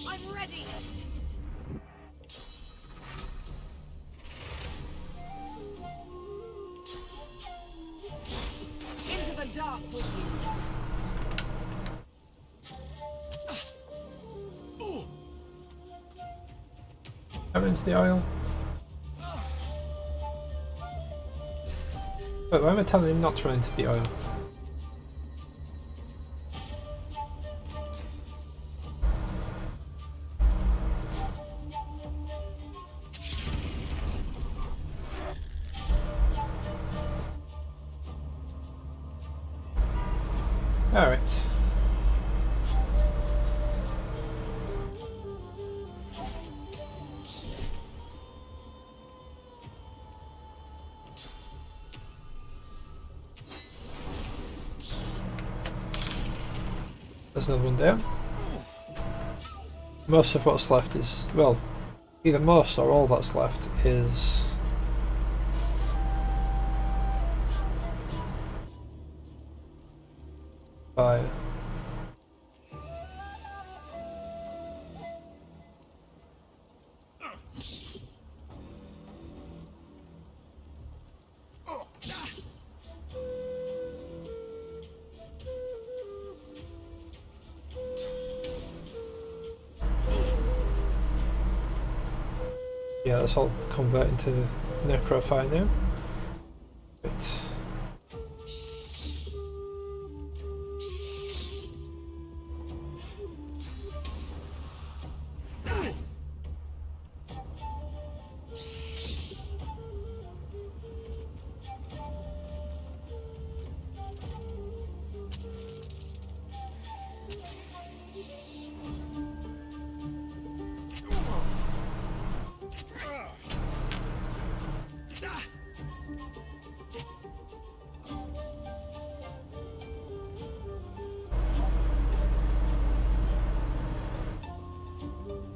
I'm ready. Into the dark with you. Come into the oil. But why am I telling him not to run into the oil? Alright. There's another one down. Most of what's left is, well, either most or all that's left is fire. Yeah, that's all convert into necrofire now. Right.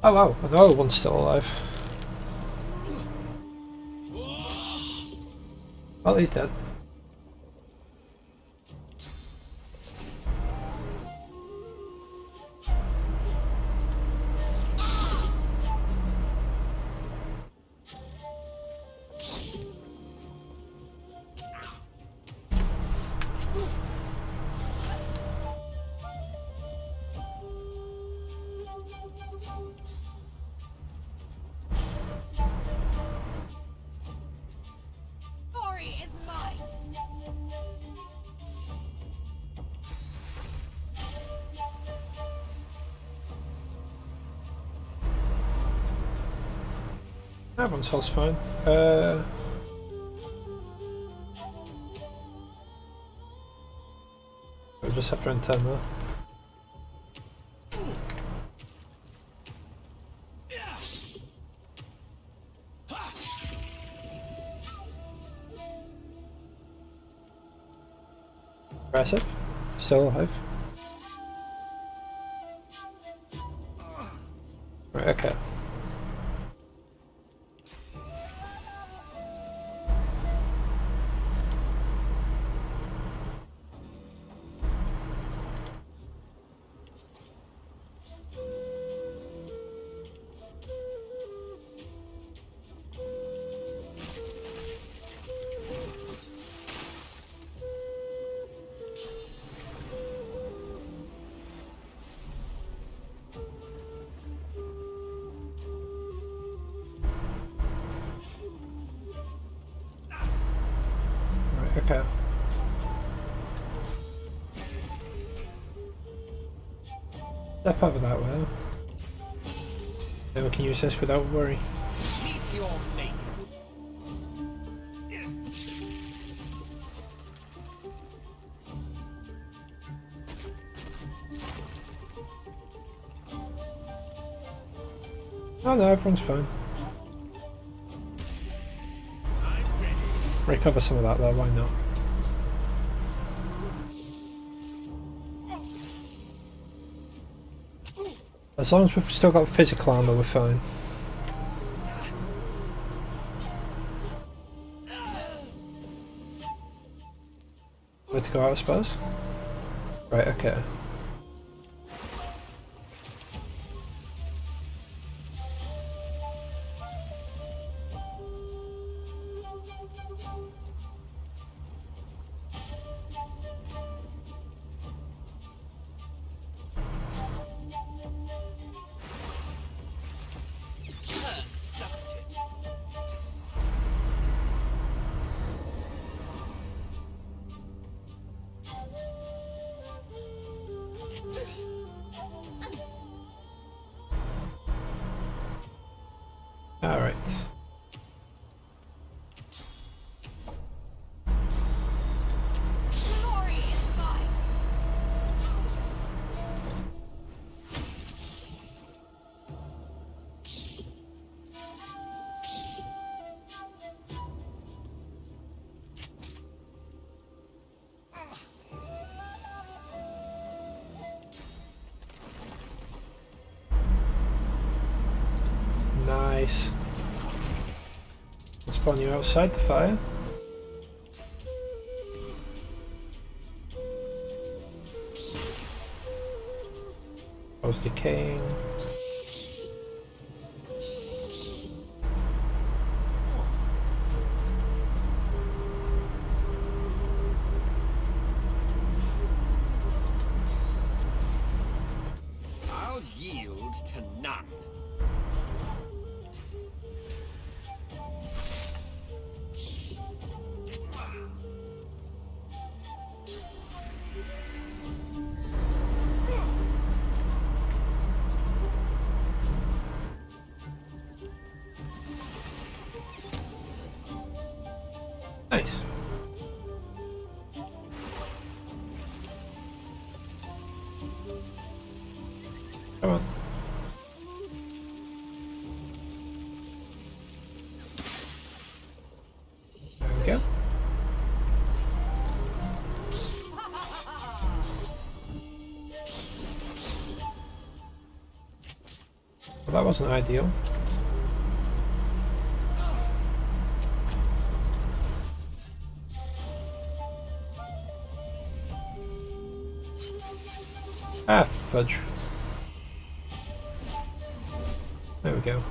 Oh wow, another one's still alive. Well, he's dead. Glory is mine. Everyone's health's fine. We just have to return there. Impressive. Still alive. Right, okay. Okay. Step over that way. Then we can use this without worry. Meet your mate. Oh no, everyone's fine. Recover some of that though, why not? As long as we've still got physical armor, we're fine. Way to go out, I suppose? Right, okay. Hurts, doesn't it? All right. Glory is mine. Nice. I'll spawn you outside the fire. I was decaying. I'll yield to none. Nice. Come on. There we go. Well, that wasn't ideal. Ah, fudge. There we go.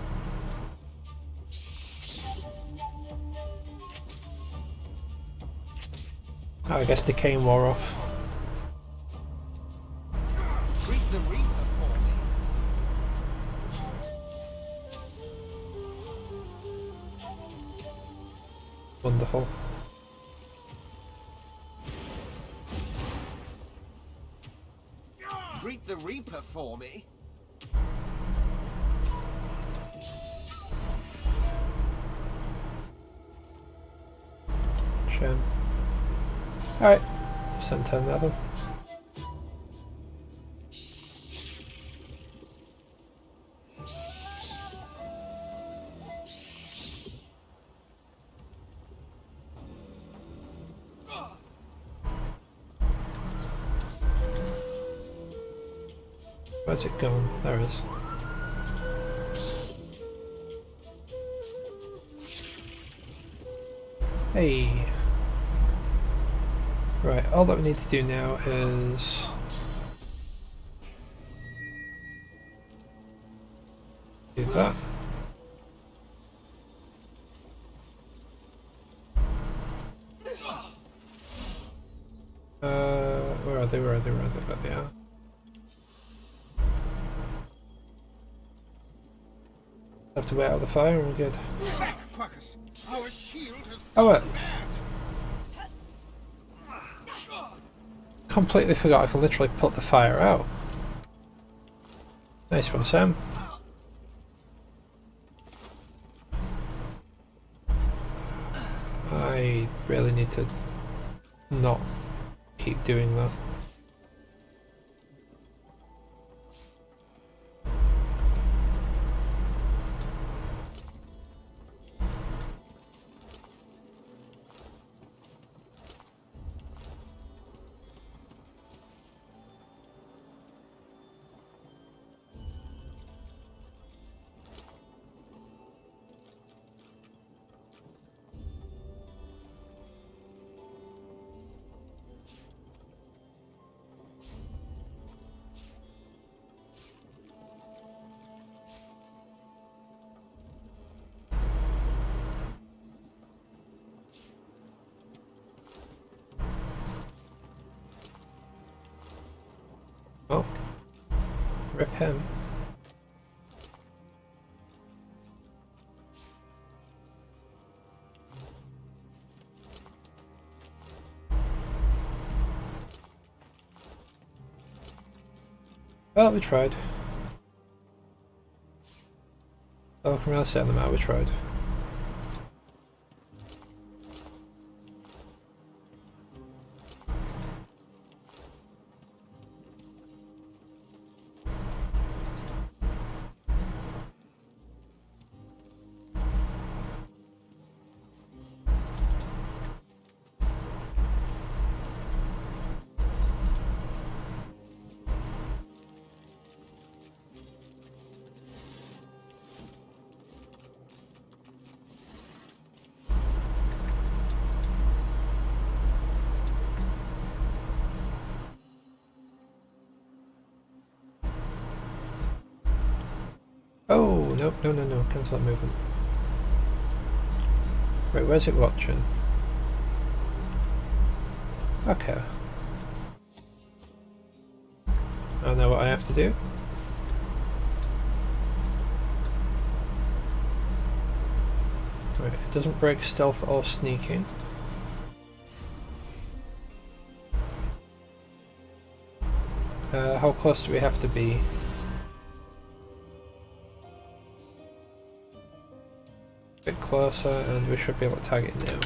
Oh, I guess the cane wore off. Greet the Reaper for me. Wonderful. Greet the Reaper for me. Shame. Alright, send turn the other. Where's it gone? There it is. Hey. Right, all that we need to do now is do that. Where are they? Where are they? Where are they? There they are. Have to wait out the fire and we're good. Back, Quackers! Our shield has Oh, what? completely forgot I can literally put the fire out. Nice one, Sam. I really need to not keep doing that. Oh, rip him. Well, we tried. Oh, I can really say on them out, we tried. Oh, nope, no, cancel that movement. Wait, where's it watching? Okay. I know what I have to do. Right, it doesn't break stealth or sneaking. How close do we have to be? A bit closer, and we should be able to target it now.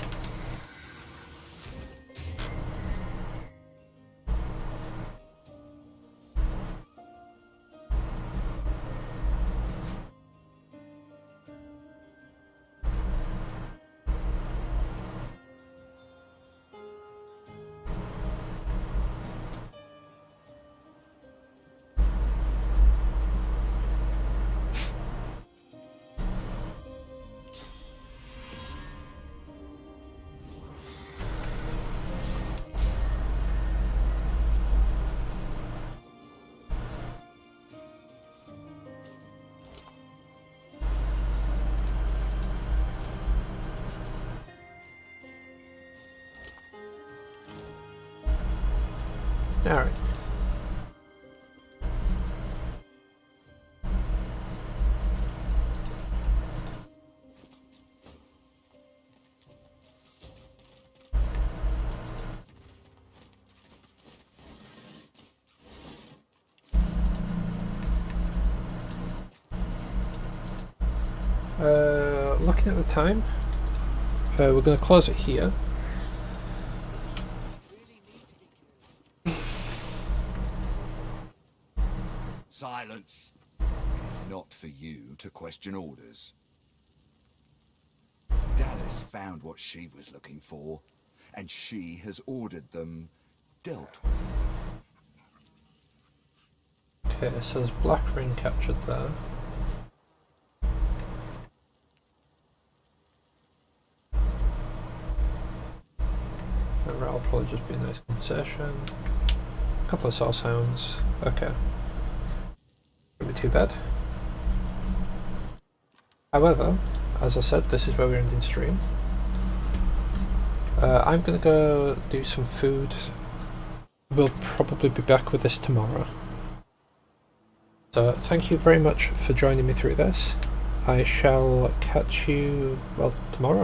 Alright. Looking at the time, we're going to close it here. Silence. It's not for you to question orders. Dallas found what she was looking for, and she has ordered them dealt with. Okay, so there's Black Ring captured there. That'll probably just be a nice concession. A couple of source hounds. Okay. Wouldn't be too bad. However, as I said, this is where we're ending stream. I'm gonna go do some food. We'll probably be back with this tomorrow. So thank you very much for joining me through this. I shall catch you, well, tomorrow.